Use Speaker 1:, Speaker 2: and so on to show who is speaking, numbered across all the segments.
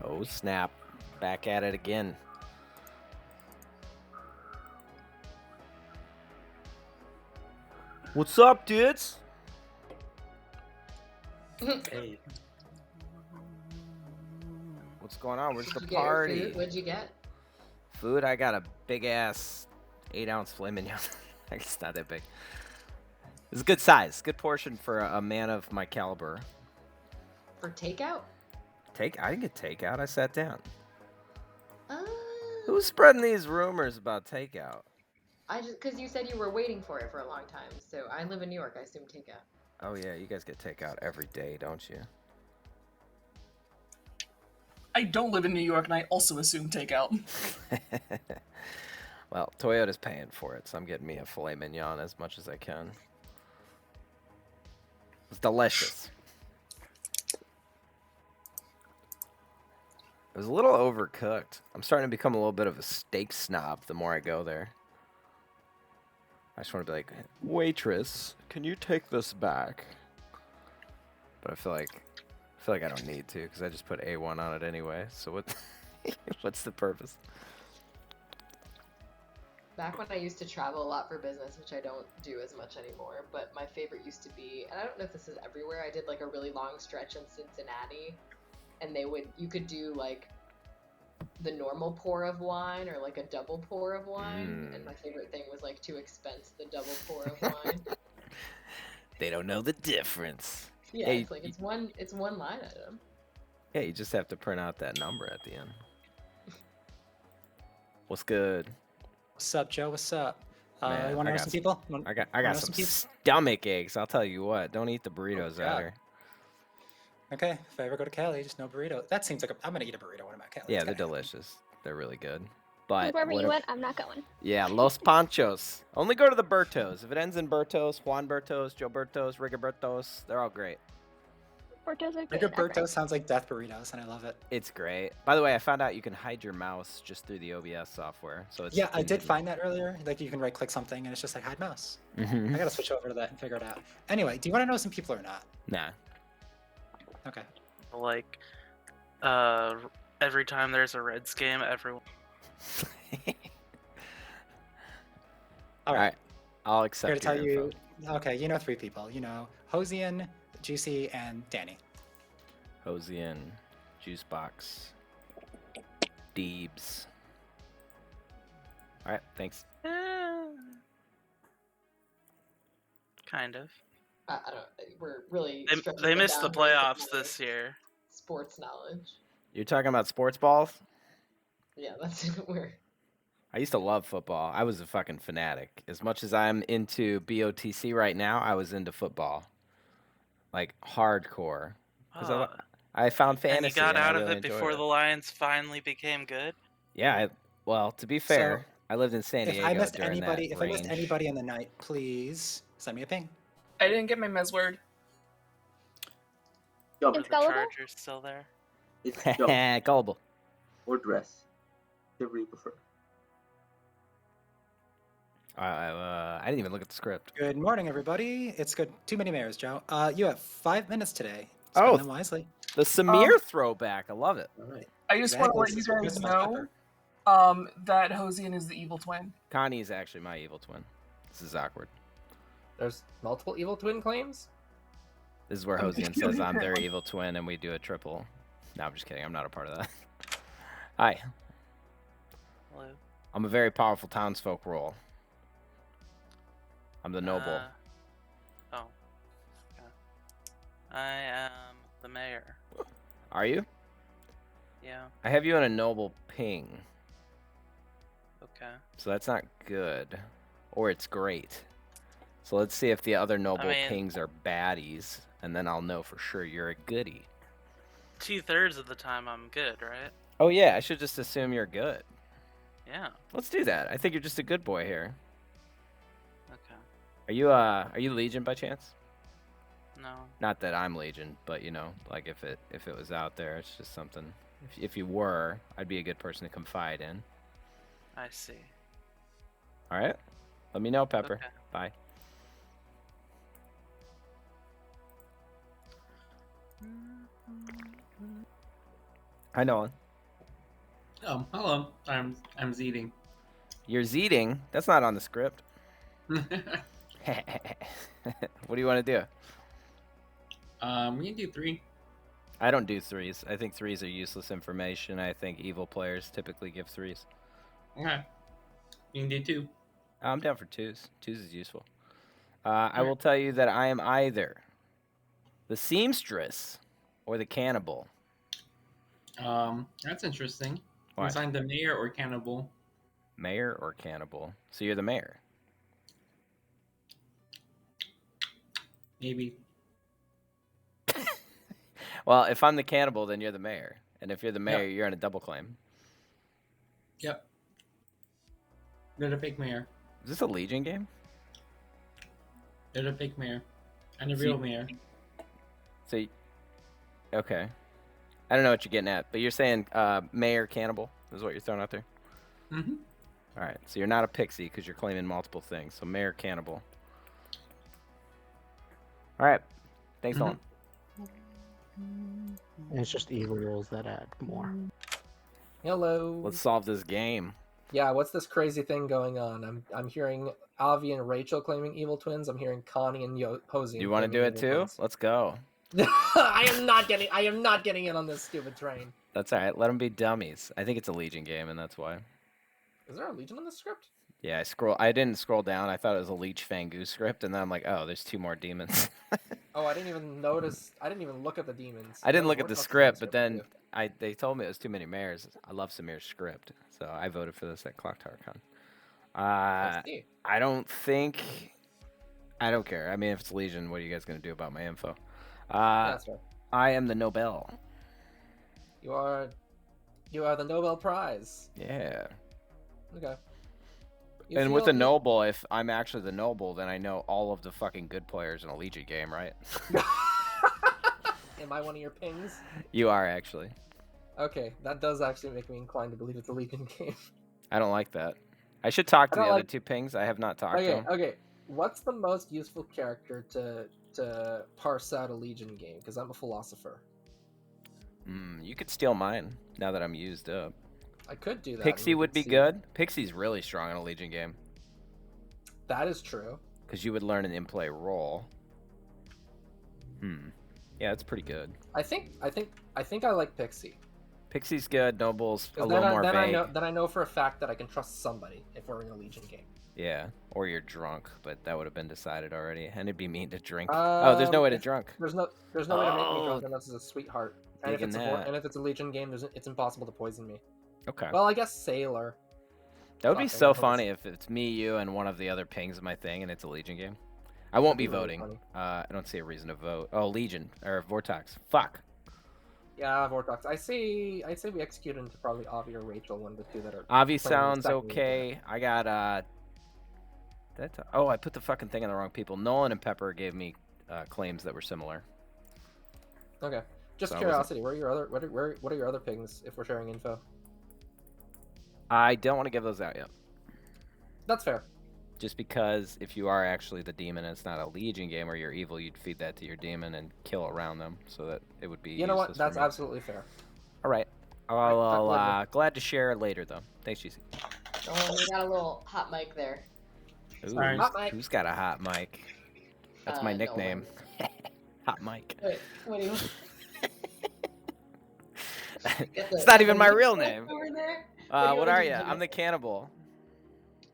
Speaker 1: Oh, snap. Back at it again. What's up, dudes?
Speaker 2: Hey,
Speaker 1: What's going on? Where's
Speaker 3: Did
Speaker 1: the
Speaker 3: you get your
Speaker 1: party?
Speaker 3: food? What'd you get?
Speaker 1: Food? I got a big ass 8-ounce filet mignon. It's not that big. It's a good size, good portion for a man of my caliber.
Speaker 3: For takeout?
Speaker 1: I didn't get takeout. I sat down.
Speaker 3: Uh,
Speaker 1: Who's spreading these rumors about takeout?
Speaker 3: because you said you were waiting for it for a long time. So I live in New York. I assume takeout.
Speaker 1: Oh yeah, you guys get takeout every day, don't you?
Speaker 4: I don't live in New York, and I also assume takeout.
Speaker 1: Well, Toyota's paying for it, so I'm getting me a filet mignon as much as I can. It's delicious. It was a little overcooked. I'm starting to become a little bit of a steak snob the more I go there. I just want to be like, waitress, can you take this back? But I feel like I don't need to because I just put A1 on it anyway. So what? What's the purpose?
Speaker 3: Back when I used to travel a lot for business, which I don't do as much anymore, but my favorite used to be, and I don't know if this is everywhere, I did like a really long stretch in Cincinnati, and you could do like the normal pour of wine or like a double pour of wine, and my favorite thing was like to expense the double pour of wine.
Speaker 1: They don't know the difference.
Speaker 3: Yeah, it's like it's one line item.
Speaker 1: Yeah, you just have to print out that number at the end. What's good?
Speaker 2: what's up, Joe? What's up?
Speaker 1: Man,
Speaker 2: You want to know some people?
Speaker 1: I got some stomach aches. I'll tell you what. Don't eat the burritos out here.
Speaker 2: Okay, if I ever go to Cali, just no burrito. That seems like I'm gonna eat a burrito when I'm at Cali.
Speaker 1: Yeah,
Speaker 2: It's
Speaker 1: they're
Speaker 2: gotta happen.
Speaker 1: delicious. They're really good. But
Speaker 5: Wherever you went, I'm not going.
Speaker 1: Yeah, Los Panchos. Only go to the Bertos. If it ends in Bertos, Juan Bertos, Joe Bertos, Rigobertos, they're all great.
Speaker 5: Bertos are great.
Speaker 2: Rigoberto sounds like death burritos, and I love it.
Speaker 1: It's great. By the way, I found out you can hide your mouse just through the OBS software. So it's
Speaker 2: Yeah, I did find that earlier. Like you can right click something and it's just like hide mouse.
Speaker 1: Mm-hmm.
Speaker 2: I gotta switch over to that and figure it out. Anyway, do you want to know some people or not?
Speaker 1: Nah.
Speaker 2: Okay.
Speaker 6: Like, every time there's a Reds game, everyone.
Speaker 2: All right.
Speaker 1: I'll
Speaker 2: Here
Speaker 1: accept
Speaker 2: to tell
Speaker 1: your
Speaker 2: you.
Speaker 1: info.
Speaker 2: Okay, you know 3 people. You know Hosian, Juicy, and Danny.
Speaker 1: Hosian, Juicebox, Deebs. All right, thanks.
Speaker 6: Kind of.
Speaker 3: I don't. We're really.
Speaker 6: They missed the
Speaker 3: boundaries of
Speaker 6: playoffs
Speaker 3: my
Speaker 6: this year.
Speaker 3: Sports knowledge.
Speaker 1: You're talking about sports balls?
Speaker 3: Yeah, that's where.
Speaker 1: I used to love football. I was a fucking fanatic. As much as I'm into BOTC right now, I was into football. Like hardcore. Because I found fantasy.
Speaker 6: And you got out
Speaker 1: of
Speaker 6: it before the Lions finally became good?
Speaker 1: Yeah, well, to be fair, I lived in San Diego
Speaker 2: If I missed
Speaker 1: during
Speaker 2: anybody,
Speaker 1: that
Speaker 2: if I missed
Speaker 1: range.
Speaker 2: anybody in the night, please send me a ping.
Speaker 4: I didn't get my Mez word.
Speaker 6: Are
Speaker 5: It's
Speaker 6: the
Speaker 5: gullible.
Speaker 6: Chargers still there?
Speaker 7: It's Joe
Speaker 1: Gullible.
Speaker 7: or dress, whichever you prefer.
Speaker 1: I didn't even look at the script.
Speaker 2: Good morning, everybody. It's good. Too many mayors, Joe. You have 5 minutes today.
Speaker 1: Oh,
Speaker 2: Spend them wisely.
Speaker 1: The Samir throwback. I love it.
Speaker 7: All right.
Speaker 4: I just want to let
Speaker 2: Exactly.
Speaker 4: you guys
Speaker 2: It's much
Speaker 4: know
Speaker 2: pepper.
Speaker 4: that Hosian is the evil twin.
Speaker 1: Connie is actually my evil twin. This is awkward.
Speaker 8: There's multiple evil twin claims?
Speaker 1: This is where Hosian says I'm their evil twin and we do a triple. No, I'm just kidding. I'm not a part of that. Hi.
Speaker 6: Hello.
Speaker 1: I'm a very powerful townsfolk role. I'm the noble.
Speaker 6: Oh. Okay. I am the mayor.
Speaker 1: Are you?
Speaker 6: Yeah.
Speaker 1: I have you in a noble ping.
Speaker 6: Okay.
Speaker 1: So that's not good. Or it's great. So let's see if the other noble
Speaker 6: mean-
Speaker 1: pings are baddies. And then I'll know for sure you're a goodie.
Speaker 6: 2/3 of the time I'm good, right?
Speaker 1: Oh yeah, I should just assume you're good.
Speaker 6: Yeah.
Speaker 1: Let's do that. I think you're just a good boy here.
Speaker 6: Okay.
Speaker 1: Are you Legion by chance?
Speaker 6: No.
Speaker 1: Not that I'm Legion, but you know, like if it was out there, it's just something. If you were, I'd be a good person to confide in.
Speaker 6: I see.
Speaker 1: All right. Let me know, Pepper.
Speaker 6: Okay.
Speaker 1: Bye. Hi, Nolan.
Speaker 9: Hello. I'm Zeeting.
Speaker 1: You're Zeeting? That's not on the script. What do you want to do?
Speaker 9: We can do 3.
Speaker 1: I don't do 3s. I think 3s are useless information. I think evil players typically give 3s.
Speaker 9: Okay. You can do 2.
Speaker 1: I'm down for 2s. 2s is useful. I will tell you that I am either the seamstress or the cannibal.
Speaker 9: That's interesting.
Speaker 1: Why?
Speaker 9: You signed the mayor or cannibal.
Speaker 1: Mayor or cannibal? So you're the mayor.
Speaker 9: Maybe.
Speaker 1: Well, if I'm the cannibal, then you're the mayor. And if you're the mayor,
Speaker 9: Yep.
Speaker 1: you're on a double claim.
Speaker 9: Yep. They're the fake mayor.
Speaker 1: Is this a Legion game?
Speaker 9: They're the fake mayor. And the
Speaker 1: So
Speaker 9: real
Speaker 1: you-
Speaker 9: mayor.
Speaker 1: So, okay. I don't know what you're getting at, but you're saying mayor cannibal is what you're throwing out there?
Speaker 9: Mm-hmm.
Speaker 1: All right. So you're not a pixie because you're claiming multiple things. So mayor cannibal. All right. Thanks, Nolan.
Speaker 10: It's just evil rolls that add more.
Speaker 8: Hello.
Speaker 1: Let's solve this game.
Speaker 8: Yeah, what's this crazy thing going on? I'm hearing Avi and Rachel claiming evil twins. I'm hearing Connie and Hosey.
Speaker 1: You want to do it too? Let's go.
Speaker 8: I am not getting in on this stupid train.
Speaker 1: That's all right. Let them be dummies. I think it's a Legion game, and that's why.
Speaker 8: Is there a Legion on the script?
Speaker 1: Yeah, I didn't scroll down. I thought it was a Leech Fangu script, and then I'm like, oh, there's 2 more demons.
Speaker 8: Oh, I didn't even notice. I didn't even look at the demons.
Speaker 1: I didn't look at the
Speaker 8: Vortex
Speaker 1: script,
Speaker 8: is on
Speaker 1: but then
Speaker 8: too.
Speaker 1: they told me it was too many mayors. I love Samir's script, so I voted for this at Clocktower Con.
Speaker 8: I see.
Speaker 1: I don't care. I mean, if it's Legion, what are you guys gonna do about my info?
Speaker 8: That's right.
Speaker 1: I am the Nobel.
Speaker 8: You are the Nobel Prize.
Speaker 1: Yeah.
Speaker 8: Okay.
Speaker 1: And with the noble, if I'm actually the noble, then I know all of the fucking good players in a Legion game, right?
Speaker 8: Am I one of your pings?
Speaker 1: You are actually.
Speaker 8: Okay, that does actually make me inclined to believe it's a Legion game.
Speaker 1: I don't like that. I should talk to
Speaker 8: I
Speaker 1: the
Speaker 8: don't
Speaker 1: other
Speaker 8: like-
Speaker 1: 2 pings. I have not talked to them.
Speaker 8: Okay. What's the most useful character to parse out a Legion game? Because I'm a philosopher.
Speaker 1: You could steal mine now that I'm used up.
Speaker 8: I could do that.
Speaker 1: Pixie
Speaker 8: and we
Speaker 1: would
Speaker 8: could
Speaker 1: be
Speaker 8: see.
Speaker 1: good. Pixie's really strong in a Legion game
Speaker 8: That is true.
Speaker 1: because you would learn an in-play role. Yeah, it's pretty good.
Speaker 8: I think I like Pixie.
Speaker 1: Pixie's good. Noble's a
Speaker 8: 'Cause
Speaker 1: little more vague.
Speaker 8: I know for a fact that I can trust somebody if we're in a Legion game.
Speaker 1: Yeah, or you're drunk, but that would have been decided already, and it'd be mean to drink. Oh, there's no way to drunk.
Speaker 8: There's no way to make me
Speaker 1: Oh.
Speaker 8: drunk unless it's a sweetheart. And if
Speaker 1: Digging
Speaker 8: it's,
Speaker 1: that.
Speaker 8: a Legion game, it's impossible to poison me.
Speaker 1: Okay.
Speaker 8: Well, I guess Sailor.
Speaker 1: That would be
Speaker 8: fuck, I
Speaker 1: so
Speaker 8: love
Speaker 1: funny if it's me, you, and one of the other pings of my thing, and it's a Legion game. I won't be
Speaker 8: That'd be really
Speaker 1: voting.
Speaker 8: funny.
Speaker 1: I don't see a reason to vote. Oh, Legion or Vortex. Fuck.
Speaker 8: Yeah, Vortex. I say we execute into probably Avi or Rachel, one of the 2 that are.
Speaker 1: Avi
Speaker 8: playing the
Speaker 1: sounds
Speaker 8: second game.
Speaker 1: okay. I got oh, I put the fucking thing on the wrong people. Nolan and Pepper gave me claims that were similar.
Speaker 8: Okay. Just
Speaker 1: So I wasn't-
Speaker 8: curiosity. What are your other pings if we're sharing info?
Speaker 1: I don't want to give those out yet.
Speaker 8: That's fair.
Speaker 1: Just because if you are actually the demon and it's not a Legion game where you're evil, you'd feed that to your demon and kill around them so that it would be
Speaker 8: You know what?
Speaker 1: useless for
Speaker 8: That's
Speaker 1: me.
Speaker 8: absolutely fair.
Speaker 1: All right. Glad to share later, though. Thanks, GC.
Speaker 3: Oh, we got a little hot mic there.
Speaker 1: Ooh,
Speaker 9: Sorry.
Speaker 8: Hot mic.
Speaker 1: who's got a hot mic? That's my
Speaker 3: No
Speaker 1: nickname.
Speaker 3: one.
Speaker 1: Hot mic.
Speaker 3: Wait, what do you?
Speaker 1: It's not even my real name.
Speaker 3: Over there.
Speaker 1: What are you?
Speaker 3: doing?
Speaker 1: I'm the cannibal.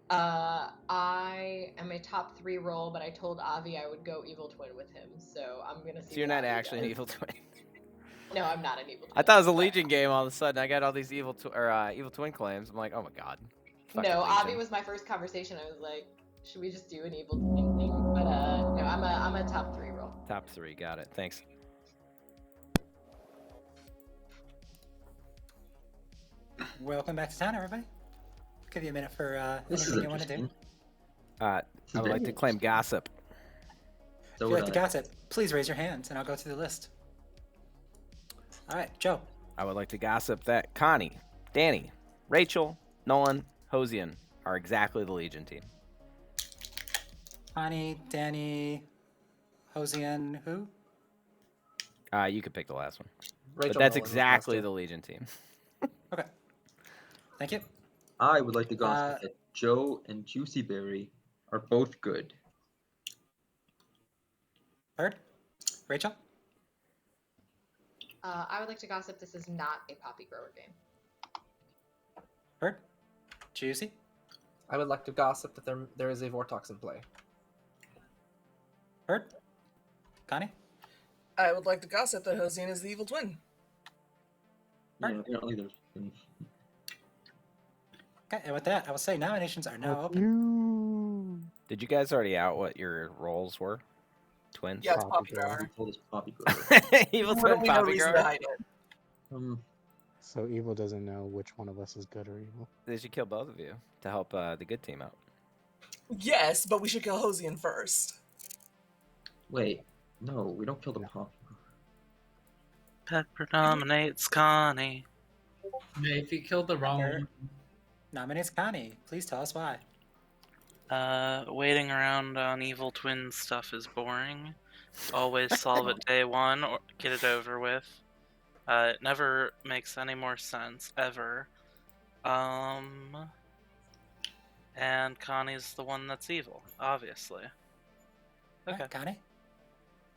Speaker 3: I am a top 3 role, but I told Avi I would go evil twin with him, so I'm gonna see.
Speaker 1: So you're
Speaker 3: what
Speaker 1: not
Speaker 3: Avi
Speaker 1: actually an
Speaker 3: does.
Speaker 1: evil twin.
Speaker 3: No, I'm not an evil twin.
Speaker 1: I thought it was a
Speaker 3: but-
Speaker 1: Legion game. All of a sudden, I got all these evil twin claims. I'm like, oh my god. Fucking
Speaker 3: No,
Speaker 1: Legion.
Speaker 3: Avi was my first conversation. I was like, should we just do an evil twin thing? But no, I'm a top 3 role.
Speaker 1: Top 3. Got it. Thanks.
Speaker 2: Welcome back to town, everybody. Give you a minute for
Speaker 7: This is
Speaker 2: anything you want to do.
Speaker 7: interesting.
Speaker 1: I would like to claim gossip.
Speaker 2: If
Speaker 7: So
Speaker 2: you like
Speaker 7: would
Speaker 2: to
Speaker 7: I.
Speaker 2: gossip, please raise your hands and I'll go through the list. All right, Joe.
Speaker 1: I would like to gossip that Connie, Danny, Rachel, Nolan, Hosian are exactly the Legion team.
Speaker 2: Connie, Danny, Hosian, who?
Speaker 1: You could pick the last one. But
Speaker 8: Rachel
Speaker 1: that's
Speaker 8: Nolan was
Speaker 1: exactly
Speaker 8: listed.
Speaker 1: the Legion team.
Speaker 2: Okay. Thank you.
Speaker 7: I would like to gossip that Joe and Juicy Berry are both good.
Speaker 2: Heard? Rachel?
Speaker 3: I would like to gossip this is not a poppy grower game.
Speaker 2: Heard? Juicy?
Speaker 8: I would like to gossip that there is a Vortox in play.
Speaker 2: Heard? Connie?
Speaker 4: I would like to gossip that Hosine is the evil twin.
Speaker 7: Yeah, apparently there's.
Speaker 2: Okay, and with that, I will say nominations are now open.
Speaker 1: Did you guys already out what your roles were? Twins?
Speaker 4: Yeah, it's
Speaker 10: Poppy
Speaker 4: Poppy Grower.
Speaker 7: He told us Poppy Grower.
Speaker 1: Evil twin
Speaker 4: Literally no
Speaker 1: poppy
Speaker 4: reason to
Speaker 1: grower?
Speaker 4: hide it.
Speaker 10: So Evil doesn't know which one of us is good or evil.
Speaker 1: They should kill both of you to help the good team out.
Speaker 4: Yes, but we should kill Hosine first.
Speaker 7: Wait, no, we don't kill the Poppy Grower.
Speaker 6: Pepper nominates Connie.
Speaker 9: Yeah, if you killed the wrong
Speaker 2: Pepper.
Speaker 9: one.
Speaker 2: Nominates Connie. Please tell us why.
Speaker 6: Waiting around on evil twin stuff is boring. Always solve it day one or get it over with. It never makes any more sense, ever. And Connie's the one that's evil, obviously. Okay.
Speaker 2: Alright, Connie?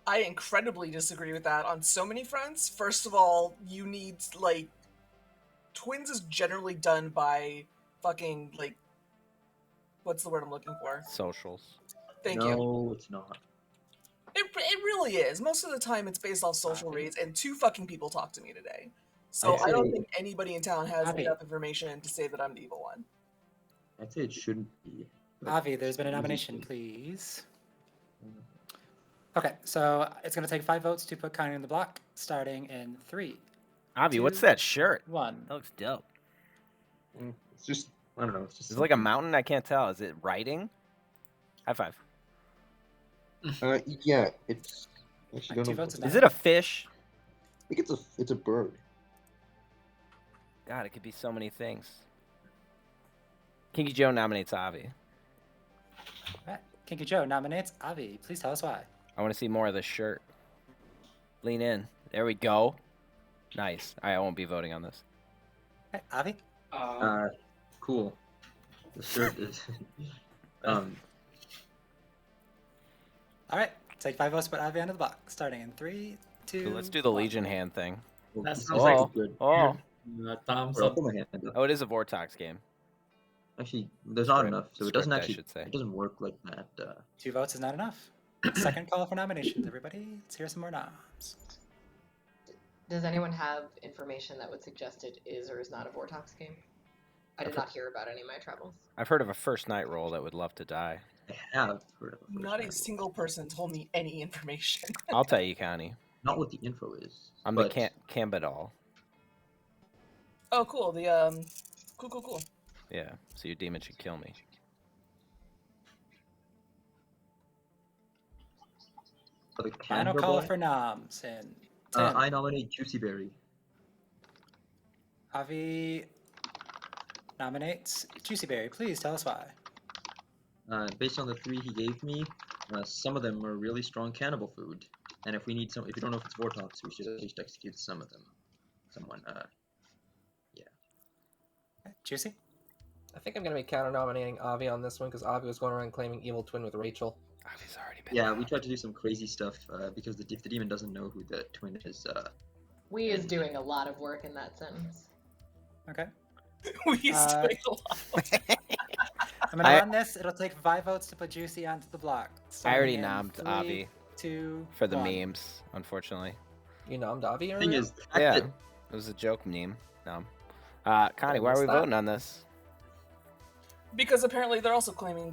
Speaker 4: I incredibly disagree with that on so many fronts. First of all, you need, like, twins is generally done by fucking, like, what's the word I'm looking for?
Speaker 1: Socials.
Speaker 4: Thank you.
Speaker 7: No, it's not.
Speaker 4: It really is. Most of the time it's based off social reads, and 2 fucking people talked to me today. So I don't think anybody in town has
Speaker 2: Avi.
Speaker 4: enough information to say that I'm the evil one.
Speaker 7: I'd say it shouldn't be. but
Speaker 2: Avi, there's been a
Speaker 7: it's
Speaker 2: nomination,
Speaker 7: easy.
Speaker 2: please. Okay, so it's going to take 5 votes to put Connie on the block, starting in 3,
Speaker 1: Avi, what's
Speaker 2: 2,
Speaker 1: that shirt?
Speaker 2: 1.
Speaker 1: That looks dope.
Speaker 7: It's just, I don't know. It's just
Speaker 1: Is it like a
Speaker 7: something-
Speaker 1: mountain? I can't tell. Is it writing? High five.
Speaker 7: Yeah, it's. Actually,
Speaker 2: Alright, 2
Speaker 7: don't know.
Speaker 2: votes is
Speaker 1: Is
Speaker 2: not
Speaker 1: it a fish?
Speaker 7: I think it's a bird.
Speaker 1: God, it could be so many things. Kinky Joe nominates Avi.
Speaker 2: Alright, Kinky Joe nominates Avi. Please tell us why.
Speaker 1: I want to see more of this shirt. Lean in. There we go. Nice. I won't be voting on this.
Speaker 2: Okay, Avi?
Speaker 7: Cool. The shirt is.
Speaker 2: Alright, take 5 votes to put Avi onto the block, starting in 3, 2,
Speaker 1: Cool, let's do the
Speaker 2: 1.
Speaker 1: Legion hand thing.
Speaker 9: That
Speaker 7: this
Speaker 9: sounds
Speaker 7: is
Speaker 9: like
Speaker 1: Oh,
Speaker 7: good.
Speaker 1: oh,
Speaker 9: thumbs
Speaker 7: Or I'll
Speaker 9: up.
Speaker 7: put my hand up.
Speaker 1: oh! It is a Vortox game.
Speaker 7: Actually, there's not
Speaker 1: Script-
Speaker 7: enough, so it
Speaker 1: script,
Speaker 7: doesn't
Speaker 1: I
Speaker 7: actually.
Speaker 1: should say.
Speaker 7: It doesn't work like that.
Speaker 2: 2 votes is not enough. Second call for nominations, everybody. Let's hear some more noms.
Speaker 3: Does anyone have information that would suggest it is or is not a Vortox game? I did not hear about any of my travels.
Speaker 1: I've heard of a first night roll that would love to die.
Speaker 7: I have heard of.
Speaker 4: Not a single person told me any information.
Speaker 1: I'll tell you, Connie.
Speaker 7: Not what the info is.
Speaker 1: I'm
Speaker 7: but
Speaker 1: the Cambadol.
Speaker 4: Oh, cool. The cool.
Speaker 1: Yeah, so your demon should kill me.
Speaker 7: for the
Speaker 2: Final
Speaker 7: Canberra
Speaker 2: call
Speaker 7: boy,
Speaker 2: for noms in 10.
Speaker 7: I nominate Juicy Berry.
Speaker 2: Avi nominates Juicy Berry. Please tell us why.
Speaker 7: Based on the 3 he gave me, some of them are really strong cannibal food. And if we need some, if we don't know if it's Vortox, we should at least execute some of them. Someone,
Speaker 2: Juicy?
Speaker 8: I think I'm going to be counter-nominating Avi on this one because Avi was going around claiming evil twin with Rachel.
Speaker 1: Avi's already been.
Speaker 7: yeah, we tried to do some crazy stuff because if the demon doesn't know who the twin is,
Speaker 3: We is doing a lot of work in that sentence.
Speaker 2: Okay.
Speaker 4: We used to
Speaker 2: Uh,
Speaker 4: make a lot.
Speaker 2: I'm gonna
Speaker 1: I-
Speaker 2: run this. It'll take 5 votes to put Juicy onto the block.
Speaker 1: I already
Speaker 2: Starting in
Speaker 1: nommed
Speaker 2: 3,
Speaker 1: Avi
Speaker 2: 2,
Speaker 1: for the
Speaker 2: 1.
Speaker 1: memes, unfortunately.
Speaker 8: You nommed Avi
Speaker 7: the
Speaker 8: earlier?
Speaker 7: thing is, the fact
Speaker 1: Yeah,
Speaker 7: that
Speaker 1: it was a joke meme. No. Connie, why are
Speaker 8: missed
Speaker 1: we
Speaker 8: that.
Speaker 1: voting on this?
Speaker 4: Because apparently they're also claiming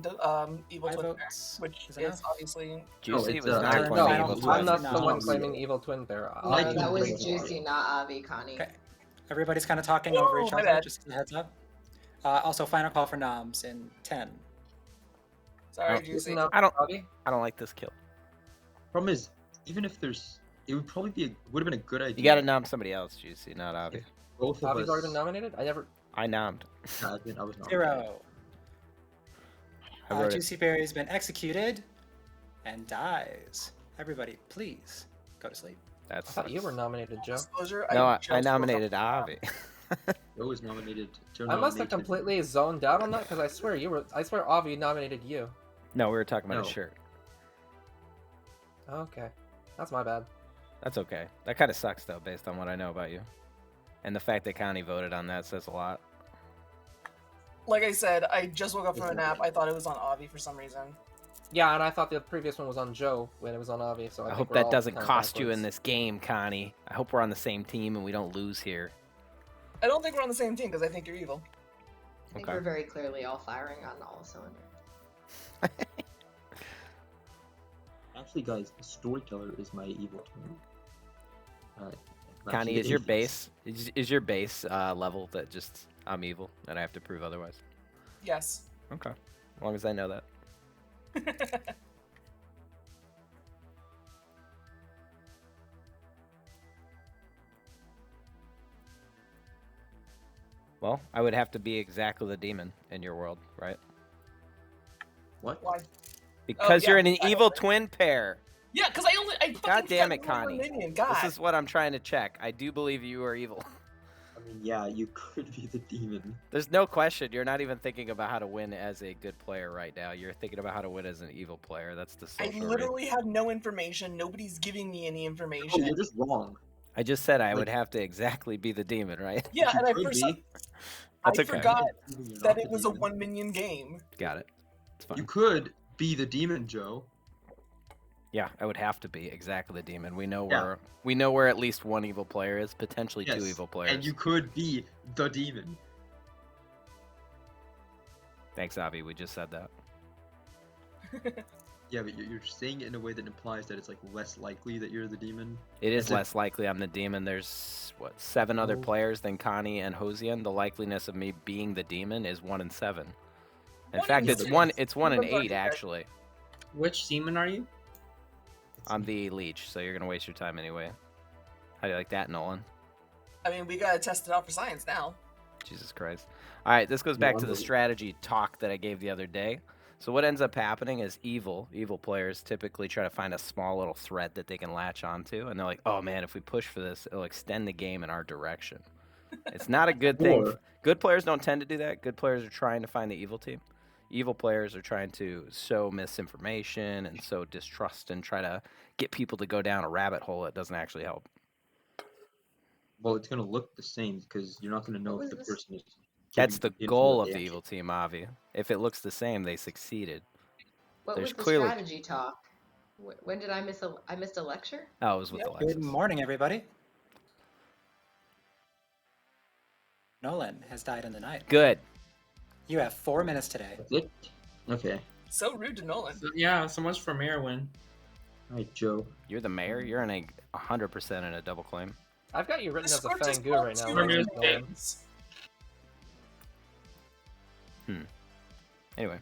Speaker 4: evil
Speaker 2: 5
Speaker 4: twin,
Speaker 2: votes.
Speaker 4: which
Speaker 2: Is
Speaker 4: is
Speaker 2: enough?
Speaker 4: obviously
Speaker 1: Juicy
Speaker 7: it's,
Speaker 1: was not
Speaker 2: turn
Speaker 1: claiming
Speaker 2: final
Speaker 1: evil
Speaker 2: call.
Speaker 8: I'm
Speaker 1: twin.
Speaker 8: not the one
Speaker 2: No.
Speaker 8: claiming evil twin there.
Speaker 3: No,
Speaker 7: I
Speaker 3: that
Speaker 7: can
Speaker 3: was
Speaker 7: bring it
Speaker 3: Juicy,
Speaker 7: on.
Speaker 3: not Avi, Connie.
Speaker 2: Okay. Everybody's kind of talking over
Speaker 4: Oh,
Speaker 2: each
Speaker 4: my
Speaker 2: other.
Speaker 4: bad.
Speaker 2: Just a heads up. Also, final call for noms in 10.
Speaker 4: sorry,
Speaker 1: Oh,
Speaker 4: Juicy.
Speaker 8: No,
Speaker 1: I don't.
Speaker 8: Avi?
Speaker 1: I don't like this kill.
Speaker 7: problem is, even if there's, it would probably be would have been a good idea.
Speaker 1: You gotta nom somebody else, Juicy, not Avi.
Speaker 7: if both of
Speaker 8: Avi's
Speaker 7: us.
Speaker 8: already been nominated? I never...
Speaker 1: I nommed.
Speaker 7: I was not.
Speaker 2: 0.
Speaker 1: I wrote it.
Speaker 2: Juicy Berry's been executed and dies. Everybody, please go to sleep.
Speaker 1: That's
Speaker 8: I thought you were nominated, Joe.
Speaker 4: Disclosure,
Speaker 1: no. I
Speaker 4: just woke up
Speaker 1: nominated
Speaker 4: from a nap.
Speaker 1: Avi.
Speaker 7: Joe was nominated. Joe
Speaker 8: I must have
Speaker 7: nominated-
Speaker 8: completely zoned out on that because I swear Avi nominated you.
Speaker 1: No, we were talking about
Speaker 7: No.
Speaker 1: a shirt.
Speaker 8: Okay, that's my bad.
Speaker 1: That's okay. That kind of sucks though, based on what I know about you, and the fact that Connie voted on that says a lot.
Speaker 4: Like I said, I just woke up from a nap. I thought it was on Avi for some reason.
Speaker 8: Yeah, and I thought the previous one was on Joe when it was on Avi. So I
Speaker 1: I
Speaker 8: think
Speaker 1: hope
Speaker 8: we're
Speaker 1: that
Speaker 8: all
Speaker 1: doesn't
Speaker 8: kinda
Speaker 1: cost you in
Speaker 8: backwards.
Speaker 1: this game, Connie. I hope we're on the same team and we don't lose here.
Speaker 4: I don't think we're on the same team because I think you're evil.
Speaker 3: I think
Speaker 1: Okay.
Speaker 3: we're very clearly all firing on all cylinders.
Speaker 7: Actually, guys, the storyteller is my evil twin. I'm
Speaker 1: Connie,
Speaker 7: actually
Speaker 1: is
Speaker 7: the
Speaker 1: your
Speaker 7: atheist.
Speaker 1: base is your base level that just I'm evil and I have to prove otherwise?
Speaker 4: Yes.
Speaker 1: Okay, as long as I know that. Well, I would have to be exactly the demon in your world, right?
Speaker 7: What?
Speaker 4: Why?
Speaker 1: Because
Speaker 4: yeah,
Speaker 1: you're an
Speaker 4: I
Speaker 1: evil
Speaker 4: agree.
Speaker 1: twin pair.
Speaker 4: Yeah, because I fucking
Speaker 1: God damn
Speaker 4: fed
Speaker 1: it,
Speaker 4: one more
Speaker 1: Connie.
Speaker 4: minion. God.
Speaker 1: This is what I'm trying to check. I do believe you are evil.
Speaker 7: I mean, yeah, you could be the demon.
Speaker 1: There's no question. You're not even thinking about how to win as a good player right now. You're thinking about how to win as an evil player. That's the
Speaker 4: I
Speaker 1: social read.
Speaker 4: literally have no information. Nobody's giving me any
Speaker 7: Oh,
Speaker 4: information.
Speaker 7: you're just wrong.
Speaker 1: I just said I
Speaker 7: Like-
Speaker 1: would have to exactly be the demon, right?
Speaker 4: Yeah,
Speaker 7: You
Speaker 4: and I
Speaker 7: could
Speaker 4: for
Speaker 7: be.
Speaker 4: some,
Speaker 1: That's
Speaker 4: I
Speaker 1: okay.
Speaker 4: forgot
Speaker 7: You're not
Speaker 4: that
Speaker 7: the
Speaker 4: it was a
Speaker 7: demon.
Speaker 4: 1 minion game.
Speaker 1: Got it. It's fine.
Speaker 7: You could be the demon, Joe.
Speaker 1: Yeah, I would have to be exactly the demon. We know
Speaker 7: Yeah.
Speaker 1: where at least one evil player is, potentially two
Speaker 7: Yes,
Speaker 1: evil players.
Speaker 7: and you could be the demon.
Speaker 1: Thanks, Avi. We just said that.
Speaker 7: Yeah, but you're saying it in a way that implies that it's like less likely that you're the demon.
Speaker 1: It is
Speaker 7: As if-
Speaker 1: less likely I'm the demon. There's what 7 other
Speaker 7: Oh.
Speaker 1: players than Connie and Hosian. The likeliness of me being the demon is 1 in 7. In
Speaker 4: 1
Speaker 1: fact,
Speaker 4: in
Speaker 1: it's
Speaker 4: 6.
Speaker 1: 1 in
Speaker 4: Numbers are
Speaker 1: 8
Speaker 4: correct.
Speaker 1: actually.
Speaker 9: Which demon are you?
Speaker 1: I'm the leech, so you're gonna waste your time anyway. How do you like that, Nolan?
Speaker 4: I mean, we gotta test it out for science now.
Speaker 1: Jesus Christ. All right, this goes back to the
Speaker 7: Wonderful.
Speaker 1: strategy talk that I gave the other day. So what ends up happening is evil players typically try to find a small little thread that they can latch onto, and they're like, oh man, if we push for this, it'll extend the game in our direction. It's not a good thing.
Speaker 7: Or-
Speaker 1: Good players don't tend to do that. Good players are trying to find the evil team. Evil players are trying to sow misinformation and sow distrust and try to get people to go down a rabbit hole that doesn't actually help.
Speaker 7: Well, it's gonna look the same because you're not gonna know
Speaker 3: What
Speaker 7: if the
Speaker 3: was this?
Speaker 7: person is.
Speaker 1: That's the
Speaker 7: giving info
Speaker 1: goal
Speaker 7: that
Speaker 1: of
Speaker 7: they
Speaker 1: the
Speaker 7: actually-
Speaker 1: evil team, Avi. If it looks the same, they succeeded.
Speaker 3: What
Speaker 1: There's
Speaker 3: was the
Speaker 1: clearly-
Speaker 3: strategy talk? When did I miss I missed a lecture?
Speaker 1: Oh, it was with
Speaker 4: Yep.
Speaker 1: Alexis.
Speaker 2: Good morning, everybody. Nolan has died in the night.
Speaker 1: Good.
Speaker 2: You have 4 minutes today.
Speaker 7: That's it? Okay.
Speaker 4: So rude to Nolan.
Speaker 9: So, yeah, so much for mayor win.
Speaker 7: Alright, Joe.
Speaker 1: You're the mayor. You're in a 100% in a double claim.
Speaker 8: I've got you written as a
Speaker 4: script is
Speaker 8: Fangu right
Speaker 4: called
Speaker 8: now.
Speaker 4: Two
Speaker 9: Premier
Speaker 8: Nolan.
Speaker 4: Minion
Speaker 9: States.
Speaker 4: Games.
Speaker 1: Anyway.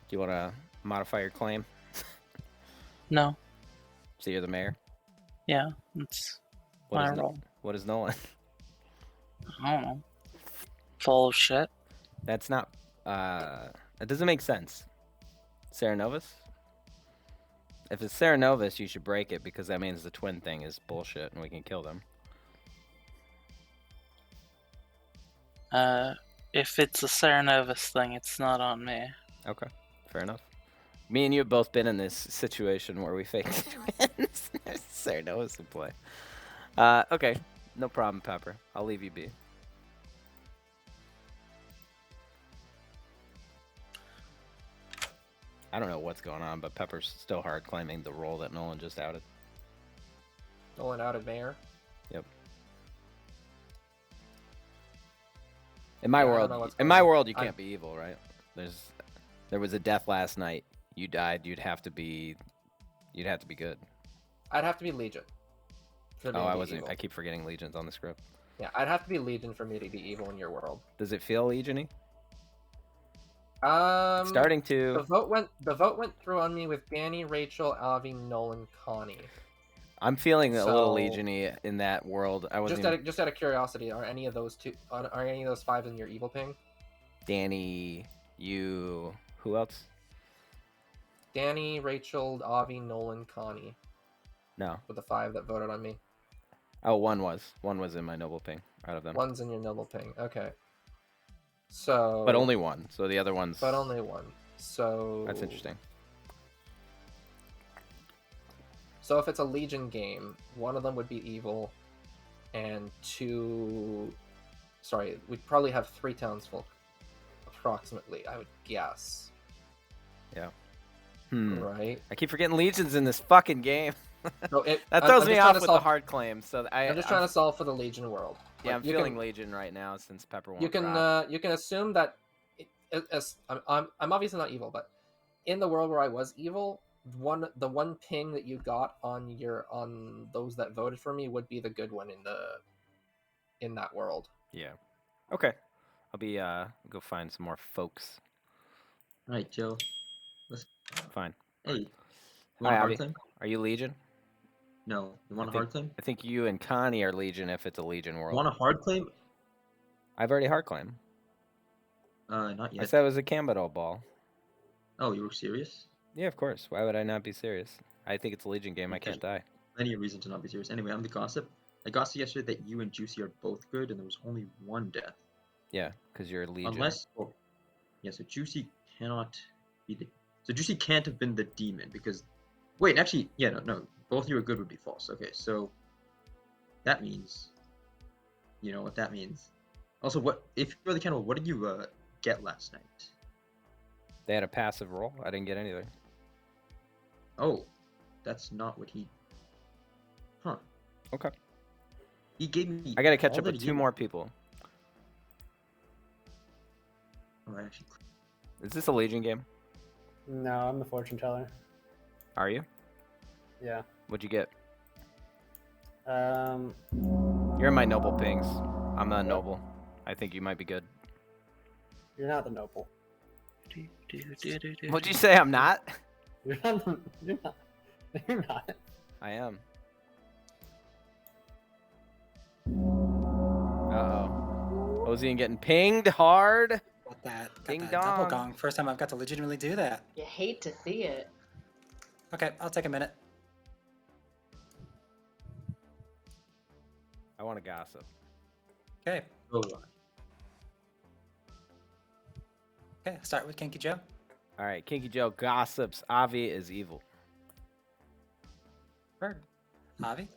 Speaker 1: Do you want to modify your claim?
Speaker 6: No.
Speaker 1: So you're the mayor?
Speaker 6: Yeah, it's
Speaker 1: What
Speaker 6: my
Speaker 1: is,
Speaker 6: role.
Speaker 1: what is Nolan?
Speaker 6: I don't know. Full of shit.
Speaker 1: That's not... that doesn't make sense. Sarah Novus? If it's Sarah Novus, you should break it because that means the twin thing is bullshit and we can kill them.
Speaker 6: If it's a Serenovus thing, it's not on me.
Speaker 1: Okay, fair enough. Me and you have both been in this situation where we faked twins. Sarah Novus in play. Okay, no problem, Pepper. I'll leave you be. I don't know what's going on, but Pepper's still hard claiming the role that Nolan just outed.
Speaker 8: Nolan outed mayor.
Speaker 1: Yep. In my
Speaker 8: Yeah, I don't
Speaker 1: world,
Speaker 8: know what's
Speaker 1: in
Speaker 8: going
Speaker 1: my
Speaker 8: on.
Speaker 1: world, you
Speaker 8: I-
Speaker 1: can't be evil, right? There was a death last night. You died. You'd have to be good.
Speaker 8: I'd have to be Legion. For me
Speaker 1: Oh,
Speaker 8: to
Speaker 1: I
Speaker 8: be
Speaker 1: wasn't.
Speaker 8: evil.
Speaker 1: I keep forgetting Legion's on the script.
Speaker 8: Yeah, I'd have to be Legion for me to be evil in your world.
Speaker 1: Does it feel Legion-y?
Speaker 8: It's
Speaker 1: Starting
Speaker 8: The
Speaker 1: to.
Speaker 8: vote went through on me with Danny, Rachel, Avi, Nolan, Connie.
Speaker 1: I'm feeling a little
Speaker 8: So-
Speaker 1: Legion-y in that world. I wasn't.
Speaker 8: Just out of curiosity, are any of those 5 in your evil ping?
Speaker 1: Danny, you. Who else?
Speaker 8: Danny, Rachel, Avi, Nolan, Connie
Speaker 1: No.
Speaker 8: were the 5 that voted on me.
Speaker 1: Oh, one was in my noble ping out of them.
Speaker 8: One's in your noble ping. Okay. So.
Speaker 1: But only one. So the other one's.
Speaker 8: But only one. So.
Speaker 1: That's interesting.
Speaker 8: So if it's a Legion game, one of them would be evil, and 2. Sorry, we'd probably have 3 townsfolk, approximately. I would guess.
Speaker 1: Yeah.
Speaker 8: Right.
Speaker 1: I keep forgetting legions in this fucking game.
Speaker 8: No,
Speaker 1: that
Speaker 8: I'm
Speaker 1: throws
Speaker 8: just
Speaker 1: me
Speaker 8: trying
Speaker 1: off
Speaker 8: to
Speaker 1: with
Speaker 8: solve-
Speaker 1: the hard claims. So
Speaker 8: I'm just trying to solve for the Legion world.
Speaker 1: Yeah,
Speaker 8: Like,
Speaker 1: I'm
Speaker 8: you
Speaker 1: feeling
Speaker 8: can-
Speaker 1: Legion right now since Pepper won't
Speaker 8: You can
Speaker 1: drop.
Speaker 8: you can assume that I'm obviously not evil, but in the world where I was evil, the one ping that you got on those that voted for me would be the good one in that world.
Speaker 1: Yeah. Okay. I'll be go find some more folks.
Speaker 7: All right, Joe. Let's.
Speaker 1: Fine.
Speaker 7: Hey, you
Speaker 1: Hi,
Speaker 7: want a hard
Speaker 1: Abby.
Speaker 7: claim?
Speaker 1: Are you Legion?
Speaker 7: No. You want
Speaker 1: I
Speaker 7: a
Speaker 1: think-
Speaker 7: hard claim?
Speaker 1: I think you and Connie are Legion if it's a Legion
Speaker 7: You
Speaker 1: world.
Speaker 7: want a hard claim?
Speaker 1: I've already hard claimed.
Speaker 7: Not
Speaker 1: I
Speaker 7: yet.
Speaker 1: said it was a Cambido ball.
Speaker 7: Oh, you were serious?
Speaker 1: Yeah, of course. Why would I not be serious? I think it's a Legion game. I can't die.
Speaker 7: Plenty of reason to not be serious. Anyway, I'm the gossip. I gossiped yesterday that you and Juicy are both good, and there was only one death.
Speaker 1: Yeah, because you're a Legion.
Speaker 7: Unless, oh, yeah. So Juicy cannot be the. So Juicy can't have been the demon because. Wait, actually, yeah, no. Both of you are good would be false. Okay, so that means. You know what that means. Also, what if you're the cannibal? What did you get last night?
Speaker 1: They had a passive roll. I didn't get anything.
Speaker 7: Oh, that's not what he. Huh.
Speaker 1: Okay.
Speaker 7: He gave me.
Speaker 1: I gotta catch
Speaker 7: all
Speaker 1: up
Speaker 7: that
Speaker 1: with
Speaker 7: he
Speaker 1: 2
Speaker 7: gave-
Speaker 1: more people.
Speaker 7: Oh, I actually.
Speaker 1: Is this a Legion game?
Speaker 10: No, I'm the fortune teller.
Speaker 1: Are you?
Speaker 10: Yeah.
Speaker 1: What'd you get?
Speaker 10: Um,
Speaker 1: You're in my noble pings. I'm a noble. I think you might be good.
Speaker 10: you're not the noble.
Speaker 1: What'd you say? I'm not?
Speaker 10: You're not. You're not. You're not.
Speaker 1: I am. Uh-oh. Ozian getting pinged hard.
Speaker 2: Got that
Speaker 1: Ding
Speaker 2: double
Speaker 1: dong.
Speaker 2: gong. First time I've got to legitimately do that.
Speaker 3: You hate to see it.
Speaker 2: Okay, I'll take a minute.
Speaker 1: I want to gossip.
Speaker 2: Okay,
Speaker 7: Oh, right.
Speaker 2: okay. Start with Kinky Joe.
Speaker 1: All right, Kinky Joe gossips. Avi is evil.
Speaker 2: Heard. Avi.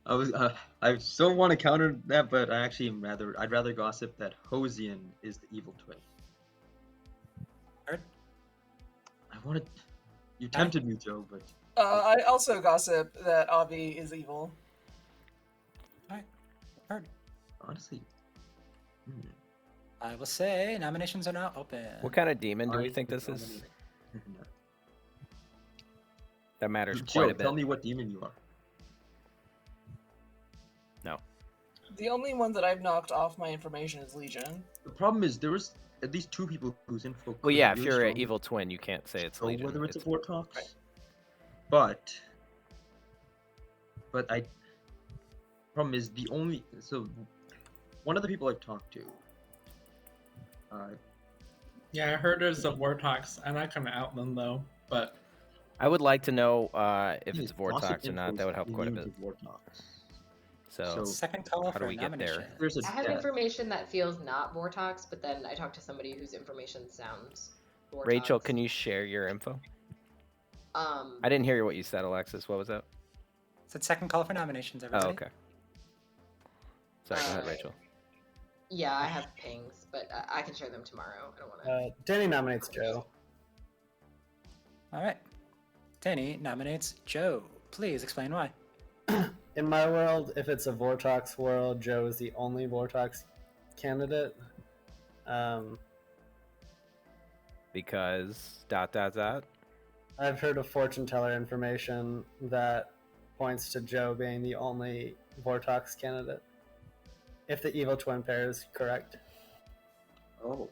Speaker 7: I so want to counter that, but I'd rather gossip that Hosian is the evil twin.
Speaker 2: Heard.
Speaker 7: I wanted. You tempted me, Joe, but
Speaker 4: I also gossip that Avi is evil.
Speaker 2: Heard.
Speaker 7: honestly,
Speaker 2: I will say nominations are now open.
Speaker 1: What kind of demon do we
Speaker 7: I
Speaker 1: think
Speaker 7: would
Speaker 1: this is?
Speaker 7: nominate-
Speaker 1: That matters
Speaker 7: Joe,
Speaker 1: quite a bit.
Speaker 7: tell me what demon you are.
Speaker 1: No.
Speaker 4: The only one that I've knocked off my information is Legion.
Speaker 7: The problem is there was at least 2 people whose info.
Speaker 1: Well,
Speaker 7: could
Speaker 1: yeah,
Speaker 7: be
Speaker 1: if
Speaker 7: really
Speaker 1: you're an
Speaker 7: strong
Speaker 1: evil twin, you can't say it's
Speaker 7: to show
Speaker 1: Legion.
Speaker 7: whether it's a
Speaker 1: It's-
Speaker 7: Vortox.
Speaker 4: Right.
Speaker 7: But I. Problem is one of the people I've talked to.
Speaker 9: Yeah, I heard there's a Vortox. I'm not gonna out them though, but
Speaker 1: I would like to know if
Speaker 7: his
Speaker 1: it's Vortox
Speaker 7: gossip
Speaker 1: or not.
Speaker 7: info
Speaker 1: That would help
Speaker 7: is
Speaker 1: quite a
Speaker 7: named
Speaker 1: bit.
Speaker 7: Vortox.
Speaker 1: So,
Speaker 2: Second call
Speaker 1: how
Speaker 2: for
Speaker 1: do we get there?
Speaker 2: nomination.
Speaker 7: There's a
Speaker 3: I have
Speaker 7: death.
Speaker 3: information that feels not Vortox, but then I talked to somebody whose information sounds Vortox.
Speaker 1: Rachel, can you share your info? I didn't hear what you said, Alexis. What was that?
Speaker 2: It's second call for nominations,
Speaker 1: Oh,
Speaker 2: everybody.
Speaker 1: okay. Sorry, go ahead,
Speaker 3: Uh,
Speaker 1: Rachel.
Speaker 3: Yeah, I have pings, but I can share them tomorrow. I don't want to.
Speaker 10: Danny nominates Joe.
Speaker 2: All right. Danny nominates Joe. Please explain why.
Speaker 10: In my world, if it's a Vortox world, Joe is the only Vortox candidate.
Speaker 1: Because ...
Speaker 10: I've heard of fortune teller information that points to Joe being the only Vortox candidate. If the evil twin pair is correct.
Speaker 7: Oh.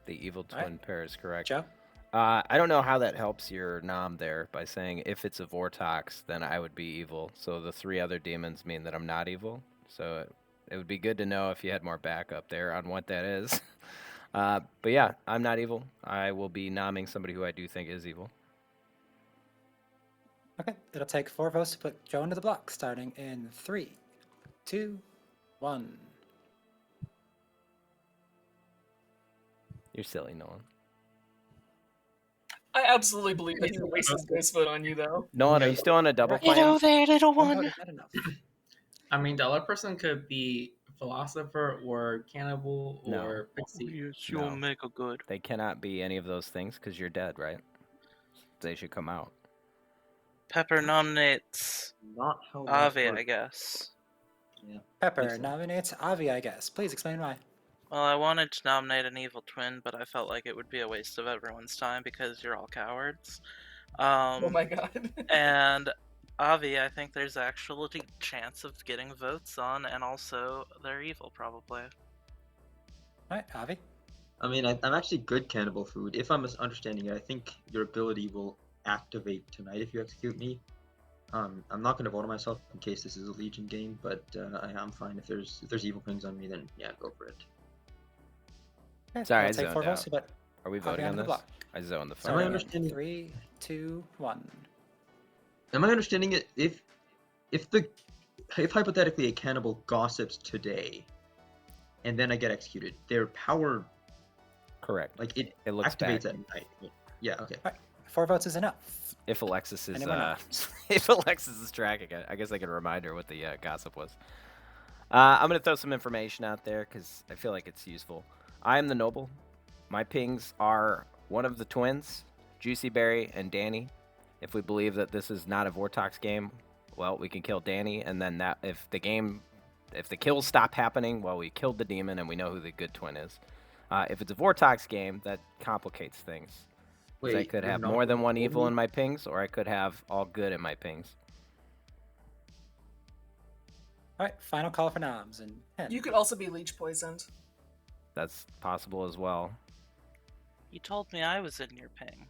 Speaker 1: The evil
Speaker 2: All right.
Speaker 1: twin pair is correct.
Speaker 2: Joe?
Speaker 1: I don't know how that helps your nom there by saying if it's a Vortox, then I would be evil. So the 3 other demons mean that I'm not evil. So it would be good to know if you had more backup there on what that is. But yeah, I'm not evil. I will be nomming somebody who I do think is evil.
Speaker 2: Okay, it'll take 4 votes to put Joe into the block, starting in 3, 2, 1.
Speaker 1: You're silly, Nolan.
Speaker 4: I absolutely believe that he wasted this vote on you, though.
Speaker 1: Nolan, are
Speaker 9: Yeah.
Speaker 1: you still on a double
Speaker 2: Get
Speaker 1: claim?
Speaker 6: there, little
Speaker 2: One vote is not enough.
Speaker 9: I mean, the other person could be philosopher or cannibal
Speaker 1: No.
Speaker 9: or pixie.
Speaker 6: Yes,
Speaker 1: No.
Speaker 6: you'll make a good.
Speaker 1: They cannot be any of those things because you're dead, right? They should come out.
Speaker 6: Pepper nominates
Speaker 7: Not how that
Speaker 6: Avi,
Speaker 7: works.
Speaker 6: I guess.
Speaker 7: Yeah.
Speaker 2: Pepper
Speaker 7: so.
Speaker 2: nominates Avi, I guess. Please explain why.
Speaker 6: Well, I wanted to nominate an evil twin, but I felt like it would be a waste of everyone's time because you're all cowards.
Speaker 4: Oh my god.
Speaker 6: And Avi, I think there's actually a chance of getting votes on, and also they're evil, probably.
Speaker 2: Alright, Avi.
Speaker 7: I mean, I'm actually good cannibal food. If I'm understanding it, I think your ability will activate tonight if you execute me. I'm not going to vote on myself in case this is a Legion game, but I'm fine. If there's evil things on me, then yeah, go for it.
Speaker 2: Okay,
Speaker 1: Sorry, I
Speaker 2: it'll take 4
Speaker 1: zoned
Speaker 2: votes
Speaker 1: out.
Speaker 2: to put
Speaker 1: Are we
Speaker 2: Avi
Speaker 1: voting on
Speaker 2: onto the
Speaker 1: this?
Speaker 2: block.
Speaker 1: I zoned the
Speaker 7: Am I
Speaker 1: fuck
Speaker 2: Starting
Speaker 1: out.
Speaker 2: in
Speaker 7: understanding-
Speaker 2: 3, 2, 1.
Speaker 7: Am I understanding it? If hypothetically a cannibal gossips today, and then I get executed, their power,
Speaker 1: Correct.
Speaker 7: like it
Speaker 1: looks
Speaker 7: activates
Speaker 1: back.
Speaker 7: at night. Yeah. Okay.
Speaker 2: 4 votes is enough.
Speaker 1: If Alexis is
Speaker 2: Anyone else?
Speaker 1: if Alexis is tracking it, I guess I can remind her what the gossip was. I'm gonna throw some information out there because I feel like it's useful. I am the noble. My pings are one of the twins, Juicy Berry and Danny. If we believe that this is not a Vortox game, well, we can kill Danny, and then that if the kills stop happening, well, we killed the demon and we know who the good twin is. If it's a Vortox game, that complicates things. 'Cause I could
Speaker 7: you're
Speaker 1: have
Speaker 7: not
Speaker 1: more than
Speaker 7: gonna
Speaker 1: one
Speaker 7: vote
Speaker 1: evil
Speaker 7: me?
Speaker 1: in my pings, or I could have all good in my pings.
Speaker 2: Alright, final call for noms. And 10.
Speaker 4: You could also be leech poisoned.
Speaker 1: That's possible as well.
Speaker 6: You told me I was in your ping.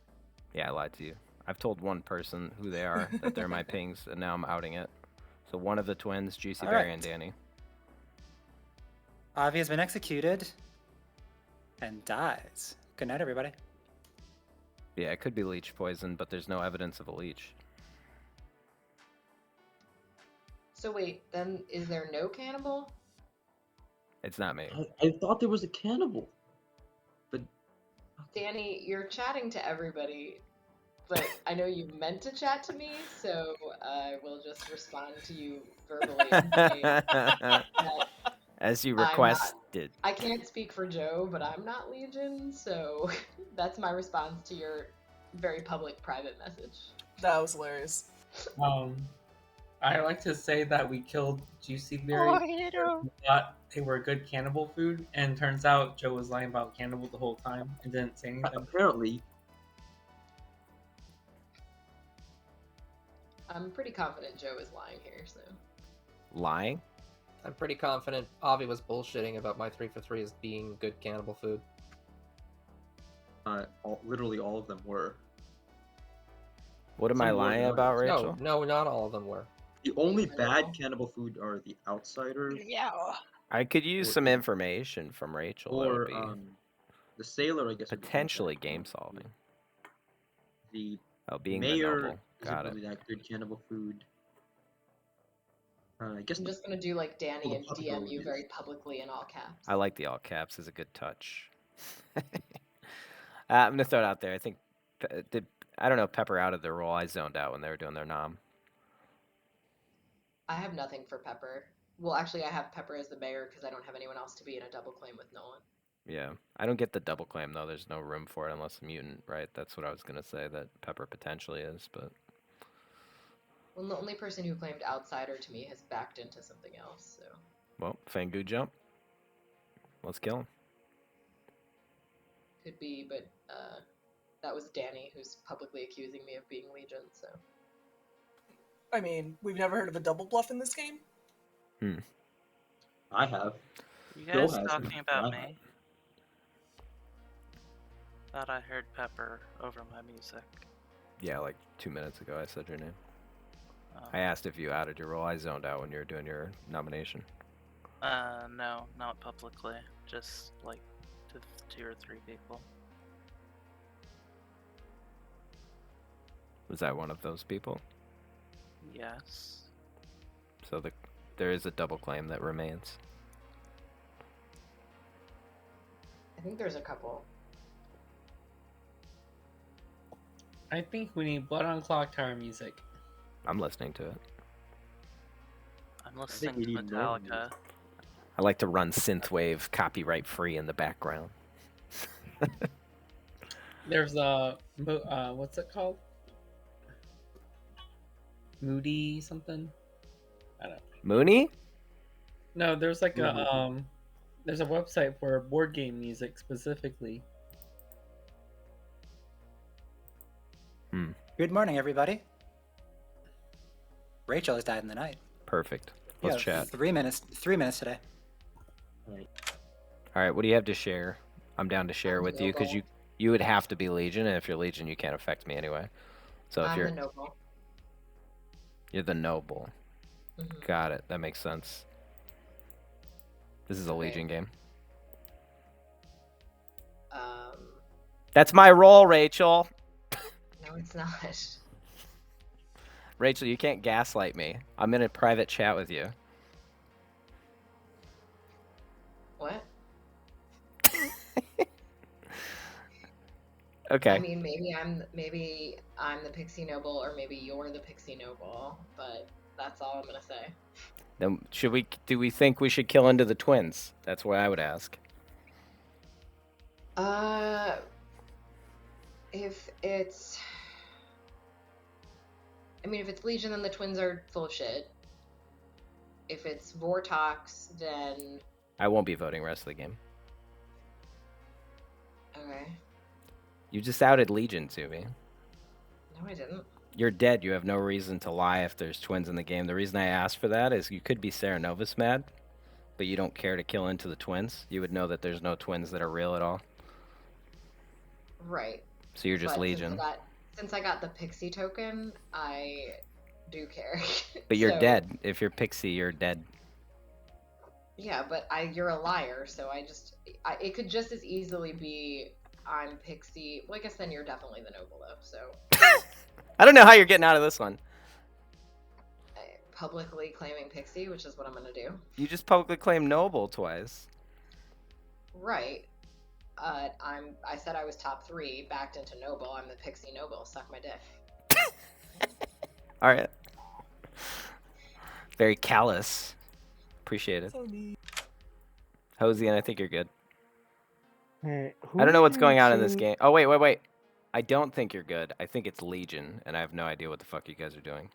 Speaker 1: Yeah, I lied to you. I've told one person who they are, that they're my pings, and now I'm outing it. So one of the twins, Juicy Berry and Danny.
Speaker 2: Avi has been executed and dies. Good night, everybody.
Speaker 1: Yeah, it could be leech poison, but there's no evidence of a leech.
Speaker 3: So wait, then is there no cannibal?
Speaker 1: It's not me.
Speaker 7: I thought there was a cannibal.
Speaker 3: Danny, you're chatting to everybody, but I know you meant to chat to me, so I will just respond to you verbally and say that
Speaker 1: As you
Speaker 3: I'm not-
Speaker 1: requested.
Speaker 3: I can't speak for Joe, but I'm not Legion, so that's my response to your very public private message.
Speaker 4: That was hilarious.
Speaker 9: I like to say that we killed Juicy Berry. We thought they were good cannibal food, and turns out Joe was lying about cannibal the whole time and didn't say anything.
Speaker 7: Apparently.
Speaker 3: I'm pretty confident Joe is lying here, so.
Speaker 1: Lying?
Speaker 8: I'm pretty confident Avi was bullshitting about my 3 for 3 as being good cannibal food.
Speaker 7: Literally all of them were.
Speaker 1: What am I
Speaker 7: Some were
Speaker 1: lying
Speaker 7: not.
Speaker 1: about, Rachel?
Speaker 8: No, not all of them were.
Speaker 7: The only bad cannibal food are the outsiders.
Speaker 6: Yeah.
Speaker 1: I could use some information from Rachel. That
Speaker 7: Or
Speaker 1: would be
Speaker 7: the sailor, I guess. would be
Speaker 1: potentially
Speaker 7: bad
Speaker 1: game
Speaker 7: cannibal
Speaker 1: solving.
Speaker 7: food. The
Speaker 1: Oh, being the
Speaker 7: mayor
Speaker 1: noble. Got
Speaker 7: isn't
Speaker 1: it.
Speaker 7: really that good cannibal food. I guess
Speaker 3: I'm just gonna do like Danny
Speaker 7: Well,
Speaker 3: and
Speaker 7: the
Speaker 3: DM
Speaker 7: possibility
Speaker 3: you
Speaker 7: is-
Speaker 3: very publicly in all caps.
Speaker 1: I like the all caps as a good touch. I'm gonna throw it out there. I think I don't know if Pepper outed their role. I zoned out when they were doing their nom.
Speaker 3: I have nothing for Pepper. Well, actually, I have Pepper as the mayor because I don't have anyone else to be in a double claim with Nolan.
Speaker 1: Yeah, I don't get the double claim though. There's no room for it unless mutant, right? That's what I was gonna say. That Pepper potentially is, but
Speaker 3: Well, the only person who claimed outsider to me has backed into something else, so.
Speaker 1: well, Fangu jump. Let's kill him.
Speaker 3: Could be, but that was Danny who's publicly accusing me of being Legion, so.
Speaker 4: I mean, we've never heard of a double bluff in this game.
Speaker 7: I have.
Speaker 6: You
Speaker 7: Bill
Speaker 6: guys
Speaker 7: has
Speaker 6: talking
Speaker 7: them,
Speaker 6: about
Speaker 7: but I
Speaker 6: me? Thought I heard Pepper over my music.
Speaker 1: Yeah, like 2 minutes ago I said your name.
Speaker 6: Oh.
Speaker 1: I asked if you outed your role. I zoned out when you were doing your nomination.
Speaker 6: No, not publicly. Just like to 2 or 3 people.
Speaker 1: Was that one of those people?
Speaker 6: Yes.
Speaker 1: So there is a double claim that remains.
Speaker 3: I think there's a couple.
Speaker 9: I think we need Blood on Clocktower music.
Speaker 1: I'm listening to it.
Speaker 6: I'm
Speaker 7: think
Speaker 6: listening
Speaker 7: we
Speaker 6: to
Speaker 7: need more
Speaker 6: Metallica.
Speaker 1: I like to run synthwave copyright free in the background.
Speaker 9: There's a what's it called? Moody something. I don't know.
Speaker 1: Mooney?
Speaker 9: No, there's like there's a website for board game music specifically.
Speaker 2: Good morning, everybody. Rachel has died in the night.
Speaker 1: Perfect. Let's chat.
Speaker 2: 3 minutes. 3 minutes today.
Speaker 1: All right, what do you have to share? I'm down to share
Speaker 3: I'm
Speaker 1: with you because
Speaker 3: Noble.
Speaker 1: you would have to be Legion, and if you're Legion, you can't affect me anyway. So if
Speaker 3: I'm
Speaker 1: you're
Speaker 3: the noble.
Speaker 1: you're the noble,
Speaker 3: Mhm.
Speaker 1: got it. That makes sense. This is a
Speaker 3: Okay.
Speaker 1: Legion game.
Speaker 3: Um,
Speaker 1: That's my role, Rachel.
Speaker 3: no, it's not.
Speaker 1: Rachel, you can't gaslight me. I'm in a private chat with you.
Speaker 3: What?
Speaker 1: Okay.
Speaker 3: I mean, maybe I'm the Pixie Noble, or maybe you're the Pixie Noble, but that's all I'm gonna say.
Speaker 1: Then do we think we should kill into the twins? That's what I would ask.
Speaker 3: If it's, I mean, if it's Legion, then the twins are full of shit. If it's Vortox, then
Speaker 1: I won't be voting rest of the game.
Speaker 3: okay.
Speaker 1: You just outed Legion to me.
Speaker 3: No, I didn't.
Speaker 1: You're dead. You have no reason to lie if there's twins in the game. The reason I asked for that is you could be Serenovus mad, but you don't care to kill into the twins. You would know that there's no twins that are real at all.
Speaker 3: Right.
Speaker 1: So you're just
Speaker 3: But
Speaker 1: Legion.
Speaker 3: Since I got the Pixie token, I do care.
Speaker 1: But you're
Speaker 3: So-
Speaker 1: dead. If you're Pixie, you're dead.
Speaker 3: Yeah, but you're a liar, so it could just as easily be I'm Pixie. Well, I guess then you're definitely the noble though. So
Speaker 1: I don't know how you're getting out of this one.
Speaker 3: publicly claiming Pixie, which is what I'm gonna do.
Speaker 1: You just publicly claimed Noble twice.
Speaker 3: Right. I said I was top 3, backed into noble. I'm the Pixie Noble. Suck my dick.
Speaker 1: All right. Very callous. Appreciate it. Hosey, and I think you're good.
Speaker 11: Hey,
Speaker 1: I don't know what's going on in this game. Oh, wait. I don't think you're good. I think it's Legion, and I have no idea what the fuck you guys are doing.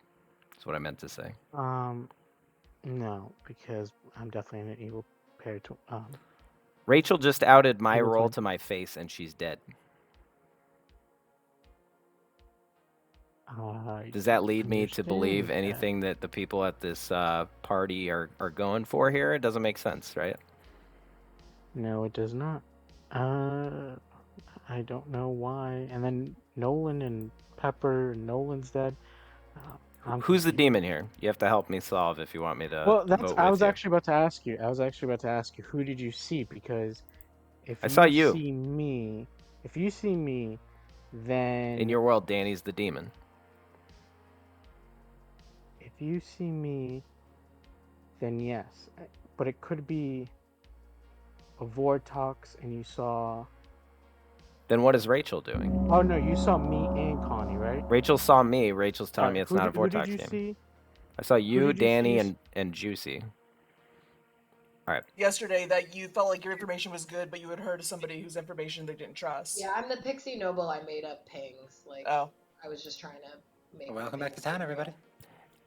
Speaker 1: That's what I meant to say.
Speaker 11: No, because I'm definitely an evil pair to
Speaker 1: Rachel just outed my
Speaker 11: Evil
Speaker 1: role
Speaker 11: twin.
Speaker 1: to my face, and she's dead. Does that lead me to believe
Speaker 11: understand that.
Speaker 1: anything that the people at this party are going for here? It doesn't make sense, right?
Speaker 11: No, it does not. I don't know why. And then Nolan and Pepper. Nolan's dead.
Speaker 1: Who's the demon here? You have to help me solve if you want me to
Speaker 11: Well, that's.
Speaker 1: vote
Speaker 11: I
Speaker 1: with
Speaker 11: was
Speaker 1: you.
Speaker 11: actually about to ask you. Who did you see? Because if
Speaker 1: I saw you.
Speaker 11: see me, if you see me, then
Speaker 1: In your world, Danny's the demon.
Speaker 11: if you see me, then yes. But it could be a Vortox, and you saw.
Speaker 1: Then what is Rachel doing?
Speaker 11: Oh no, you saw me and Connie, right?
Speaker 1: Rachel saw me. Rachel's telling me
Speaker 11: Alright,
Speaker 1: it's not a
Speaker 11: who did
Speaker 1: Vortex
Speaker 11: you
Speaker 1: game.
Speaker 11: see?
Speaker 1: I saw you,
Speaker 11: did you
Speaker 1: Danny,
Speaker 11: see?
Speaker 1: and Juicy. All right.
Speaker 4: Yesterday, that you felt like your information was good, but you had heard of somebody whose information they didn't trust.
Speaker 3: Yeah, I'm the Pixie Noble. I made up pings. Like,
Speaker 4: Oh.
Speaker 3: I was just trying to make.
Speaker 2: Welcome back to town, everybody.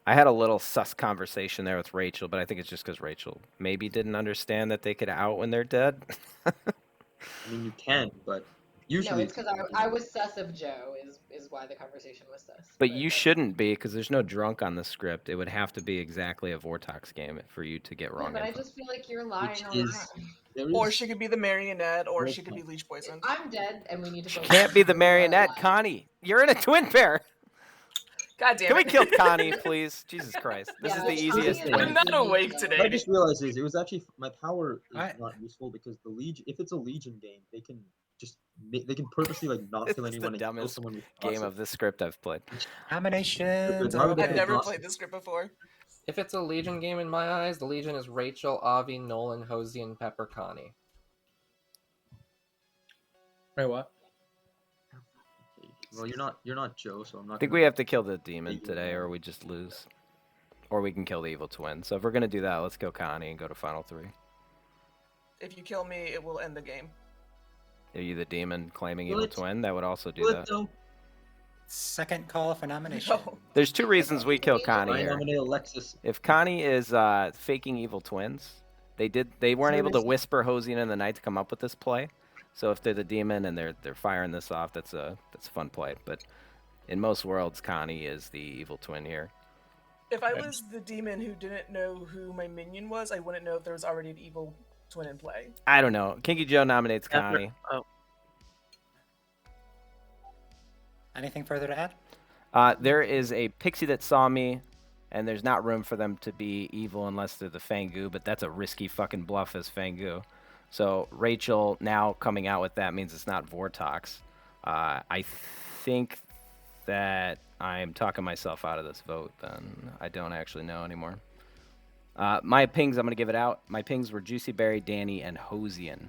Speaker 1: I had a little sus conversation there with Rachel, but I think it's just because Rachel maybe didn't understand that they could out when they're dead.
Speaker 7: I mean, you can, but usually.
Speaker 3: No, it's because I was sus of Joe. Is why the conversation was sus.
Speaker 1: But you shouldn't be, because there's no drunk on the script. It would have to be exactly a Vortex game for you to get
Speaker 3: Yeah,
Speaker 1: wrong
Speaker 3: but I
Speaker 1: info.
Speaker 3: just feel like you're lying
Speaker 7: Which
Speaker 3: around.
Speaker 7: is- there
Speaker 4: Or
Speaker 7: is-
Speaker 4: she could be the marionette, or
Speaker 7: Great
Speaker 4: she could be
Speaker 7: point.
Speaker 4: leech poisoned.
Speaker 3: I'm dead, and we need to.
Speaker 1: She
Speaker 3: focus
Speaker 1: can't
Speaker 3: on
Speaker 1: be the
Speaker 3: who are
Speaker 1: marionette,
Speaker 3: alive.
Speaker 1: Connie. You're in a twin pair.
Speaker 4: God damn
Speaker 1: Can we
Speaker 4: it.
Speaker 1: kill Connie, please? Jesus Christ. This
Speaker 3: Yeah,
Speaker 1: is the
Speaker 3: Connie
Speaker 1: easiest
Speaker 3: is
Speaker 1: win.
Speaker 4: I'm not awake
Speaker 7: What I
Speaker 4: today.
Speaker 7: just realized is it was actually my power is
Speaker 2: What?
Speaker 7: not useful because the Legion. If it's a Legion game, they can just they can purposely like not
Speaker 1: This
Speaker 7: kill
Speaker 1: is the
Speaker 7: anyone and kill
Speaker 1: dumbest
Speaker 7: someone with
Speaker 1: game
Speaker 7: gossip.
Speaker 1: of this script I've played.
Speaker 2: Nominations.
Speaker 7: Why would they
Speaker 4: I've
Speaker 7: put
Speaker 4: never
Speaker 7: gossip?
Speaker 4: played this script before.
Speaker 8: If it's a Legion game in my eyes, the Legion is Rachel, Avi, Nolan, Hosian, Pepper, Connie.
Speaker 9: Wait, what?
Speaker 7: Well, you're not Joe, so I'm not.
Speaker 1: I think
Speaker 7: gonna
Speaker 1: we have to kill the demon
Speaker 7: you
Speaker 1: today, or
Speaker 7: along.
Speaker 1: we just lose. Or we can kill the evil twin. So if we're gonna do that, let's go Connie and go to final 3.
Speaker 4: If you kill me, it will end the game.
Speaker 1: Are you the demon claiming
Speaker 7: Will
Speaker 1: evil
Speaker 7: it?
Speaker 1: twin? That would also do
Speaker 7: Will
Speaker 1: that.
Speaker 7: it though?
Speaker 2: Second call for nomination.
Speaker 4: No.
Speaker 1: There's 2 reasons we kill Connie
Speaker 7: I
Speaker 1: here.
Speaker 7: nominate Alexis.
Speaker 1: If Connie is faking evil twins, they weren't able to whisper Hosian in the night to come up with this play. So if they're the demon and they're firing this off, that's a fun play. But in most worlds, Connie is the evil twin here.
Speaker 4: If I was the demon who didn't know who my minion was, I wouldn't know if there was already an evil twin in play.
Speaker 1: I don't know. Kinky Joe nominates Connie.
Speaker 6: Oh,
Speaker 2: Anything further to add?
Speaker 1: There is a pixie that saw me, and there's not room for them to be evil unless they're the Fangu, but that's a risky fucking bluff as Fangu. So Rachel now coming out with that means it's not Vortox. I think that I'm talking myself out of this vote then. I don't actually know anymore. My pings, I'm going to give it out. My pings were Juicy Berry, Danny, and Hosian.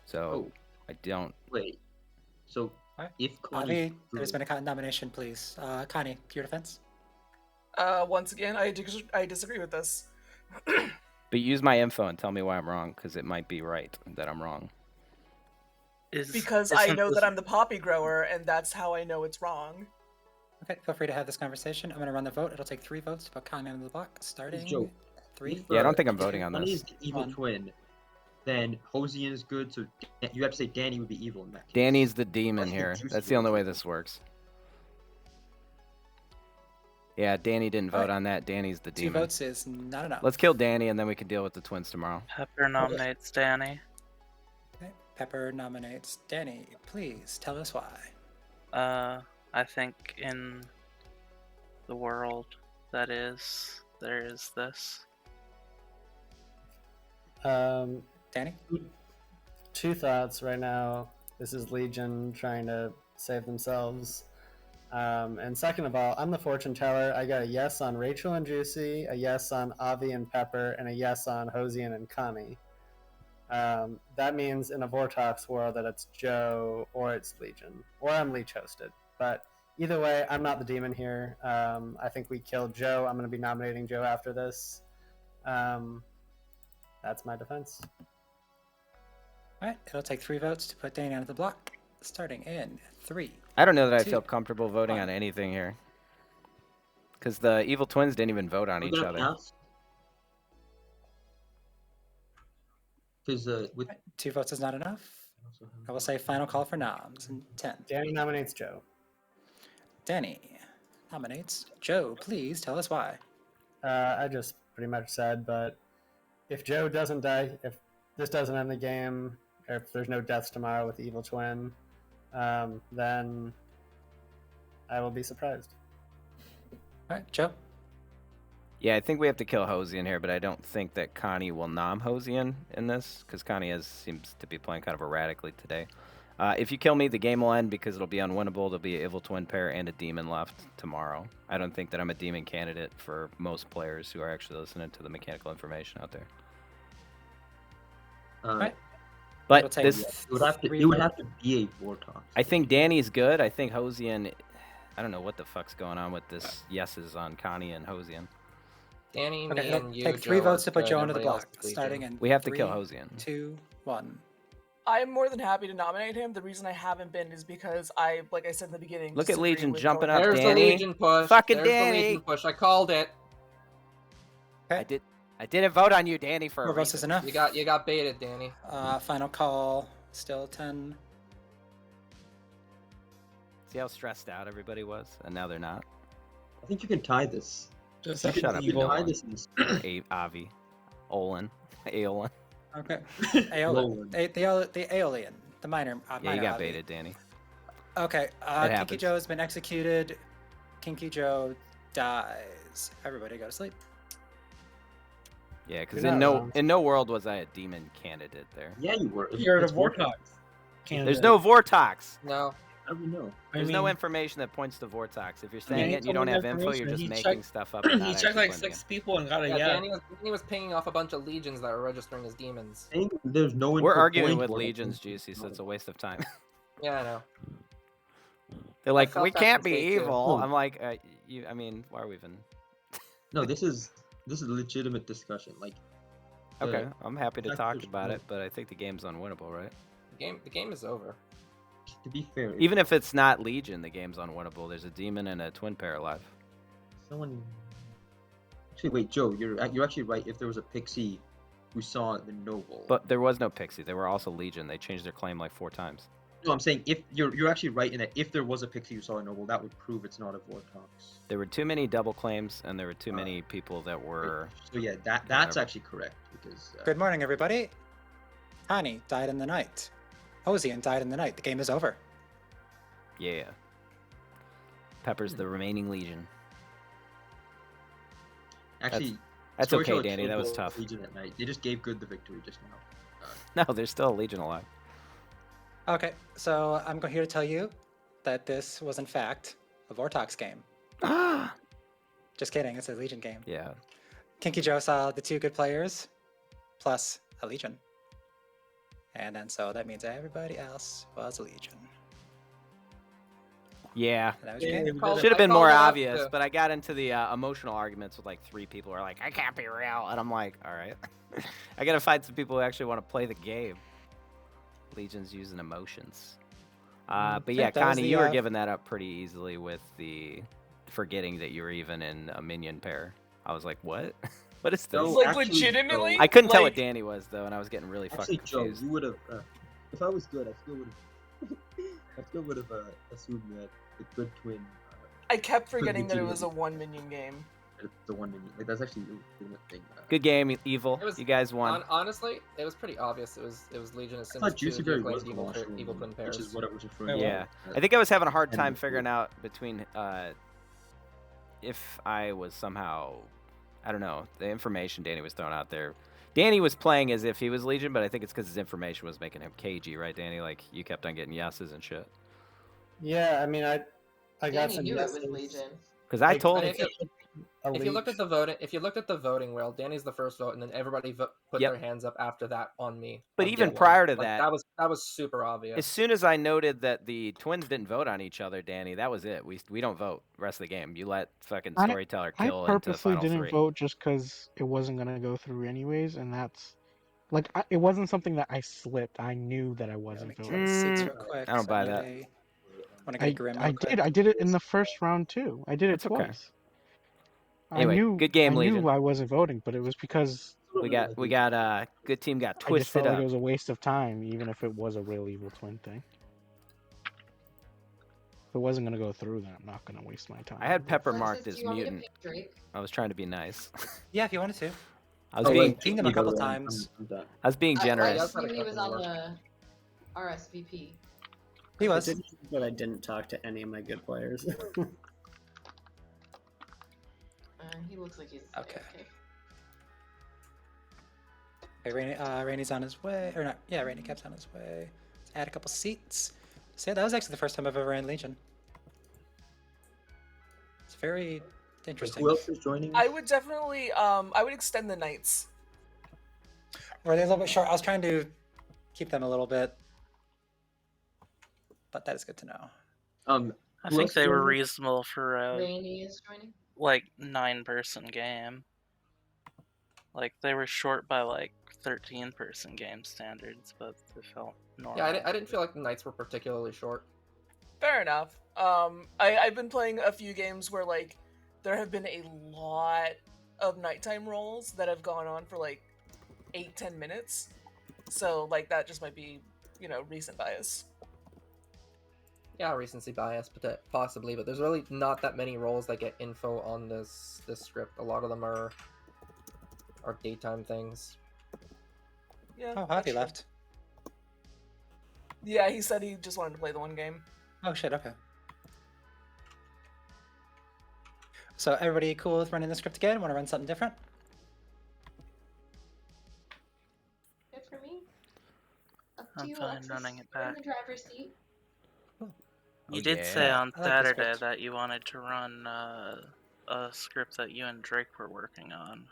Speaker 1: So I don't...
Speaker 7: Wait. So
Speaker 2: Alright.
Speaker 7: if Connie,
Speaker 2: Avi, there's been a nomination, please. Connie, your defense.
Speaker 4: Once again, I disagree with this.
Speaker 1: But use my info and tell me why I'm wrong, because it might be right that I'm wrong.
Speaker 4: Because I know that I'm the poppy grower, and that's how I know it's wrong.
Speaker 2: Okay, feel free to have this conversation. I'm going to run the vote. It'll take 3 votes to put Connie on the block. Starting
Speaker 7: Joe,
Speaker 2: 3.
Speaker 1: Yeah, I don't think I'm voting on
Speaker 7: Connie
Speaker 1: this.
Speaker 7: is the evil
Speaker 2: 1.
Speaker 7: twin. Then Hosian is good, so you have to say Danny would be evil in that case.
Speaker 1: Danny's the demon
Speaker 7: That's the
Speaker 1: here.
Speaker 7: juicy
Speaker 1: That's the only
Speaker 7: one.
Speaker 1: way this works. Yeah, Danny didn't vote
Speaker 2: Alright.
Speaker 1: on that. Danny's the
Speaker 2: 2
Speaker 1: demon.
Speaker 2: votes is not enough.
Speaker 1: Let's kill Danny, and then we can deal with the twins tomorrow.
Speaker 6: Pepper nominates Danny.
Speaker 2: Okay, Pepper nominates Danny. Please tell us why.
Speaker 6: I think in the world that is, there is this.
Speaker 2: Danny?
Speaker 10: 2 thoughts right now. This is Legion trying to save themselves. And second of all, I'm the fortune teller. I got a yes on Rachel and Juicy, a yes on Avi and Pepper, and a yes on Hosian and Connie. That means in a Vortox world that it's Joe or it's Legion, or I'm Leech hosted. But either way, I'm not the demon here. I think we killed Joe. I'm going to be nominating Joe after this. That's my defense.
Speaker 2: Alright, it'll take 3 votes to put Danny onto the block. Starting in 3.
Speaker 1: I don't know that I
Speaker 2: 2,
Speaker 1: feel comfortable voting
Speaker 2: 1.
Speaker 1: on anything here. Because the evil twins didn't even vote on
Speaker 7: We're
Speaker 1: each
Speaker 7: gonna
Speaker 1: other.
Speaker 7: pass. Because with
Speaker 2: 2 votes is not enough. I will say final call for noms in 10.
Speaker 10: Danny nominates Joe.
Speaker 2: Danny nominates Joe. Please tell us why.
Speaker 10: I just pretty much said, but if Joe doesn't die, if this doesn't end the game, or if there's no deaths tomorrow with the evil twin, then I will be surprised.
Speaker 2: Alright, Joe?
Speaker 1: Yeah, I think we have to kill Hosian here, but I don't think that Connie will nom Hosian in this, because Connie seems to be playing kind of erratically today. If you kill me, the game will end because it'll be unwinnable. There'll be an evil twin pair and a demon left tomorrow. I don't think that I'm a demon candidate for most players who are actually listening to the mechanical information out there.
Speaker 2: Right.
Speaker 1: But
Speaker 2: It'll take
Speaker 1: this,
Speaker 7: it would have to be a Vortox.
Speaker 1: I think Danny's good. I think Hosian, I don't know what the fuck's going on with this yeses on Connie and Hosian.
Speaker 8: Danny,
Speaker 2: Okay,
Speaker 8: me,
Speaker 2: it'll
Speaker 8: and you.
Speaker 2: take 3
Speaker 8: Joe,
Speaker 2: votes
Speaker 8: are
Speaker 2: to put
Speaker 8: good.
Speaker 2: Joe onto the
Speaker 8: Everybody else
Speaker 2: block.
Speaker 8: is Legion.
Speaker 2: Starting in
Speaker 1: We have to kill
Speaker 2: 3,
Speaker 1: Hosian.
Speaker 2: 2, 1.
Speaker 4: I'm more than happy to nominate him. The reason I haven't been is because like I said in the beginning.
Speaker 1: Look at
Speaker 4: disagree
Speaker 1: Legion
Speaker 4: with
Speaker 1: jumping
Speaker 4: going-
Speaker 1: up,
Speaker 8: There's
Speaker 1: Danny.
Speaker 8: the Legion push.
Speaker 1: Fucking
Speaker 8: There's
Speaker 1: Danny.
Speaker 8: the Legion push. I called it.
Speaker 1: I didn't vote on you, Danny, for
Speaker 2: 4
Speaker 1: a
Speaker 2: votes is
Speaker 1: reason.
Speaker 2: enough.
Speaker 8: You got baited, Danny.
Speaker 2: Final call. Still 10.
Speaker 1: See how stressed out everybody was, and now they're not.
Speaker 7: I think you can tie this.
Speaker 9: Just
Speaker 1: Shut up,
Speaker 7: You can tie
Speaker 1: Nolan.
Speaker 7: this in
Speaker 1: Avi, Olin, Aolin.
Speaker 2: Okay.
Speaker 7: Nolan.
Speaker 2: The Aeolian. The minor.
Speaker 1: Yeah,
Speaker 2: minor
Speaker 1: you got
Speaker 2: Avi.
Speaker 1: baited, Danny.
Speaker 2: Okay. Kinky
Speaker 1: happens.
Speaker 2: Joe has been executed. Kinky Joe dies. Everybody go to sleep.
Speaker 1: Yeah, because
Speaker 10: You're
Speaker 1: in
Speaker 10: not
Speaker 1: no
Speaker 10: wrong.
Speaker 1: in no world was I a demon candidate there.
Speaker 7: Yeah, you were.
Speaker 9: You're the
Speaker 7: It's
Speaker 9: Vortox.
Speaker 1: There's no Vortox.
Speaker 8: No.
Speaker 7: How do we know?
Speaker 1: There's no information that points to Vortox. If you're saying
Speaker 9: Danny
Speaker 1: it and you
Speaker 9: told
Speaker 1: don't
Speaker 9: me the
Speaker 1: have info, you're just
Speaker 9: information. He
Speaker 1: making
Speaker 9: checked-
Speaker 1: stuff up and not
Speaker 9: he checked
Speaker 1: actually
Speaker 9: like
Speaker 1: playing the
Speaker 9: 6 people and got a
Speaker 8: Yeah,
Speaker 9: yes.
Speaker 8: Danny was pinging off a bunch of legions that were registering as demons.
Speaker 7: There's no
Speaker 1: We're
Speaker 7: info
Speaker 1: arguing
Speaker 7: point
Speaker 1: with
Speaker 7: for it.
Speaker 1: legions, Juicy, so it's a waste of time.
Speaker 8: Yeah, I know.
Speaker 1: They're like,
Speaker 8: felt
Speaker 1: we
Speaker 8: that
Speaker 1: can't
Speaker 8: from
Speaker 1: be
Speaker 8: day two.
Speaker 1: evil.
Speaker 7: No.
Speaker 1: I'm like, I mean, why are we even?
Speaker 7: No, this is a legitimate discussion. Like,
Speaker 1: Okay, I'm happy to
Speaker 7: fact
Speaker 1: talk
Speaker 7: there's
Speaker 1: about
Speaker 7: no-
Speaker 1: it, but I think the game's unwinnable, right?
Speaker 8: The game is over.
Speaker 7: to be fair,
Speaker 1: Even if it's not Legion, the game's unwinnable. There's a demon and a twin pair alive.
Speaker 7: someone. Actually, wait, Joe, you're actually right. If there was a pixie who saw the noble,
Speaker 1: But there was no pixie. They were also Legion. They changed their claim like 4 times.
Speaker 7: no, I'm saying if you're actually right in that if there was a pixie who saw a noble, that would prove it's not a Vortox.
Speaker 1: There were too many double claims, and there were too many people that were.
Speaker 7: So yeah, that's
Speaker 1: whatever.
Speaker 7: actually correct because.
Speaker 2: Good morning, everybody. Hani died in the night. Hosian died in the night. The game is over.
Speaker 1: Yeah. Pepper's the remaining Legion.
Speaker 7: Actually,
Speaker 1: That's
Speaker 7: Storyteller
Speaker 1: okay, Danny.
Speaker 7: killed
Speaker 1: That was
Speaker 7: the
Speaker 1: tough.
Speaker 7: Legion at night. They just gave good the victory just now.
Speaker 1: No, there's still a Legion alive.
Speaker 2: Okay, so I'm here to tell you that this was in fact a Vortox game. Just kidding, it's a Legion game.
Speaker 1: Yeah.
Speaker 2: Kinky Joe saw the 2 good players plus a Legion. And then so that means everybody else was a Legion.
Speaker 1: Yeah.
Speaker 2: And that was your game.
Speaker 1: Should have been
Speaker 8: I
Speaker 1: more
Speaker 8: called it out
Speaker 1: obvious,
Speaker 8: too.
Speaker 1: but I got into the emotional arguments with like 3 people who are like, I can't be real. And I'm like, all right. I got to find some people who actually want to play the game. Legion's using emotions. But yeah,
Speaker 2: think that was
Speaker 1: Connie,
Speaker 2: the,
Speaker 1: you were
Speaker 2: uh,
Speaker 1: giving that up pretty easily with the forgetting that you were even in a minion pair. I was like, what? What is this?
Speaker 7: No,
Speaker 4: Like
Speaker 7: actually,
Speaker 4: legitimately?
Speaker 1: I couldn't tell what
Speaker 4: Like,
Speaker 1: Danny was though, and I was getting really
Speaker 7: Actually,
Speaker 1: fucking
Speaker 7: Joe,
Speaker 1: confused.
Speaker 7: you would have. If I was good, I still would have. I still would have assumed that the good twin.
Speaker 4: I kept forgetting that it
Speaker 7: legitimately-
Speaker 4: was a 1 minion game.
Speaker 7: The one minion. Like that's actually a legitimate thing.
Speaker 1: Good game, Evil.
Speaker 8: It was-
Speaker 1: You guys won.
Speaker 8: Honestly, it was pretty obvious. It was Legion as
Speaker 7: I
Speaker 8: soon as
Speaker 7: thought
Speaker 8: 2
Speaker 7: Juicy
Speaker 8: of you
Speaker 7: Berry
Speaker 8: claimed
Speaker 7: was the washroom,
Speaker 8: evil twin pairs.
Speaker 7: which is what it was referring to.
Speaker 1: Yeah,
Speaker 7: as.
Speaker 1: I think I was having a hard
Speaker 7: and
Speaker 1: time
Speaker 7: the-
Speaker 1: figuring out between if I was somehow, I don't know, the information Danny was throwing out there. Danny was playing as if he was Legion, but I think it's because his information was making him cagey, right, Danny? Like you kept on getting yeses and shit.
Speaker 10: Yeah, I mean, I got
Speaker 3: Danny
Speaker 10: some
Speaker 3: knew it
Speaker 10: yeses.
Speaker 3: was Legion.
Speaker 1: Because I
Speaker 10: Like,
Speaker 1: told
Speaker 8: I
Speaker 1: him.
Speaker 8: mean,
Speaker 10: a
Speaker 8: if you look
Speaker 10: leak.
Speaker 8: at the voting, wheel, Danny's the first vote, and then everybody put
Speaker 1: Yep.
Speaker 8: their hands up after that on me.
Speaker 1: But
Speaker 8: on
Speaker 1: even
Speaker 8: day one.
Speaker 1: prior to
Speaker 8: Like,
Speaker 1: that-
Speaker 8: that was super obvious.
Speaker 1: As soon as I noted that the twins didn't vote on each other, Danny, that was it. We don't vote the rest of the game. You let fucking
Speaker 11: I-
Speaker 1: Storyteller
Speaker 11: I
Speaker 1: kill into the
Speaker 11: purposely
Speaker 1: final
Speaker 11: didn't
Speaker 1: 3.
Speaker 11: vote just because it wasn't gonna go through anyways, and that's like it wasn't something that I slipped. I knew that I wasn't
Speaker 2: Check
Speaker 11: voting.
Speaker 2: the seats real quick.
Speaker 1: I don't buy
Speaker 2: so
Speaker 1: that.
Speaker 2: I want to get a grim real quick.
Speaker 11: I did it in the first round too. I did it
Speaker 1: That's okay.
Speaker 11: twice.
Speaker 1: Anyway,
Speaker 11: I knew,
Speaker 1: good game,
Speaker 11: I
Speaker 1: Legion.
Speaker 11: knew I wasn't voting, but it was because
Speaker 1: We got good team got
Speaker 11: I just
Speaker 1: twisted
Speaker 11: felt like
Speaker 1: up.
Speaker 11: it was a waste of time, even if it was a real evil twin thing. If it wasn't gonna go through, then I'm not gonna waste my time.
Speaker 1: I had Pepper
Speaker 3: Alexis,
Speaker 1: marked
Speaker 3: do
Speaker 1: as
Speaker 3: you want me to
Speaker 1: mutant.
Speaker 3: pick Drake?
Speaker 1: I was trying to be nice.
Speaker 2: Yeah, if you wanted to.
Speaker 1: I was
Speaker 7: Oh,
Speaker 1: being
Speaker 7: wait,
Speaker 2: pinged him a
Speaker 7: you go,
Speaker 2: couple
Speaker 7: I'm
Speaker 2: times.
Speaker 7: done.
Speaker 1: I was being
Speaker 3: I
Speaker 1: generous.
Speaker 8: that's
Speaker 3: knew
Speaker 8: not
Speaker 3: he was
Speaker 8: acceptable
Speaker 3: on
Speaker 8: work.
Speaker 3: the RSVP.
Speaker 2: He
Speaker 10: I
Speaker 2: was.
Speaker 10: didn't, but I didn't talk to any of my good players.
Speaker 3: He looks like he's
Speaker 2: Okay.
Speaker 3: okay.
Speaker 2: Okay, Rainey's on his way. Or not. Yeah, Rainey Cap's on his way. Let's add a couple seats. So yeah, that was actually the first time I've ever ran Legion. It's very interesting.
Speaker 7: Who else is joining?
Speaker 4: I would definitely, I would extend the nights.
Speaker 2: Were they a little bit short? I was trying to keep them a little bit. But that is good to know.
Speaker 6: I
Speaker 7: Who
Speaker 6: think
Speaker 7: else
Speaker 6: they were
Speaker 7: joined?
Speaker 6: reasonable for a
Speaker 3: Rainy is joining.
Speaker 6: like 9-person game. Like they were short by like 13-person game standards, but they felt normal.
Speaker 8: Yeah, I didn't feel like the nights were particularly short.
Speaker 4: Fair enough. I've been playing a few games where like there have been a lot of nighttime rolls that have gone on for like 8-10 minutes. So like that just might be, recent bias.
Speaker 8: Yeah, recency bias, but possibly. But there's really not that many roles that get info on this script. A lot of them are daytime things.
Speaker 4: Yeah.
Speaker 2: Oh,
Speaker 4: that's
Speaker 2: Javi
Speaker 4: true.
Speaker 2: left.
Speaker 4: Yeah, he said he just wanted to play the one game.
Speaker 2: Oh shit, okay. So everybody cool with running the script again? Want to run something different?
Speaker 3: to
Speaker 6: I'm
Speaker 3: you,
Speaker 6: fine
Speaker 3: Alexis.
Speaker 6: running it
Speaker 3: You're in
Speaker 6: back.
Speaker 3: the driver's seat.
Speaker 6: You
Speaker 1: Oh,
Speaker 6: did say
Speaker 1: yeah.
Speaker 6: on
Speaker 2: I like this
Speaker 6: Saturday
Speaker 2: script.
Speaker 6: that you wanted to run a script that you and Drake were working on.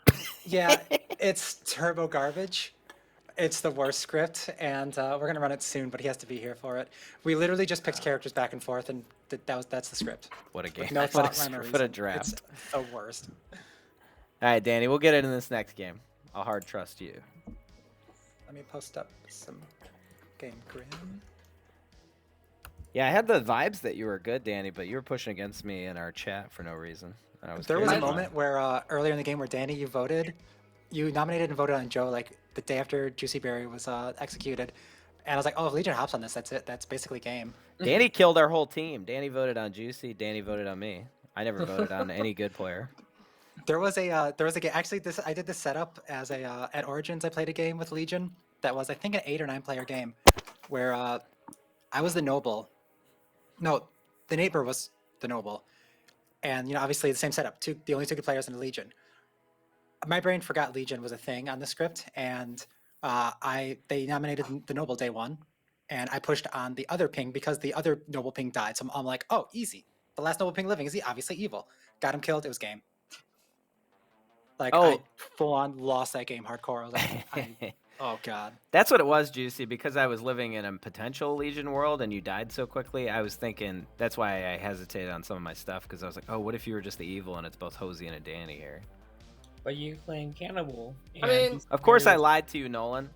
Speaker 2: Yeah, it's turbo garbage. It's the worst script, and we're gonna run it soon. But he has to be here for it. We literally just picked characters back and forth, and that's the script.
Speaker 1: What a game.
Speaker 2: With no
Speaker 1: What a
Speaker 2: thought, rhyme, or
Speaker 1: script, what a
Speaker 2: reason.
Speaker 1: draft.
Speaker 2: It's the worst.
Speaker 1: All right, Danny, we'll get it in this next game. I'll hard trust you.
Speaker 2: Let me post up some game grim.
Speaker 1: Yeah, I had the vibes that you were good, Danny, but you were pushing against me in our chat for no reason. I was
Speaker 2: There was a
Speaker 1: curious why.
Speaker 2: moment where earlier in the game where Danny, you nominated and voted on Joe like the day after Juicy Berry was executed, and I was like, oh, if Legion hops on this, that's it. That's basically game.
Speaker 1: Danny killed our whole team. Danny voted on Juicy. Danny voted on me. I never voted on any good player.
Speaker 2: There was a game. Actually, I did this setup as a at Origins. I played a game with Legion that was I think an 8 or 9 player game, where I was the noble. No, the neighbor was the noble, and obviously the same setup. The only two good players in the Legion. My brain forgot Legion was a thing on the script, and they nominated the noble day one, and I pushed on the other ping because the other noble ping died. So I'm like, oh, easy. The last noble ping living is obviously evil. Got him killed. It was game. Like I full on lost that game hardcore. I was like, oh god.
Speaker 1: That's what it was, Juicy, because I was living in a potential Legion world and you died so quickly. I was thinking that's why I hesitated on some of my stuff because I was like, oh, what if you were just the evil and it's both Hosey and a Danny here?
Speaker 9: But you playing cannibal.
Speaker 8: I mean,
Speaker 1: of course I lied to you, Nolan.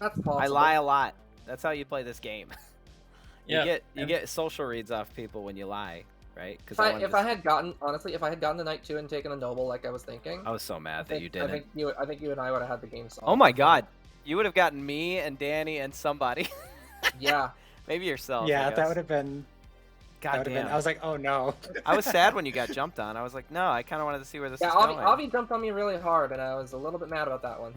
Speaker 8: That's possible.
Speaker 1: I lie a lot. That's how you play this game.
Speaker 9: Yeah,
Speaker 1: you get social reads off people when you lie, right?
Speaker 8: If I had gotten the night 2 and taken a noble like I was thinking,
Speaker 1: I was so mad that you didn't.
Speaker 8: I think you and I would have had the game solved.
Speaker 1: Oh my god, you would have gotten me and Danny and somebody.
Speaker 8: Yeah.
Speaker 1: Maybe yourself.
Speaker 2: Yeah, that would have been.
Speaker 1: God damn.
Speaker 2: I was like, oh no.
Speaker 1: I was sad when you got jumped on. I was like, no, I kind of wanted to see where this is
Speaker 8: going.
Speaker 1: going.
Speaker 8: Avi jumped on me really hard, and I was a little bit mad about that one.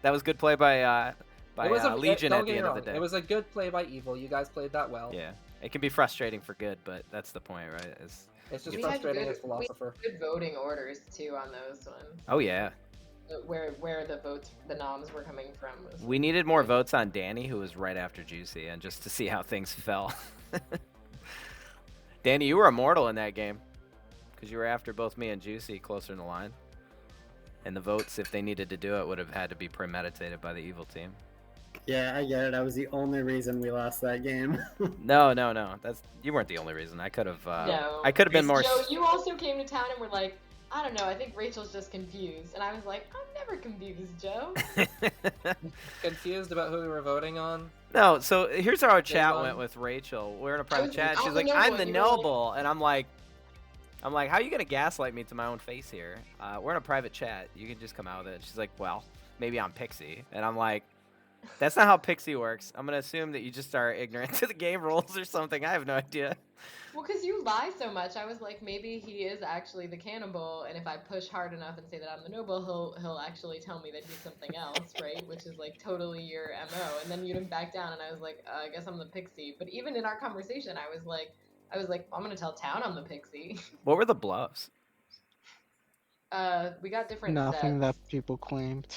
Speaker 1: That was good play by Legion at the end of the day.
Speaker 8: It was a good play by Evil. You guys played that well.
Speaker 1: Yeah, it can be frustrating for good, but that's the point, right?
Speaker 8: It's just frustrating as philosopher.
Speaker 3: We had good voting orders too on those ones.
Speaker 1: Oh yeah.
Speaker 3: Where the noms were coming from.
Speaker 1: We needed more votes on Danny, who was right after Juicy, and just to see how things fell. Danny, you were immortal in that game because you were after both me and Juicy closer in the line. And the votes, if they needed to do it, would have had to be premeditated by the evil team.
Speaker 10: Yeah, I get it. That was the only reason we lost that game.
Speaker 1: No. You weren't the only reason. I could have.
Speaker 3: No.
Speaker 1: I could have been more.
Speaker 3: Joe, you also came to town and were like, I don't know. I think Rachel's just confused, and I was like, I'm never confused, Joe.
Speaker 8: Confused about who we were voting on?
Speaker 1: No. So here's how our chat went with Rachel. We're in a private chat. She's like, I'm the noble, and I'm like, how are you gonna gaslight me to my own face here? We're in a private chat. You can just come out with it. She's like, well, maybe I'm Pixie, and I'm like, that's not how Pixie works. I'm gonna assume that you just are ignorant to the game rules or something. I have no idea.
Speaker 3: Well, because you lie so much, I was like, maybe he is actually the cannibal, and if I push hard enough and say that I'm the noble, he'll actually tell me that he's something else, right? Which is like totally your MO. And then you didn't back down, and I was like, I guess I'm the Pixie. But even in our conversation, I was like, I'm gonna tell town I'm the Pixie.
Speaker 1: What were the bluffs?
Speaker 3: We got different
Speaker 11: Nothing
Speaker 3: sets.
Speaker 11: that people claimed.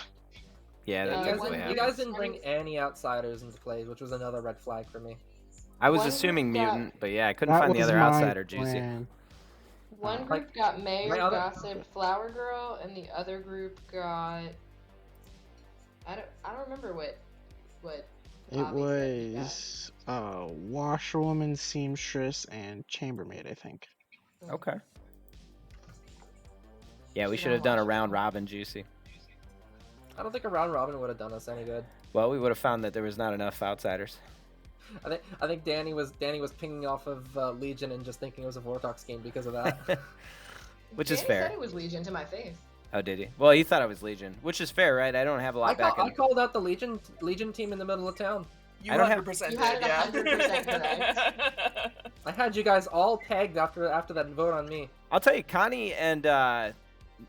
Speaker 1: Yeah,
Speaker 8: you guys didn't bring any outsiders into play, which was another red flag for me.
Speaker 1: I was assuming mutant, but yeah, I couldn't find the other outsider, Juicy.
Speaker 3: One group got Mayor, Gossip, Flower Girl, and the other group got. I don't remember what.
Speaker 11: It was washerwoman, seamstress, and chambermaid, I think.
Speaker 1: Okay. Yeah, we should have done a round robin, Juicy.
Speaker 8: I don't think a round robin would have done us any good.
Speaker 1: Well, we would have found that there was not enough outsiders.
Speaker 8: I think Danny was pinging off of Legion and just thinking it was a Vortox game because of that.
Speaker 1: Which
Speaker 3: Danny
Speaker 1: is fair.
Speaker 3: Said it was Legion to my face.
Speaker 1: Oh, did he? Well, he thought I was Legion, which is fair, right? I don't have a lot back.
Speaker 8: I called out the Legion team in the middle of town.
Speaker 4: You 100%
Speaker 3: You had it
Speaker 4: yeah.
Speaker 3: 100% correct.
Speaker 8: I had you guys all pegged after that vote on me.
Speaker 1: I'll tell you, Connie and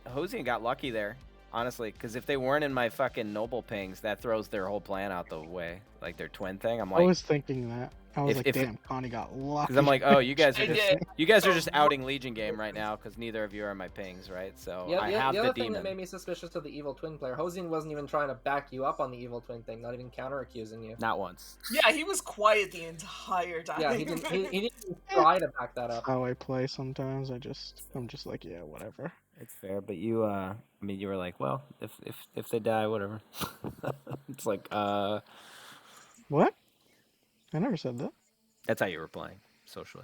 Speaker 1: Hosian got lucky there, honestly, because if they weren't in my fucking noble pings, that throws their whole plan out the way, like their twin thing. I'm like,
Speaker 11: I was thinking that. I was
Speaker 1: If-
Speaker 11: like,
Speaker 1: if-
Speaker 11: damn, Connie got lucky.
Speaker 1: Because I'm like, oh, you guys are
Speaker 4: I
Speaker 1: just
Speaker 4: did.
Speaker 1: you guys are just outing Legion game right now because neither of you are my pings, right? So
Speaker 8: Yeah,
Speaker 1: I
Speaker 8: the
Speaker 1: have
Speaker 8: other
Speaker 1: the
Speaker 8: thing that
Speaker 1: demon.
Speaker 8: made me suspicious of the evil twin player, Hosian wasn't even trying to back you up on the evil twin thing, not even counter accusing you.
Speaker 1: Not once.
Speaker 4: Yeah, he was quiet the entire time.
Speaker 8: Yeah, he didn't. He didn't even try to back that up.
Speaker 11: How I play sometimes. I'm just like, yeah, whatever.
Speaker 1: It's fair, but you, I mean, you were like, well, if they die, whatever. It's like,
Speaker 11: What? I never said that.
Speaker 1: that's how you were playing socially.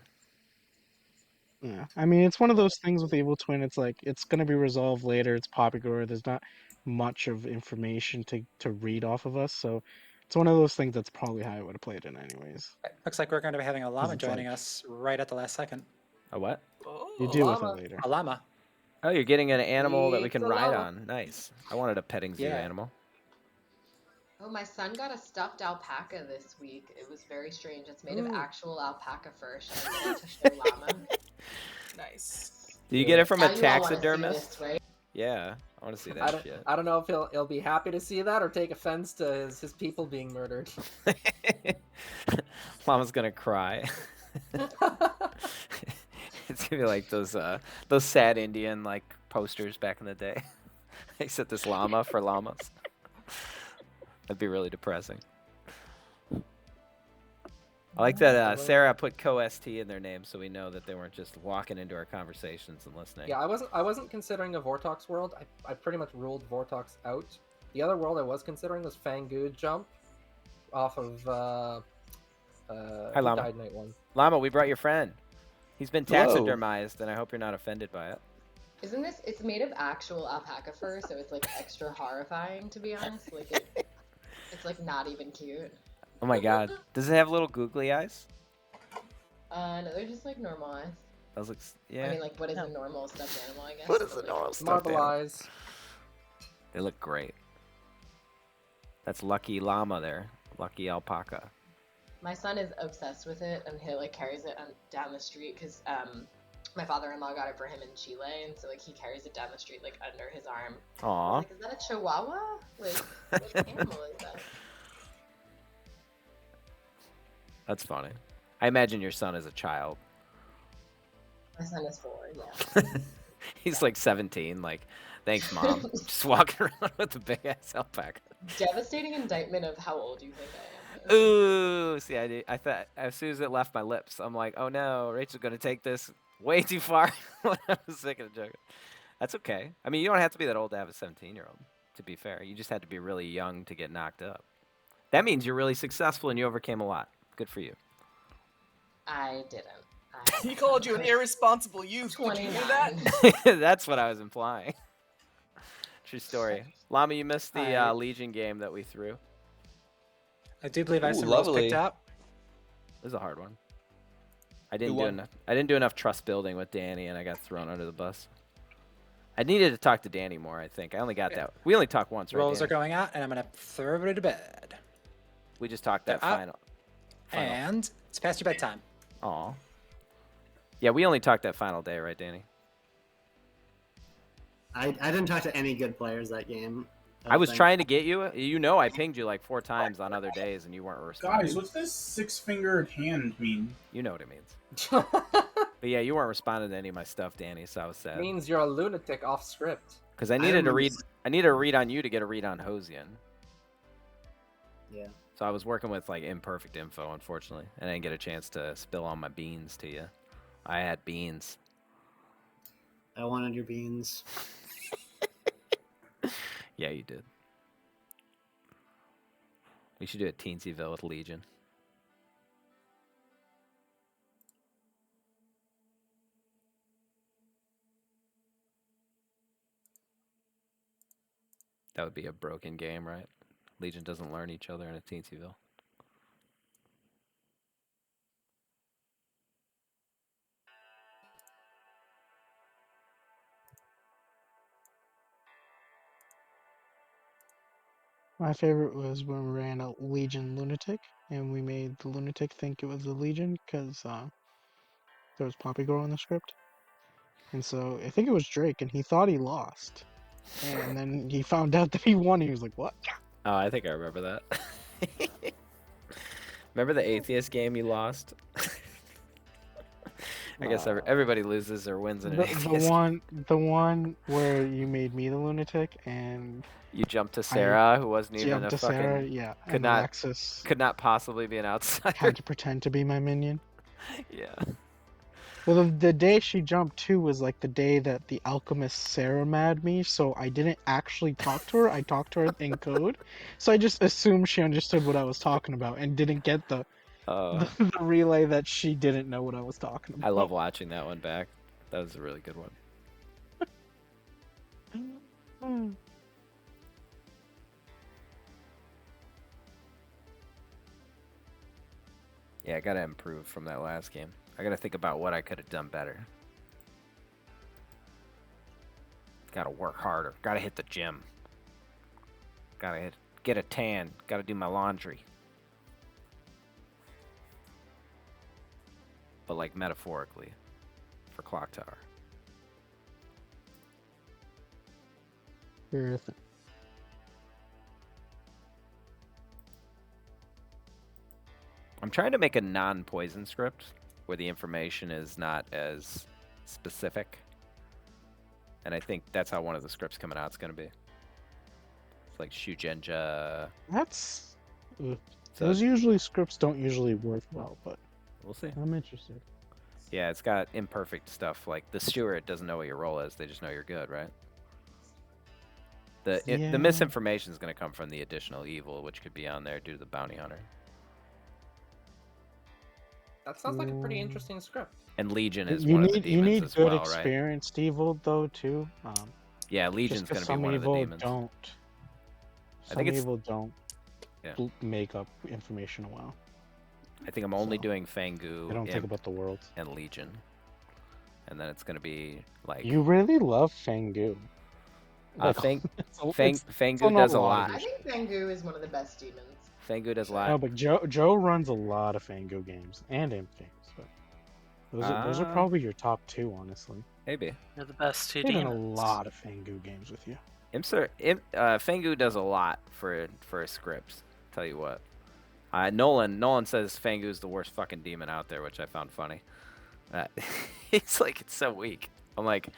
Speaker 11: Yeah, I mean, it's one of those things with Evil Twin. It's like it's gonna be resolved later. It's Poppygrower. There's not much of information to read off of us, so it's one of those things that's probably how I would have played it anyways.
Speaker 2: Looks like we're going to be having a llama
Speaker 11: it's
Speaker 2: joining
Speaker 11: like-
Speaker 2: us right at the last second.
Speaker 1: A what?
Speaker 11: You
Speaker 4: Oh.
Speaker 11: deal with it
Speaker 8: llama.
Speaker 11: later.
Speaker 2: A llama.
Speaker 1: Oh, you're getting an animal that we
Speaker 8: It's
Speaker 1: can
Speaker 8: a
Speaker 1: ride
Speaker 8: llama.
Speaker 1: on. Nice. I wanted a petting zoo
Speaker 2: Yeah.
Speaker 1: animal.
Speaker 3: Oh, my son got a stuffed alpaca this week. It was very strange. It's made of
Speaker 8: Ooh.
Speaker 3: actual alpaca fur. Should I get it to show llama?
Speaker 4: Nice.
Speaker 1: Do you get it from
Speaker 3: Now
Speaker 1: a
Speaker 3: you all wanna see
Speaker 1: taxidermist?
Speaker 3: this, right?
Speaker 1: Yeah, I want to see
Speaker 8: I
Speaker 1: that
Speaker 8: don't,
Speaker 1: shit.
Speaker 8: I don't know if he'll be happy to see that or take offense to his people being murdered.
Speaker 1: Mama's gonna cry. It's gonna be like those sad Indian like posters back in the day. Except this llama for llamas. That'd be really depressing. I like that Sarah put co-ST in their name, so we know that they weren't just walking into our conversations and listening.
Speaker 8: Yeah, I wasn't considering a Vortox world. I pretty much ruled Vortox out. The other world I was considering was Fangood Jump off of
Speaker 1: Hi, Llama.
Speaker 8: Died Night 1.
Speaker 1: Llama, we brought your friend. He's been
Speaker 7: Hello.
Speaker 1: taxidermized, and I hope you're not offended by it.
Speaker 3: Isn't this? It's made of actual alpaca fur, so it's like extra horrifying to be honest. Like it's like not even cute.
Speaker 1: Oh my god. Does it have little googly eyes?
Speaker 3: No, they're just like normal eyes.
Speaker 1: Those looks yeah.
Speaker 3: I mean, like what is a normal stuffed animal? I guess.
Speaker 1: What is
Speaker 3: but,
Speaker 1: a
Speaker 3: like,
Speaker 1: normal stuffed
Speaker 8: Marble
Speaker 1: animal?
Speaker 8: eyes.
Speaker 1: They look great. That's Lucky Llama there. Lucky alpaca.
Speaker 3: My son is obsessed with it, and he like carries it down the street because my father-in-law got it for him in Chile, and so like he carries it down the street like under his arm.
Speaker 1: Aw.
Speaker 3: Like, is that a Chihuahua? Like, what animal is that?
Speaker 1: That's funny. I imagine your son is a child.
Speaker 3: My son is 4. Yeah.
Speaker 1: He's like 17. Like, thanks, mom. Just walking around with a big ass alpaca.
Speaker 3: Devastating indictment of how old you think I am.
Speaker 1: Ooh, see, I thought as soon as it left my lips, I'm like, oh no, Rachel's gonna take this way too far. When I was thinking of joking. That's okay. I mean, you don't have to be that old to have a 17-year-old. To be fair, you just had to be really young to get knocked up. That means you're really successful and you overcame a lot. Good for you.
Speaker 3: I didn't.
Speaker 4: He called you an irresponsible youth. Did you hear that?
Speaker 3: 29.
Speaker 1: That's what I was implying. True story. Llama, you missed the
Speaker 2: I-
Speaker 1: Legion game that we threw.
Speaker 2: I do believe I have
Speaker 7: Ooh,
Speaker 2: some rolls
Speaker 7: lovely.
Speaker 2: picked up.
Speaker 1: It was a hard one. I didn't
Speaker 7: Who
Speaker 1: do
Speaker 7: won?
Speaker 1: enough. I didn't do enough trust building with Danny, and I got thrown under the bus. I needed to talk to Danny more. I think I only got
Speaker 2: Okay.
Speaker 1: that. We only talked once, right?
Speaker 2: Rolls are
Speaker 1: Danny?
Speaker 2: going out, and I'm going to throw it to bed.
Speaker 1: We just talked that
Speaker 2: They're up.
Speaker 1: final.
Speaker 2: And it's past your bedtime.
Speaker 1: Aw. Yeah, we only talked that final day, right, Danny?
Speaker 10: I didn't talk to any good players that game.
Speaker 1: I was trying to get you. You know, I pinged you like 4 times on other days, and you weren't responding.
Speaker 12: Guys, what's this 6-fingered hand mean?
Speaker 1: You know what it means. But yeah, you weren't responding to any of my stuff, Danny. So I was sad.
Speaker 8: Means you're a lunatic off script.
Speaker 1: Because I needed to read. I needed a read on you to get a read on Hosian.
Speaker 10: Yeah.
Speaker 1: So I was working with like imperfect info, unfortunately, and I didn't get a chance to spill all my beans to you. I had beans.
Speaker 10: I wanted your beans.
Speaker 1: Yeah, you did. We should do a Teensyville with Legion. That would be a broken game, right? Legion doesn't learn each other in a Teensyville.
Speaker 11: My favorite was when we ran a Legion Lunatic, and we made the Lunatic think it was a Legion because there was Poppy Girl in the script. And so I think it was Drake, and he thought he lost. And then he found out that he won, and he was like, what?
Speaker 1: Oh, I think I remember that. Remember the atheist game you lost? I guess everybody loses or wins in an
Speaker 11: The
Speaker 1: atheist game.
Speaker 11: the one where you made me the lunatic and
Speaker 1: You jumped to
Speaker 11: I
Speaker 1: Sarah, who wasn't even
Speaker 11: jumped
Speaker 1: a
Speaker 11: to Sarah,
Speaker 1: fucking
Speaker 11: yeah,
Speaker 1: could
Speaker 11: and Alexis
Speaker 1: not possibly be an outsider.
Speaker 11: had to pretend to be my minion.
Speaker 1: Yeah.
Speaker 11: Well, the day she jumped to was like the day that the alchemist Sarah mad me, so I didn't actually talk to her. I talked to her in code, so I just assumed she understood what I was talking about and didn't get the the relay that she didn't know what I was talking
Speaker 1: I
Speaker 11: about.
Speaker 1: love watching that one back. That was a really good one. Yeah, I gotta improve from that last game. I gotta think about what I could have done better. Gotta work harder. Gotta hit the gym. Gotta get a tan. Gotta do my laundry. But like metaphorically, for Clocktower.
Speaker 11: Sure thing.
Speaker 1: I'm trying to make a non-poison script where the information is not as specific. And I think that's how one of the scripts coming out is going to be. It's like Shugenja.
Speaker 11: That's
Speaker 1: So-
Speaker 11: those usually scripts don't usually work well, but
Speaker 1: We'll see.
Speaker 11: I'm interested.
Speaker 1: Yeah, it's got imperfect stuff. Like the steward doesn't know what your role is. They just know you're good, right? The
Speaker 11: Yeah.
Speaker 1: misinformation is going to come from the additional evil, which could be on there due to the bounty hunter.
Speaker 8: That sounds like a pretty interesting script.
Speaker 1: And Legion is
Speaker 11: You
Speaker 1: one of the
Speaker 11: need
Speaker 1: demons as
Speaker 11: good
Speaker 1: well, right?
Speaker 11: experienced evil though too.
Speaker 1: Yeah, Legion's
Speaker 11: just
Speaker 1: going
Speaker 11: 'cause
Speaker 1: to be
Speaker 11: some
Speaker 1: one of the
Speaker 11: evil
Speaker 1: demons.
Speaker 11: don't.
Speaker 1: I
Speaker 11: Some
Speaker 1: think it's-
Speaker 11: evil don't
Speaker 1: Yeah.
Speaker 11: make up information well.
Speaker 1: I think I'm only
Speaker 11: So,
Speaker 1: doing Fangu,
Speaker 11: They don't think
Speaker 1: Imp,
Speaker 11: about the world.
Speaker 1: and Legion. And then it's going to be like...
Speaker 11: You really love Fangu.
Speaker 1: Fangu does a lot.
Speaker 3: I think Bangu is one of the best demons.
Speaker 1: Fangu does a lot.
Speaker 11: No, but Joe runs a lot of Fangu games and Imp games. But those are probably your top two, honestly.
Speaker 1: Maybe.
Speaker 6: They're the best two
Speaker 11: I've done a
Speaker 6: demons.
Speaker 11: lot of Fangu games with you.
Speaker 1: Fangu does a lot for a script. Tell you what. Nolan says Fangu is the worst fucking demon out there, which I found funny. It's like, it's so weak. I'm like,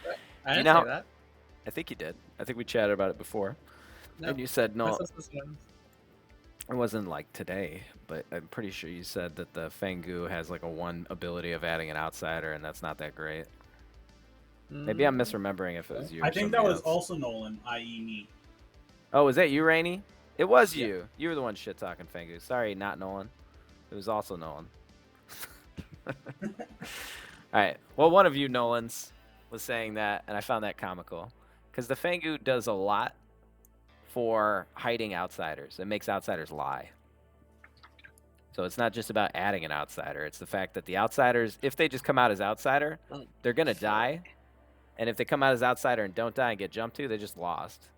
Speaker 9: I
Speaker 1: do you
Speaker 9: didn't
Speaker 1: know
Speaker 9: say that.
Speaker 1: I think you did. I think we chatted about it before.
Speaker 9: No,
Speaker 1: And you said
Speaker 9: my
Speaker 1: no.
Speaker 9: sister's one.
Speaker 1: It wasn't like today, but I'm pretty sure you said that the Fangu has like a one ability of adding an outsider, and that's not that great. Maybe I'm misremembering if it was you.
Speaker 12: I
Speaker 1: or
Speaker 12: think that
Speaker 1: somebody
Speaker 12: was
Speaker 1: else.
Speaker 12: also Nolan, i.e. me.
Speaker 1: Oh, was that you, Rainey? It was you. You were the one shit talking Fangu. Sorry, not Nolan. It was also Nolan. All right. Well, one of you Nolans was saying that, and I found that comical, because the Fangu does a lot for hiding outsiders. It makes outsiders lie. So it's not just about adding an outsider. It's the fact that the outsiders, if they just come out as outsider, they're gonna die. And if they come out as outsider and don't die and get jumped to, they just lost.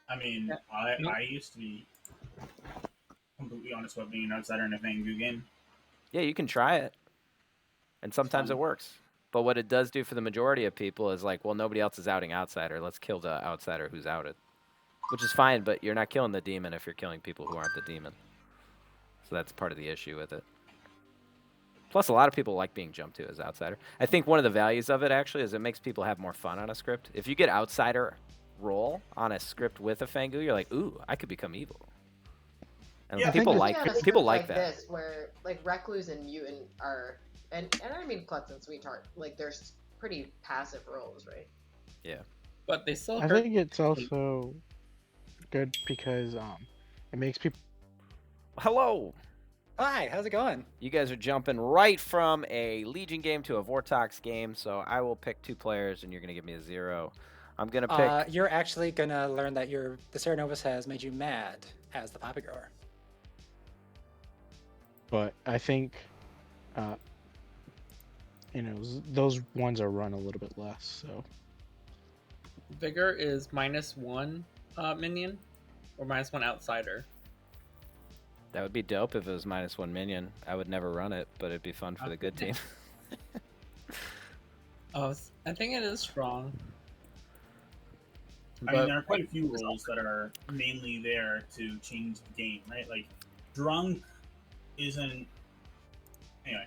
Speaker 12: I mean, I used to be completely honest about being an outsider in a Fangu game.
Speaker 1: Yeah, you can try it. And sometimes it works. But what it does do for the majority of people is like, well, nobody else is outing outsider. Let's kill the outsider who's outed. Which is fine, but you're not killing the demon if you're killing people who aren't the demon. So that's part of the issue with it. Plus, a lot of people like being jumped to as outsider. I think one of the values of it, actually, is it makes people have more fun on a script. If you get outsider role on a script with a Fangu, you're like, ooh, I could become evil. And
Speaker 12: Yeah,
Speaker 1: people like
Speaker 3: on a
Speaker 1: people
Speaker 3: script
Speaker 1: like that.
Speaker 3: This, where like Recluse and Mutant are, and I don't mean Klutz and Sweetheart, like they're pretty passive roles, right?
Speaker 1: Yeah.
Speaker 9: But they still
Speaker 11: I
Speaker 9: hurt.
Speaker 11: think it's also good because it makes people.
Speaker 1: Hello.
Speaker 2: Hi, how's it going?
Speaker 1: You guys are jumping right from a Legion game to a Vortox game, so I will pick 2 players, and you're gonna give me a 0. I'm gonna pick.
Speaker 2: You're actually gonna learn that the Serenovus has made you mad as the Poppy Grower.
Speaker 11: But I think, those ones are run a little bit less. So
Speaker 9: Vigor is -1 minion or -1 outsider.
Speaker 1: That would be dope if it was -1 minion. I would never run it, but it'd be fun for the good team.
Speaker 9: Oh, I think it is strong.
Speaker 12: I mean, there are quite a few roles that are mainly there to change the game, right? Like, Drunk isn't. Anyway,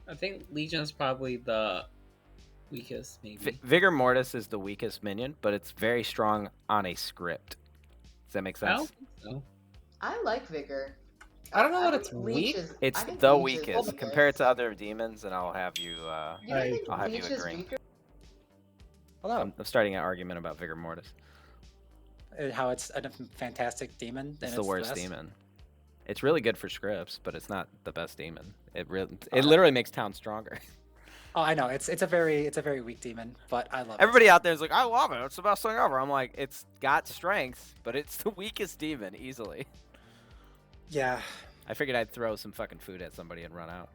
Speaker 9: I think Legion's probably the weakest, maybe.
Speaker 1: Vigor Mortis is the weakest minion, but it's very strong on a script. Does that make
Speaker 9: I don't
Speaker 1: sense?
Speaker 9: think so.
Speaker 3: I like Vigor.
Speaker 8: I don't know that
Speaker 3: think
Speaker 8: it's
Speaker 3: Leech
Speaker 8: weak.
Speaker 3: is-
Speaker 1: It's
Speaker 3: I think
Speaker 1: the
Speaker 3: Leech is
Speaker 1: weakest.
Speaker 3: the
Speaker 1: Compare it to
Speaker 3: weakest.
Speaker 1: other demons, and I'll have you.
Speaker 3: You don't
Speaker 10: I-
Speaker 3: think
Speaker 1: I'll have
Speaker 3: Leech
Speaker 1: you
Speaker 3: is
Speaker 1: agree.
Speaker 3: weaker?
Speaker 2: Hello.
Speaker 1: I'm starting an argument about Vigor Mortis.
Speaker 2: How it's a fantastic demon.
Speaker 1: It's
Speaker 2: and
Speaker 1: the worst
Speaker 2: best.
Speaker 1: demon. It's really good for scripts, but it's not the best demon. It
Speaker 2: Oh.
Speaker 1: literally makes town stronger.
Speaker 2: Oh, I know. It's a very weak demon, but I love
Speaker 1: Everybody
Speaker 2: it.
Speaker 1: out there is like, I love it. It's the best thing ever. I'm like, it's got strengths, but it's the weakest demon easily.
Speaker 2: Yeah.
Speaker 1: I figured I'd throw some fucking food at somebody and run out.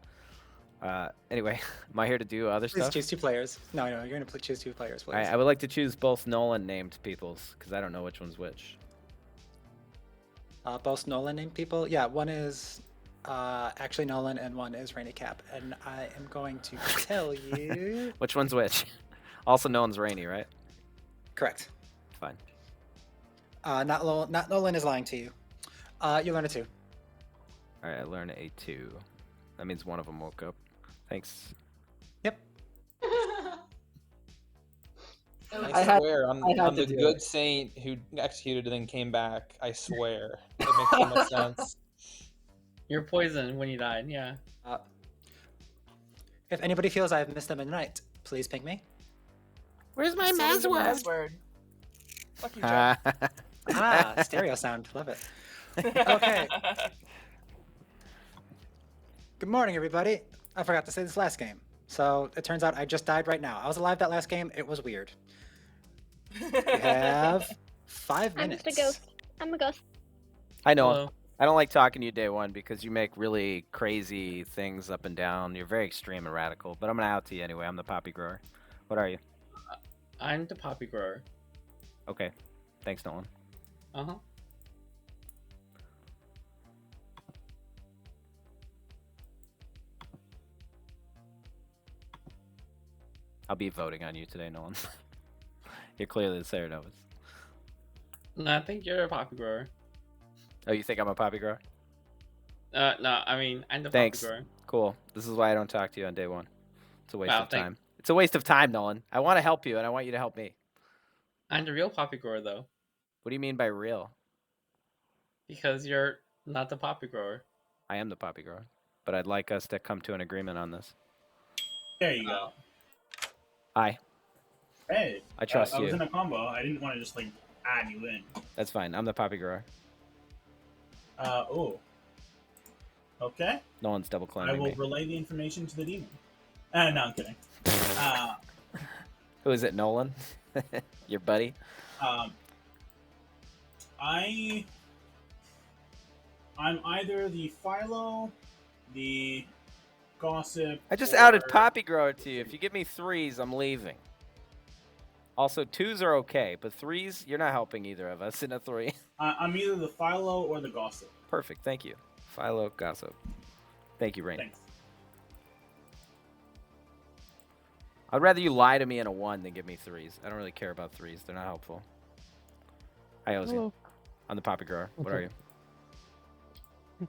Speaker 1: Anyway, am I here to do other
Speaker 2: Please
Speaker 1: stuff?
Speaker 2: choose 2 players. No, you're gonna choose 2 players, please.
Speaker 1: I would like to choose both Nolan named peoples because I don't know which one's which.
Speaker 2: Both Nolan named people. Yeah, one is actually Nolan and one is Rainy Cap, and I am going to tell you.
Speaker 1: Which one's which? Also, Nolan's Rainy, right?
Speaker 2: Correct.
Speaker 1: Fine.
Speaker 2: Not Nolan is lying to you. You learn a 2.
Speaker 1: All right, I learned a 2. That means one of them woke up. Thanks.
Speaker 2: Yep.
Speaker 13: I swear, I'm
Speaker 8: had
Speaker 13: the
Speaker 8: to do
Speaker 13: good
Speaker 8: it.
Speaker 13: saint who executed and then came back. I swear. It makes so much sense.
Speaker 9: You're poisoned when you died, yeah.
Speaker 2: If anybody feels I've missed them in the night, please ping me.
Speaker 1: Where's my
Speaker 4: Still isn't the password. Fuck you, Joe.
Speaker 2: Stereo sound. Love it. Okay. Good morning, everybody. I forgot to say this last game. So it turns out I just died right now. I was alive that last game. It was weird. We have 5
Speaker 5: I'm
Speaker 2: minutes.
Speaker 5: just a ghost. I'm a ghost.
Speaker 1: I know.
Speaker 9: Hello.
Speaker 1: I don't like talking to you day one because you make really crazy things up and down. You're very extreme and radical, but I'm gonna out to you anyway. I'm the poppy grower. What are you?
Speaker 9: I'm the poppy grower.
Speaker 1: Okay. Thanks, Nolan.
Speaker 9: Uh-huh.
Speaker 1: I'll be voting on you today, Nolan. You're clearly the Ceranovas.
Speaker 9: No, I think you're a poppy grower.
Speaker 1: Oh, you think I'm a poppy grower?
Speaker 9: No, I mean, I'm the
Speaker 1: Thanks.
Speaker 9: poppy grower.
Speaker 1: Cool. This is why I don't talk to you on day one. It's a waste
Speaker 9: Wow,
Speaker 1: of time. It's a waste of time, Nolan. I want to help you, and I want you to help me.
Speaker 9: I'm the real poppy grower, though,
Speaker 1: What do you mean by real?
Speaker 9: because you're not the poppy grower.
Speaker 1: I am the poppy grower, but I'd like us to come to an agreement on this.
Speaker 12: there you go.
Speaker 1: Hi.
Speaker 12: Hey,
Speaker 1: I trust
Speaker 12: I was
Speaker 1: you.
Speaker 12: in a combo. I didn't want to just like add you in.
Speaker 1: That's fine. I'm the poppy grower.
Speaker 12: Oh. Okay.
Speaker 1: Nolan's double
Speaker 12: I
Speaker 1: cloning
Speaker 12: will
Speaker 1: me.
Speaker 12: relay the information to the demon. No, I'm kidding.
Speaker 1: Who is it, Nolan? Your buddy?
Speaker 12: I'm either the Philo, the Gossip.
Speaker 1: I just
Speaker 12: or...
Speaker 1: outed poppy grower to you. If you give me 3s, I'm leaving. Also, 2s are okay, but 3s, you're not helping either of us in a 3.
Speaker 12: I'm either the Philo or the Gossip.
Speaker 1: Perfect. Thank you. Philo, gossip. Thank you, Rain.
Speaker 12: Thanks.
Speaker 1: I'd rather you lie to me in a 1 than give me 3s. I don't really care about 3s. They're not helpful. Hi, Ozzy.
Speaker 11: Hello.
Speaker 1: I'm the poppy grower. What
Speaker 11: What's
Speaker 1: are
Speaker 11: up?
Speaker 1: you?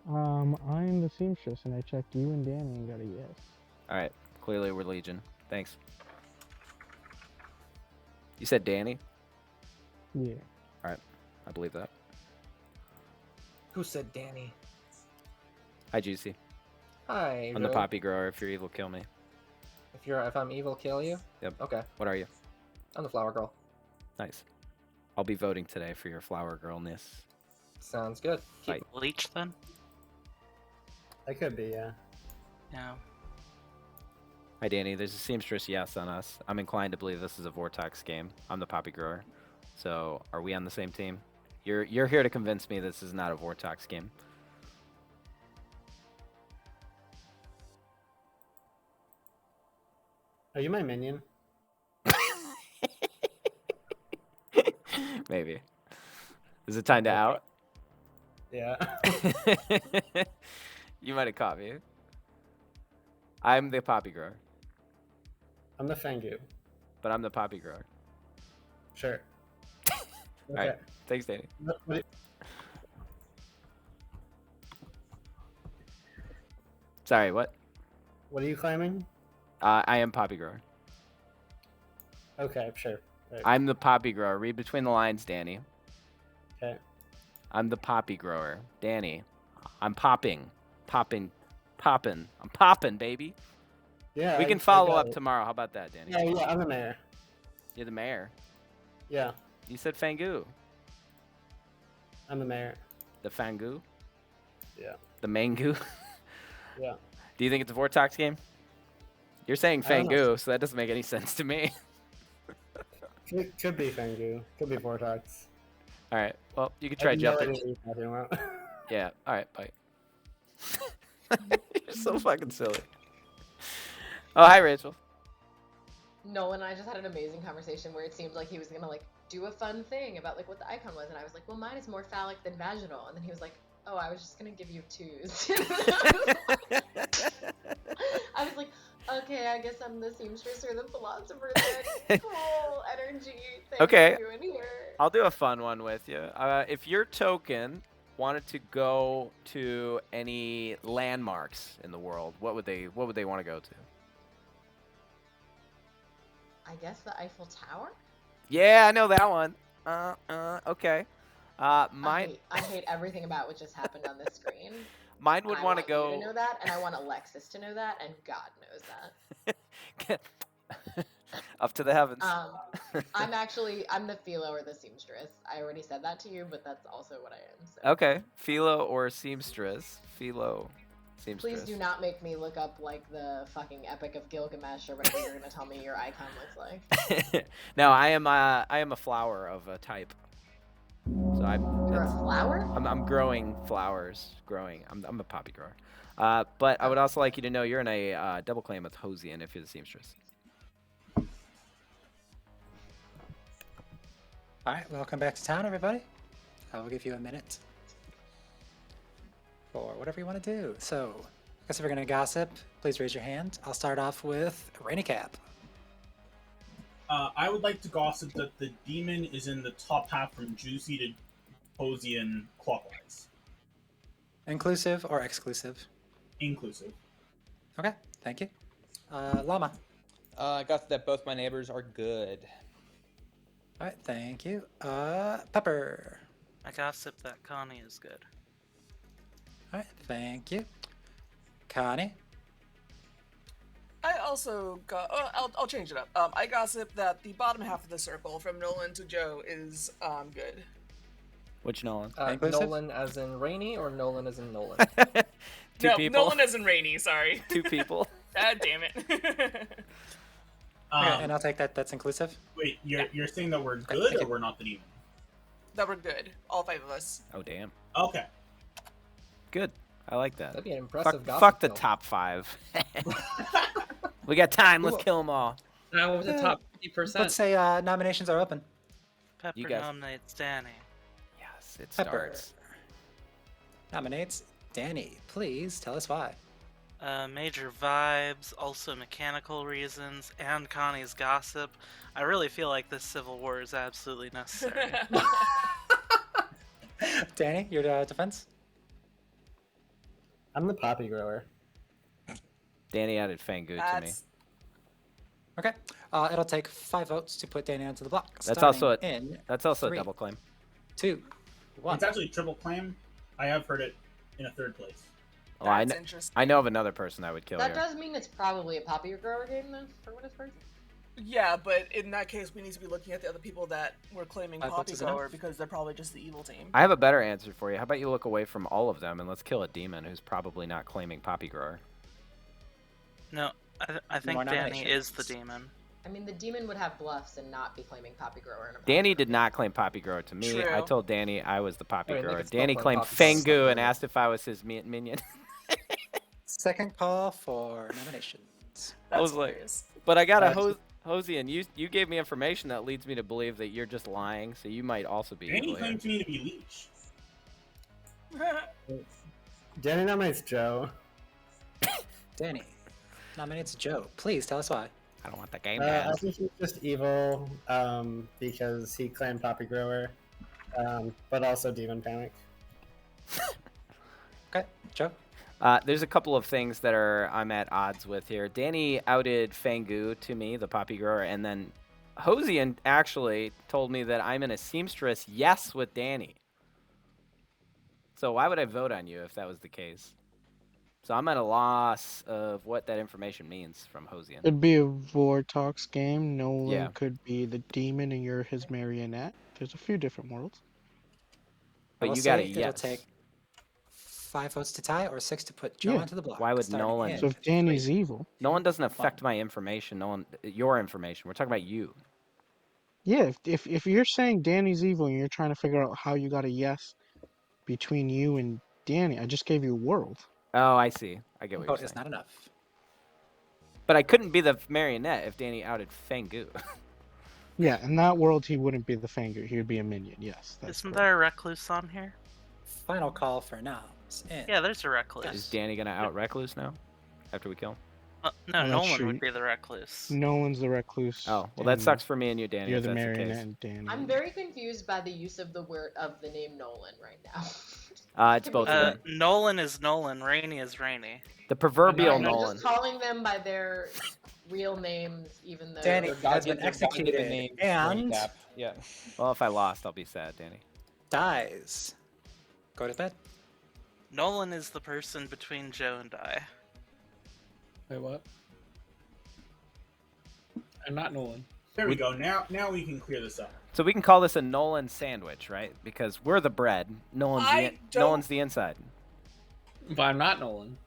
Speaker 11: I'm the seamstress, and I checked you and Danny and got a yes.
Speaker 1: All right. Clearly, we're Legion. Thanks. You said Danny?
Speaker 11: Yeah.
Speaker 1: All right. I believe that.
Speaker 8: Who said Danny?
Speaker 1: Hi, Juicy.
Speaker 8: Hi.
Speaker 1: I'm the
Speaker 8: Joe.
Speaker 1: poppy grower. If you're evil, kill me.
Speaker 8: If I'm evil, kill you.
Speaker 1: Yep.
Speaker 8: Okay.
Speaker 1: What are you?
Speaker 8: I'm the flower girl.
Speaker 1: Nice. I'll be voting today for your flower girlness.
Speaker 8: Sounds good.
Speaker 1: Fight.
Speaker 6: Leech then?
Speaker 10: I could be, yeah.
Speaker 6: Yeah.
Speaker 1: Hi, Danny. There's a seamstress yes on us. I'm inclined to believe this is a Vortex game. I'm the poppy grower. So, are we on the same team? You're here to convince me this is not a Vortex game.
Speaker 10: Are you my minion?
Speaker 1: Maybe. Is it time to out?
Speaker 10: Yeah.
Speaker 1: You might have caught me. I'm the poppy grower,
Speaker 10: I'm the Fengu.
Speaker 1: but I'm the poppy grower.
Speaker 10: Sure.
Speaker 1: All right. Thanks, Danny. Sorry, what?
Speaker 10: What are you claiming?
Speaker 1: I am Poppy Grower.
Speaker 10: Okay, sure. Right.
Speaker 1: I'm the Poppy Grower. Read between the lines, Danny.
Speaker 10: Okay.
Speaker 1: I'm the Poppy Grower. Danny, I'm popping. I'm popping, baby.
Speaker 10: Yeah.
Speaker 1: We can
Speaker 10: I
Speaker 1: follow
Speaker 10: got
Speaker 1: up
Speaker 10: it.
Speaker 1: tomorrow. How about that, Danny?
Speaker 10: Yeah, I'm the mayor.
Speaker 1: You're the mayor.
Speaker 10: Yeah,
Speaker 1: You said Fangu.
Speaker 10: I'm the mayor.
Speaker 1: The Fangu?
Speaker 10: Yeah.
Speaker 1: The Mangu?
Speaker 10: Yeah.
Speaker 1: Do you think it's a Vortox game? You're saying
Speaker 10: I don't know.
Speaker 1: Fangu, so that doesn't make any sense to me.
Speaker 10: Could be Fangu. Could be Vortox.
Speaker 1: All right. Well, you could
Speaker 10: I
Speaker 1: try
Speaker 10: have no
Speaker 1: jumping.
Speaker 10: idea what you're talking about.
Speaker 1: Yeah. All right. Bye. You're so fucking silly. Oh, hi, Rachel.
Speaker 3: Nolan and I just had an amazing conversation where it seemed like he was gonna like do a fun thing about like what the icon was, and I was like, well, mine is more phallic than vaginal, and then he was like, oh, I was just gonna give you twos. I was like, okay, I guess I'm the seamstress or the philosopher then. Cool energy. Thank
Speaker 1: Okay.
Speaker 3: you in here.
Speaker 1: I'll do a fun one with you. If your token wanted to go to any landmarks in the world, what would they want to go to?
Speaker 3: I guess the Eiffel Tower.
Speaker 1: Yeah, I know that one. Okay. Mine.
Speaker 3: I hate everything about what just happened on this screen.
Speaker 1: Mine would
Speaker 3: I
Speaker 1: want
Speaker 3: want
Speaker 1: to go.
Speaker 3: you to know that, and I want Alexis to know that, and God knows that.
Speaker 1: Up to the heavens.
Speaker 3: I'm the philo or the seamstress. I already said that to you, but that's also what I am. So.
Speaker 1: Okay, philo or seamstress. Philo, seamstress.
Speaker 3: Please do not make me look up like the fucking Epic of Gilgamesh or whatever you're gonna tell me your icon looks like.
Speaker 1: No, I am a flower of a type. So
Speaker 3: You're a flower?
Speaker 1: I'm growing flowers. I'm a poppy grower. But I would also like you to know you're in a double claim with Hosian if you're the seamstress.
Speaker 2: All right, welcome back to town, everybody. I will give you a minute for whatever you want to do. So, I guess if we're gonna gossip, please raise your hand. I'll start off with Rainy Cap.
Speaker 12: I would like to gossip that the demon is in the top half from Juicy to Hosian clockwise.
Speaker 2: Inclusive or exclusive?
Speaker 12: Inclusive.
Speaker 2: Okay, thank you. Llama.
Speaker 13: I got that both my neighbors are good.
Speaker 2: All right, thank you. Pepper.
Speaker 6: I gossip that Connie is good.
Speaker 2: All right, thank you. Connie.
Speaker 4: I also got. Oh, I'll change it up. I gossip that the bottom half of the circle from Nolan to Joe is good.
Speaker 1: Which Nolan?
Speaker 8: Nolan as in Rainy or Nolan as in Nolan?
Speaker 4: No,
Speaker 1: people?
Speaker 4: Nolan as in Rainy. Sorry.
Speaker 1: Two people.
Speaker 4: God damn it.
Speaker 2: Okay, and I'll take that. That's inclusive.
Speaker 12: Wait, you're saying that we're good or we're not the demon?
Speaker 4: That we're good. All 5 of us.
Speaker 1: Oh damn.
Speaker 12: Okay.
Speaker 1: Good. I like that.
Speaker 8: That'd be an impressive gossip.
Speaker 1: Fuck the
Speaker 8: kill.
Speaker 1: top 5. We got time. Let's kill them all.
Speaker 9: Now with the top 50%.
Speaker 2: Let's say nominations are open.
Speaker 6: Pepper
Speaker 1: You guys-
Speaker 6: nominates Danny.
Speaker 1: Yes, it
Speaker 2: Pepper.
Speaker 1: starts.
Speaker 2: Nominates Danny. Please tell us why.
Speaker 6: Major vibes, also mechanical reasons, and Connie's gossip. I really feel like this civil war is absolutely necessary.
Speaker 2: Danny, your defense?
Speaker 10: I'm the poppy grower.
Speaker 1: Danny added Fangu to me.
Speaker 4: That's
Speaker 2: Okay. It'll take 5 votes to put Danny onto the block.
Speaker 1: That's also
Speaker 2: in
Speaker 1: That's also
Speaker 2: 3,
Speaker 1: a double claim.
Speaker 2: 2, 1.
Speaker 12: It's actually a triple claim. I have heard it in a third place.
Speaker 1: Oh,
Speaker 4: That's interesting.
Speaker 1: I know of another person I would kill
Speaker 3: That
Speaker 1: here.
Speaker 3: does mean it's probably a Poppy Grower game then, for what it's worth.
Speaker 4: Yeah, but in that case, we need to be looking at the other people that were claiming
Speaker 2: Five
Speaker 4: Poppy
Speaker 2: votes is enough.
Speaker 4: Grower because they're probably just the evil team.
Speaker 1: I have a better answer for you. How about you look away from all of them and let's kill a demon who's probably not claiming Poppy Grower.
Speaker 6: No, I think
Speaker 2: More
Speaker 6: Danny is
Speaker 2: nominations.
Speaker 6: the demon.
Speaker 3: I mean, the demon would have bluffs and not be claiming Poppy Grower. In a
Speaker 1: Danny did not claim Poppy Grower to me.
Speaker 4: True.
Speaker 1: I told Danny I was the Poppy
Speaker 8: I mean, they
Speaker 1: Grower.
Speaker 8: could still
Speaker 1: Danny
Speaker 8: claim
Speaker 1: claimed
Speaker 8: Poppy Grower.
Speaker 1: Fangu and asked if I was his minion.
Speaker 2: Second call for nominations.
Speaker 4: That's
Speaker 1: was like-
Speaker 4: hilarious.
Speaker 1: But I got a
Speaker 2: That's-
Speaker 1: Hosian. You gave me information that leads me to believe that you're just lying, so you might also be
Speaker 12: Danny
Speaker 1: evil here.
Speaker 12: claimed to me to be Leech.
Speaker 10: Danny nominates Joe.
Speaker 2: Danny nominates Joe. Please tell us why.
Speaker 1: I don't want the game
Speaker 10: I
Speaker 1: banned.
Speaker 10: think he's just evil because he claimed poppy grower, but also demon panic.
Speaker 2: Okay, Joe.
Speaker 1: There's a couple of things that I'm at odds with here. Danny outed Fangu to me, the poppy grower, and then Hosian actually told me that I'm in a seamstress yes with Danny. So why would I vote on you if that was the case? So I'm at a loss of what that information means from Hosian.
Speaker 11: It'd be a Vortox game. Nolan
Speaker 1: Yeah.
Speaker 11: could be the demon and you're his marionette. There's a few different worlds.
Speaker 2: I
Speaker 1: But
Speaker 2: will
Speaker 1: you got a
Speaker 2: say it'll
Speaker 1: yes.
Speaker 2: take 5 votes to tie or 6 to put Joe
Speaker 11: Yeah.
Speaker 2: onto the block.
Speaker 1: Why would
Speaker 2: starting
Speaker 1: Nolan?
Speaker 2: in
Speaker 11: So if Danny's
Speaker 2: 3,
Speaker 11: evil,
Speaker 1: Nolan doesn't
Speaker 2: 1.
Speaker 1: affect my information. Nolan, your information. We're talking about you.
Speaker 11: yeah, if you're saying Danny's evil and you're trying to figure out how you got a yes between you and Danny, I just gave you a world.
Speaker 1: Oh, I see. I get what you're
Speaker 2: Vote is
Speaker 1: saying.
Speaker 2: not enough.
Speaker 1: But I couldn't be the marionette if Danny outed Fangu.
Speaker 11: Yeah, in that world he wouldn't be the Fanger, he would be a minion, yes. That's
Speaker 6: Isn't
Speaker 11: correct.
Speaker 6: there a recluse on here?
Speaker 2: Final call for now.
Speaker 6: Yeah, there's a recluse.
Speaker 1: Is Danny gonna out Recluse now? After we kill him?
Speaker 6: No,
Speaker 11: that's
Speaker 6: Nolan
Speaker 11: true.
Speaker 6: would be the recluse.
Speaker 11: Nolan's the recluse.
Speaker 1: Oh, well, that
Speaker 11: and
Speaker 1: sucks for me and you, Danny.
Speaker 11: You're
Speaker 1: if
Speaker 11: the
Speaker 1: that's
Speaker 11: marionette
Speaker 1: the
Speaker 11: and Danny.
Speaker 3: I'm very confused by the use of the word of the name Nolan right now.
Speaker 1: It's both of them.
Speaker 6: Nolan is Nolan. Rainy is Rainy.
Speaker 1: The proverbial
Speaker 3: I'm
Speaker 1: Nolan.
Speaker 3: just calling them by their real names, even though
Speaker 2: Danny
Speaker 13: Their
Speaker 2: has been
Speaker 13: God-given
Speaker 2: executed
Speaker 13: name,
Speaker 2: and
Speaker 13: Cap. Yeah.
Speaker 1: Well, if I lost, I'll be sad, Danny.
Speaker 2: dies. Go to bed.
Speaker 6: Nolan is the person between Joe and I.
Speaker 9: Wait, what? I'm not Nolan.
Speaker 12: There we go. Now we can clear this up.
Speaker 1: So we can call this a Nolan sandwich, right? Because we're the bread. Nolan's the inside.
Speaker 9: But I'm not Nolan.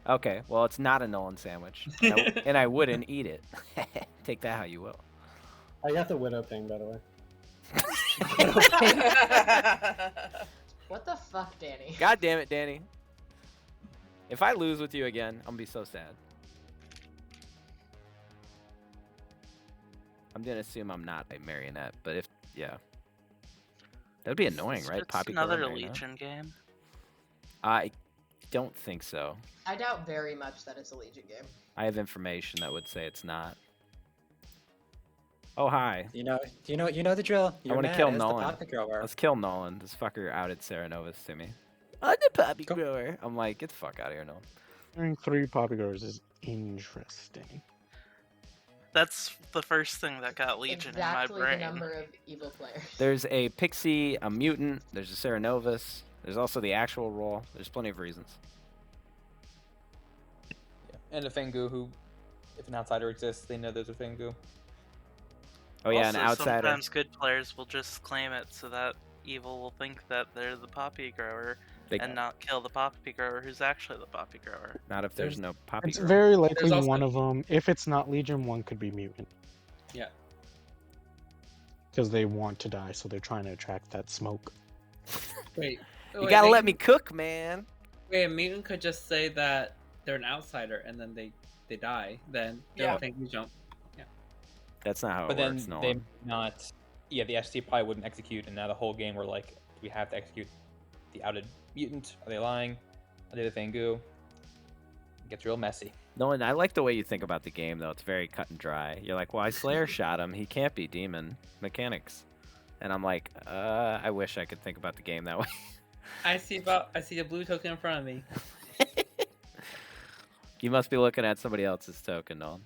Speaker 1: Okay, well, it's not a Nolan sandwich. And I wouldn't eat it. Take that how you will.
Speaker 10: I got the widow ping, by the way.
Speaker 3: What the fuck, Danny?
Speaker 1: God damn it, Danny. If I lose with you again, I'm gonna be so sad. I'm gonna assume I'm not a marionette, but if yeah, that'd be annoying, right?
Speaker 6: It's
Speaker 1: Poppy
Speaker 6: another
Speaker 1: Corn marionette?
Speaker 6: Legion game.
Speaker 1: I don't think so.
Speaker 3: I doubt very much that it's a Legion game.
Speaker 1: I have information that would say it's not. Oh hi.
Speaker 2: You know the drill.
Speaker 1: I want to kill
Speaker 2: The
Speaker 1: Nolan.
Speaker 2: poppy grower.
Speaker 1: Let's kill Nolan. This fucker outed Serenovus to me. I'm the poppy grower. I'm like, get the fuck out of here, Nolan.
Speaker 11: Hearing 3 poppy growers is interesting.
Speaker 6: That's the first thing that got Legion
Speaker 3: Exactly
Speaker 6: in my brain.
Speaker 3: the number of evil players.
Speaker 1: There's a Pixie, a Mutant, there's a Serenovus, there's also the actual role. There's plenty of reasons.
Speaker 13: Yeah. And a Fangu who, if an outsider exists, they know there's a Fangu.
Speaker 1: Oh yeah,
Speaker 6: Also,
Speaker 1: an outsider.
Speaker 6: Sometimes good players will just claim it so that evil will think that they're the poppy grower and not kill the poppy grower who's actually the poppy grower.
Speaker 1: Not if there's no poppy
Speaker 11: It's
Speaker 1: grower.
Speaker 11: very likely
Speaker 9: There's also-
Speaker 11: one of them. If it's not Legion, one could be Mutant.
Speaker 9: Yeah.
Speaker 11: Because they want to die, so they're trying to attract that smoke.
Speaker 9: Wait.
Speaker 1: You gotta let me cook, man.
Speaker 9: Wait, a mutant could just say that they're an outsider and then they die. Then they
Speaker 13: Yeah.
Speaker 9: don't think we jump. Yeah.
Speaker 1: That's not how
Speaker 13: But
Speaker 1: it
Speaker 13: then
Speaker 1: works,
Speaker 13: they
Speaker 1: Nolan.
Speaker 13: not. Yeah, the SC probably wouldn't execute, and now the whole game we're like, do we have to execute the outed mutant? Are they lying? Are they the Fangu? It gets real messy.
Speaker 1: Nolan, I like the way you think about the game, though. It's very cut and dry. You're like, well, I Slayer shot him. He can't be demon mechanics. And I'm like, I wish I could think about the game that way.
Speaker 9: I see a blue token in front of me.
Speaker 1: You must be looking at somebody else's token, Nolan.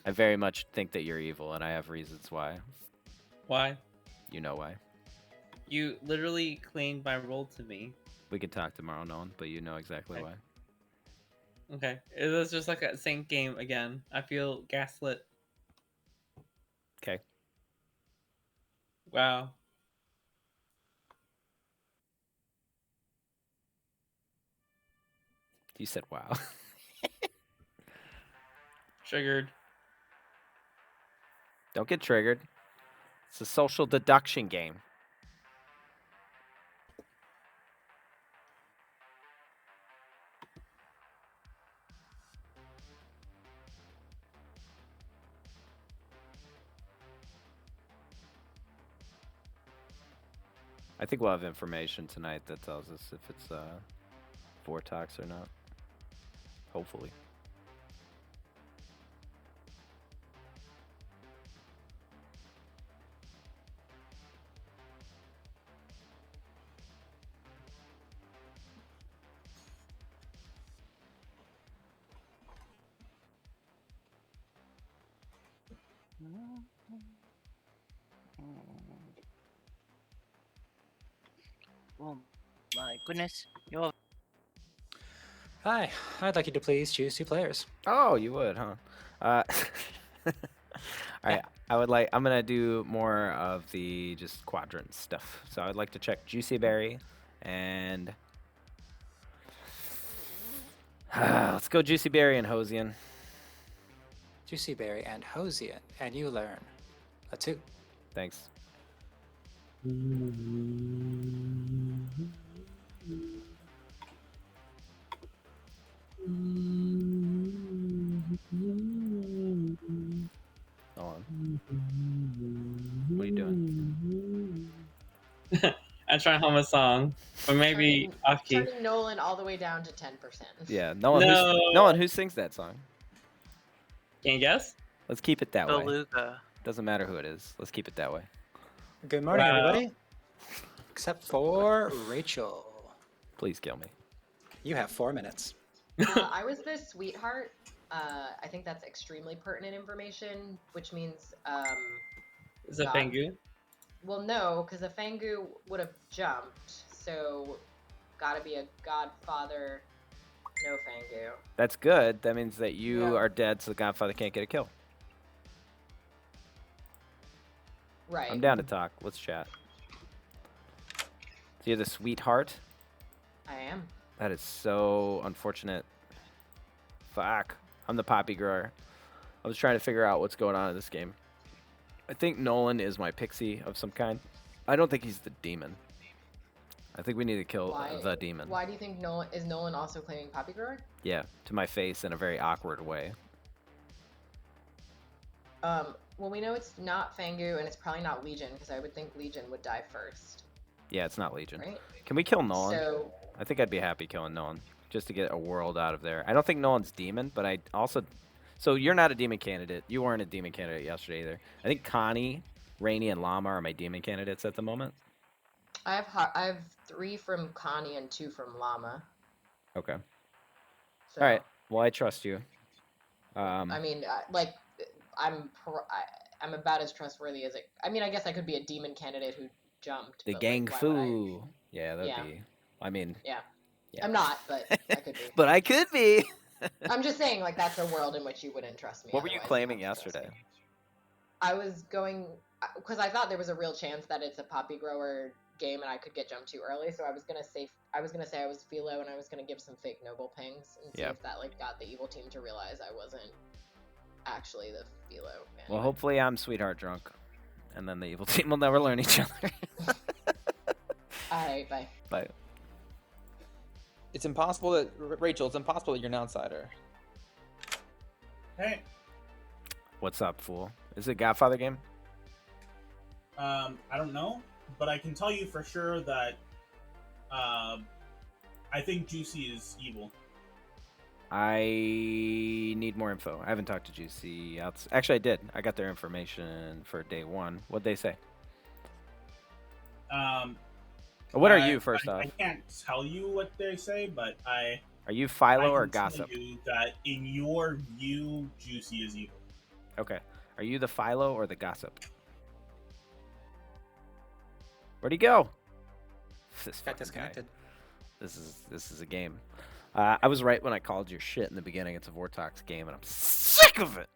Speaker 1: I very much think that you're evil, and I have reasons why.
Speaker 9: Why?
Speaker 1: You know why.
Speaker 9: You literally claimed my role to me.
Speaker 1: We can talk tomorrow, Nolan, but you know exactly
Speaker 9: Okay.
Speaker 1: why.
Speaker 9: Okay. It was just like a sync game again. I feel gaslit.
Speaker 1: Okay.
Speaker 9: Wow.
Speaker 1: You said wow.
Speaker 9: Triggered.
Speaker 1: Don't get triggered. It's a social deduction game. I think we'll have information tonight that tells us if it's Vortox or not. Hopefully.
Speaker 6: Oh my goodness. You're
Speaker 2: Hi, I'd like you to please choose 2 players.
Speaker 1: Oh, you would, huh? All right. I'm gonna do more of the just quadrant stuff. So I'd like to check Juicy Berry, and let's go Juicy Berry and Hosian.
Speaker 2: Juicy Berry and Hosian, and you learn a 2.
Speaker 1: Thanks. Hold on. What are you doing?
Speaker 9: I'm trying to hum a song, or maybe off key.
Speaker 3: Turning Nolan all the way down to 10%.
Speaker 1: Yeah,
Speaker 9: No.
Speaker 1: Nolan, who sings that song?
Speaker 9: Can you guess?
Speaker 1: Let's keep it that way.
Speaker 6: Beluga.
Speaker 1: Doesn't matter who it is. Let's keep it that way.
Speaker 2: Good morning,
Speaker 9: Wow.
Speaker 2: everybody. Except for Rachel.
Speaker 1: Please kill me.
Speaker 2: You have 4 minutes.
Speaker 3: I was the sweetheart. I think that's extremely pertinent information, which means
Speaker 9: Is it
Speaker 3: God-
Speaker 9: Pengu?
Speaker 3: Well, no, because a Fangu would have jumped, so gotta be a Godfather. No Fangu.
Speaker 1: That's good. That means that you
Speaker 3: Yeah.
Speaker 1: are dead, so the Godfather can't get a kill.
Speaker 3: Right.
Speaker 1: I'm down to talk. Let's chat. So you're the sweetheart?
Speaker 3: I am.
Speaker 1: That is so unfortunate. Fuck. I'm the poppy grower. I was trying to figure out what's going on in this game. I think Nolan is my pixie of some kind. I don't think he's the demon. I think we need to kill the demon.
Speaker 3: Why do you think Nolan also claiming Poppy Grower?
Speaker 1: Yeah, to my face in a very awkward way.
Speaker 3: Well, we know it's not Fangu, and it's probably not Legion, because I would think Legion would die first.
Speaker 1: Yeah, it's not Legion.
Speaker 3: Right?
Speaker 1: Can we kill Nolan?
Speaker 3: So,
Speaker 1: I think I'd be happy killing Nolan, just to get a world out of there. I don't think Nolan's demon, but I also... So you're not a demon candidate. You weren't a demon candidate yesterday either. I think Connie, Rainey, and Llama are my demon candidates at the moment.
Speaker 3: I have 3 from Connie and 2 from Llama.
Speaker 1: Okay.
Speaker 3: So,
Speaker 1: All right. Well, I trust you.
Speaker 3: I mean, I'm about as trustworthy as it. I mean, I guess I could be a demon candidate who jumped.
Speaker 1: The
Speaker 3: but,
Speaker 1: gang
Speaker 3: like, why would I-
Speaker 1: fu. Yeah, that'd
Speaker 3: Yeah.
Speaker 1: be... I mean...
Speaker 3: Yeah.
Speaker 1: Yeah.
Speaker 3: I'm not, but I could be.
Speaker 1: But I could be!
Speaker 3: I'm just saying, like, that's a world in which you wouldn't trust me.
Speaker 1: What were you
Speaker 3: otherwise
Speaker 1: claiming
Speaker 3: you'd have to trust
Speaker 1: yesterday?
Speaker 3: me. I was going because I thought there was a real chance that it's a poppy grower game and I could get jumped too early. So I was gonna say I was Philo and I was gonna give some fake noble pings and see
Speaker 1: Yeah.
Speaker 3: if that like got the evil team to realize I wasn't actually the Philo. Anyway.
Speaker 1: Well, hopefully I'm sweetheart drunk. And then the evil team will never learn each other.
Speaker 3: Alright, bye.
Speaker 1: Bye.
Speaker 13: It's impossible that Rachel. It's impossible that you're an outsider.
Speaker 12: Hey,
Speaker 1: What's up, fool? Is it a Godfather game?
Speaker 12: I don't know, but I can tell you for sure that I think Juicy is evil.
Speaker 1: I need more info. I haven't talked to Juicy. Actually, I did. I got their information for day 1. What'd they say? What are you, first off?
Speaker 12: I can't tell you what they say, but
Speaker 1: Are you Philo or
Speaker 12: can tell
Speaker 1: Gossip?
Speaker 12: you that in your view, Juicy is evil.
Speaker 1: Okay. Are you the Philo or the Gossip? Where'd he go? This
Speaker 2: Got
Speaker 1: fucking guy.
Speaker 2: disconnected.
Speaker 1: This is a game. I was right when I called your shit in the beginning. It's a Vortox game, and I'm sick of it.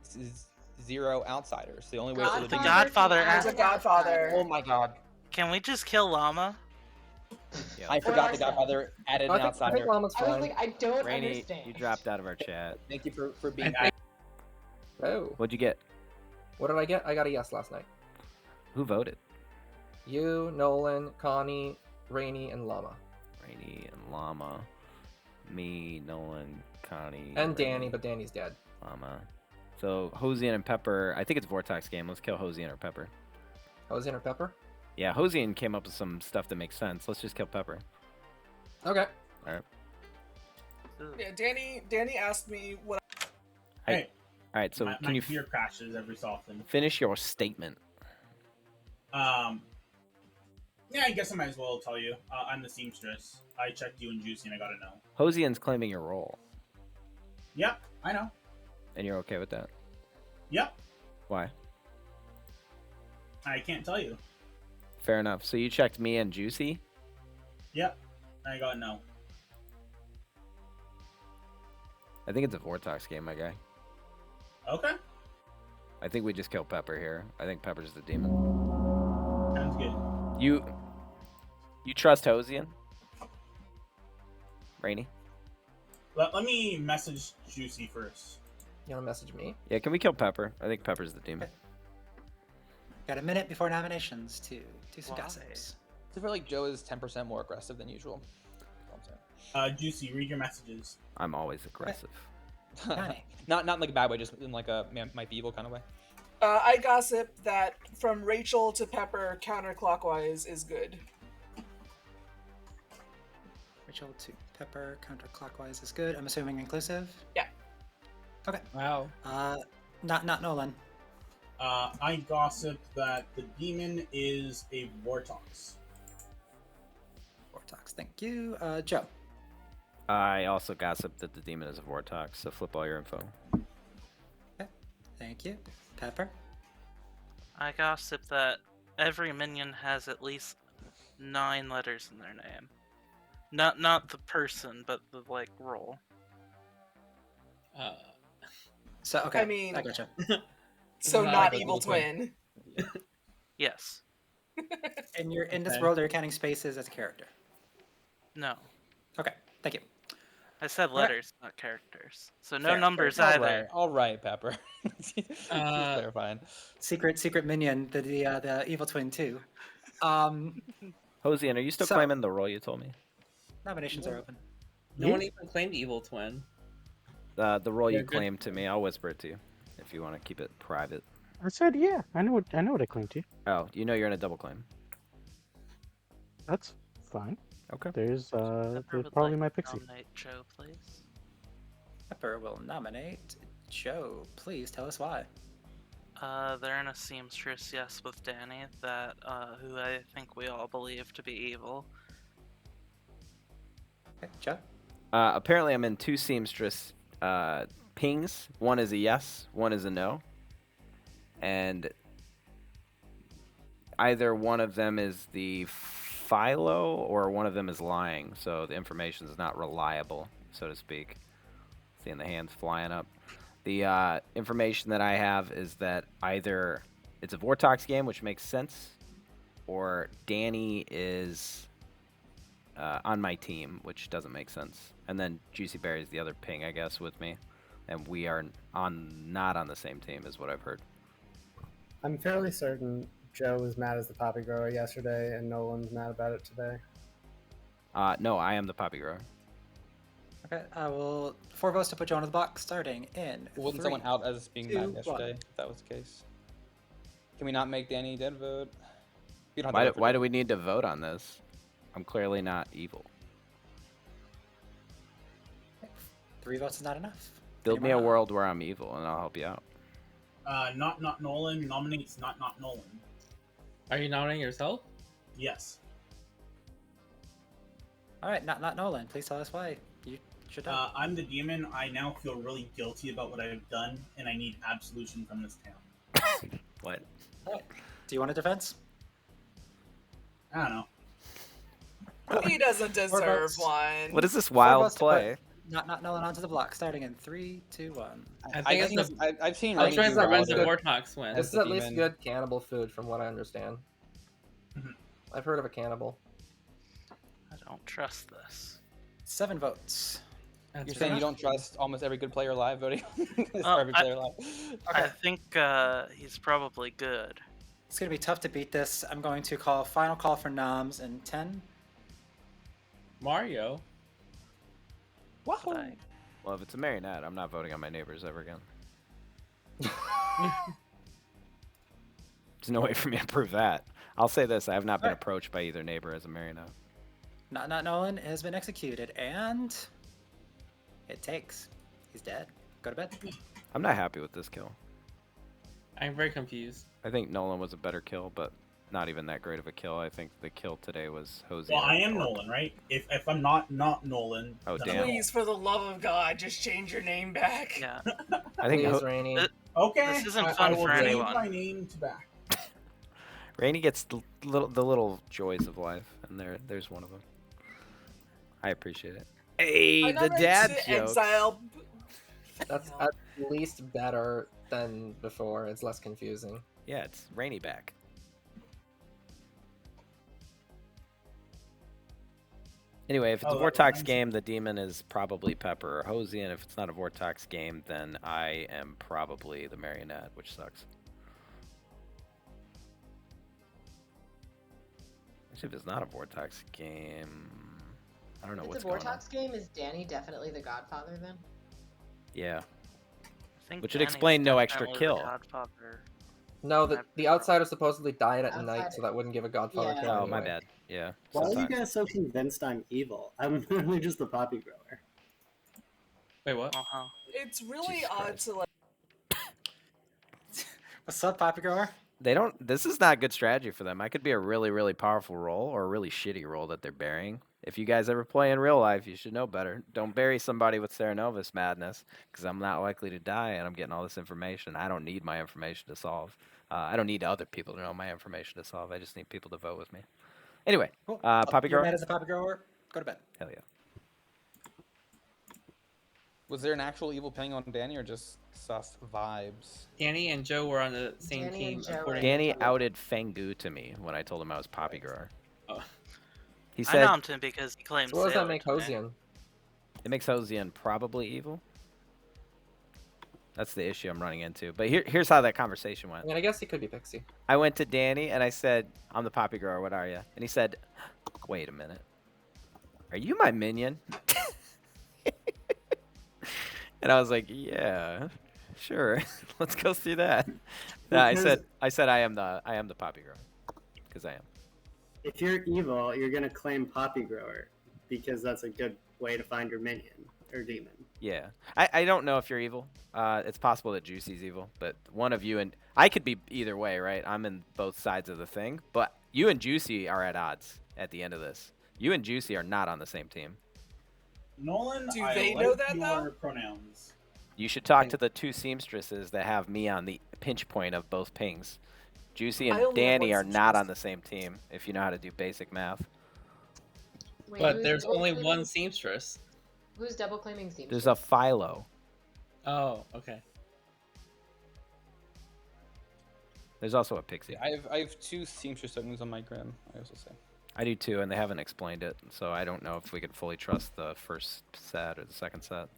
Speaker 13: This is 0 outsiders. The only way
Speaker 3: Godfather
Speaker 6: The
Speaker 13: to
Speaker 6: Godfather
Speaker 3: can
Speaker 6: asked-
Speaker 3: add
Speaker 4: The Godfather.
Speaker 13: Oh my god!
Speaker 6: Can we just kill Llama?
Speaker 1: Yeah.
Speaker 13: I forgot the
Speaker 3: Or
Speaker 13: Godfather added
Speaker 8: I
Speaker 13: an
Speaker 8: think
Speaker 13: outsider.
Speaker 8: Llama's
Speaker 3: I was
Speaker 8: fine.
Speaker 3: like, I don't
Speaker 1: Rainey,
Speaker 3: understand.
Speaker 1: you dropped out of our chat.
Speaker 13: Thank you for being.
Speaker 8: Oh,
Speaker 1: What'd you get?
Speaker 8: what did I get? I got a yes last night.
Speaker 1: Who voted?
Speaker 8: You, Nolan, Connie, Rainey, and Llama.
Speaker 1: Rainey and Llama. Me, Nolan, Connie.
Speaker 8: And
Speaker 1: Rainey,
Speaker 8: Danny, but Danny's dead.
Speaker 1: Llama. So Hosian and Pepper. I think it's Vortox game. Let's kill Hosian or Pepper.
Speaker 8: Hosian or Pepper?
Speaker 1: Yeah, Hosian came up with some stuff that makes sense. Let's just kill Pepper.
Speaker 8: Okay.
Speaker 1: All right.
Speaker 4: Yeah, Danny asked me what.
Speaker 12: Hey,
Speaker 1: All right. So
Speaker 12: my
Speaker 1: can you
Speaker 12: computer crashes every so often.
Speaker 1: finish your statement?
Speaker 12: Yeah, I guess I might as well tell you. I'm the seamstress. I checked you and Juicy, and I gotta know.
Speaker 1: Hosian's claiming your role,
Speaker 12: Yep, I know.
Speaker 1: and you're okay with that?
Speaker 12: Yep,
Speaker 1: Why?
Speaker 12: I can't tell you.
Speaker 1: fair enough. So you checked me and Juicy?
Speaker 12: Yep. I got no.
Speaker 1: I think it's a Vortox game, my guy.
Speaker 12: Okay.
Speaker 1: I think we just kill Pepper here. I think Pepper's the demon.
Speaker 12: Sounds good.
Speaker 1: You trust Hosian? Rainy?
Speaker 12: Let me message Juicy first.
Speaker 8: You want to message me?
Speaker 1: Yeah, can we kill Pepper? I think Pepper's the demon.
Speaker 2: Got a minute before nominations to do some
Speaker 6: Why?
Speaker 2: gossips.
Speaker 13: I feel like Joe is 10% more aggressive than usual. That's all I'm saying.
Speaker 12: Juicy, read your messages.
Speaker 1: I'm always aggressive.
Speaker 2: Johnny.
Speaker 13: not in like a bad way, just in like a might be evil kind of way.
Speaker 4: I gossip that from Rachel to Pepper counterclockwise is good.
Speaker 2: Rachel to Pepper, counterclockwise is good. I'm assuming inclusive?
Speaker 4: Yeah.
Speaker 2: Okay.
Speaker 9: Wow.
Speaker 2: Not Nolan.
Speaker 12: I gossip that the demon is a Vortox.
Speaker 2: Vortox, thank you. Joe.
Speaker 1: I also gossip that the demon is a Vortox, so flip all your info.
Speaker 2: Okay. Thank you. Pepper.
Speaker 6: I gossip that every minion has at least 9 letters in their name. Not the person, but the like role.
Speaker 2: So okay.
Speaker 4: I mean,
Speaker 2: I gotcha.
Speaker 4: So
Speaker 9: Not
Speaker 4: not
Speaker 9: like
Speaker 4: evil
Speaker 9: Evil Twin.
Speaker 4: twin.
Speaker 6: Yes.
Speaker 2: And you're in this
Speaker 9: Okay.
Speaker 2: world, are you counting spaces as a character?
Speaker 6: No.
Speaker 2: Okay. Thank you.
Speaker 6: I said
Speaker 2: right.
Speaker 6: letters, not characters. So no
Speaker 2: Fair,
Speaker 6: numbers
Speaker 13: All
Speaker 6: either.
Speaker 13: right, all right, Pepper. Just
Speaker 9: Uh,
Speaker 13: clarifying.
Speaker 2: Secret minion, the evil twin too.
Speaker 1: Hosian, are you still
Speaker 2: So-
Speaker 1: claiming the role you told me?
Speaker 2: Nominations are open.
Speaker 9: no one even claimed Evil Twin.
Speaker 1: The role
Speaker 9: Yeah,
Speaker 1: you
Speaker 9: good.
Speaker 1: claimed to me, I'll whisper it to you if you want to keep it private.
Speaker 11: I said, yeah, I know what I claimed to.
Speaker 1: Oh, you know you're in a double claim.
Speaker 11: That's fine.
Speaker 1: Okay.
Speaker 11: There's
Speaker 6: Pepper
Speaker 11: there's
Speaker 6: would
Speaker 11: probably
Speaker 6: like
Speaker 11: my
Speaker 6: to
Speaker 11: pixie.
Speaker 6: nominate Joe, please.
Speaker 2: Pepper will nominate Joe. Please tell us why.
Speaker 6: They're in a seamstress, yes, with Danny, that who I think we all believe to be evil.
Speaker 2: Okay, Joe.
Speaker 1: Apparently, I'm in 2 seamstress pings. One is a yes, one is a no. And either one of them is the Philo or one of them is lying. So the information is not reliable, so to speak. Seeing the hands flying up. The information that I have is that either it's a Vortox game, which makes sense, or Danny is on my team, which doesn't make sense. And then Juicy Berry is the other ping, I guess, with me. And we are not on the same team, is what I've heard.
Speaker 10: I'm fairly certain Joe was mad as the poppy grower yesterday, and Nolan's mad about it today.
Speaker 1: No, I am the poppy grower.
Speaker 2: Okay, I will 4 votes to put Joe into the box, starting in.
Speaker 13: Wasn't
Speaker 2: 3,
Speaker 13: someone out as being
Speaker 2: 2,
Speaker 13: mad yesterday?
Speaker 2: 1.
Speaker 13: If that was the case, can we not make Danny dead vote? You don't have
Speaker 1: Why,
Speaker 13: to
Speaker 1: do,
Speaker 13: vote for
Speaker 1: why
Speaker 13: Danny.
Speaker 1: do we need to vote on this? I'm clearly not evil.
Speaker 2: 3 votes is not enough.
Speaker 1: Build me a
Speaker 2: Anyone else?
Speaker 1: world where I'm evil, and I'll help you out.
Speaker 12: Not Nolan nominates not Nolan.
Speaker 9: Are you nominating yourself?
Speaker 12: Yes.
Speaker 2: All right, not Nolan. Please tell us why. You should know.
Speaker 12: I'm the demon. I now feel really guilty about what I've done, and I need absolution from this town.
Speaker 1: What?
Speaker 2: Do you want a defense?
Speaker 12: I don't know.
Speaker 4: He doesn't deserve
Speaker 2: votes.
Speaker 4: one.
Speaker 1: What is this
Speaker 2: 4
Speaker 1: wild
Speaker 2: votes to
Speaker 1: play?
Speaker 2: put Not Nolan onto the block, starting in 3, 2, 1.
Speaker 9: I think
Speaker 13: I've seen
Speaker 8: I
Speaker 9: I'm
Speaker 8: think
Speaker 9: trying
Speaker 8: it's
Speaker 9: to
Speaker 8: a
Speaker 9: run the
Speaker 8: good-
Speaker 9: Vortox win.
Speaker 8: This is
Speaker 13: the
Speaker 8: at least
Speaker 13: demon.
Speaker 8: good cannibal food, from what I understand.
Speaker 12: Mhm.
Speaker 8: I've heard of a cannibal.
Speaker 6: I don't trust this.
Speaker 2: 7 votes.
Speaker 9: That's
Speaker 13: You're saying
Speaker 9: right.
Speaker 13: you don't trust almost every good player alive voting?
Speaker 6: Oh,
Speaker 13: every player alive.
Speaker 6: I think he's probably good.
Speaker 2: It's going to be tough to beat this. I'm going to call final call for noms in 10.
Speaker 9: Mario.
Speaker 6: but I-
Speaker 1: Well, if it's a marionette, I'm not voting on my neighbors ever again. There's no way for me to prove that. I'll say this: I have not been
Speaker 2: Alright.
Speaker 1: approached by either neighbor as a marionette.
Speaker 2: Not Nolan has been executed, and it takes. He's dead. Go to bed.
Speaker 1: I'm not happy with this kill.
Speaker 9: I'm very confused.
Speaker 1: I think Nolan was a better kill, but not even that great of a kill. I think the kill today was Hosea.
Speaker 12: Well, I am Nolan, right? If I'm not Nolan,
Speaker 1: Oh,
Speaker 12: then
Speaker 1: damn.
Speaker 12: I'm
Speaker 4: Please, for the love of God, just change your name back.
Speaker 6: Yeah.
Speaker 1: I think
Speaker 8: Please,
Speaker 1: Ho-
Speaker 8: Rainy.
Speaker 6: It-
Speaker 12: Okay.
Speaker 6: This isn't
Speaker 12: I
Speaker 6: fun
Speaker 12: will
Speaker 6: for
Speaker 12: change
Speaker 6: anyone.
Speaker 12: my name to back.
Speaker 1: Rainy gets the little joys of life, and there's one of them. I appreciate it. Hey,
Speaker 4: I
Speaker 1: the
Speaker 4: got
Speaker 1: dad
Speaker 4: to
Speaker 1: jokes.
Speaker 4: exile.
Speaker 8: That's at least better than before. It's less confusing.
Speaker 1: Yeah, it's Rainy back. Anyway, if it's a Vortox game, the demon is probably Pepper or Hosey, and if it's not a Vortox game, then I am probably the Marionette, which sucks. Actually, if it's not a Vortox game, I don't know what's going on.
Speaker 3: If it's a Vortox game, is Danny definitely the Godfather then?
Speaker 1: Yeah.
Speaker 6: I think
Speaker 1: Which would
Speaker 6: Danny's
Speaker 1: explain no extra
Speaker 6: definitely the
Speaker 1: kill.
Speaker 6: Godfather.
Speaker 8: No, the outsider supposedly died at night,
Speaker 3: Outsider.
Speaker 8: so that wouldn't give a Godfather
Speaker 3: Yeah.
Speaker 8: kill
Speaker 1: Oh,
Speaker 8: anyway.
Speaker 1: my bad. Yeah.
Speaker 10: Why are you
Speaker 1: sometimes.
Speaker 10: guys so convinced I'm evil? I'm literally just the poppy grower.
Speaker 9: Wait, what?
Speaker 6: Uh-huh.
Speaker 4: It's really
Speaker 1: Jesus
Speaker 4: odd
Speaker 1: Christ.
Speaker 4: to like.
Speaker 2: What's up, Poppy Grower?
Speaker 1: They don't. This is not good strategy for them. I could be a really, really powerful role or a really shitty role that they're burying. If you guys ever play in real life, you should know better. Don't bury somebody with Serenovus madness, because I'm not likely to die, and I'm getting all this information. I don't need my information to solve. I don't need other people to know my information to solve. I just need people to vote with me. Anyway,
Speaker 2: Cool.
Speaker 1: Poppy
Speaker 2: You're
Speaker 1: Grower.
Speaker 2: mad as a Poppy Grower? Go to bed.
Speaker 1: Hell yeah.
Speaker 13: Was there an actual evil ping on Danny or just sus vibes?
Speaker 9: Danny and Joe were on the same
Speaker 3: Danny
Speaker 9: team.
Speaker 3: and Joe were
Speaker 9: according
Speaker 1: Danny
Speaker 9: to
Speaker 1: outed Fengu to me when I told him I was Poppy Grower.
Speaker 9: Oh.
Speaker 1: He
Speaker 6: I
Speaker 1: said
Speaker 6: nommed him because he claims
Speaker 8: So what does that
Speaker 6: Sailor
Speaker 8: make
Speaker 6: to me.
Speaker 8: Hosian?
Speaker 1: it makes Hosian probably evil. That's the issue I'm running into. But here's how that conversation
Speaker 8: I
Speaker 1: went.
Speaker 8: mean, I guess he could be Pixie.
Speaker 1: I went to Danny and I said, I'm the Poppy Grower, what are you? And he said, wait a minute. Are you my minion? And I was like, yeah, sure. Let's go see that. No, I said I am the Poppy Grower. Because I am.
Speaker 10: If you're evil, you're gonna claim poppy grower because that's a good way to find your minion or demon.
Speaker 1: Yeah. I don't know if you're evil. It's possible that Juicy's evil, but one of you and I could be either way, right? I'm in both sides of the thing, but you and Juicy are at odds at the end of this. You and Juicy are not on the same team.
Speaker 12: Nolan,
Speaker 4: Do
Speaker 12: I
Speaker 4: they
Speaker 12: like
Speaker 4: know that,
Speaker 12: your
Speaker 4: though?
Speaker 12: pronouns.
Speaker 1: You should talk to the two seamstresses that have me on the pinch point of both pings. Juicy
Speaker 4: I
Speaker 1: and
Speaker 4: only have
Speaker 1: Danny
Speaker 4: one
Speaker 1: are not
Speaker 4: seamstress.
Speaker 1: on the same team if you know how to do basic math.
Speaker 3: Wait,
Speaker 9: But
Speaker 3: who's
Speaker 9: there's
Speaker 3: double
Speaker 9: only
Speaker 3: claiming-
Speaker 9: one seamstress.
Speaker 3: Who's double claiming seamstress?
Speaker 1: There's a Philo.
Speaker 9: Oh, okay.
Speaker 1: There's also a Pixie.
Speaker 13: I have two seamstress tokens on my Grim, I also say.
Speaker 1: I do too, and they haven't explained it, so I don't know if we could fully trust the first set or the second set.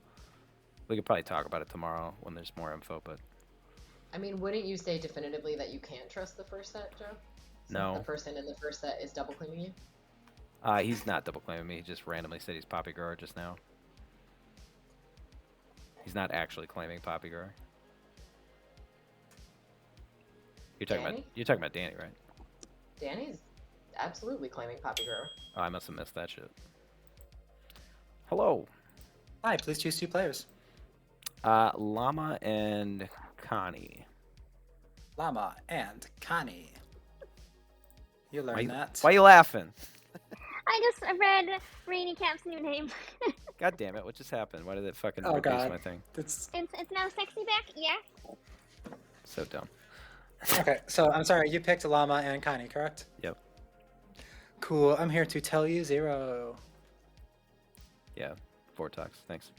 Speaker 1: We could probably talk about it tomorrow when there's more info, but
Speaker 3: I mean, wouldn't you say definitively that you can't trust the first set, Joe? Since
Speaker 1: No.
Speaker 3: The person in the first set is double claiming you?
Speaker 1: he's not double claiming me. He just randomly said he's Poppy Grower just now. He's not actually claiming Poppy Grower.
Speaker 3: Danny?
Speaker 1: You're talking about Danny, right?
Speaker 3: Danny's absolutely claiming Poppy Grower.
Speaker 1: Oh, I must have missed that shit. Hello.
Speaker 2: Hi, please choose two players.
Speaker 1: Llama and Connie.
Speaker 2: Llama and Connie. You learned that.
Speaker 1: Why are you laughing?
Speaker 5: I just read Rainy Cap's new name.
Speaker 1: God damn it! What just happened? Why did it fucking
Speaker 2: Oh,
Speaker 1: reduce
Speaker 2: God.
Speaker 1: my thing?
Speaker 2: It's...
Speaker 5: It's now sexy back. Yeah.
Speaker 1: So dumb.
Speaker 2: Okay, so I'm sorry, you picked Llama and Connie, correct?
Speaker 1: Yep.
Speaker 2: Cool, I'm here to tell you 0.
Speaker 1: Yeah. Vortox. Thanks.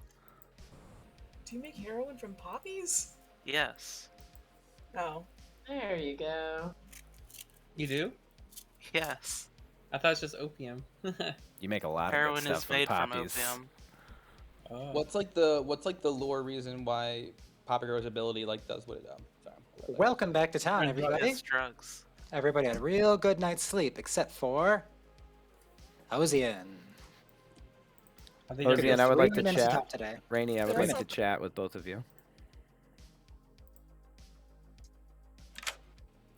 Speaker 4: Do you make heroin from poppies?
Speaker 6: Yes.
Speaker 4: No.
Speaker 3: There you go.
Speaker 9: You do?
Speaker 6: Yes.
Speaker 9: I thought it's just opium.
Speaker 1: You make a lot
Speaker 6: Heroin
Speaker 1: of good
Speaker 6: is
Speaker 1: stuff from
Speaker 6: made from
Speaker 1: poppies.
Speaker 6: opium.
Speaker 9: Oh.
Speaker 13: What's like the lore reason why Poppy Grower's ability like does what it does? Sorry.
Speaker 2: Welcome back to town,
Speaker 6: Drugs.
Speaker 2: everybody.
Speaker 6: It's drugs.
Speaker 2: Everybody had a real good night's sleep, except for Hosian.
Speaker 9: Are they
Speaker 1: Hosian, I would like to
Speaker 2: 3 minutes
Speaker 1: chat.
Speaker 2: talk today.
Speaker 1: Rainy, I would
Speaker 4: There's
Speaker 1: like to
Speaker 4: a-
Speaker 1: chat with both of you.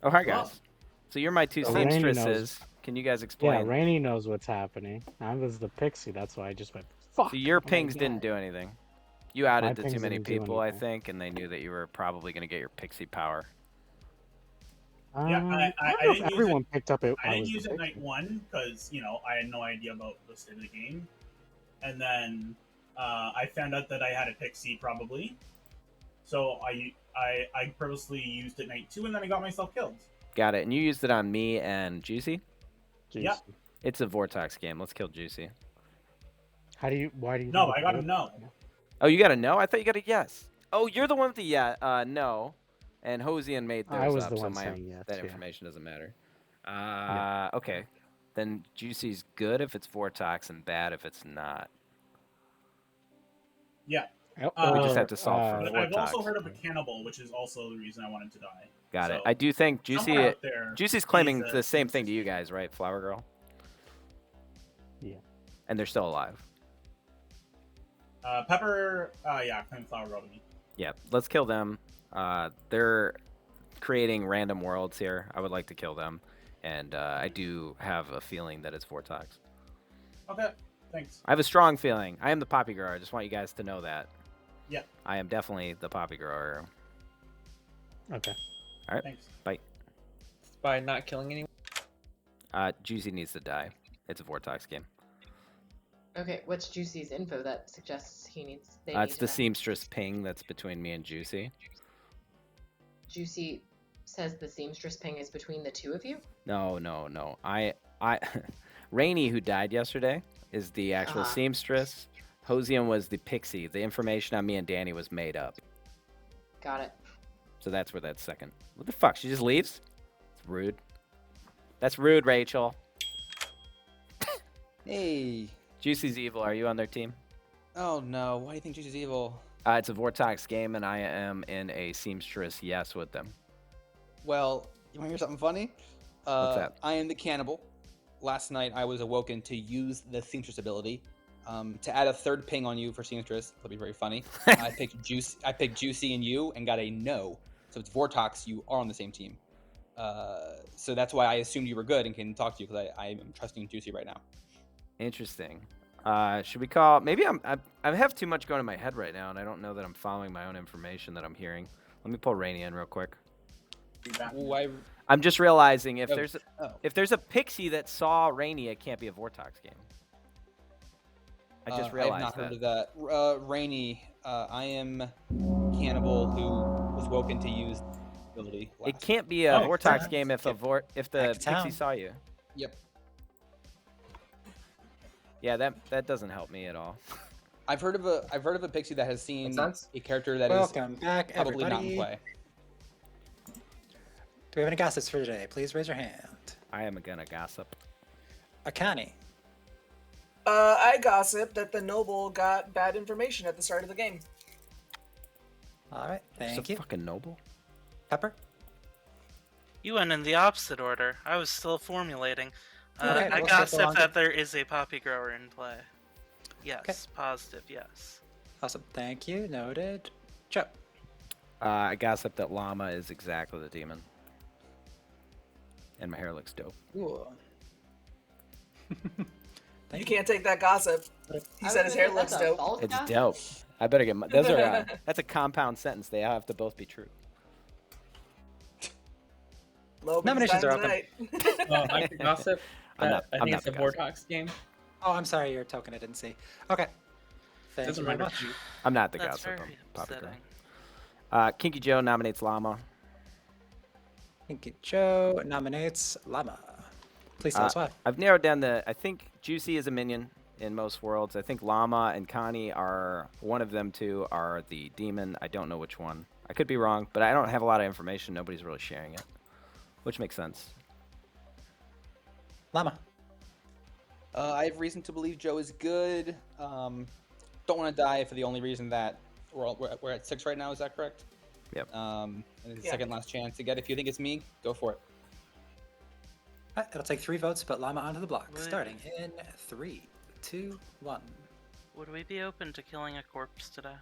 Speaker 1: Oh, hi guys. So you're my two
Speaker 11: So Rainy knows.
Speaker 1: seamstresses. Can you guys
Speaker 11: Yeah,
Speaker 1: explain?
Speaker 11: Rainy knows what's happening. I was the pixie, that's why I just went, fuck.
Speaker 1: So your
Speaker 11: and I
Speaker 1: pings
Speaker 11: got
Speaker 1: didn't
Speaker 11: it.
Speaker 1: do anything. You outed
Speaker 11: My
Speaker 1: to too
Speaker 11: pings
Speaker 1: many
Speaker 11: didn't do
Speaker 1: people, I
Speaker 11: anything.
Speaker 1: think, and they knew that you were probably going to get your pixie power.
Speaker 12: Yeah,
Speaker 11: I
Speaker 12: I
Speaker 11: don't know
Speaker 12: didn't
Speaker 11: if
Speaker 12: use
Speaker 11: everyone picked up it.
Speaker 12: I didn't
Speaker 11: was
Speaker 12: use
Speaker 11: the
Speaker 12: it night
Speaker 11: pixie.
Speaker 12: 1 because I had no idea about the state of the game, and then I found out that I had a pixie probably, so I purposely used it night 2, and then I got myself killed.
Speaker 1: Got it. And you used it on me and Juicy?
Speaker 12: Yep.
Speaker 1: It's a Vortex game. Let's kill Juicy.
Speaker 11: Why do you?
Speaker 12: No,
Speaker 11: think
Speaker 12: I
Speaker 11: it's
Speaker 12: got a
Speaker 11: worth
Speaker 12: no.
Speaker 11: it?
Speaker 1: Oh, you got a no? I thought you got a yes. Oh, you're the one with the no. And Hosian made theirs
Speaker 11: I was
Speaker 1: up,
Speaker 11: the
Speaker 1: so
Speaker 11: one
Speaker 1: my
Speaker 11: saying yes,
Speaker 1: that
Speaker 11: yeah.
Speaker 1: information doesn't matter.
Speaker 11: Yeah.
Speaker 1: Okay. Then Juicy's good if it's Vortex and bad if it's not.
Speaker 12: Yeah.
Speaker 1: We just have to solve for
Speaker 12: But
Speaker 1: Vortex.
Speaker 12: I've also heard of a cannibal, which is also the reason I wanted to die.
Speaker 1: Got it.
Speaker 12: So,
Speaker 1: I do think
Speaker 12: somewhere out there
Speaker 1: Juicy's
Speaker 12: is
Speaker 1: claiming
Speaker 12: a
Speaker 1: the same thing to you guys, right, Flower Girl?
Speaker 11: Yeah.
Speaker 1: And they're still alive.
Speaker 12: Pepper, yeah, claim Flower Girl to me.
Speaker 1: Yeah, let's kill them. They're creating random worlds here. I would like to kill them. And I do have a feeling that it's Vortex.
Speaker 12: Okay, thanks.
Speaker 1: I have a strong feeling. I am the poppy grower. I just want you guys to know that.
Speaker 12: Yeah.
Speaker 1: I am definitely the poppy grower.
Speaker 11: Okay.
Speaker 1: All right.
Speaker 12: Thanks.
Speaker 1: Bye.
Speaker 13: By not killing anyone.
Speaker 1: Juicy needs to die. It's a Vortex game.
Speaker 3: Okay, what's Juicy's info that suggests he needs?
Speaker 1: It's the seamstress ping that's between me and Juicy.
Speaker 3: Juicy says the seamstress ping is between the two of you.
Speaker 1: No. I Rainy, who died yesterday, is the actual seamstress. Hosian was the pixie. The information on me and Danny was made up.
Speaker 3: Got it.
Speaker 1: So that's where that second. What the fuck? She just leaves? It's rude. That's rude, Rachel.
Speaker 14: Hey.
Speaker 1: Juicy's evil. Are you on their team?
Speaker 14: Oh no. Why do you think Juicy's evil?
Speaker 1: It's a Vortex game, and I am in a seamstress yes with them.
Speaker 14: Well, you want to hear something funny?
Speaker 1: What's that?
Speaker 14: I am the cannibal. Last night I was awoken to use the seamstress ability. To add a third ping on you for seamstress. That'll be very funny. I picked Juicy and you and got a no. So it's Vortex. You are on the same team. So that's why I assumed you were good and can talk to you because I am trusting Juicy right now.
Speaker 1: Interesting. Should we call? Maybe I have too much going in my head right now, and I don't know that I'm following my own information that I'm hearing. Let me pull Rainy in real quick.
Speaker 14: Ooh,
Speaker 1: I'm just realizing if
Speaker 14: Oh.
Speaker 1: there's a pixie that saw Rainy, it can't be a Vortex game. I just realized
Speaker 14: I have not heard of that. Rainy, I am cannibal who was woken to use the ability.
Speaker 1: It can't be a Vortex game if the pixie saw you.
Speaker 14: Yep.
Speaker 1: Yeah, that doesn't help me at all.
Speaker 14: I've heard of a pixie that has seen a character that
Speaker 2: Welcome
Speaker 14: is
Speaker 2: back,
Speaker 14: probably not in
Speaker 2: everybody.
Speaker 14: play.
Speaker 2: Do we have any gossips for today? Please raise your hand.
Speaker 1: I am gonna gossip.
Speaker 2: Akani.
Speaker 4: I gossip that the noble got bad information at the start of the game.
Speaker 2: All right, thank you.
Speaker 1: Fucking noble.
Speaker 2: Pepper.
Speaker 6: You went in the opposite order. I was still formulating.
Speaker 2: Okay,
Speaker 6: I
Speaker 2: we'll
Speaker 6: gossip
Speaker 2: skip along.
Speaker 6: that there is a poppy grower in play. Yes, positive, yes.
Speaker 2: Awesome, thank you. Noted. Joe.
Speaker 1: I gossip that Llama is exactly the demon. And my hair looks dope.
Speaker 2: Ooh.
Speaker 4: You can't take that gossip. He said his hair looks dope.
Speaker 1: It's dope. I better get my. Those are. That's a compound sentence. They have to both be true.
Speaker 2: Nominations are open.
Speaker 9: I can gossip.
Speaker 1: I'm
Speaker 9: I think
Speaker 1: not
Speaker 9: it's a
Speaker 1: the
Speaker 9: Vortex game.
Speaker 2: Oh, I'm sorry, your token I didn't see. Okay. Thank
Speaker 9: Doesn't
Speaker 2: you very
Speaker 9: matter
Speaker 2: much.
Speaker 9: to you.
Speaker 1: I'm not the
Speaker 6: That's
Speaker 1: gossip.
Speaker 6: very
Speaker 1: I'm Papa
Speaker 6: upsetting.
Speaker 1: Girl. Kinky Joe nominates Llama.
Speaker 2: Kinky Joe nominates Llama. Please tell us why.
Speaker 1: I've narrowed down I think Juicy is a minion in most worlds. I think Llama and Connie are one of them two are the demon. I don't know which one. I could be wrong, but I don't have a lot of information. Nobody's really sharing it, which makes sense.
Speaker 2: Llama.
Speaker 14: I have reason to believe Joe is good. Don't want to die for the only reason that we're at 6 right now. Is that correct?
Speaker 1: Yep.
Speaker 14: And it's the second last chance to get. If you think it's me, go for it.
Speaker 2: All right, it'll take 3 votes, but Llama onto the block.
Speaker 6: Would-
Speaker 2: Starting in 3, 2, 1.
Speaker 6: Would we be open to killing a corpse today?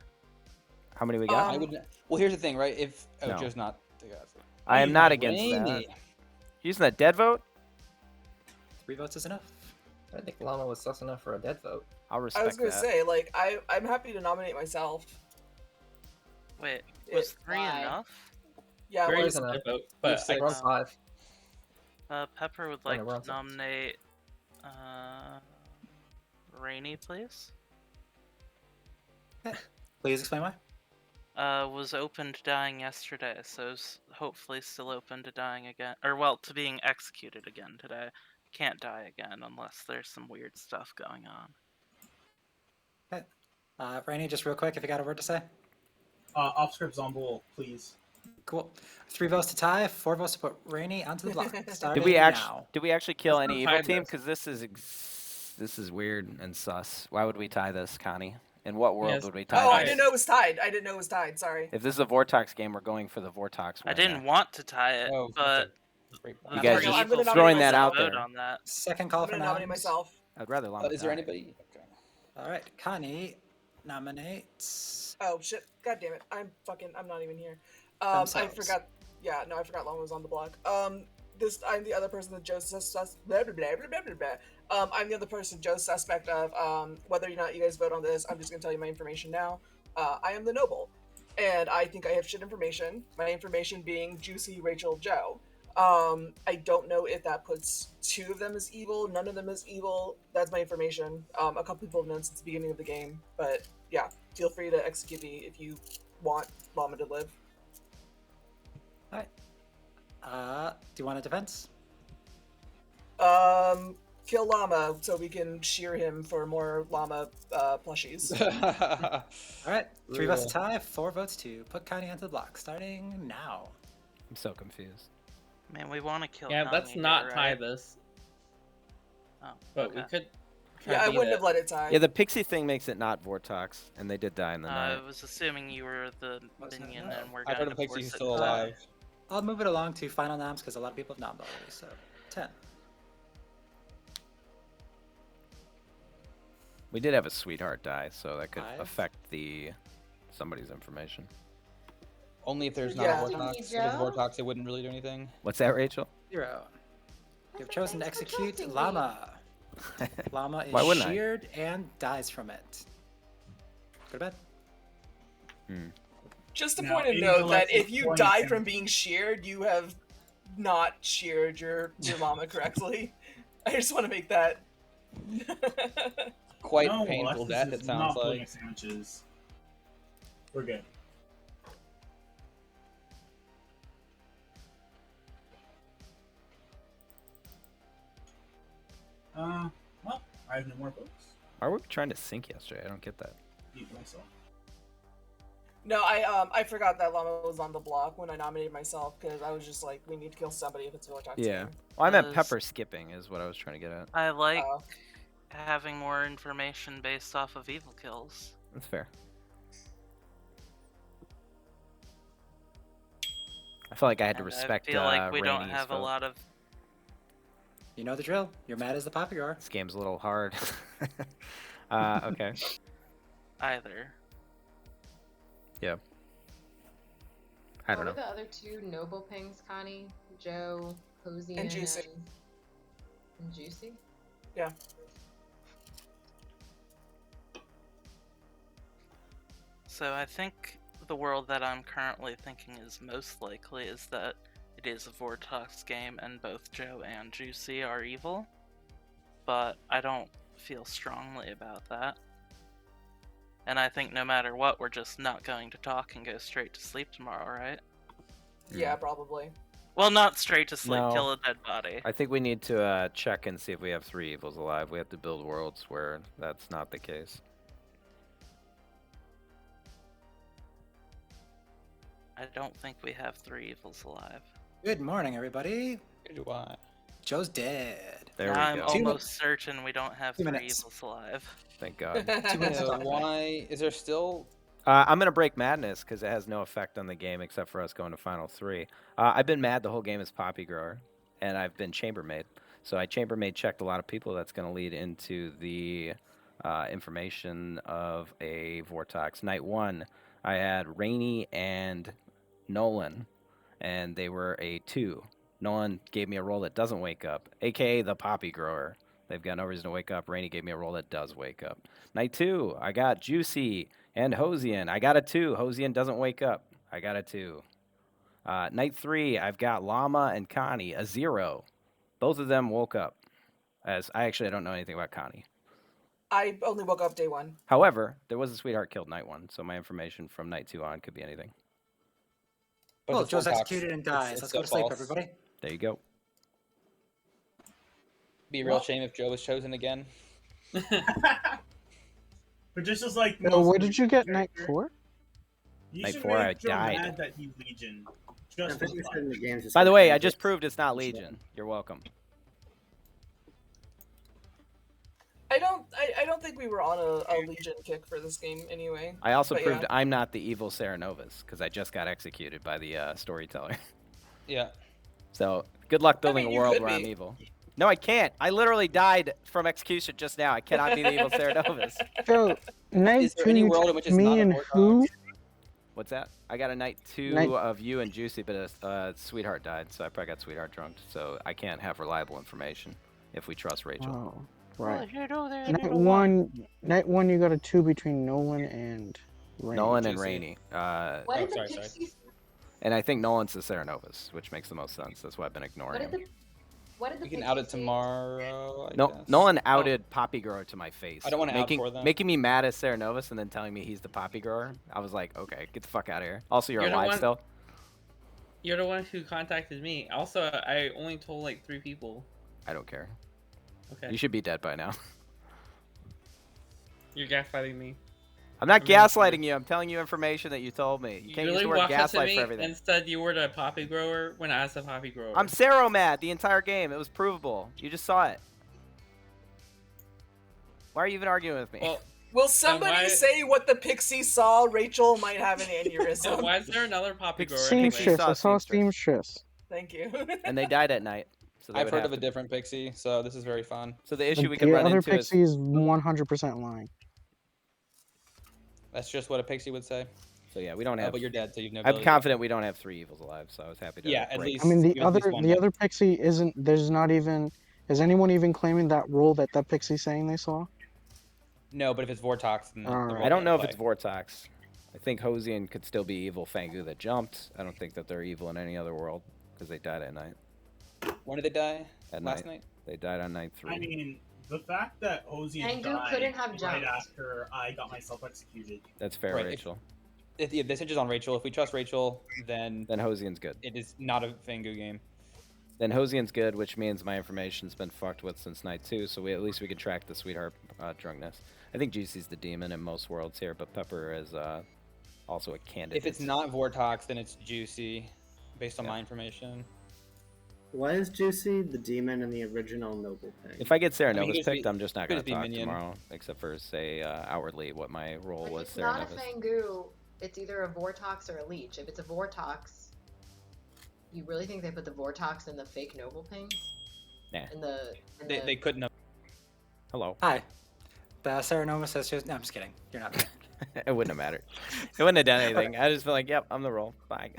Speaker 1: How many we got?
Speaker 14: I would. Well, here's the thing, right? If
Speaker 1: No.
Speaker 14: Joe's not. The
Speaker 1: I am not against that.
Speaker 14: Rainy.
Speaker 1: Using that dead vote?
Speaker 2: 3 votes is enough.
Speaker 8: I think Llama was sus enough for a dead vote.
Speaker 1: I'll
Speaker 4: I
Speaker 1: respect
Speaker 4: was gonna
Speaker 1: that.
Speaker 4: say, like, I'm happy to nominate myself.
Speaker 6: Wait, was 3
Speaker 3: Why?
Speaker 6: enough?
Speaker 4: Yeah,
Speaker 9: Very
Speaker 4: it
Speaker 8: was
Speaker 4: was.
Speaker 8: enough.
Speaker 9: vote,
Speaker 8: We
Speaker 9: but
Speaker 8: have 6. We're on 5.
Speaker 6: Pepper would
Speaker 8: Oh,
Speaker 6: like
Speaker 8: no, we're on
Speaker 6: to
Speaker 8: 6.
Speaker 6: nominate Rainy, please.
Speaker 2: Please explain why.
Speaker 6: Was open to dying yesterday, so hopefully still open to dying again. Or, well, to being executed again today. Can't die again unless there's some weird stuff going on.
Speaker 2: Okay. Rainy, just real quick, if you got a word to say.
Speaker 12: Off script Zombull, please.
Speaker 2: Cool. 3 votes to tie, 4 votes to put Rainy onto the block. Starting
Speaker 1: Did we
Speaker 2: now.
Speaker 1: actually kill
Speaker 9: Let's
Speaker 1: any
Speaker 9: not
Speaker 1: evil
Speaker 9: tie
Speaker 1: team?
Speaker 9: this.
Speaker 1: Because this is weird and sus. Why would we tie this, Connie? In what world
Speaker 9: Yes.
Speaker 1: would we tie
Speaker 4: Oh,
Speaker 1: this?
Speaker 4: I didn't know it was tied. I didn't know it was tied. Sorry.
Speaker 1: If this is a Vortox game, we're going for the Vortox
Speaker 6: I
Speaker 1: win
Speaker 6: didn't
Speaker 1: there.
Speaker 6: want to tie it,
Speaker 13: Oh,
Speaker 6: but
Speaker 13: great
Speaker 1: You
Speaker 6: the
Speaker 1: guys
Speaker 6: three
Speaker 1: just
Speaker 4: I'm gonna
Speaker 6: evils
Speaker 1: throwing
Speaker 4: nominate
Speaker 1: that out
Speaker 6: vote
Speaker 1: there.
Speaker 6: on that.
Speaker 2: Second call
Speaker 4: I'm
Speaker 2: for
Speaker 4: gonna nominate
Speaker 2: noms.
Speaker 4: myself.
Speaker 1: I'd rather Llama
Speaker 14: Is there
Speaker 1: die.
Speaker 14: anybody? Okay.
Speaker 2: All right, Connie nominates
Speaker 4: Oh shit! God damn it! I'm not even here. I
Speaker 2: themselves.
Speaker 4: forgot. Yeah, no, I forgot Lama was on the block. I'm the other person that Joe's blah blah blah blah blah blah. I'm the other person Joe's suspect of. Whether or not you guys vote on this, I'm just gonna tell you my information now. I am the noble, and I think I have shit information. My information being Juicy, Rachel, Joe. I don't know if that puts 2 of them as evil. None of them is evil. That's my information. A couple people have known since the beginning of the game, but yeah, feel free to execute me if you want Llama to live.
Speaker 2: All right. Do you want a defense?
Speaker 4: Kill Llama so we can shear him for more Llama plushies.
Speaker 2: All right. 3 votes to
Speaker 14: Brutal.
Speaker 2: tie, 4 votes to put Connie onto the block. Starting now.
Speaker 1: I'm so confused.
Speaker 6: Man, we want to kill
Speaker 9: Yeah,
Speaker 6: Kanye
Speaker 9: let's
Speaker 6: here,
Speaker 9: not tie
Speaker 6: right?
Speaker 9: this.
Speaker 6: Oh,
Speaker 9: But we
Speaker 6: okay.
Speaker 9: could.
Speaker 4: Yeah, I wouldn't have let it tie.
Speaker 1: Yeah, the pixie thing makes it not Vortox, and they did die in the night.
Speaker 6: I was assuming you were the
Speaker 2: What's that?
Speaker 6: minion
Speaker 2: No.
Speaker 6: and we're
Speaker 14: I've heard
Speaker 6: going
Speaker 14: of
Speaker 6: to
Speaker 14: Pixie
Speaker 6: force
Speaker 14: who's
Speaker 6: it
Speaker 14: still
Speaker 6: to die.
Speaker 14: alive.
Speaker 2: I'll move it along to final noms because a lot of people have nommed already. So 10.
Speaker 1: We did have a sweetheart die, so that could
Speaker 2: 5.
Speaker 1: affect somebody's information.
Speaker 14: Only if there's not
Speaker 4: Yeah.
Speaker 14: a Vortox. If there's a Vortox, it wouldn't really do anything.
Speaker 1: What's that, Rachel?
Speaker 2: 0. You've chosen to
Speaker 3: Thanks for
Speaker 2: execute
Speaker 3: trusting me.
Speaker 2: Llama. Llama is
Speaker 1: Why wouldn't I?
Speaker 2: sheared and dies from it. Go to bed.
Speaker 4: Just a
Speaker 12: Now,
Speaker 4: point of
Speaker 12: Angel
Speaker 4: note that
Speaker 12: Alexis
Speaker 4: if you
Speaker 12: points
Speaker 4: die
Speaker 12: and-
Speaker 4: from being sheared, you have not sheared your Llama correctly. I just want to make that.
Speaker 14: Quite
Speaker 12: No,
Speaker 14: painful
Speaker 12: Alexis
Speaker 14: death,
Speaker 12: is
Speaker 14: it
Speaker 12: not
Speaker 14: sounds
Speaker 12: pulling
Speaker 14: like.
Speaker 12: sandwiches. We're good. Well, I have no more votes.
Speaker 1: Are we trying to sync yesterday? I don't get that.
Speaker 12: Eat myself.
Speaker 4: No, I forgot that Llama was on the block when I nominated myself because I was just like, we need to kill somebody if it's a Vortox
Speaker 1: Yeah.
Speaker 4: game.
Speaker 1: Well, I meant
Speaker 6: Does-
Speaker 1: pepper skipping is what I was trying to get at.
Speaker 6: I like
Speaker 4: Oh.
Speaker 6: having more information based off of evil kills.
Speaker 1: That's fair. I felt like I had to
Speaker 6: And
Speaker 1: respect
Speaker 6: I feel like we don't
Speaker 1: Rainey's
Speaker 6: have a
Speaker 1: vote.
Speaker 6: lot of.
Speaker 2: You know the drill. You're mad as the papa you are.
Speaker 1: This game's a little hard. Okay.
Speaker 6: Either.
Speaker 1: Yeah. I don't
Speaker 3: What
Speaker 1: know.
Speaker 3: are the other 2 noble pings, Connie? Joe, Hosian,
Speaker 4: And Juicy.
Speaker 3: and Juicy?
Speaker 4: Yeah.
Speaker 6: So I think the world that I'm currently thinking is most likely is that it is a Vortox game and both Joe and Juicy are evil. But I don't feel strongly about that. And I think no matter what, we're just not going to talk and go straight to sleep tomorrow, right?
Speaker 4: Yeah, probably.
Speaker 6: Well, not straight to sleep,
Speaker 1: No.
Speaker 6: kill a dead body.
Speaker 1: I think we need to check and see if we have 3 evils alive. We have to build worlds where that's not the case.
Speaker 6: I don't think we have 3 evils alive.
Speaker 2: Good morning, everybody.
Speaker 14: Who do I?
Speaker 2: Joe's dead.
Speaker 1: There
Speaker 6: I'm
Speaker 1: we go.
Speaker 6: almost certain we don't have
Speaker 2: 2
Speaker 6: 3
Speaker 2: minutes.
Speaker 6: evils alive.
Speaker 1: Thank God.
Speaker 2: 2 minutes to
Speaker 14: So
Speaker 2: talk.
Speaker 14: why is there still?
Speaker 1: I'm going to break madness because it has no effect on the game except for us going to Final 3. I've been mad the whole game as Poppy Grower, and I've been Chambermaid. So I Chambermaid checked a lot of people. That's going to lead into the information of a Vortox. Night 1, I had Rainey and Nolan, and they were a 2. Nolan gave me a roll that doesn't wake up, a.k.a. the Poppy Grower. They've got no reason to wake up. Rainey gave me a roll that does wake up. Night 2, I got Juicy and Hosian. I got a 2. Hosian doesn't wake up. I got a 2. Night 3, I've got Llama and Connie, a 0. Both of them woke up. As I don't know anything about Connie.
Speaker 4: I only woke up day 1.
Speaker 1: However, there was a sweetheart killed night 1, so my information from night 2 on could be anything.
Speaker 14: But
Speaker 2: Well,
Speaker 14: if it's
Speaker 2: Joe's
Speaker 14: Vortox,
Speaker 2: executed and dies.
Speaker 14: it's
Speaker 2: Let's
Speaker 14: still
Speaker 2: go to sleep,
Speaker 14: false.
Speaker 2: everybody.
Speaker 1: There you go.
Speaker 14: Be a real
Speaker 12: Well-
Speaker 14: shame if Joe was chosen again.
Speaker 12: But just as like the
Speaker 11: So
Speaker 12: most
Speaker 11: what did you get
Speaker 12: character,
Speaker 11: night 4?
Speaker 12: You
Speaker 1: Night
Speaker 12: should
Speaker 1: 4, I
Speaker 12: make Joe
Speaker 1: died.
Speaker 12: mad that he's Legion.
Speaker 10: I'm
Speaker 12: Just for
Speaker 10: pretty sure
Speaker 12: fun.
Speaker 10: the game's just
Speaker 1: By the
Speaker 10: gonna
Speaker 1: way,
Speaker 10: change
Speaker 1: I
Speaker 10: it.
Speaker 1: just proved it's not Legion. You're welcome.
Speaker 4: I don't think we were on a Legion kick for this game anyway.
Speaker 1: I also
Speaker 4: But
Speaker 1: proved
Speaker 4: yeah.
Speaker 1: I'm not the evil Serenovus because I just got executed by the storyteller.
Speaker 14: Yeah.
Speaker 1: So good luck building
Speaker 4: mean,
Speaker 1: a
Speaker 4: you
Speaker 1: world
Speaker 4: could
Speaker 1: where I'm
Speaker 4: be.
Speaker 1: evil. No, I can't. I literally died from execution just now. I cannot be the evil Serenovus.
Speaker 11: So night
Speaker 14: Is there
Speaker 11: 2
Speaker 14: any
Speaker 11: you
Speaker 14: world in
Speaker 11: took
Speaker 14: which it's
Speaker 11: me
Speaker 14: not a
Speaker 11: and
Speaker 14: Vortox?
Speaker 11: who?
Speaker 1: What's that? I got a night 2
Speaker 11: Night-
Speaker 1: of you and Juicy, but Sweetheart died, so I probably got Sweetheart drunk. So I can't have reliable information if we trust Rachel.
Speaker 11: Oh, right. Night one you got a 2 between Nolan and Rainy.
Speaker 1: Nolan and
Speaker 14: Juicy.
Speaker 1: Rainey.
Speaker 3: What did the
Speaker 14: sorry.
Speaker 3: Pixies?
Speaker 1: And I think Nolan's the Serenovus, which makes the most sense. That's why I've been
Speaker 3: What
Speaker 1: ignoring
Speaker 3: did
Speaker 1: him.
Speaker 3: the? What did the?
Speaker 14: We can
Speaker 3: Pixies
Speaker 14: out it
Speaker 3: say?
Speaker 14: tomorrow. I
Speaker 1: No,
Speaker 14: guess.
Speaker 1: Nolan outed Poppy Grower to my face.
Speaker 14: I don't wanna out
Speaker 1: making,
Speaker 14: for them.
Speaker 1: Making me mad as Serenovus and then telling me he's the Poppy Grower. I was like, okay, get the fuck out of here. Also, you're
Speaker 9: You're the
Speaker 1: alive
Speaker 9: one-
Speaker 1: still.
Speaker 9: You're the one who contacted me. Also, I only told like 3 people.
Speaker 1: I don't care.
Speaker 9: Okay.
Speaker 1: You should be dead by now.
Speaker 9: You're gaslighting me.
Speaker 1: I'm not
Speaker 9: I'm really sorry.
Speaker 1: gaslighting you. I'm telling you information that you told me. You
Speaker 9: You
Speaker 1: can't use
Speaker 9: really
Speaker 1: the word
Speaker 9: walked up to
Speaker 1: gaslight
Speaker 9: me
Speaker 1: for everything.
Speaker 9: and said you were the poppy grower when I was the poppy grower.
Speaker 1: I'm Seromad the entire game. It was provable. You just saw it. Why are you even arguing with me?
Speaker 9: Well,
Speaker 4: Will somebody
Speaker 9: why-
Speaker 4: say what the Pixie saw? Rachel might have an aneurysm.
Speaker 9: so why is there another poppy grower?
Speaker 11: Seamstress.
Speaker 1: saw
Speaker 11: I saw
Speaker 1: Seamstress.
Speaker 11: Seamstress.
Speaker 4: Thank you.
Speaker 1: And they died at night. So they
Speaker 14: I've
Speaker 1: would
Speaker 14: heard
Speaker 1: have
Speaker 14: of a
Speaker 1: to-
Speaker 14: different Pixie, so this is very fun.
Speaker 1: So the issue we could
Speaker 11: The
Speaker 1: run
Speaker 11: other
Speaker 1: into is
Speaker 11: Pixie is 100% lying.
Speaker 14: That's just what a Pixie would say.
Speaker 1: so yeah, we don't
Speaker 14: Oh,
Speaker 1: have.
Speaker 14: but you're dead, so you've no
Speaker 1: I'm
Speaker 14: ability.
Speaker 1: confident we don't have 3 evils alive, so I was happy to.
Speaker 14: Yeah, at
Speaker 1: break.
Speaker 14: least.
Speaker 11: I mean,
Speaker 14: You have at least one
Speaker 11: the
Speaker 14: dead.
Speaker 11: other Pixie isn't. There's not even. Is anyone even claiming that role that Pixie's saying they saw?
Speaker 14: No, but if it's Vortox, then
Speaker 11: Alright.
Speaker 1: I don't know if it's Vortox. I think Hosian could still be evil Fangu that jumped. I don't think that they're evil in any other world because they died at night.
Speaker 14: When did they die?
Speaker 1: At
Speaker 14: Last night?
Speaker 1: They died on night 3.
Speaker 12: I mean, the fact that Hosian
Speaker 3: Angu
Speaker 12: died
Speaker 3: couldn't have
Speaker 12: right
Speaker 3: jumped.
Speaker 12: after I got myself executed.
Speaker 1: That's fair,
Speaker 14: Right,
Speaker 1: Rachel.
Speaker 14: Yeah, this hinges on Rachel. If we trust Rachel, then
Speaker 1: Then Hosian's good.
Speaker 14: it is not a Fangu game.
Speaker 1: Then Hosian's good, which means my information's been fucked with since night 2, so at least we can track the Sweetheart drunkenness. I think Juicy's the demon in most worlds here, but Pepper is also a candidate.
Speaker 14: If it's not Vortox, then it's Juicy, based on
Speaker 1: Yeah.
Speaker 14: my information.
Speaker 10: Why is Juicy the demon in the original Noble Pig?
Speaker 1: If I get
Speaker 14: I mean,
Speaker 1: Serenovus
Speaker 14: he could
Speaker 1: picked,
Speaker 14: be-
Speaker 1: I'm just not
Speaker 14: could
Speaker 1: going
Speaker 14: just
Speaker 1: to
Speaker 14: be
Speaker 1: talk
Speaker 14: minion.
Speaker 1: tomorrow, except for say outwardly what my role
Speaker 3: If
Speaker 1: was
Speaker 3: it's not a
Speaker 1: Serenovus.
Speaker 3: Fangu, it's either a Vortox or a Leech. If it's a Vortox, you really think they put the Vortox in the fake Noble Pings?
Speaker 1: Nah.
Speaker 14: They couldn't have.
Speaker 1: Hello.
Speaker 2: Hi. The Serenoma says she was... No, I'm just kidding. You're not me.
Speaker 1: It wouldn't have mattered. It wouldn't have done anything. I just feel like, yep, I'm the role. Bye.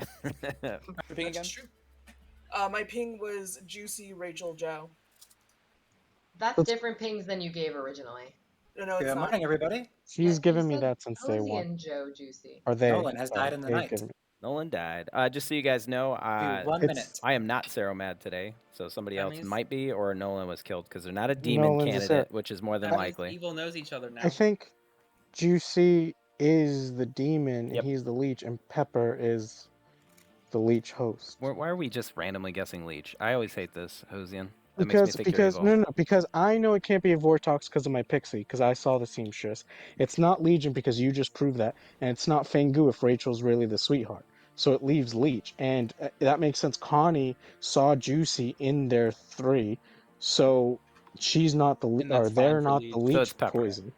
Speaker 14: Ping again?
Speaker 4: That's true. My ping was Juicy Rachel Joe.
Speaker 3: That's different pings than you gave originally.
Speaker 4: No, it's
Speaker 2: Good
Speaker 4: not.
Speaker 2: morning, everybody.
Speaker 11: She's
Speaker 3: You
Speaker 11: given me
Speaker 3: said
Speaker 11: that since day
Speaker 3: Hosian
Speaker 11: one.
Speaker 3: Joe Juicy.
Speaker 11: Or they.
Speaker 2: Nolan has
Speaker 11: sorry,
Speaker 2: died in the
Speaker 11: they've
Speaker 2: night.
Speaker 11: given me-
Speaker 1: Nolan died. Just so you guys know,
Speaker 2: 1
Speaker 11: it's-
Speaker 2: minute.
Speaker 1: I am not Seromad today, so somebody
Speaker 9: That
Speaker 1: else
Speaker 9: means-
Speaker 1: might be, or Nolan was killed because they're not a demon
Speaker 11: Nolan's a
Speaker 1: candidate,
Speaker 11: Ser-
Speaker 1: which is more than
Speaker 9: That means
Speaker 1: likely.
Speaker 9: evil knows each other now.
Speaker 11: I think Juicy is the demon
Speaker 1: Yep.
Speaker 11: and he's the leech, and Pepper is the leech host.
Speaker 1: Why are we just randomly guessing Leech? I always hate this, Hosian. That makes me
Speaker 11: Because
Speaker 1: think
Speaker 11: because
Speaker 1: you're evil.
Speaker 11: no, because I know it can't be a Vortox because of my Pixie, because I saw the seamstress. It's not Legion because you just proved that, and it's not Fangu if Rachel's really the sweetheart. So it leaves Leech, and that makes sense. Connie saw Juicy in their 3, so she's not the
Speaker 14: And that's
Speaker 11: or they're
Speaker 14: fine for
Speaker 11: not
Speaker 14: Leech.
Speaker 11: the
Speaker 14: So
Speaker 11: leech
Speaker 1: it's Pepper.
Speaker 11: poison.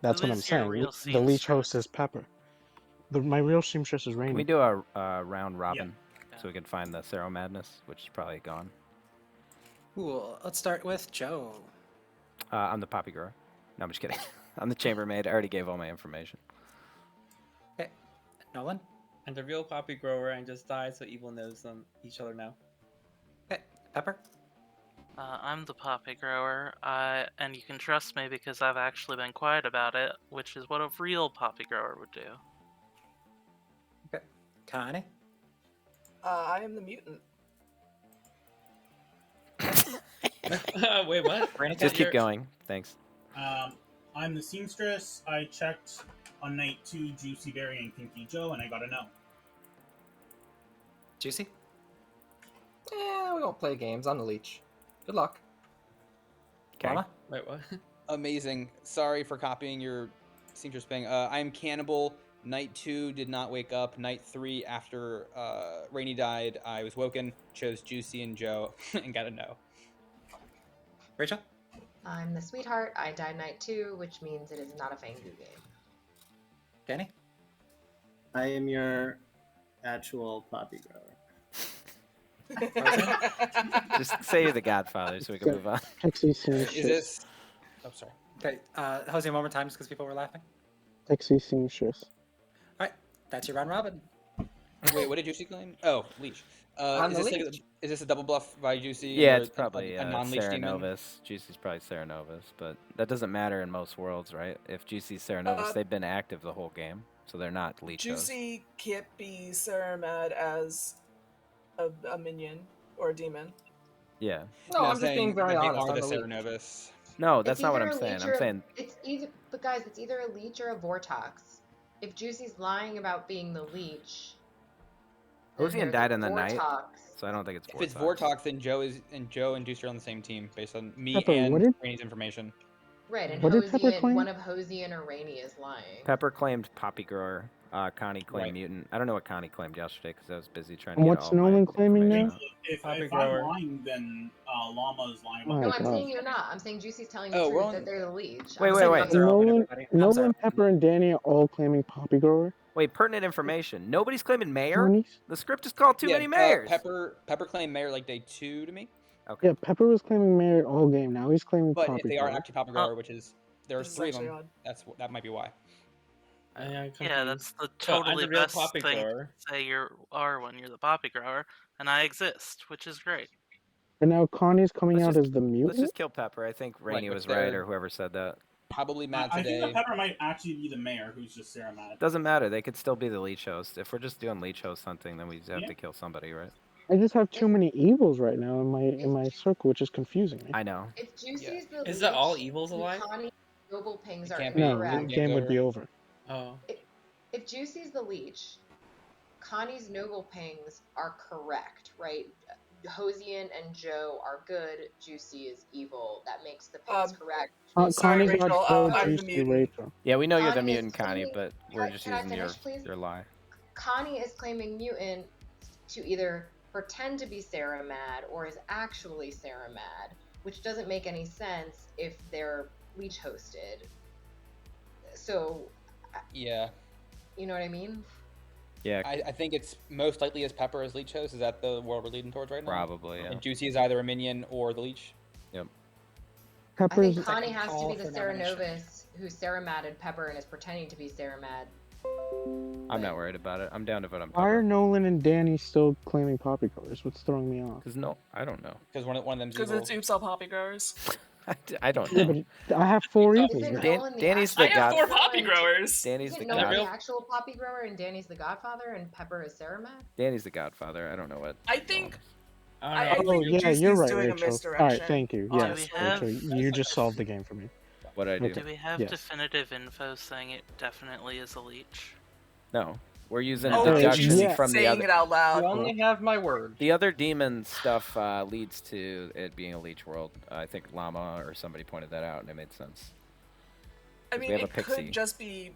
Speaker 11: That's
Speaker 6: Who
Speaker 11: what I'm
Speaker 6: is your
Speaker 11: saying.
Speaker 6: real
Speaker 11: The leech host
Speaker 6: seamstress?
Speaker 11: is Pepper. My real seamstress is
Speaker 1: Can
Speaker 11: Rainy.
Speaker 1: we do a round robin so we can find the Sero Madness, which is probably gone?
Speaker 2: Cool. Let's start with Joe.
Speaker 1: I'm the Poppy Grower. No, I'm just kidding. I'm the chambermaid. I already gave all my information.
Speaker 2: Okay. Nolan?
Speaker 9: And the real poppy grower and just died, so evil knows them each other now.
Speaker 2: Okay. Pepper?
Speaker 6: I'm the poppy grower, and you can trust me because I've actually been quiet about it, which is what a real poppy grower would do.
Speaker 2: Okay. Connie?
Speaker 4: I am the mutant.
Speaker 9: Wait, what?
Speaker 2: Rainy
Speaker 1: Just keep
Speaker 9: You're-
Speaker 1: going. Thanks.
Speaker 12: I'm the seamstress. I checked on night 2 Juicy Berry and Kinky Joe, and I got a no.
Speaker 2: Juicy?
Speaker 8: Yeah, we don't play games. I'm the leech. Good luck.
Speaker 2: Llama?
Speaker 9: Wait, what?
Speaker 14: Amazing. Sorry for copying your seamstress ping. I'm Cannibal. Night 2 did not wake up. Night 3, after Rainy died, I was woken, chose Juicy and Joe, and got a no.
Speaker 2: Rachel?
Speaker 3: I'm the sweetheart. I died night 2, which means it is not a Fangu game.
Speaker 2: Danny?
Speaker 10: I am your actual poppy grower.
Speaker 1: Just say you're the Godfather so we can move on.
Speaker 11: Pixie
Speaker 14: Is
Speaker 11: seamstress.
Speaker 14: this? Oh, sorry.
Speaker 2: Okay, Jose, one more time just because people were laughing.
Speaker 11: Pixie seamstress.
Speaker 2: Alright, that's your round robin.
Speaker 14: Wait, what did Juicy claim? Oh, leech.
Speaker 8: I'm
Speaker 14: Is
Speaker 8: the
Speaker 14: this
Speaker 8: leech.
Speaker 14: is this a double bluff by Juicy?
Speaker 1: Yeah,
Speaker 14: or
Speaker 1: it's probably
Speaker 14: a non-leech demon.
Speaker 1: Cerenovus. Juicy's probably Cerenovus, but that doesn't matter in most worlds, right? If Juicy's Cerenovus, they've been active the whole game, so they're not Leechos.
Speaker 4: Juicy can't be Saramad as a minion or a demon.
Speaker 1: Yeah.
Speaker 8: No, I'm just being very
Speaker 14: they
Speaker 8: honest.
Speaker 14: are
Speaker 8: I'm
Speaker 14: the
Speaker 8: the leech.
Speaker 14: Cerenovus.
Speaker 1: No, that's
Speaker 3: It's
Speaker 1: not what
Speaker 3: either
Speaker 1: I'm
Speaker 3: a
Speaker 1: saying.
Speaker 3: leech
Speaker 1: I'm
Speaker 3: or
Speaker 1: saying
Speaker 3: it's either. But guys, it's either a leech or a Vortox. If Juicy's lying about being the leech, then
Speaker 1: Hosian
Speaker 3: there's
Speaker 1: died
Speaker 3: a
Speaker 1: in the night,
Speaker 3: Vortox.
Speaker 1: so I don't think it's
Speaker 14: If
Speaker 1: Vortox.
Speaker 14: it's Vortox, then Joe and Juicy are on the same team based on me
Speaker 11: Pepper,
Speaker 14: and
Speaker 11: what did-
Speaker 14: Rainy's information.
Speaker 3: Right, and
Speaker 11: What did Pepper claim?
Speaker 3: one of Hosian or Rainy is lying.
Speaker 1: Pepper claimed Poppy Grower. Connie claimed
Speaker 14: Right.
Speaker 1: Mutant. I don't know what Connie claimed yesterday because I was busy trying to
Speaker 11: And
Speaker 1: get
Speaker 11: what's
Speaker 1: all my
Speaker 11: Nolan claiming
Speaker 1: information
Speaker 11: now?
Speaker 1: out.
Speaker 12: If
Speaker 9: Poppy
Speaker 12: I'm
Speaker 9: grower.
Speaker 12: lying, then Llama is lying
Speaker 11: Oh
Speaker 12: about
Speaker 11: my
Speaker 3: No, I'm
Speaker 11: God.
Speaker 3: saying you're not. I'm saying Juicy's telling the
Speaker 14: Oh, we're
Speaker 3: truth
Speaker 14: on-
Speaker 3: that they're the leech.
Speaker 1: Wait,
Speaker 3: I'm
Speaker 1: wait,
Speaker 3: saying
Speaker 1: wait.
Speaker 2: Rounds are open,
Speaker 11: Nolan,
Speaker 2: everybody. Rounds are
Speaker 11: Nolan,
Speaker 2: open.
Speaker 11: Pepper, and Danny are all claiming poppy grower.
Speaker 1: Wait, pertinent information. Nobody's claiming Mayor?
Speaker 11: Connie's?
Speaker 1: The script is called Too Many Mayors.
Speaker 14: Pepper claimed Mayor like day 2 to me.
Speaker 1: Okay.
Speaker 11: Yeah, Pepper was claiming Mayor all game. Now he's claiming
Speaker 14: But
Speaker 11: poppy
Speaker 14: if they are
Speaker 11: grower.
Speaker 14: actually Poppy Grower, which is there's
Speaker 4: This is
Speaker 14: 3 of
Speaker 4: actually
Speaker 14: them,
Speaker 4: odd.
Speaker 14: that might be why.
Speaker 9: I'm confused.
Speaker 6: Yeah, that's the
Speaker 9: So I'm
Speaker 6: totally
Speaker 9: the real
Speaker 6: best
Speaker 9: poppy
Speaker 6: thing
Speaker 9: grower.
Speaker 6: to say you are when you're the poppy grower, and I exist, which is great.
Speaker 11: But now Connie's coming
Speaker 1: Let's
Speaker 11: out
Speaker 1: just-
Speaker 11: as the
Speaker 1: Let's
Speaker 11: mutant?
Speaker 1: just kill Pepper. I think Rainey
Speaker 14: but
Speaker 1: was right,
Speaker 14: they're-
Speaker 1: or whoever said that.
Speaker 14: Probably mad
Speaker 12: I think
Speaker 14: today.
Speaker 12: that Pepper might actually be the mayor who's just Saramad.
Speaker 1: Doesn't matter. They could still be the leech host. If we're just doing leech host hunting, then we just have
Speaker 12: Yeah.
Speaker 1: to kill somebody, right?
Speaker 11: I just have too many evils right now in my circle, which is confusing me.
Speaker 1: I know.
Speaker 3: If Juicy's the
Speaker 9: Is
Speaker 3: leech,
Speaker 9: that all evils
Speaker 3: then
Speaker 9: alive?
Speaker 3: Connie's noble pings
Speaker 14: It
Speaker 3: are
Speaker 14: can't be.
Speaker 11: No,
Speaker 3: incorrect.
Speaker 11: the
Speaker 14: Can't
Speaker 11: game
Speaker 14: go
Speaker 11: would be
Speaker 14: right.
Speaker 11: over.
Speaker 9: Oh.
Speaker 3: If Juicy's the leech, Connie's noble pings are correct, right? Hosian and Joe are good. Juicy is evil. That makes the pings correct.
Speaker 4: Sorry,
Speaker 11: Connie got
Speaker 4: Rachel,
Speaker 11: Joe,
Speaker 4: I'm the
Speaker 11: Juicy,
Speaker 4: mutant.
Speaker 11: Rachel.
Speaker 1: Yeah, we know you're the
Speaker 3: Connie is
Speaker 1: mutant, Connie,
Speaker 3: claiming-
Speaker 1: but we're
Speaker 3: Can
Speaker 1: just
Speaker 3: I
Speaker 1: using
Speaker 3: finish, please?
Speaker 1: your lie.
Speaker 3: Connie is claiming mutant to either pretend to be Saramad or is actually Saramad, which doesn't make any sense if they're leech hosted. So,
Speaker 14: Yeah.
Speaker 3: you know what I mean?
Speaker 1: Yeah,
Speaker 14: I think it's most likely as Pepper as Leech host. Is that the world we're leading towards right now?
Speaker 1: probably. Yeah.
Speaker 14: And Juicy is either a minion or the Leech.
Speaker 1: Yep.
Speaker 3: I
Speaker 11: Pepper's
Speaker 3: think Connie has to
Speaker 2: call
Speaker 3: be the
Speaker 2: for nomination.
Speaker 3: Cerenovus who's Saramadded Pepper and is pretending to be Saramad.
Speaker 1: I'm not worried about it. I'm down to vote on
Speaker 11: Why are
Speaker 1: Pepper.
Speaker 11: Nolan and Danny still claiming poppy growers? What's throwing me off?
Speaker 1: Because no, I don't know.
Speaker 14: Because one of them's
Speaker 4: Because
Speaker 14: evil.
Speaker 4: it's Oops All Poppy Growers.
Speaker 1: I don't
Speaker 11: Yeah,
Speaker 1: know.
Speaker 11: but I have 4 evils.
Speaker 3: Isn't
Speaker 11: right?
Speaker 3: Nolan the
Speaker 1: Danny's
Speaker 3: actual
Speaker 1: the
Speaker 4: I have 4
Speaker 1: god.
Speaker 4: Poppy Growers.
Speaker 1: Danny's the
Speaker 3: Isn't Nolan
Speaker 1: god.
Speaker 3: the actual poppy grower and Danny's the godfather and Pepper is Saramad?
Speaker 1: Danny's the godfather. I don't know what.
Speaker 4: I think
Speaker 9: I
Speaker 11: Oh,
Speaker 4: think
Speaker 11: yeah,
Speaker 4: Juicy's
Speaker 11: you're right,
Speaker 4: doing a
Speaker 11: Rachel. All
Speaker 4: misdirection,
Speaker 11: right, thank you. Yes,
Speaker 6: honestly.
Speaker 11: Rachel, you just solved the game for me.
Speaker 1: What I do?
Speaker 11: Okay.
Speaker 6: Do we have
Speaker 11: Yes.
Speaker 6: definitive info saying it definitely is a leech?
Speaker 1: No, we're using
Speaker 4: Oh,
Speaker 1: a
Speaker 11: wait,
Speaker 1: deduction
Speaker 11: yeah.
Speaker 1: from the
Speaker 4: saying
Speaker 1: other.
Speaker 4: it out loud.
Speaker 8: You only have my word.
Speaker 1: The other demon stuff leads to it being a leech world. I think Llama or somebody pointed that out, and it made sense.
Speaker 4: I
Speaker 1: 'Cause we
Speaker 4: mean,
Speaker 1: have a
Speaker 4: it
Speaker 1: pixie.
Speaker 4: could just be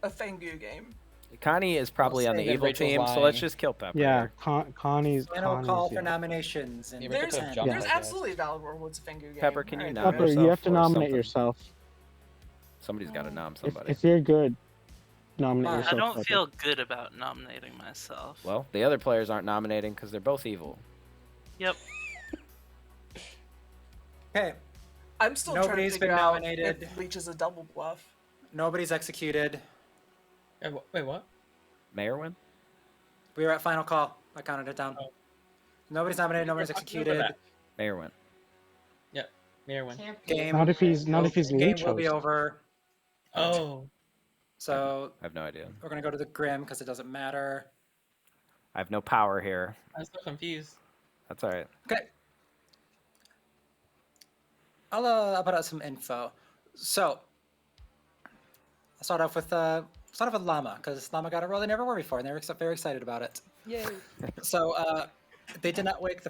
Speaker 4: a Fengu game.
Speaker 1: Connie is probably on the
Speaker 14: saying that
Speaker 1: evil
Speaker 14: Rachel's
Speaker 1: team, so
Speaker 14: lying.
Speaker 1: let's just kill Pepper.
Speaker 11: Yeah,
Speaker 1: here.
Speaker 11: Connie's.
Speaker 2: Final call for
Speaker 11: yeah.
Speaker 2: nominations. And
Speaker 14: Yeah, Rachel
Speaker 4: There's,
Speaker 14: could've jumped,
Speaker 4: there's
Speaker 14: I guess.
Speaker 4: absolutely a valid world where it's a Fengu game.
Speaker 1: Pepper, can you
Speaker 4: Alright,
Speaker 1: nom
Speaker 11: Pepper, you
Speaker 1: yourself
Speaker 11: have to
Speaker 1: or
Speaker 11: nominate
Speaker 1: something?
Speaker 11: yourself.
Speaker 1: Somebody's got to nom
Speaker 11: If,
Speaker 1: somebody.
Speaker 11: if you're good, nominate
Speaker 2: I
Speaker 11: yourself.
Speaker 6: I don't
Speaker 11: Pepper.
Speaker 6: feel good about nominating myself.
Speaker 1: Well, the other players aren't nominating because they're both evil.
Speaker 6: Yep.
Speaker 2: Okay,
Speaker 4: I'm still trying to
Speaker 2: Nobody's
Speaker 4: figure
Speaker 2: been
Speaker 4: out
Speaker 2: nominated.
Speaker 4: if Leech is a double bluff.
Speaker 2: nobody's executed.
Speaker 9: Wait, what?
Speaker 1: Mayor win?
Speaker 2: We were at final call. I counted it down.
Speaker 9: Oh.
Speaker 2: Nobody's nominated. Nobody's executed.
Speaker 1: Mayor win.
Speaker 9: Yep. Mayor win.
Speaker 3: Can't be.
Speaker 2: Game.
Speaker 11: Not if he's
Speaker 2: Game
Speaker 11: leech
Speaker 2: will be
Speaker 11: host.
Speaker 2: over.
Speaker 9: Oh.
Speaker 2: So
Speaker 1: I have no idea.
Speaker 2: we're gonna go to the Grim because it doesn't matter.
Speaker 1: I have no power here.
Speaker 9: I'm so confused.
Speaker 1: That's all right.
Speaker 2: Okay. I'll put out some info. So, I'll start off with Llama, because Llama got a role they never were before, and they were very excited about it.
Speaker 14: Yay.
Speaker 2: So they did not wake the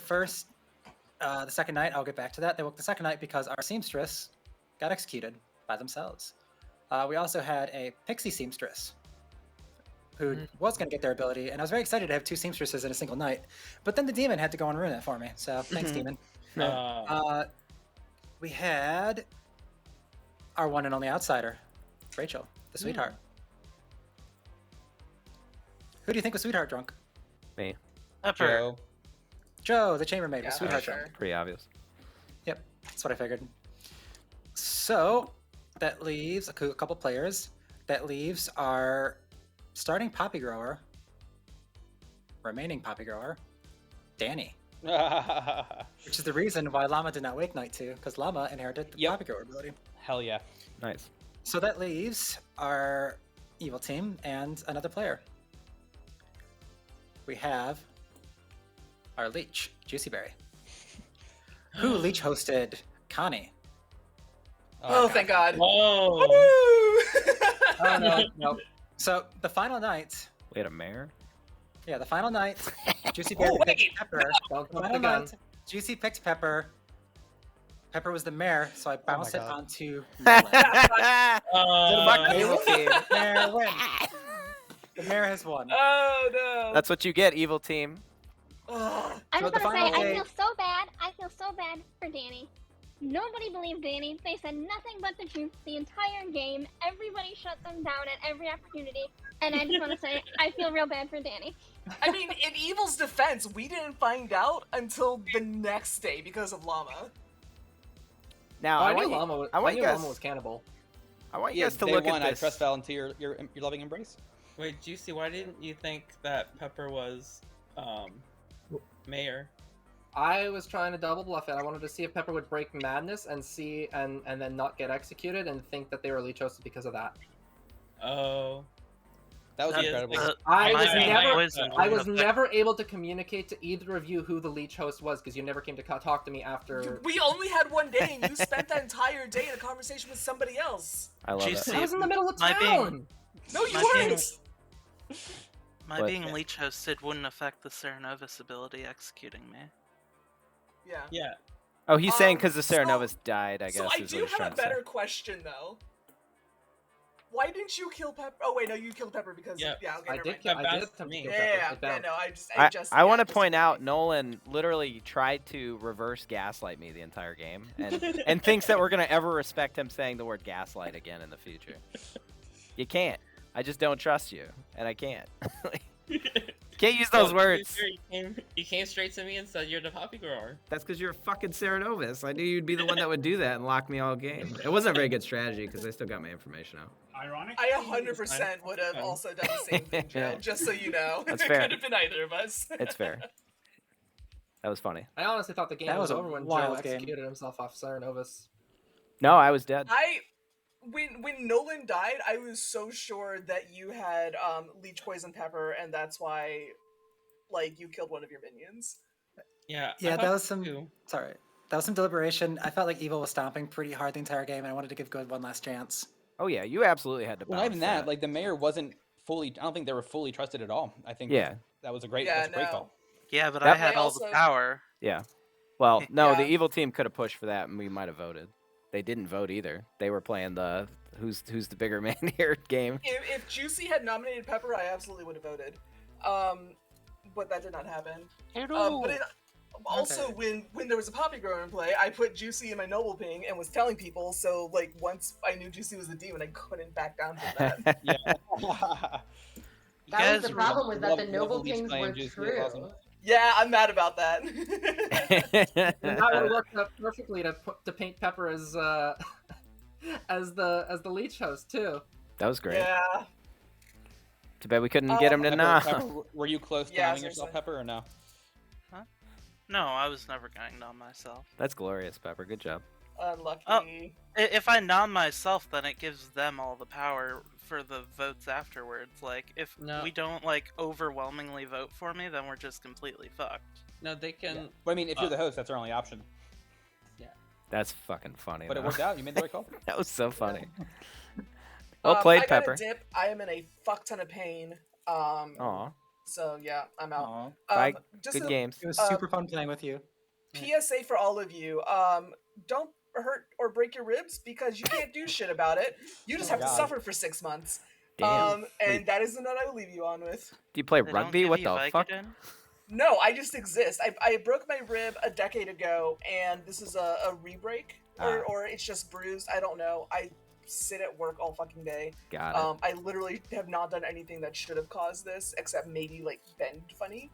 Speaker 2: second night. I'll get back to that. They woke the second night because our seamstress got executed by themselves. We also had a pixie seamstress who was going to get their ability, and I was very excited to have 2 seamstresses in a single night. But then the demon had to go and ruin it for me. So thanks, demon. We had our one and only outsider, Rachel, the sweetheart. Who do you think was sweetheart drunk?
Speaker 1: Me.
Speaker 6: Pepper.
Speaker 2: Joe, the chambermaid, was
Speaker 3: Yeah,
Speaker 2: sweetheart
Speaker 3: for
Speaker 2: drunk.
Speaker 3: sure.
Speaker 1: Pretty obvious.
Speaker 2: Yep, that's what I figured. So that leaves a couple players. That leaves our starting poppy grower, remaining poppy grower, Danny. Which is the reason why Llama did not wake night 2, because Llama inherited the poppy grower ability.
Speaker 14: Hell yeah.
Speaker 1: Nice.
Speaker 2: So that leaves our evil team and another player. We have our leech, Juicy Berry, who leech hosted Connie.
Speaker 4: Oh, thank God.
Speaker 9: Whoa.
Speaker 2: Oh, no. So the final night.
Speaker 1: We had a mare?
Speaker 2: Yeah, the final night, Juicy Berry picked Pepper. The final night, Juicy picked Pepper. Pepper was the mayor, so I bounced it onto Nolan.
Speaker 1: Fuck evil team.
Speaker 2: Mayor wins. The mayor has won.
Speaker 4: Oh no.
Speaker 1: That's what you get, evil team.
Speaker 5: I
Speaker 2: So
Speaker 5: was
Speaker 2: the
Speaker 5: gonna say,
Speaker 2: final
Speaker 5: I
Speaker 2: day-
Speaker 5: feel so bad. I feel so bad for Danny. Nobody believed Danny. They said nothing but the truth the entire game. Everybody shut them down at every opportunity. And I just want to say, I feel real bad for Danny.
Speaker 4: I mean, in Evil's defense, we didn't find out until the next day because of Llama.
Speaker 1: Now,
Speaker 8: I
Speaker 1: I
Speaker 8: knew
Speaker 1: want
Speaker 8: Llama.
Speaker 1: I want
Speaker 8: I
Speaker 1: you
Speaker 8: knew
Speaker 1: guys.
Speaker 8: Llama was cannibal.
Speaker 1: I want you
Speaker 14: Yeah,
Speaker 1: guys to
Speaker 14: day
Speaker 1: look
Speaker 14: one,
Speaker 1: at this.
Speaker 14: I trust fell into your loving embrace.
Speaker 9: Wait, Juicy, why didn't you think that Pepper was mayor?
Speaker 8: I was trying to double bluff it. I wanted to see if Pepper would break madness and see and then not get executed and think that they were leech hosted because of that.
Speaker 9: Oh.
Speaker 14: That was
Speaker 9: Yes,
Speaker 14: incredible.
Speaker 9: like-
Speaker 8: I
Speaker 9: My
Speaker 8: was
Speaker 9: bad.
Speaker 8: never
Speaker 9: Poison
Speaker 8: I
Speaker 9: would
Speaker 8: was
Speaker 9: have-
Speaker 8: never able to communicate to either of you who the leech host was because you never came to talk to me after.
Speaker 4: We only had one day, and you spent that entire day in a conversation with somebody else.
Speaker 1: I love
Speaker 6: Juicy,
Speaker 1: it.
Speaker 8: I was in the middle of
Speaker 6: my
Speaker 8: town.
Speaker 4: No, you
Speaker 6: My being-
Speaker 4: weren't.
Speaker 6: My
Speaker 1: What?
Speaker 6: being leech hosted wouldn't affect the Serenovus ability executing me.
Speaker 4: Yeah.
Speaker 9: Yeah.
Speaker 1: Oh, he's saying because the
Speaker 4: so-
Speaker 1: Serenovus died, I guess.
Speaker 4: So I
Speaker 1: is
Speaker 4: do
Speaker 1: what he's
Speaker 4: have
Speaker 1: trying
Speaker 4: a
Speaker 1: to say.
Speaker 4: better question though. Why didn't you kill Pepper? Oh wait, no, you killed Pepper because
Speaker 9: Yeah.
Speaker 4: okay,
Speaker 8: I
Speaker 4: never
Speaker 8: did.
Speaker 4: mind.
Speaker 8: Kill,
Speaker 9: That
Speaker 8: I
Speaker 9: bounced
Speaker 8: did attempt to
Speaker 9: me.
Speaker 8: kill
Speaker 4: Yeah,
Speaker 8: Pepper.
Speaker 4: yeah,
Speaker 8: It
Speaker 4: yeah,
Speaker 8: bounced.
Speaker 4: no, I just,
Speaker 1: I want to
Speaker 4: just-
Speaker 1: point out Nolan literally tried to reverse gaslight me the entire game and thinks that we're going to ever respect him saying the word gaslight again in the future. You can't. I just don't trust you, and I can't. Can't use those
Speaker 9: Well,
Speaker 1: words.
Speaker 9: You came straight to me and said you're the poppy grower.
Speaker 1: That's because you're a fucking Serenovus. I knew you'd be the one that would do that and lock me all game. It wasn't a very good strategy because I still got my information out.
Speaker 12: Ironic.
Speaker 4: I 100% would have also done the same thing, Joe.
Speaker 1: Yeah.
Speaker 4: Just so you know,
Speaker 1: That's
Speaker 4: it
Speaker 1: fair.
Speaker 4: could have been either of us.
Speaker 1: It's fair. That was funny.
Speaker 8: I honestly thought the game
Speaker 2: That
Speaker 8: was
Speaker 2: was a
Speaker 8: over when Joe
Speaker 2: wild game.
Speaker 8: executed himself off Serenovus.
Speaker 1: No, I was dead.
Speaker 4: When Nolan died, I was so sure that you had leech poison Pepper, and that's why, like, you killed one of your minions.
Speaker 9: Yeah.
Speaker 2: Yeah,
Speaker 9: I
Speaker 2: that
Speaker 9: thought
Speaker 2: was some.
Speaker 9: too.
Speaker 2: Sorry, that was some deliberation. I felt like Evil was stomping pretty hard the entire game, and I wanted to give Good one last chance.
Speaker 1: Oh yeah, you absolutely had to.
Speaker 14: Well, not even
Speaker 1: bounce
Speaker 14: that. Like the mayor wasn't fully. I don't think they were fully trusted at all. I think.
Speaker 1: Yeah.
Speaker 14: That was a great.
Speaker 4: Yeah,
Speaker 14: That's a great
Speaker 4: no.
Speaker 14: call.
Speaker 6: Yeah, but
Speaker 1: That-
Speaker 6: I had all the
Speaker 4: also-
Speaker 6: power.
Speaker 1: Yeah. Well, no, the
Speaker 4: Yeah.
Speaker 1: evil team could have pushed for that, and we might have voted. They didn't vote either. They were playing the who's the bigger man here game.
Speaker 4: If Juicy had nominated Pepper, I absolutely would have voted. But that did not happen. But it, also,
Speaker 2: Okay.
Speaker 4: when there was a poppy grower in play, I put Juicy in my noble ping and was telling people. So like once I knew Juicy was the demon, I couldn't back down from that.
Speaker 6: You
Speaker 3: That was
Speaker 6: guys
Speaker 3: the
Speaker 6: were-
Speaker 3: problem, was that the
Speaker 14: love
Speaker 3: noble
Speaker 14: Leech
Speaker 3: pings
Speaker 14: playing
Speaker 3: were
Speaker 14: Juicy,
Speaker 3: true.
Speaker 14: that's awesome.
Speaker 4: Yeah, I'm mad about that.
Speaker 8: And that would have worked out perfectly to paint Pepper as as the leech host too.
Speaker 1: That was great.
Speaker 4: Yeah.
Speaker 1: Too bad we couldn't get him to nah.
Speaker 14: Pepper, were you close to
Speaker 4: Yeah,
Speaker 14: having yourself,
Speaker 4: seriously.
Speaker 14: Pepper, or no?
Speaker 6: No, I was never going on myself.
Speaker 1: That's glorious, Pepper. Good job.
Speaker 4: Unlucky.
Speaker 6: Oh. If I nom myself, then it gives them all the power for the votes afterwards. Like, if
Speaker 9: No.
Speaker 6: we don't, like, overwhelmingly vote for me, then we're just completely fucked.
Speaker 9: No, they can.
Speaker 14: But I mean, if you're the host, that's our only option.
Speaker 1: That's fucking funny.
Speaker 14: But it
Speaker 1: though.
Speaker 14: worked out. You made the right call.
Speaker 1: That was so funny. Well played,
Speaker 4: I
Speaker 1: Pepper.
Speaker 4: gotta dip. I am in a fuck ton of pain.
Speaker 1: Aw.
Speaker 4: So yeah, I'm out.
Speaker 2: Aw.
Speaker 1: Bye.
Speaker 4: Just
Speaker 1: Good
Speaker 4: a
Speaker 1: games.
Speaker 2: It was super fun playing with you.
Speaker 4: PSA for all of you. Don't hurt or break your ribs because you can't do shit about it. You just
Speaker 8: Oh,
Speaker 4: have to
Speaker 8: God.
Speaker 4: suffer for 6 months.
Speaker 1: Damn.
Speaker 4: And that is the note I will leave you on with.
Speaker 1: Do you play
Speaker 6: They don't
Speaker 1: rugby?
Speaker 6: give
Speaker 1: What
Speaker 6: you
Speaker 1: the fuck?
Speaker 6: Vicodin?
Speaker 4: No, I just exist. I broke my rib a decade ago, and this is a re-break, or it's just bruised. I don't know. I sit at work all fucking day.
Speaker 1: Got it.
Speaker 4: I literally have not done anything that should have caused this, except maybe like bend funny.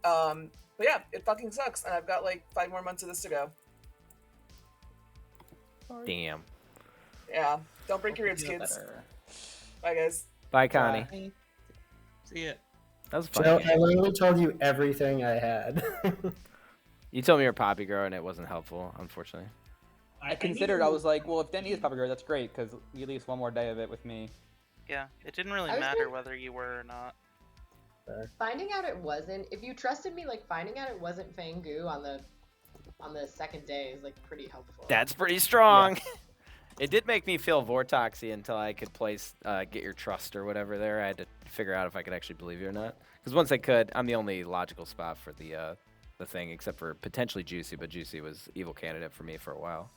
Speaker 4: But yeah, it fucking sucks, and I've got like 5 more months of this to go.
Speaker 1: Damn.
Speaker 4: Yeah, don't break your ribs, kids. Bye, guys.
Speaker 1: Bye, Connie.
Speaker 13: See ya.
Speaker 1: That was fun.
Speaker 10: Joe, I literally told you everything I had.
Speaker 1: You told me you're a Poppy Grower, and it wasn't helpful, unfortunately.
Speaker 14: I considered. I was like, well, if Denny is Papa Girl, that's great because at least one more day of it with me.
Speaker 6: Yeah, it didn't really
Speaker 3: I was
Speaker 6: matter
Speaker 3: gonna-
Speaker 6: whether you were or not.
Speaker 3: Finding out it wasn't, if you trusted me, like finding out it wasn't Fangu on the second day is like pretty helpful.
Speaker 1: That's pretty strong. It did make me feel Vortoxy until I could place Get Your Trust or whatever there. I had to figure out if I could actually believe you or not. Because once I could, I'm the only logical spot for the thing, except for potentially Juicy, but Juicy was evil candidate for me for a while.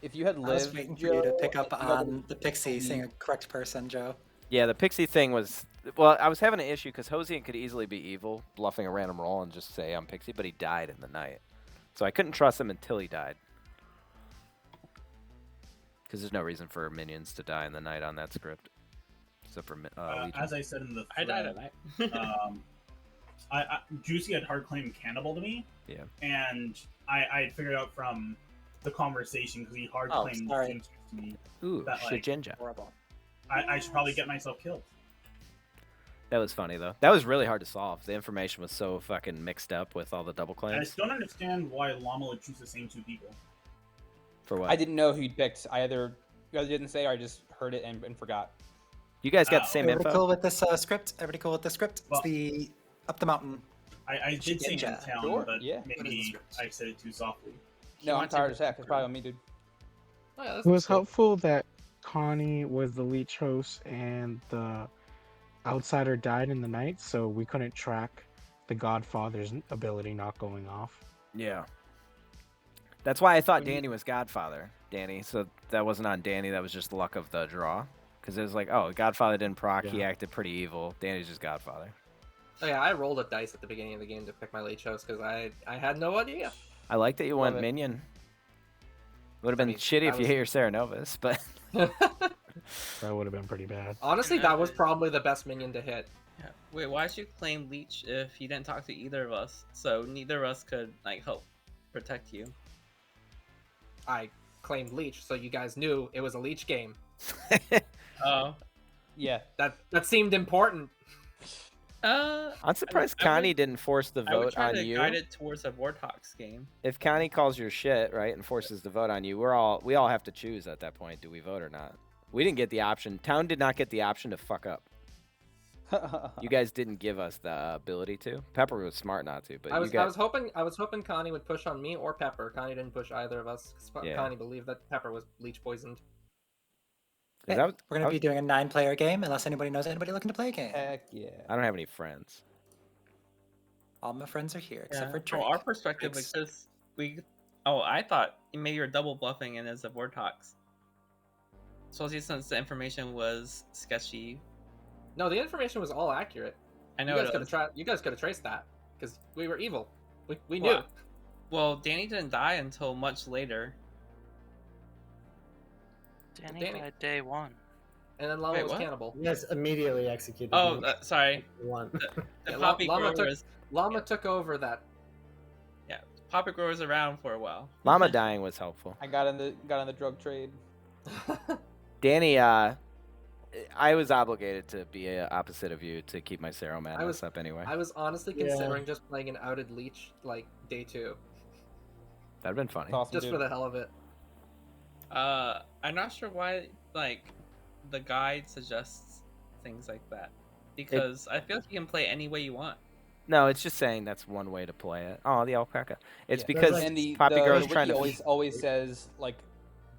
Speaker 14: If you had
Speaker 2: I was
Speaker 14: lived,
Speaker 2: waiting for you to
Speaker 14: Joe,
Speaker 2: pick up
Speaker 14: if you had-
Speaker 2: on the pixie saying a correct person, Joe.
Speaker 1: Yeah, the Pixie thing was... Well, I was having an issue because Hosian could easily be evil, bluffing a random roll and just say I'm Pixie, but he died in the night. So I couldn't trust him until he died. Because there's no reason for minions to die in the night on that script. Except for Legion.
Speaker 12: As I said in the
Speaker 13: I died
Speaker 12: thread,
Speaker 13: at night.
Speaker 12: Juicy had hard claim cannibal to me.
Speaker 1: Yeah.
Speaker 12: And I had figured out from the conversation because he hard claimed
Speaker 2: sorry.
Speaker 12: things to me
Speaker 1: Ooh,
Speaker 12: that like
Speaker 1: Shijinja.
Speaker 2: Horrible.
Speaker 12: I should probably get myself killed.
Speaker 1: That was funny, though. That was really hard to solve. The information was so fucking mixed up with all the double
Speaker 12: And I
Speaker 1: claims.
Speaker 12: just don't understand why Llama would choose the same 2 people.
Speaker 1: For what?
Speaker 14: I didn't know who you picked. I either you guys didn't say, or I just heard it and forgot.
Speaker 1: You guys got the same
Speaker 2: Everybody
Speaker 1: info?
Speaker 2: cool with this script? Everybody cool with this script?
Speaker 12: Well-
Speaker 2: It's the up the mountain.
Speaker 12: I did say in
Speaker 2: Shijinja.
Speaker 12: town,
Speaker 14: Sure,
Speaker 12: but
Speaker 14: yeah.
Speaker 12: maybe I said it too softly.
Speaker 14: No, I'm tired as heck. It's probably on me, dude.
Speaker 8: Oh, yeah,
Speaker 11: It was
Speaker 8: cool.
Speaker 11: helpful that Connie was the leech host and the outsider died in the night, so we couldn't track the Godfather's ability not going off.
Speaker 1: Yeah. That's why I thought Danny was Godfather, Danny. So that wasn't on Danny. That was just luck of the draw. Because it was like, oh, Godfather didn't proc. He
Speaker 11: Yeah.
Speaker 1: acted pretty evil. Danny's just Godfather.
Speaker 8: Oh, yeah, I rolled a dice at the beginning of the game to pick my late shows because I had no idea.
Speaker 1: I like that you
Speaker 8: Love
Speaker 1: went
Speaker 8: it.
Speaker 1: minion. Would have been
Speaker 8: mean,
Speaker 1: shitty
Speaker 8: that
Speaker 1: if you
Speaker 8: was-
Speaker 1: hit your Serenovus, but
Speaker 11: That would have been pretty bad.
Speaker 8: Honestly, that was probably the best minion to hit.
Speaker 9: Yeah. Wait, why'd you claim Leech if you didn't talk to either of us? So neither of us could like help protect you.
Speaker 8: I claimed leech, so you guys knew it was a leech game.
Speaker 9: Oh.
Speaker 14: Yeah.
Speaker 8: That seemed important.
Speaker 1: I'm surprised
Speaker 9: I
Speaker 1: Connie
Speaker 9: would-
Speaker 1: didn't force the
Speaker 9: I would
Speaker 1: vote
Speaker 9: try
Speaker 1: on
Speaker 9: to
Speaker 1: you.
Speaker 9: guide it towards a Vortox game.
Speaker 1: If Connie calls your shit, right, and forces the vote on you, we all have to choose at that point. Do we vote or not? We didn't get the option. Town did not get the option to fuck up. You guys didn't give us the ability to. Pepper was smart not to, but
Speaker 8: I was
Speaker 1: you guys.
Speaker 8: I was hoping Connie would push on me or Pepper. Connie didn't push either of us. 'Cause
Speaker 1: Yeah.
Speaker 8: Connie believed that Pepper was leech poisoned.
Speaker 1: Is that what-
Speaker 2: We're going to be doing a 9-player game unless anybody knows anybody looking to play a game.
Speaker 14: Heck yeah.
Speaker 1: I don't have any friends.
Speaker 2: All my friends are here except for
Speaker 9: From
Speaker 2: Drake.
Speaker 9: our perspective,
Speaker 2: It's-
Speaker 9: because we. Oh, I thought maybe you were double bluffing and it's a Vortox. Especially since the information was sketchy.
Speaker 8: No, the information was all accurate.
Speaker 9: I know
Speaker 8: you
Speaker 9: it
Speaker 8: guys could
Speaker 9: was.
Speaker 8: have you guys could have traced that because we were evil. We knew.
Speaker 9: Well, Danny didn't die until much later.
Speaker 6: Danny
Speaker 8: Danny-
Speaker 6: died day 1.
Speaker 8: And then Llama
Speaker 9: Wait,
Speaker 8: was
Speaker 9: what?
Speaker 8: cannibal.
Speaker 10: You guys immediately executed
Speaker 9: Oh,
Speaker 10: me.
Speaker 9: sorry.
Speaker 10: One.
Speaker 9: The
Speaker 8: Yeah,
Speaker 9: Poppy
Speaker 8: Llama
Speaker 9: Grower
Speaker 8: took-
Speaker 9: was
Speaker 8: Llama took over that.
Speaker 9: Poppy Grower was around for a while.
Speaker 1: Llama dying was helpful.
Speaker 14: I got in the drug trade.
Speaker 1: Danny, I was obligated to be opposite of you to keep my Sero Madness up anyway.
Speaker 8: I was honestly
Speaker 10: Yeah.
Speaker 8: considering just playing an outed leech like day 2,
Speaker 1: That'd been funny.
Speaker 14: Awesome,
Speaker 8: just
Speaker 14: dude.
Speaker 8: for the hell of it.
Speaker 9: I'm not sure why like the guide suggests things like that because I feel like you can play any way you want.
Speaker 1: No, it's just saying that's one way to play it. Oh, the alpaca. It's
Speaker 14: Yeah.
Speaker 1: because
Speaker 14: and the
Speaker 1: Poppy Girl's
Speaker 14: wiki
Speaker 1: trying to.
Speaker 14: always says like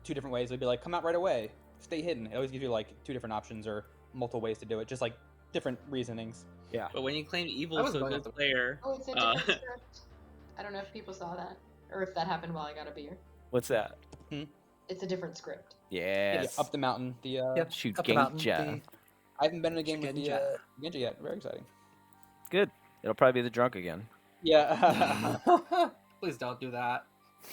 Speaker 14: 2 different ways. It'd be like, come out right away, stay hidden. It always gives you like 2 different options or multiple ways to do it, just like different reasonings.
Speaker 1: Yeah.
Speaker 6: But when you claim
Speaker 8: I
Speaker 6: evil
Speaker 8: was
Speaker 6: to a
Speaker 8: going
Speaker 6: good
Speaker 8: with
Speaker 6: player,
Speaker 3: Oh, it's a different script. I don't know if people saw that or if that happened while I got a beer.
Speaker 1: What's that?
Speaker 3: It's a different script.
Speaker 1: Yes.
Speaker 14: Yeah, up the mountain. The
Speaker 2: Yep.
Speaker 1: Shoot
Speaker 2: Up the mountain.
Speaker 1: Genja.
Speaker 14: I haven't been in a game with the
Speaker 2: Genja.
Speaker 14: Genja yet. Very exciting.
Speaker 1: Good. It'll probably be the drunk again.
Speaker 14: Yeah.
Speaker 8: Please don't do that.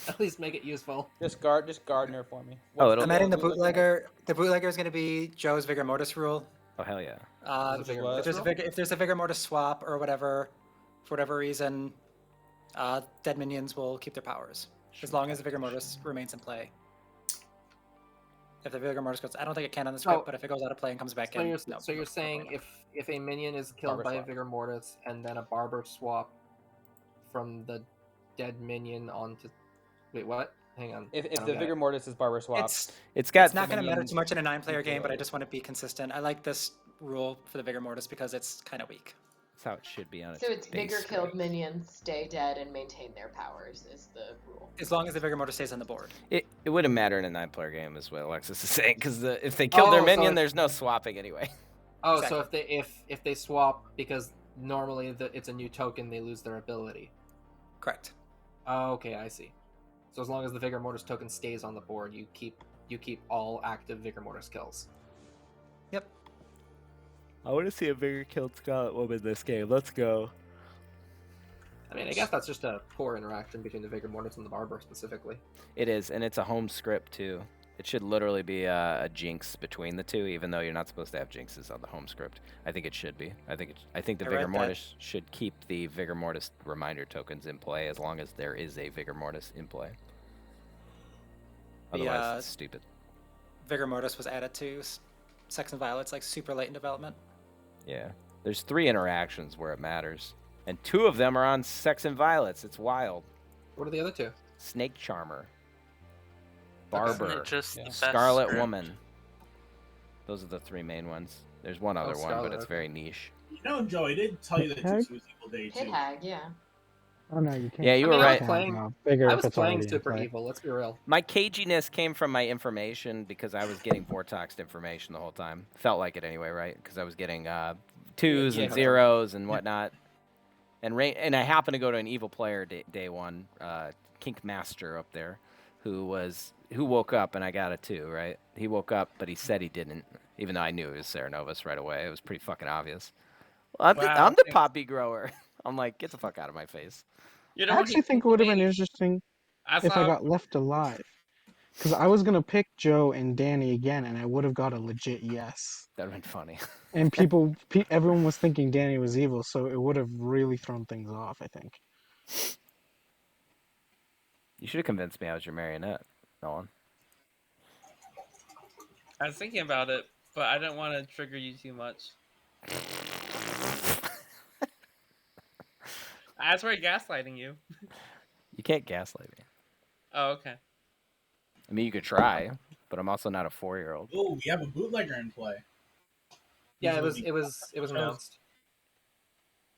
Speaker 8: At least make it useful.
Speaker 14: just Gardner for me.
Speaker 1: Oh,
Speaker 14: What's
Speaker 1: it'll-
Speaker 2: I'm adding the
Speaker 14: bootleg?
Speaker 2: bootlegger. The bootlegger is going to be Joe's Vigor Mortis rule.
Speaker 1: Oh hell yeah.
Speaker 8: Is it Vigor
Speaker 14: what?
Speaker 8: Mortis rule?
Speaker 2: If there's a Vigor Mortis swap or whatever, for whatever reason, dead minions will keep their powers as long as the Vigor Mortis remains in play. If the Vigor Mortis goes, I don't think it can on the script,
Speaker 8: Oh.
Speaker 2: but if it goes out of play and comes back
Speaker 8: So
Speaker 2: in,
Speaker 8: you're,
Speaker 2: no,
Speaker 8: so you're
Speaker 2: no
Speaker 8: saying
Speaker 2: problem.
Speaker 8: if a minion is killed
Speaker 14: Barber
Speaker 8: by a
Speaker 14: swap.
Speaker 8: Vigor Mortis and then a Barber swap from the dead minion onto... Wait, what? Hang on. I
Speaker 14: If
Speaker 8: don't
Speaker 14: the
Speaker 8: get
Speaker 14: Vigor
Speaker 8: it.
Speaker 14: Mortis is Barber swap,
Speaker 1: It's got
Speaker 2: It's not going to matter
Speaker 14: minions
Speaker 2: too much in a 9-player
Speaker 14: equal
Speaker 2: game, but I
Speaker 14: value.
Speaker 2: just want to be consistent. I like this rule for the Vigor Mortis because it's kind of weak.
Speaker 1: That's how it should be on its
Speaker 3: So it's
Speaker 1: base
Speaker 3: bigger killed
Speaker 1: script.
Speaker 3: minions stay dead and maintain their powers is the rule.
Speaker 2: As long as the Vigor Mortis stays on the board.
Speaker 1: It wouldn't matter in a 9-player game, is what Alexis is saying, because if they kill their
Speaker 8: Oh, so
Speaker 1: minion,
Speaker 8: if-
Speaker 1: there's no swapping anyway.
Speaker 8: Oh,
Speaker 2: Exactly.
Speaker 8: so if they swap because normally it's a new token, they lose their ability.
Speaker 2: Correct.
Speaker 8: Oh, okay, I see. So as long as the Vigor Mortis token stays on the board, you keep all active Vigor Mortis kills.
Speaker 2: Yep.
Speaker 1: I want to see a bigger killed Scarlet Woman this game. Let's go.
Speaker 8: I mean, I guess that's just a poor interaction between the Vigor Mortis and the Barber specifically.
Speaker 1: It is, and it's a home script too. It should literally be a jinx between the two, even though you're not supposed to have jinxes on the home script. I think it should be. I think the
Speaker 2: I
Speaker 1: Vigor
Speaker 2: read that.
Speaker 1: Mortis should keep the Vigor Mortis reminder tokens in play as long as there is a Vigor Mortis in play.
Speaker 2: The,
Speaker 1: Otherwise, it's stupid.
Speaker 2: Vigor Mortis was added to Sex and Violets like super late in development.
Speaker 1: Yeah. There's 3 interactions where it matters, and 2 of them are on Sex and Violets. It's wild.
Speaker 8: What are the other two?
Speaker 1: Snake Charmer,
Speaker 6: isn't
Speaker 1: Barber,
Speaker 6: it just the best
Speaker 1: Scarlet
Speaker 6: script?
Speaker 1: Woman. Those are the 3 main ones. There's one other one, but
Speaker 8: Scarlet,
Speaker 1: it's
Speaker 8: okay.
Speaker 1: very niche.
Speaker 12: You know, Joe, I did tell you that
Speaker 11: Pit
Speaker 12: Juicy was Evil Day
Speaker 3: Pit
Speaker 12: too.
Speaker 3: Hag, yeah.
Speaker 11: Oh no, you can't.
Speaker 1: Yeah, you
Speaker 8: I
Speaker 1: were
Speaker 8: mean,
Speaker 1: right.
Speaker 11: Bigger
Speaker 8: I
Speaker 11: if
Speaker 8: was
Speaker 11: it's
Speaker 8: playing
Speaker 11: already in
Speaker 8: Super
Speaker 11: play.
Speaker 8: Evil. Let's be real.
Speaker 1: My caginess came from my information because I was getting Vortoxed information the whole time. Felt like it anyway, right? Because I was getting 2s
Speaker 8: Yeah,
Speaker 1: and
Speaker 8: yeah.
Speaker 1: 0s and whatnot. And I happened to go to an evil player day one, Kink Master up there, who woke up and I got a 2, right? He woke up, but he said he didn't, even though I knew he was Ceranovus right away. It was pretty fucking obvious. Well,
Speaker 6: Wow,
Speaker 1: I'm the
Speaker 6: thanks.
Speaker 1: poppy grower. I'm like, get the fuck out of my face.
Speaker 6: You
Speaker 11: I
Speaker 6: know,
Speaker 11: actually think it would have been interesting
Speaker 6: I
Speaker 11: if I
Speaker 6: saw
Speaker 11: got left alive. Because I was gonna pick Joe and Danny again, and I would have got a legit yes.
Speaker 1: That'd have been funny.
Speaker 11: And everyone was thinking Danny was evil, so it would have really thrown things off, I think.
Speaker 1: You should have convinced me I was your marionette, Nolan.
Speaker 6: I was thinking about it, but I didn't want to trigger you too much. That's why gaslighting you.
Speaker 1: You can't gaslight me.
Speaker 6: Oh, okay.
Speaker 1: I mean, you could try, but I'm also not a 4-year-old.
Speaker 12: Oh, we have a bootlegger in play.
Speaker 8: Yeah,
Speaker 12: Usually
Speaker 8: it was announced.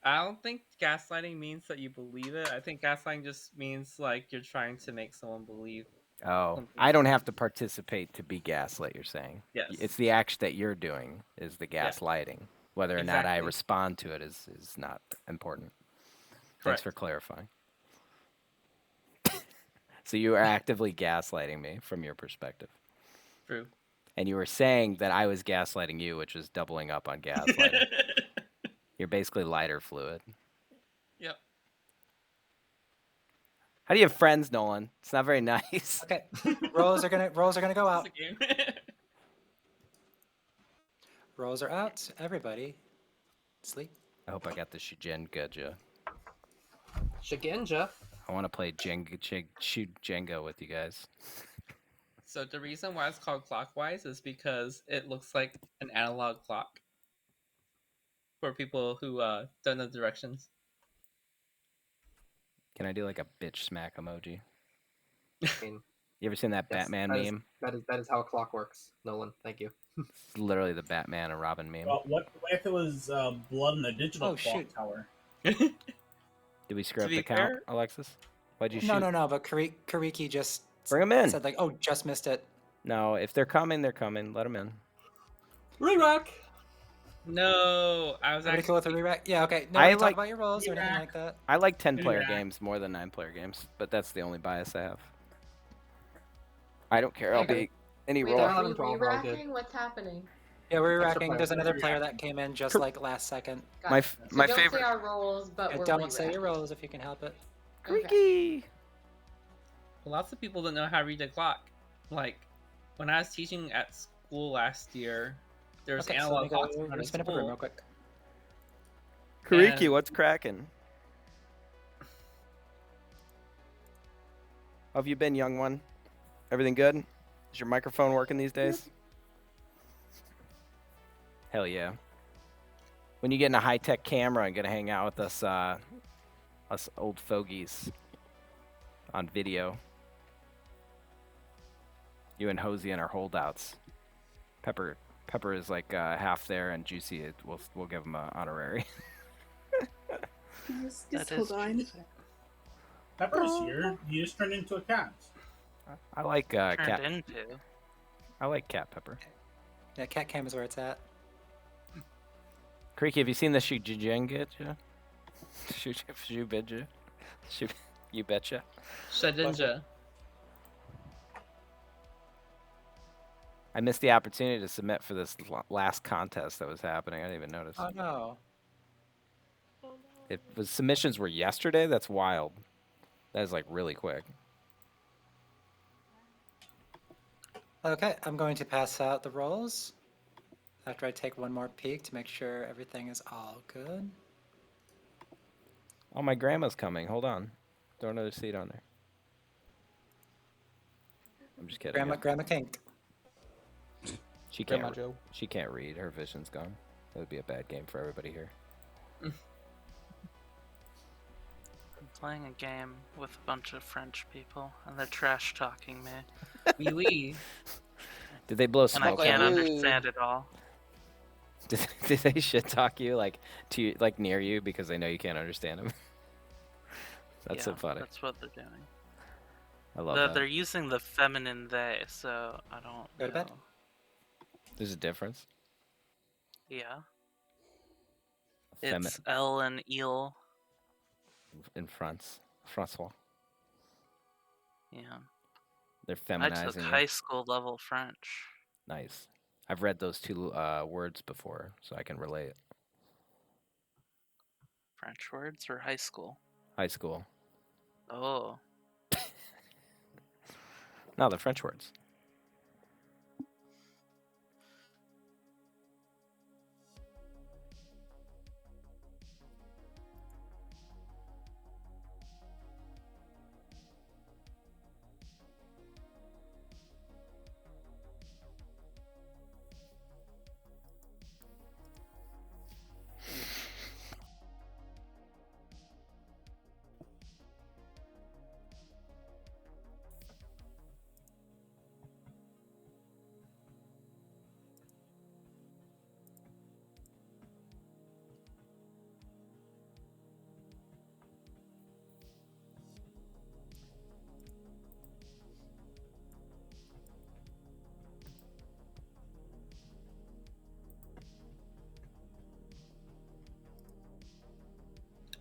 Speaker 6: I don't think gaslighting means that you believe it. I think gaslighting just means like you're trying to make someone believe.
Speaker 1: Oh,
Speaker 6: something.
Speaker 1: I don't have to participate to be gaslit, you're saying?
Speaker 6: Yes.
Speaker 1: It's the act that you're doing is the gaslighting. Whether or not I
Speaker 6: Exactly.
Speaker 1: respond to it is not important. Thanks
Speaker 6: Correct.
Speaker 1: for clarifying. So you are actively gaslighting me from your perspective.
Speaker 6: True.
Speaker 1: And you were saying that I was gaslighting you, which was doubling up on gaslighting. You're basically lighter fluid.
Speaker 6: Yep.
Speaker 1: How do you have friends, Nolan? It's not very nice.
Speaker 2: Okay, rolls are gonna go out.
Speaker 6: It's a game.
Speaker 2: Rolls are out. Everybody, sleep.
Speaker 1: I hope I got the Shugenga.
Speaker 8: Shigenja.
Speaker 1: I want to play shoot Jenga with you guys.
Speaker 6: So the reason why it's called clockwise is because it looks like an analog clock. For people who don't know directions.
Speaker 1: Can I do like a bitch smack emoji?
Speaker 8: I mean,
Speaker 1: You ever seen that
Speaker 8: yes,
Speaker 1: Batman
Speaker 8: that is-
Speaker 1: meme?
Speaker 8: that is how a clock works, Nolan. Thank you.
Speaker 1: It's literally the Batman and Robin meme.
Speaker 12: Well, what if it was blood in the digital
Speaker 2: Oh,
Speaker 12: clock
Speaker 2: shoot.
Speaker 12: tower?
Speaker 1: Did we screw
Speaker 6: To
Speaker 1: up
Speaker 6: be
Speaker 1: the count,
Speaker 6: fair-
Speaker 1: Alexis? Why'd you shoot?
Speaker 2: No. But Kariki just
Speaker 1: Bring him in.
Speaker 2: said like, oh, just missed it.
Speaker 1: No, if they're coming, they're coming. Let them in.
Speaker 8: Re-rack.
Speaker 9: No, I was
Speaker 2: Everybody cool with the
Speaker 9: actually.
Speaker 2: re-rack? Yeah, okay.
Speaker 1: I
Speaker 2: Nobody talk
Speaker 1: like-
Speaker 2: about your roles or anything
Speaker 12: Re-rack.
Speaker 2: like that.
Speaker 1: I like 10-player
Speaker 12: Re-rack.
Speaker 1: games more than 9-player games, but that's the only bias I have. I don't care. I'll
Speaker 3: Okay.
Speaker 1: be any
Speaker 3: Wait,
Speaker 1: role.
Speaker 3: are
Speaker 8: 11,
Speaker 3: we
Speaker 8: 12 are all good.
Speaker 3: re-racking? What's happening?
Speaker 2: Yeah, we're
Speaker 8: Extra
Speaker 2: re-racking.
Speaker 8: player.
Speaker 2: There's another player
Speaker 12: Re-racking.
Speaker 2: that came in just
Speaker 1: Cool.
Speaker 2: like last second.
Speaker 3: Got
Speaker 1: My
Speaker 3: it.
Speaker 1: f-
Speaker 3: So
Speaker 1: my
Speaker 3: don't
Speaker 1: favorite-
Speaker 3: say our roles, but
Speaker 2: Yeah,
Speaker 3: we're
Speaker 2: don't say your
Speaker 3: re-racking.
Speaker 2: roles if you can help it.
Speaker 3: Okay.
Speaker 1: Creaky.
Speaker 9: Lots of people don't know how to read the clock. Like, when I was teaching at school last year, there's
Speaker 2: Okay, so let me
Speaker 9: analog
Speaker 2: go.
Speaker 9: clocks in
Speaker 2: Let
Speaker 9: front
Speaker 2: me
Speaker 9: of
Speaker 2: spin up a room real
Speaker 9: school.
Speaker 2: quick.
Speaker 1: Creaky,
Speaker 9: And-
Speaker 1: what's cracking? How have you been, young one? Everything good? Is your microphone working these days? Hell yeah. When you get in a high-tech camera and gonna hang out with us, us old fogies on video. You and Hosey and our holdouts. Pepper is like half there, and Juicy, we'll give him an honorary.
Speaker 15: Just
Speaker 6: That
Speaker 15: hold
Speaker 6: is
Speaker 15: on.
Speaker 6: juicy.
Speaker 12: Pepper's here. He just turned into a cat.
Speaker 1: I like
Speaker 6: Turned
Speaker 1: cat.
Speaker 6: into.
Speaker 1: I like cat pepper.
Speaker 2: Yeah, cat cam is where it's at.
Speaker 1: Creaky, have you seen the Shujengetja? Shubidja? You betcha.
Speaker 9: Shedinja.
Speaker 1: I missed the opportunity to submit for this last contest that was happening. I didn't even notice.
Speaker 2: Oh no.
Speaker 1: If the submissions were yesterday, that's wild. That is like really quick.
Speaker 2: Okay, I'm going to pass out the roles after I take one more peek to make sure everything is all good.
Speaker 1: Oh, my grandma's coming. Hold on. Throw another seat on there. I'm just kidding.
Speaker 2: Grandma Kink.
Speaker 1: She
Speaker 14: Grandma
Speaker 1: can't.
Speaker 14: Joe.
Speaker 1: She can't read. Her vision's gone. That would be a bad game for everybody here.
Speaker 6: I'm playing a game with a bunch of French people, and they're trash talking me.
Speaker 9: Oui, oui.
Speaker 1: Did they blow
Speaker 6: And I
Speaker 1: smoke?
Speaker 6: can't
Speaker 1: at you?
Speaker 6: understand it all.
Speaker 1: Did they shit talk you like near you because they know you can't understand them? That's so
Speaker 6: Yeah,
Speaker 1: funny.
Speaker 6: That's what they're doing.
Speaker 1: I love that.
Speaker 6: They're using the feminine they, so I don't
Speaker 2: Go to bed.
Speaker 6: know.
Speaker 1: There's a difference.
Speaker 6: Yeah.
Speaker 1: Femi-
Speaker 6: It's L and Il.
Speaker 1: in France, Francois.
Speaker 6: Yeah.
Speaker 1: They're
Speaker 6: I
Speaker 1: feminizing
Speaker 6: took
Speaker 1: you.
Speaker 6: high school level French.
Speaker 1: Nice. I've read those two words before, so I can relate.
Speaker 6: French words or high school?
Speaker 1: High school.
Speaker 6: Oh.
Speaker 1: No, the French words.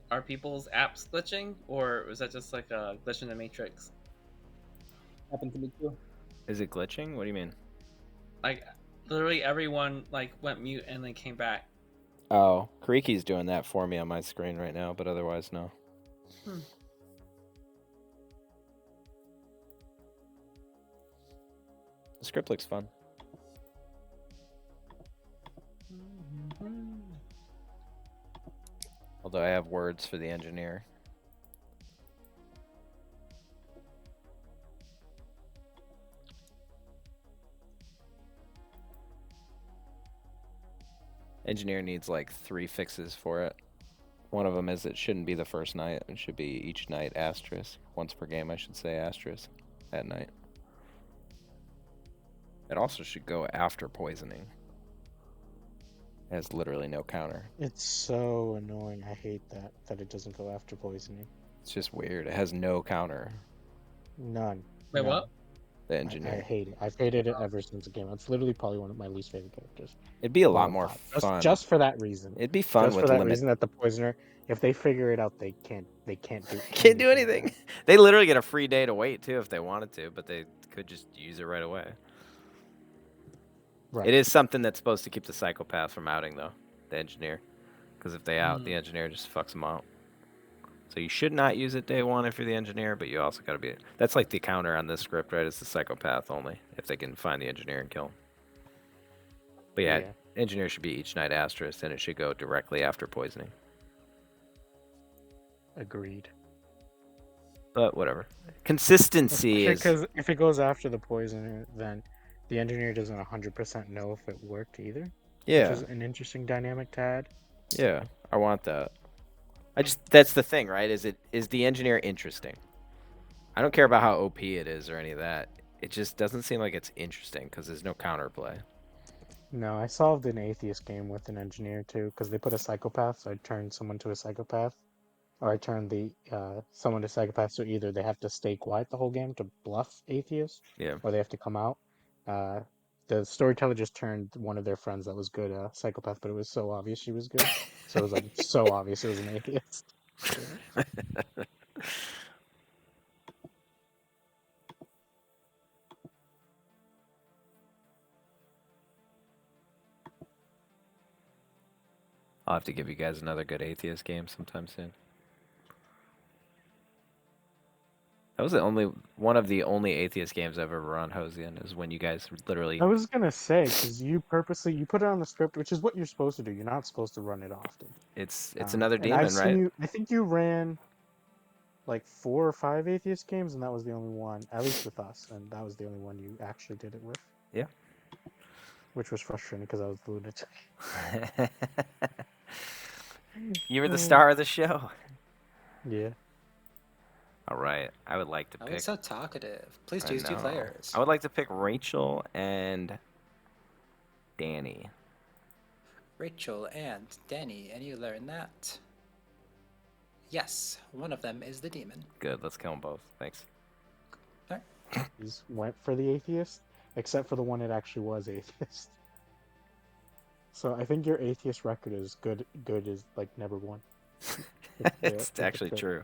Speaker 9: Are people's apps glitching, or was that just like a glitch in the matrix?
Speaker 14: Happened to me too.
Speaker 1: Is it glitching? What do you mean?
Speaker 9: Like, literally everyone like went mute and then came back.
Speaker 1: Oh, Kariki's doing that for me on my screen right now, but otherwise, no.
Speaker 9: Hmm.
Speaker 1: The script looks fun. Although I have words for the engineer. Engineer needs like 3 fixes for it. One of them is it shouldn't be the first night. It should be each night asterisk. Once per game, I should say asterisk at night. It also should go after poisoning. It has literally no counter.
Speaker 11: It's so annoying. I hate that it doesn't go after poisoning.
Speaker 1: It's just weird. It has no counter.
Speaker 11: None.
Speaker 9: Wait,
Speaker 11: None.
Speaker 9: what?
Speaker 1: the
Speaker 11: I
Speaker 1: engineer.
Speaker 11: hate it. I've hated it ever since it came out. It's literally probably one of my least favorite characters.
Speaker 1: It'd be a lot
Speaker 11: All
Speaker 1: more
Speaker 11: time.
Speaker 1: fun.
Speaker 11: Just for that reason.
Speaker 1: It'd be fun
Speaker 11: Just for
Speaker 1: with
Speaker 11: that
Speaker 1: limit.
Speaker 11: reason that the poisoner, if they figure it out, they can't do
Speaker 1: Can't do
Speaker 11: anything
Speaker 1: anything.
Speaker 11: about it.
Speaker 1: They literally get a free day to wait too if they wanted to, but they could just use it right away.
Speaker 11: Right.
Speaker 1: It is something that's supposed to keep the psychopath from outing though, the engineer, because if they out, the engineer just fucks them out. So you should not use it day one if you're the engineer, but you also got to be. That's like the counter on this script, right? It's the psychopath only if they can find the engineer and kill him. But yeah, engineer should be each night asterisk, and it should go directly after poisoning.
Speaker 11: Agreed.
Speaker 1: But whatever. Consistency is.
Speaker 11: Because if it goes after the poisoner, then the engineer doesn't 100% know if it worked either.
Speaker 1: Yeah.
Speaker 11: Which is an interesting dynamic to add.
Speaker 1: Yeah, I want that. That's the thing, right? Is the engineer interesting? I don't care about how OP it is or any of that. It just doesn't seem like it's interesting because there's no counterplay.
Speaker 11: No, I solved an atheist game with an engineer too, because they put a psychopath, so I turned someone to a psychopath. Or I turned the someone to psychopath, so either they have to stay quiet the whole game to bluff atheist, or they have to come out. The storyteller just turned one of their friends that was good psychopath, but it was so obvious she was good, so it was like so obvious it was an atheist.
Speaker 1: I'll have to give you guys another good atheist game sometime soon. That was one of the only atheist games I've ever run, Hosian, is when you guys literally.
Speaker 11: I was gonna say, because you put it on the script, which is what you're supposed to do. You're not supposed to run it often.
Speaker 1: It's another
Speaker 11: And I've
Speaker 1: demon,
Speaker 11: seen
Speaker 1: right?
Speaker 11: you. I think you ran like 4 or 5 atheist games, and that was the only one, at least with us, and that was the only one you actually did it with.
Speaker 1: Yeah.
Speaker 11: Which was frustrating because I was the lunatic.
Speaker 1: You were the star of the show.
Speaker 11: Yeah.
Speaker 1: All right. I would like to pick.
Speaker 2: Always so talkative. Please choose 2 players.
Speaker 1: I would like to pick Rachel and Danny.
Speaker 2: Rachel and Danny, and you learn that. Yes, one of them is the demon.
Speaker 1: Good. Let's kill them both. Thanks.
Speaker 11: Just went for the atheist, except for the one that actually was atheist. So I think your atheist record is good. Good is like never won.
Speaker 1: It's actually true.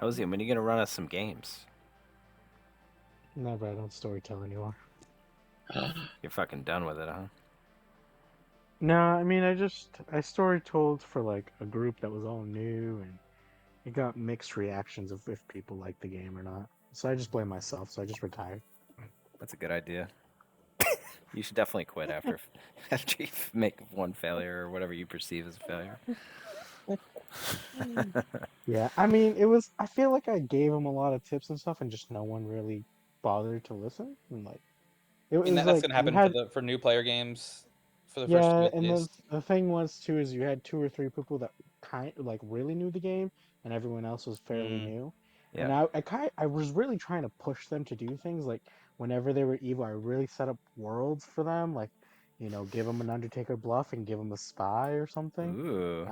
Speaker 1: Hosian, when are you gonna run us some games?
Speaker 11: Never. I don't storytell anymore.
Speaker 1: You're fucking done with it, huh?
Speaker 11: No, I mean I story told for like a group that was all new, and it got mixed reactions of if people like the game or not. So I just blame myself. So I just retired.
Speaker 1: That's a good idea. You should definitely quit after you make one failure or whatever you perceive as a failure.
Speaker 11: Yeah, I mean, it was. I feel like I gave him a lot of tips and stuff, and just no one really bothered to listen. And like, it
Speaker 14: I
Speaker 11: was
Speaker 14: mean, that's
Speaker 11: like
Speaker 14: gonna
Speaker 11: you
Speaker 14: happen
Speaker 11: had,
Speaker 14: for new player games for the first
Speaker 11: yeah,
Speaker 14: few at
Speaker 11: and
Speaker 14: least.
Speaker 11: the thing was too is you had 2 or 3 people that like really knew the game, and everyone else was fairly new. And
Speaker 1: Yeah.
Speaker 11: I was really trying to push them to do things like whenever they were evil, I really set up worlds for them, like give them an Undertaker bluff and give them a spy or something.
Speaker 1: Ooh.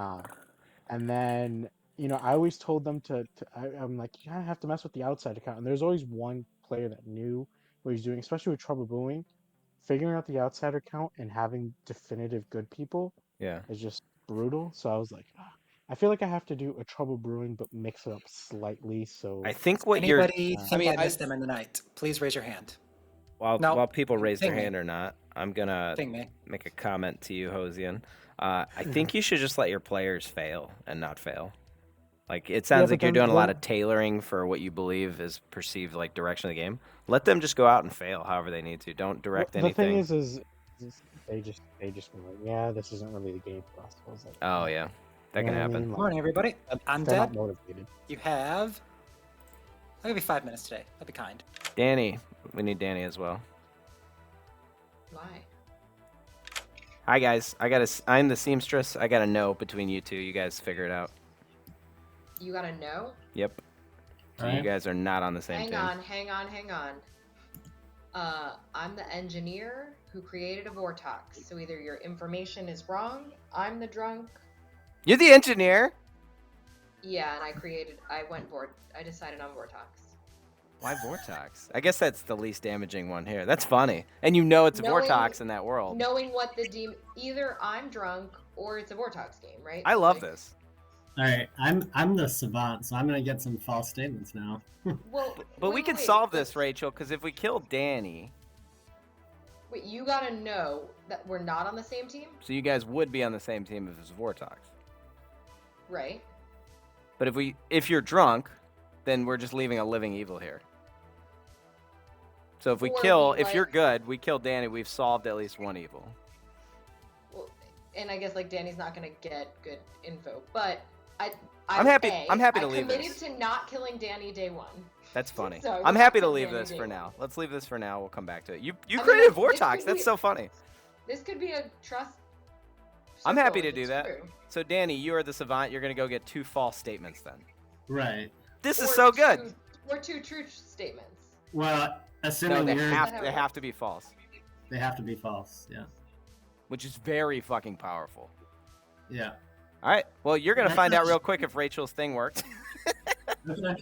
Speaker 11: And then I always told them I'm like, you kind of have to mess with the outside account. And there's always one player that knew what he's doing, especially with Trouble Brewing. Figuring out the outsider count and having definitive good people
Speaker 1: Yeah.
Speaker 11: is just brutal. So I was like, I feel like I have to do a trouble brewing, but mix it up slightly. So
Speaker 1: I think what you're
Speaker 2: Anybody
Speaker 11: Uh,
Speaker 2: think
Speaker 14: mean,
Speaker 2: I missed them in the night? Please raise your hand.
Speaker 1: while
Speaker 2: No,
Speaker 1: people raise their
Speaker 2: ping me.
Speaker 1: hand or not, I'm gonna
Speaker 2: Ping me.
Speaker 1: make a comment to you, Hosian. I think you should just let your players fail and not fail. Like it sounds
Speaker 11: but
Speaker 1: like you're
Speaker 11: then
Speaker 1: doing a lot
Speaker 11: what-
Speaker 1: of tailoring for what you believe is perceived like direction of the game. Let them just go out and fail however they need to. Don't direct
Speaker 11: the thing
Speaker 1: anything.
Speaker 11: is they just were like, yeah, this isn't really the game for us. I was like,
Speaker 1: Oh yeah, that
Speaker 11: you
Speaker 1: can
Speaker 11: know what I
Speaker 1: happen.
Speaker 11: mean?
Speaker 2: Good morning, everybody. I'm
Speaker 11: They're not
Speaker 2: dead.
Speaker 11: motivated.
Speaker 2: You have. I'll give you 5 minutes today. That'd be kind.
Speaker 1: Danny, we need Danny as well.
Speaker 3: Why?
Speaker 1: Hi guys, I'm the seamstress. I got a no between you two. You guys figure it out.
Speaker 3: You gotta know?
Speaker 1: Yep. So you
Speaker 9: Alright.
Speaker 1: guys are not on the same
Speaker 3: Hang
Speaker 1: team.
Speaker 3: on. I'm the engineer who created a Vortox. So either your information is wrong, I'm the drunk.
Speaker 1: You're the engineer.
Speaker 3: Yeah, and I decided on Vortox.
Speaker 1: Why Vortox? I guess that's the least damaging one here. That's funny. And you know it's
Speaker 3: Knowing-
Speaker 1: Vortox in that world.
Speaker 3: Knowing what the demon, either I'm drunk or it's a Vortox game, right?
Speaker 1: I love
Speaker 3: Like,
Speaker 1: this.
Speaker 10: All right, I'm the savant, so I'm gonna get some false statements now.
Speaker 3: Well,
Speaker 1: But we can solve this, Rachel, because if we kill Danny,
Speaker 3: Wait, you gotta know that we're not on the same team,
Speaker 1: so you guys would be on the same team if it was Vortox.
Speaker 3: right?
Speaker 1: But if you're drunk, then we're just leaving a living evil here. So if we
Speaker 3: Or
Speaker 1: kill,
Speaker 3: we,
Speaker 1: if you're
Speaker 3: like-
Speaker 1: good, we kill Danny, we've solved at least one evil.
Speaker 3: Well, and I guess like Danny's not gonna get good info, but
Speaker 1: I'm happy to leave
Speaker 3: committed
Speaker 1: this.
Speaker 3: to not killing Danny day one.
Speaker 1: That's funny.
Speaker 3: So
Speaker 1: I'm
Speaker 3: we're
Speaker 1: happy
Speaker 3: not
Speaker 1: to leave
Speaker 3: killing
Speaker 1: this
Speaker 3: Danny
Speaker 1: for
Speaker 3: day
Speaker 1: now.
Speaker 3: one.
Speaker 1: Let's leave this for now. We'll come back to it. You
Speaker 3: I mean,
Speaker 1: created
Speaker 3: this
Speaker 1: Vortox.
Speaker 3: could
Speaker 1: That's
Speaker 3: be-
Speaker 1: so funny.
Speaker 3: This could be a trust.
Speaker 1: I'm
Speaker 3: circle
Speaker 1: happy to
Speaker 3: if
Speaker 1: do
Speaker 3: it's
Speaker 1: that.
Speaker 3: true.
Speaker 1: So Danny, you are the savant. You're gonna go get 2 false statements then.
Speaker 10: Right.
Speaker 1: This is
Speaker 3: Or
Speaker 1: so good.
Speaker 3: Or 2 true statements.
Speaker 10: Well,
Speaker 1: No,
Speaker 10: assuming
Speaker 1: they
Speaker 10: you're,
Speaker 1: have to be false,
Speaker 10: they have to be false. Yeah.
Speaker 1: which is very fucking powerful.
Speaker 10: Yeah.
Speaker 1: All right. Well, you're gonna find out real quick if Rachel's thing worked.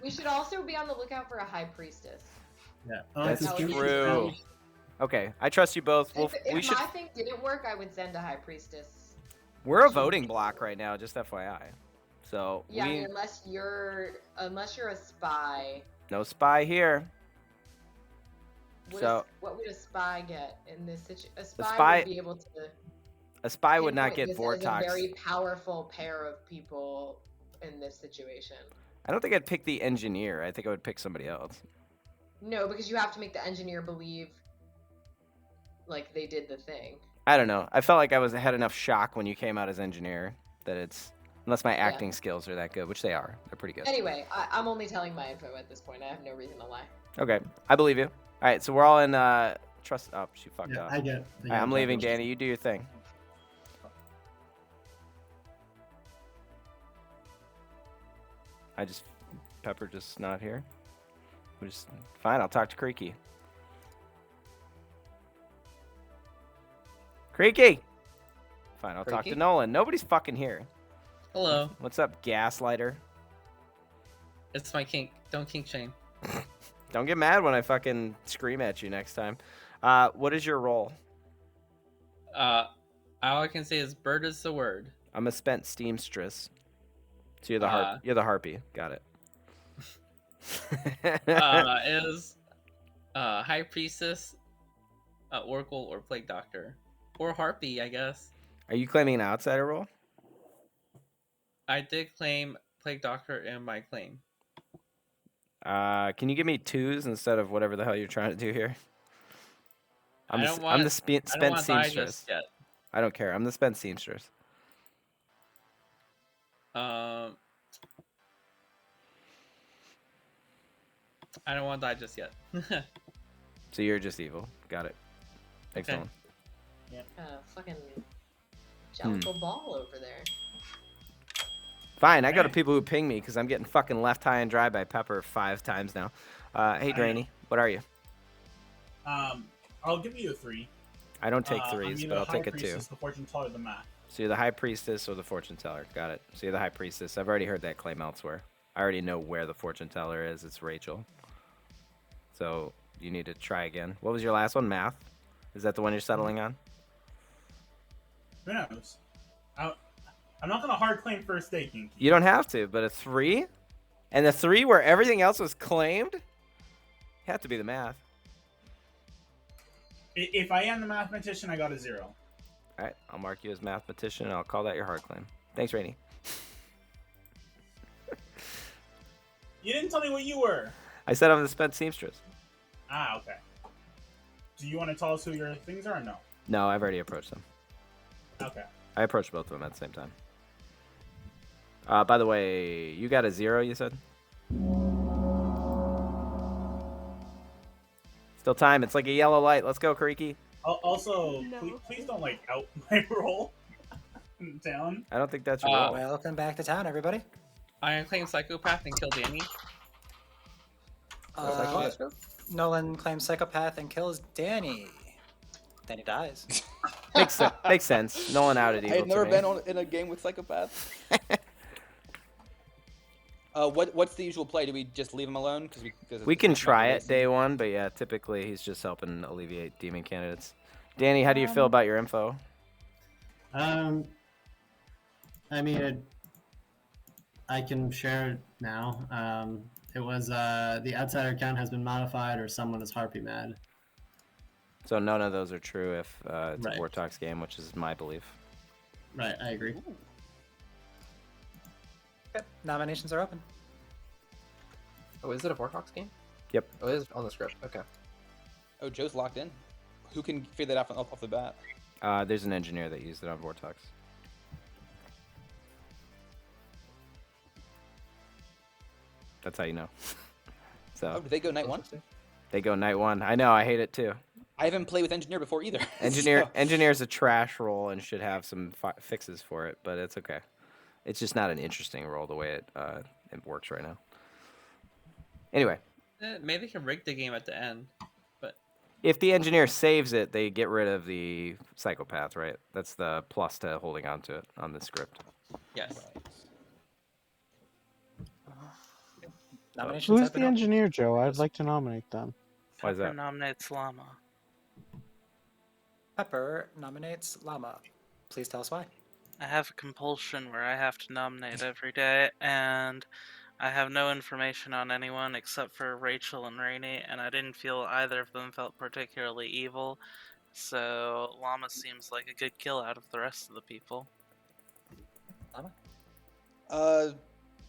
Speaker 3: We should also be on the lookout for a high priestess.
Speaker 10: Yeah.
Speaker 1: That's
Speaker 3: that would be
Speaker 1: true. Okay, I trust you both. Well,
Speaker 3: If
Speaker 1: we should.
Speaker 3: my thing didn't work, I would send a high priestess.
Speaker 1: We're a voting block right now, just FYI. So
Speaker 3: Yeah, I
Speaker 1: we
Speaker 3: mean, unless you're a spy.
Speaker 1: no spy here. So
Speaker 3: What would a spy get in this situation? A spy,
Speaker 1: spy-
Speaker 3: would be able to.
Speaker 1: a spy would not
Speaker 3: pinpoint
Speaker 1: get
Speaker 3: this as a
Speaker 1: Vortox.
Speaker 3: very powerful pair of people in this situation.
Speaker 1: I don't think I'd pick the engineer. I think I would pick somebody else.
Speaker 3: No, because you have to make the engineer believe, like they did the thing.
Speaker 1: I don't know. I felt like I had enough shock when you came out as engineer that it's unless my acting skills are that good, which they are. They're pretty good.
Speaker 3: Anyway, I'm only telling my info at this point. I have no reason to lie.
Speaker 1: Okay, I believe you. All right, so we're all in trust. Oh, she fucked
Speaker 10: Yeah,
Speaker 1: up.
Speaker 10: I get.
Speaker 1: All right, I'm leaving, Danny. You do your thing. Pepper just not here. Which is fine. I'll talk to Creaky. Creaky. Fine. I'll talk to
Speaker 14: Creaky?
Speaker 1: Nolan. Nobody's fucking here.
Speaker 9: Hello,
Speaker 1: What's up, gaslighter?
Speaker 9: it's my kink. Don't kink shame.
Speaker 1: Don't get mad when I fucking scream at you next time. What is your role?
Speaker 9: All I can say is bird is the word.
Speaker 1: I'm a spent steamstress. So you're the you're the harpy. Got it.
Speaker 9: Is high priestess, oracle, or plague doctor, or harpy, I guess.
Speaker 1: Are you claiming an outsider role?
Speaker 9: I did claim plague doctor in my claim.
Speaker 1: Can you give me 2s instead of whatever the hell you're trying to do here? I'm
Speaker 9: I
Speaker 1: the,
Speaker 9: don't
Speaker 1: I'm
Speaker 9: want-
Speaker 1: the spent
Speaker 9: I don't want to die
Speaker 1: seamstress.
Speaker 9: just yet.
Speaker 1: I don't care. I'm the spent seamstress.
Speaker 9: I don't want to die just yet.
Speaker 1: So you're just evil. Got it. Thanks,
Speaker 9: Okay.
Speaker 1: Nolan.
Speaker 3: Fucking jellicle ball over there.
Speaker 1: Fine. I go to people who ping me because I'm getting fucking left high and dry by Pepper 5 times now. Hey, Drainy, what are you?
Speaker 12: I'll give you a 3.
Speaker 1: I don't take
Speaker 12: I'm
Speaker 1: 3s,
Speaker 12: either
Speaker 1: but I'll
Speaker 12: the
Speaker 1: take
Speaker 12: High
Speaker 1: a 2.
Speaker 12: Priestess, the fortune teller, the math.
Speaker 1: So you're the high priestess or the fortune teller. Got it. So you're the high priestess. I've already heard that claim elsewhere. I already know where the fortune teller is. It's Rachel. So you need to try again. What was your last one? Math? Is that the one you're settling on?
Speaker 12: Who knows? I'm not gonna hard claim first day, Kinky.
Speaker 1: You don't have to, but a 3? And the 3 where everything else was claimed? Had to be the math.
Speaker 12: If I am the mathematician, I got a 0.
Speaker 1: All right, I'll mark you as mathematician, and I'll call that your hard claim. Thanks, Rainey.
Speaker 12: You didn't tell me what you were.
Speaker 1: I said I'm the spent seamstress.
Speaker 12: Ah, okay. Do you want to tell us who your things are or no?
Speaker 1: No, I've already approached them.
Speaker 12: Okay.
Speaker 1: I approached both of them at the same time. By the way, you got a 0, you said? Still time. It's like a yellow light. Let's go, Kariki.
Speaker 12: Also,
Speaker 5: No.
Speaker 12: please don't like out my roll down.
Speaker 1: I don't think that's your role.
Speaker 2: Welcome back to town, everybody.
Speaker 9: I claim psychopath and kill Danny.
Speaker 2: Nolan claims psychopath and kills Danny. Then he dies.
Speaker 1: Makes sense. Nolan outed evil.
Speaker 14: I had never
Speaker 1: to me.
Speaker 14: been in a game with psychopaths. What's the usual play? Do we just leave him alone? Cause
Speaker 1: We can
Speaker 14: it's not
Speaker 1: try
Speaker 14: really
Speaker 1: it day 1, but yeah, typically he's just helping alleviate demon candidates. Danny, how do you feel about your info?
Speaker 10: I mean, I can share it now. It was the outsider account has been modified, or someone is harpy mad.
Speaker 1: So none of those are true if it's
Speaker 10: Right.
Speaker 1: a Vortox game, which is my belief.
Speaker 10: Right, I agree.
Speaker 2: Okay, nominations are open.
Speaker 8: Oh, is it a Vortox game?
Speaker 1: Yep.
Speaker 8: Oh, it is on the script. Okay.
Speaker 14: Oh, Joe's locked in. Who can figure that out off the bat?
Speaker 1: There's an engineer that used it on Vortox. That's how you know. So
Speaker 14: Oh, did they go night 1?
Speaker 1: they go night 1. I know, I hate it too.
Speaker 14: I haven't played with engineer before either. So-
Speaker 1: Engineer's a trash role and should have some fixes for it, but it's okay. It's just not an interesting role the way it works right now. Anyway,
Speaker 9: Maybe they can rig the game at the end.
Speaker 1: if the engineer saves it, they get rid of the psychopath, right? That's the plus to holding on to it on the script.
Speaker 9: Yes.
Speaker 2: Nominations
Speaker 11: Who's
Speaker 2: have
Speaker 11: the
Speaker 2: been opened.
Speaker 11: engineer, Joe? I'd like to nominate them.
Speaker 1: Why is
Speaker 6: Pepper
Speaker 1: that?
Speaker 6: nominates Llama.
Speaker 2: Pepper nominates Llama. Please tell us why.
Speaker 6: I have a compulsion where I have to nominate every day, and I have no information on anyone except for Rachel and Rainey, and I didn't feel either of them felt particularly evil, so Llama seems like a good kill out of the rest of the people.
Speaker 2: Llama?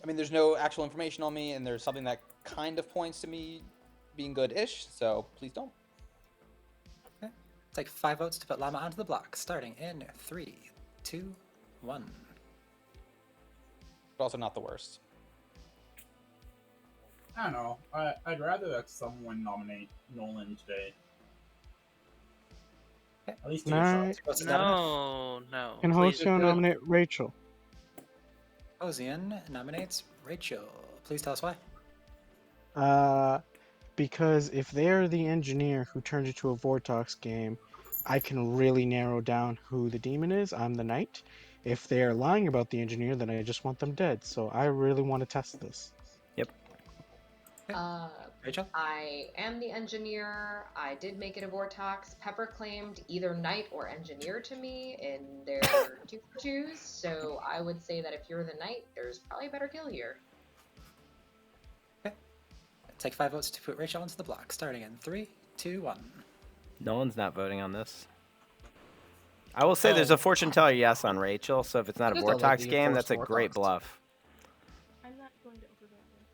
Speaker 14: I mean, there's no actual information on me, and there's something that kind of points to me being good-ish, so please don't.
Speaker 2: Take 5 votes to put Llama onto the block, starting in 3, 2, 1.
Speaker 14: But also not the worst.
Speaker 12: I don't know. I'd rather that someone nominate Nolan today. At least take a
Speaker 11: Alright.
Speaker 12: shot.
Speaker 2: What's that enough?
Speaker 6: No.
Speaker 11: Can
Speaker 6: Please.
Speaker 11: Hoseo nominate Rachel?
Speaker 2: Ozian nominates Rachel. Please tell us why.
Speaker 11: Because if they're the engineer who turned it to a Vortox game, I can really narrow down who the demon is. I'm the knight. If they're lying about the engineer, then I just want them dead. So I really want to test this.
Speaker 2: Rachel?
Speaker 3: I am the engineer. I did make it a Vortox. Pepper claimed either knight or engineer to me in their 2-for-2s, so I would say that if you're the knight, there's probably a better kill here.
Speaker 2: Take 5 votes to put Rachel into the block, starting in 3, 2, 1.
Speaker 1: No one's not voting on this. I will say there's a fortune teller yes on Rachel, so if it's not a
Speaker 8: Just don't let
Speaker 1: Vortox
Speaker 8: the
Speaker 1: game,
Speaker 8: enforced
Speaker 1: that's a great
Speaker 8: Vortox.
Speaker 1: bluff.
Speaker 5: I'm not going to overvote them.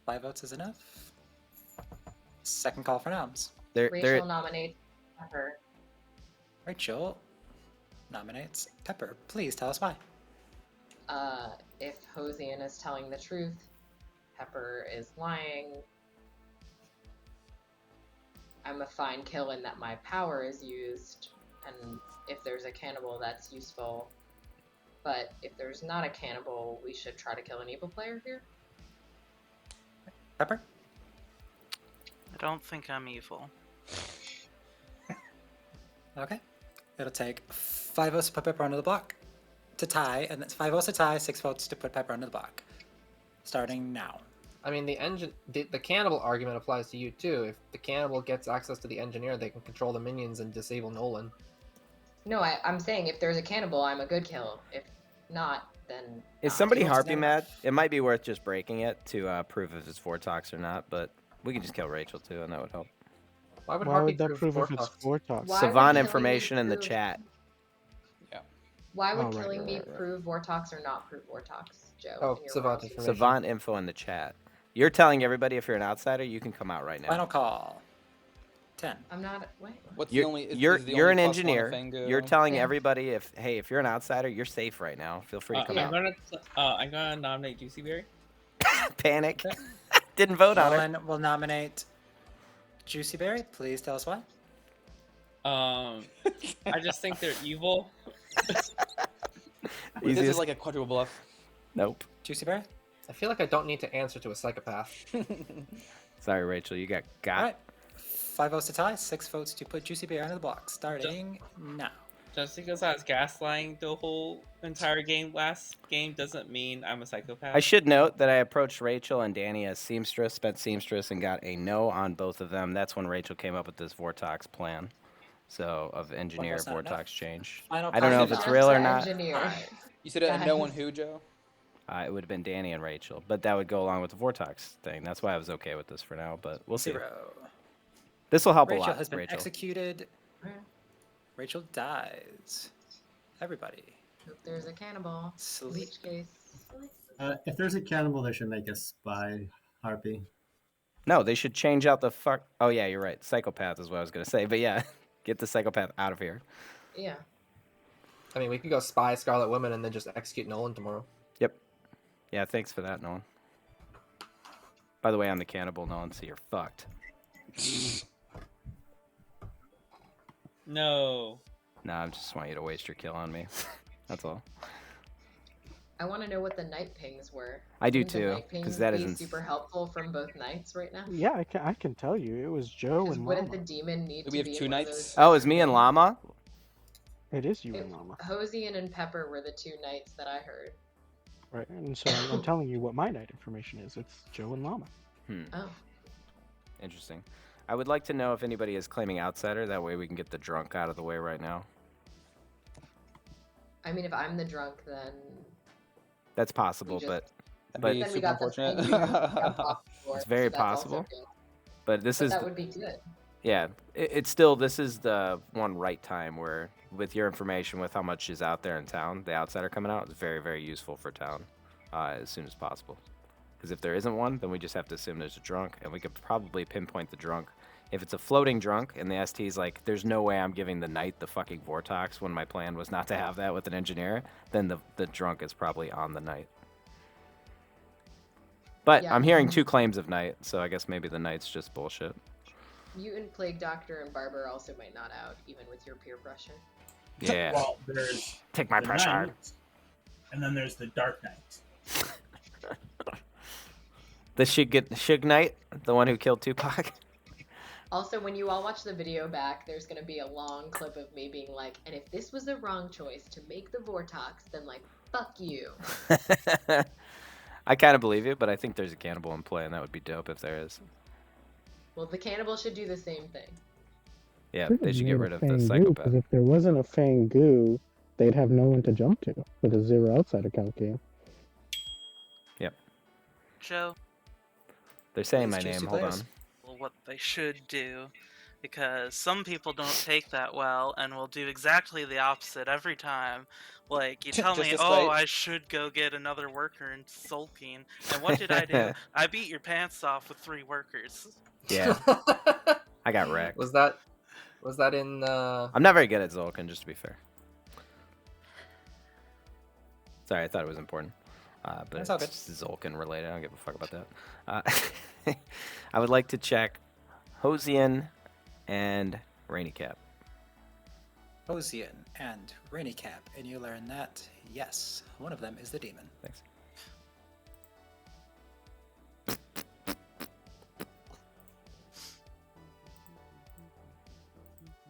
Speaker 2: 5 votes is enough. Second call for noms.
Speaker 3: Rachel nominates Pepper.
Speaker 2: Rachel nominates Pepper. Please tell us why.
Speaker 3: If Hosian is telling the truth, Pepper is lying. I'm a fine kill in that my power is used, and if there's a cannibal, that's useful. But if there's not a cannibal, we should try to kill an evil player here.
Speaker 2: Pepper?
Speaker 6: I don't think I'm evil.
Speaker 2: Okay. It'll take 5 votes to put Pepper under the block to tie, and that's 5 votes to tie, 6 votes to put Pepper under the block. Starting now.
Speaker 8: I mean, the cannibal argument applies to you too. If the cannibal gets access to the engineer, they can control the minions and disable Nolan.
Speaker 3: No, I'm saying if there's a cannibal, I'm a good kill. If not, then.
Speaker 1: Is
Speaker 3: not.
Speaker 1: somebody
Speaker 2: What's his
Speaker 1: Harpy
Speaker 2: name?
Speaker 1: mad? It might be worth just breaking it to prove if it's Vortox or not, but we can just kill Rachel too, and that would help.
Speaker 8: Why would
Speaker 11: Why
Speaker 8: Harpy
Speaker 11: would that prove if it's
Speaker 8: Vortox?
Speaker 11: Vortox?
Speaker 3: Why would
Speaker 1: Savant
Speaker 3: killing
Speaker 1: information
Speaker 3: me
Speaker 1: in the
Speaker 3: prove-
Speaker 1: chat.
Speaker 14: Yeah.
Speaker 3: Why would
Speaker 11: Oh, right,
Speaker 3: killing
Speaker 11: right,
Speaker 3: me
Speaker 11: right, right.
Speaker 3: prove Vortox or not prove Vortox, Joe?
Speaker 8: Oh,
Speaker 3: in your
Speaker 8: Savant
Speaker 3: royalties?
Speaker 8: information.
Speaker 1: Savant info in the chat. You're telling everybody if you're an outsider, you can come out right now.
Speaker 2: Final call. 10.
Speaker 3: I'm not. Wait.
Speaker 14: What's
Speaker 1: You're,
Speaker 14: the only? Is,
Speaker 1: you're,
Speaker 14: is the
Speaker 1: you're
Speaker 14: only
Speaker 1: an
Speaker 14: +1 a
Speaker 1: engineer.
Speaker 14: Fango?
Speaker 1: You're telling
Speaker 3: Yeah.
Speaker 1: everybody if you're an outsider, you're safe right now. Feel free to come
Speaker 9: I'm
Speaker 1: out.
Speaker 9: gonna nominate Juicy Berry.
Speaker 1: Panic. Didn't vote on her.
Speaker 2: Nolan will nominate Juicy Berry. Please tell us why.
Speaker 9: I just think they're evil.
Speaker 14: This
Speaker 1: Easiest-
Speaker 14: is like a quadruple bluff.
Speaker 1: Nope.
Speaker 2: Juicy Berry?
Speaker 8: I feel like I don't need to answer to a psychopath.
Speaker 1: Sorry, Rachel. You got.
Speaker 2: All right. 5 votes to tie, 6 votes to put Juicy Berry under the block. Starting now.
Speaker 9: Just because I was gaslighting the whole entire game last game doesn't mean I'm a psychopath.
Speaker 1: I should note that I approached Rachel and Danny as seamstress, spent seamstress, and got a no on both of them. That's when Rachel came up with this Vortox plan. So, of engineer
Speaker 2: was not
Speaker 1: Vortox
Speaker 2: enough.
Speaker 1: change.
Speaker 2: Final
Speaker 1: I don't know if
Speaker 2: call.
Speaker 1: it's real or not.
Speaker 3: Engineer.
Speaker 14: You said a no on
Speaker 3: Guys.
Speaker 14: who, Joe?
Speaker 1: It would have been Danny and Rachel, but that would go along with the Vortox thing. That's why I was okay with this for now, but we'll see.
Speaker 2: 0.
Speaker 1: This will help a
Speaker 2: Rachel
Speaker 1: lot,
Speaker 2: has been
Speaker 1: Rachel.
Speaker 2: executed.
Speaker 3: Alright.
Speaker 2: Rachel dies. Everybody.
Speaker 3: Hope there's a cannibal. In
Speaker 2: Sleep.
Speaker 3: which case.
Speaker 10: If there's a cannibal, they should make a spy Harpy.
Speaker 1: No, they should change out the fuck. Oh, yeah, you're right. Psychopath is what I was going to say, but yeah, get the psychopath out of here.
Speaker 3: Yeah.
Speaker 8: I mean, we could go spy Scarlet Woman and then just execute Nolan tomorrow.
Speaker 1: Yep. Yeah, thanks for that, Nolan. By the way, I'm the cannibal, Nolan, so you're fucked.
Speaker 9: No.
Speaker 1: No, I just want you to waste your kill on me. That's all.
Speaker 3: I want to know what the night pings were.
Speaker 1: I do
Speaker 3: Wouldn't the
Speaker 1: too,
Speaker 3: night pings
Speaker 1: 'cause that
Speaker 3: be
Speaker 1: isn't-
Speaker 3: super helpful from both nights right now.
Speaker 11: Yeah, I can tell you. It was Joe
Speaker 3: 'Cause
Speaker 11: and
Speaker 3: wouldn't
Speaker 11: Llama.
Speaker 3: the demon need
Speaker 14: Do
Speaker 3: to
Speaker 14: we have
Speaker 3: be
Speaker 14: 2
Speaker 3: in one of
Speaker 14: nights?
Speaker 3: those
Speaker 1: Oh, it's me and
Speaker 3: things?
Speaker 1: Llama?
Speaker 11: It is you and Llama.
Speaker 3: Hosian and Pepper were the 2 knights that I heard.
Speaker 11: Right, and so I'm telling you what my night information is. It's Joe and Llama.
Speaker 3: Oh.
Speaker 1: Interesting. I would like to know if anybody is claiming outsider. That way we can get the drunk out of the way right now.
Speaker 3: I mean, if I'm the drunk, then
Speaker 1: That's possible,
Speaker 3: just-
Speaker 1: but
Speaker 14: That'd be
Speaker 3: then we
Speaker 14: super
Speaker 3: got the
Speaker 14: unfortunate.
Speaker 3: thing we jumped off before,
Speaker 1: it's very
Speaker 3: so that's also
Speaker 1: possible.
Speaker 3: good.
Speaker 1: But this
Speaker 3: But
Speaker 1: is
Speaker 3: that would be good.
Speaker 1: yeah. It's still this is the one right time where with your information with how much is out there in town, the outsider coming out is very very useful for town as soon as possible. Because if there isn't one, then we just have to assume there's a drunk, and we could probably pinpoint the drunk. If it's a floating drunk and the ST's like, there's no way I'm giving the knight the fucking Vortox when my plan was not to have that with an engineer, then the drunk is probably on the knight. But
Speaker 3: Yeah,
Speaker 1: I'm hearing
Speaker 3: mhm.
Speaker 1: 2 claims of knight, so I guess maybe the knight's just bullshit.
Speaker 3: Mutant Plague Doctor and Barber also might not out, even with your peer pressure.
Speaker 1: Yeah.
Speaker 12: Well, there's
Speaker 1: Take my
Speaker 12: the
Speaker 1: pressure.
Speaker 12: Knight, and then there's the Dark Knight.
Speaker 1: The Suge Knight, the one who killed Tupac.
Speaker 3: Also, when you all watch the video back, there's gonna be a long clip of me being like, and if this was the wrong choice to make the Vortox, then like, fuck you.
Speaker 1: I kind of believe you, but I think there's a cannibal in play, and that would be dope if there is.
Speaker 3: Well, the cannibal should do the same thing.
Speaker 1: Yeah,
Speaker 11: Should've
Speaker 1: they should get
Speaker 11: made
Speaker 1: rid
Speaker 11: a
Speaker 1: of the
Speaker 11: Fang Goo,
Speaker 1: psychopath.
Speaker 11: 'cause if there wasn't a Fang Goo, they'd have no one to jump to with a 0 outsider count game.
Speaker 1: Yep.
Speaker 6: Joe,
Speaker 1: They're saying
Speaker 2: It's
Speaker 1: my
Speaker 2: Juicy
Speaker 1: name. Hold
Speaker 2: Blaze.
Speaker 1: on.
Speaker 6: well, what they should do, because some people don't take that well and will do exactly the opposite every time. Like, you tell
Speaker 14: Just
Speaker 6: me,
Speaker 14: to
Speaker 6: oh,
Speaker 14: spite.
Speaker 6: I should go get another worker in sulking. And what did I do? I beat your pants off with 3 workers.
Speaker 1: Yeah, I got wrecked.
Speaker 8: Was that in
Speaker 1: I'm not very good at Zolkin, just to be fair. Sorry, I thought it was important. But
Speaker 2: That's all
Speaker 1: it's just Zolkin related. I don't give a fuck about that. I would like to check Hosian and Rainy Cap.
Speaker 2: Hosian and Rainy Cap, and you learn that, yes, one of them is the demon.
Speaker 1: Thanks.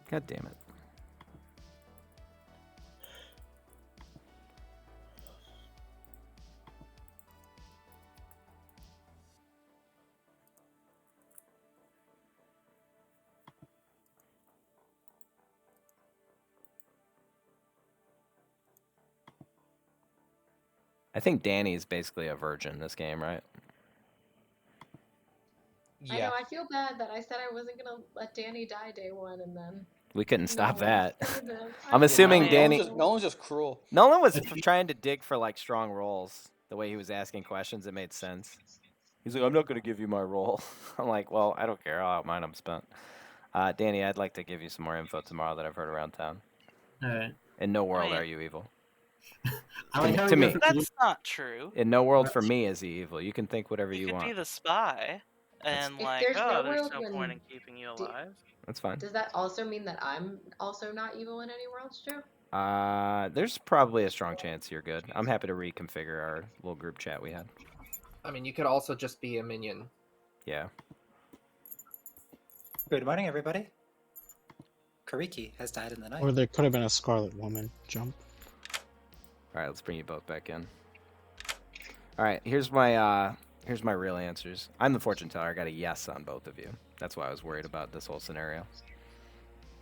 Speaker 1: God damn it. I think Danny's basically a virgin in this game, right?
Speaker 3: I
Speaker 14: Yeah.
Speaker 3: know. I feel bad that I said I wasn't gonna let Danny die day one, and then
Speaker 1: We couldn't stop
Speaker 3: Nolan
Speaker 1: that.
Speaker 3: saved him.
Speaker 1: I'm
Speaker 3: I
Speaker 1: assuming
Speaker 3: know.
Speaker 1: Danny.
Speaker 14: Nolan's just cruel.
Speaker 1: Nolan was trying to dig for like strong roles. The way he was asking questions, it made sense. He's like, I'm not gonna give you my role. I'm like, well, I don't care. I'll have mine. I'm spent. Danny, I'd like to give you some more info tomorrow that I've heard around town.
Speaker 10: All right.
Speaker 1: In no world
Speaker 6: Wait.
Speaker 1: are you evil.
Speaker 10: I like how
Speaker 1: To
Speaker 10: we go
Speaker 1: me.
Speaker 10: from
Speaker 6: That's not true.
Speaker 1: In no world for me is he evil. You can think whatever
Speaker 6: You
Speaker 1: you
Speaker 6: could
Speaker 1: want.
Speaker 6: be the spy, and
Speaker 3: If
Speaker 6: like,
Speaker 3: there's
Speaker 6: oh,
Speaker 3: no
Speaker 6: there's
Speaker 3: world
Speaker 6: no
Speaker 3: when
Speaker 6: point in keeping you
Speaker 3: Da-
Speaker 6: alive.
Speaker 1: That's fine.
Speaker 3: Does that also mean that I'm also not evil in any worlds, Joe?
Speaker 1: There's probably a strong chance you're good. I'm happy to reconfigure our little group chat we had.
Speaker 8: I mean, you could also just be a minion.
Speaker 1: Yeah.
Speaker 2: Good morning, everybody. Kariki has died in the night.
Speaker 11: Or there could have been a Scarlet Woman jump.
Speaker 1: All right, let's bring you both back in. All right, here's my real answers. I'm the fortune teller. I got a yes on both of you. That's why I was worried about this whole scenario.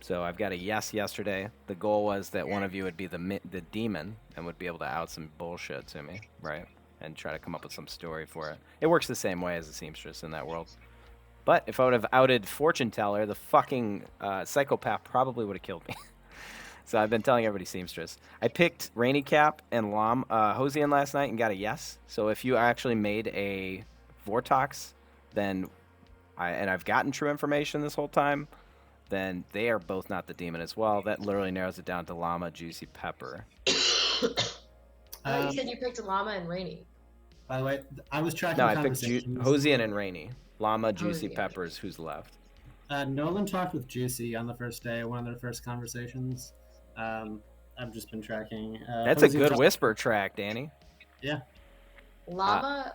Speaker 1: So I've got a yes yesterday. The goal was that one of you would be the demon and would be able to out some bullshit to me, right? And try to come up with some story for it. It works the same way as a seamstress in that world. But if I would have outed fortune teller, the fucking psychopath probably would have killed me. So I've been telling everybody seamstress. I picked Rainy Cap and Hosian last night and got a yes. So if you actually made a Vortox, then I've gotten true information this whole time, then they are both not the demon as well. That literally narrows it down to Llama, Juicy, Pepper.
Speaker 3: You said you picked Llama and Rainy.
Speaker 10: By the way, I was tracking
Speaker 1: No, I picked
Speaker 10: conversations.
Speaker 1: Hosian and Rainy. Llama, Juicy,
Speaker 3: Hosian.
Speaker 1: Peppers. Who's left?
Speaker 10: Nolan talked with Juicy on the first day, one of their first conversations. I've just been tracking.
Speaker 1: That's a
Speaker 10: Hosian
Speaker 1: good
Speaker 10: talked-
Speaker 1: whisper track, Danny.
Speaker 10: Yeah.
Speaker 3: Llama.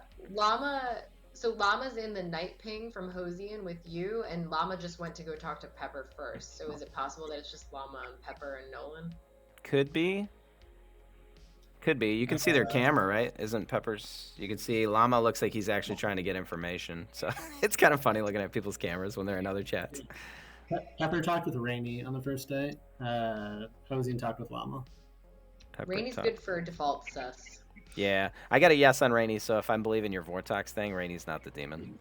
Speaker 3: So Llama's in the night ping from Hosian with you, and Llama just went to go talk to Pepper first. So is it possible that it's just Llama and Pepper and Nolan?
Speaker 1: Could be. Could be. You can see their camera, right? Isn't Pepper's? You can see Llama looks like he's actually trying to get information. So it's kind of funny looking at people's cameras when they're in other chats.
Speaker 10: Pepper talked with Rainy on the first day. Hosian talked with Llama.
Speaker 1: Pepper
Speaker 3: Rainy's
Speaker 1: top.
Speaker 3: good for default sus.
Speaker 1: Yeah, I got a yes on Rainy. So if I'm believing your Vortox thing, Rainy's not the demon.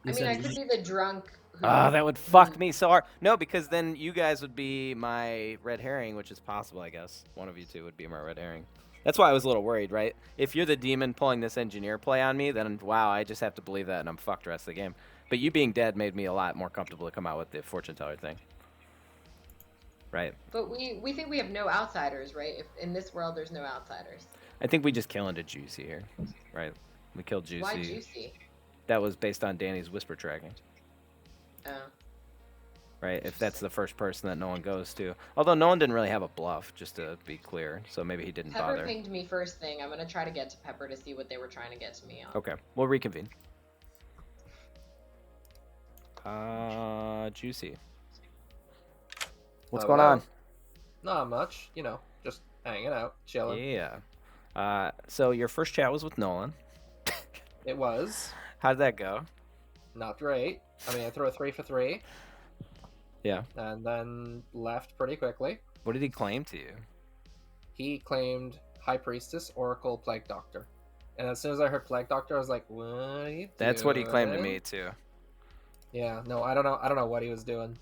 Speaker 3: I mean, I could be the drunk. Who,
Speaker 1: That would fuck me so hard. No, because then you guys would be my red herring, which is possible, I guess. One of you two would be my red herring. That's why I was a little worried, right? If you're the demon pulling this engineer play on me, then wow, I just have to believe that and I'm fucked the rest of the game. But you being dead made me a lot more comfortable to come out with the fortune teller thing. Right?
Speaker 3: But we think we have no outsiders, right? If in this world there's no outsiders.
Speaker 1: I think we just kill into Juicy here. Right? We killed Juicy.
Speaker 3: Why Juicy?
Speaker 1: That was based on Danny's whisper tracking.
Speaker 3: Oh.
Speaker 1: Right? If that's the first person that no one goes to. Although no one didn't really have a bluff, just to be clear. So maybe he didn't
Speaker 3: Pepper
Speaker 1: bother.
Speaker 3: pinged me first thing. I'm gonna try to get to Pepper to see what they were trying to get to me on.
Speaker 1: Okay, we'll reconvene. Juicy. What's going on?
Speaker 8: Not much. You know, just hanging out, chilling.
Speaker 1: Yeah. So your first chat was with Nolan.
Speaker 8: It was
Speaker 1: How'd that go?
Speaker 8: not great. I mean, I threw a 3 for 3.
Speaker 1: Yeah.
Speaker 8: And then left pretty quickly.
Speaker 1: What did he claim to you?
Speaker 8: He claimed High Priestess, Oracle, Plague Doctor. And as soon as I heard Plague Doctor, I was like, "What are you
Speaker 1: That's what he claimed to
Speaker 8: doing?"
Speaker 1: me too.
Speaker 8: Yeah, no, I don't know. I don't know what he was doing.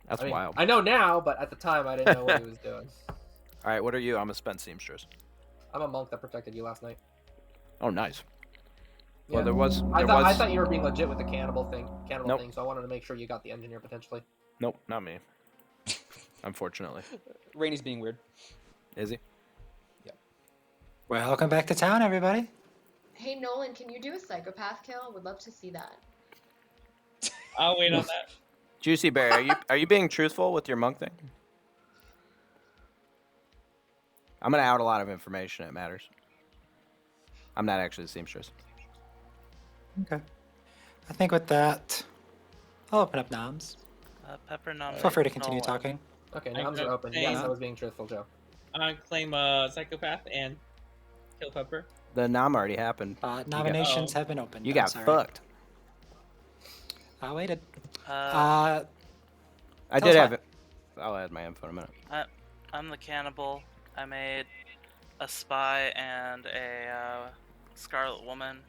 Speaker 1: That's
Speaker 8: I mean,
Speaker 1: wild.
Speaker 8: I know now, but at the time, I didn't know what he was doing.
Speaker 1: All right, what are you? I'm a spent seamstress.
Speaker 8: I'm a monk that protected you last night.
Speaker 1: Oh, nice.
Speaker 8: Yeah.
Speaker 1: Well, there was.
Speaker 8: I thought you were being legit with the cannibal thing.
Speaker 1: Nope.
Speaker 8: So I wanted to make sure you got the engineer potentially.
Speaker 1: Nope, not me. Unfortunately.
Speaker 14: Rainy's being weird.
Speaker 1: Is he?
Speaker 2: Welcome back to town, everybody.
Speaker 3: Hey Nolan, can you do a psychopath kill? Would love to see that.
Speaker 9: I'll wait on that.
Speaker 1: Juicy Bear, are you being truthful with your monk thing? I'm gonna out a lot of information. It matters. I'm not actually a seamstress.
Speaker 2: Okay. I think with that, I'll open up noms.
Speaker 6: Pepper nom.
Speaker 2: Feel free to continue
Speaker 6: Nolan.
Speaker 2: talking.
Speaker 8: Okay,
Speaker 9: I
Speaker 8: noms
Speaker 9: got
Speaker 8: are open.
Speaker 9: pain.
Speaker 8: Yes, I was being truthful, Joe.
Speaker 9: I claim psychopath and kill Pepper.
Speaker 1: The nom already happened.
Speaker 2: Nominations have been opened.
Speaker 1: You
Speaker 2: I'm
Speaker 1: got
Speaker 2: sorry.
Speaker 1: fucked.
Speaker 2: I waited.
Speaker 1: I
Speaker 2: tell
Speaker 1: did
Speaker 2: us
Speaker 1: have
Speaker 2: why.
Speaker 1: it. I'll add my info in a minute.
Speaker 6: I'm the cannibal. I made a spy and a Scarlet Woman.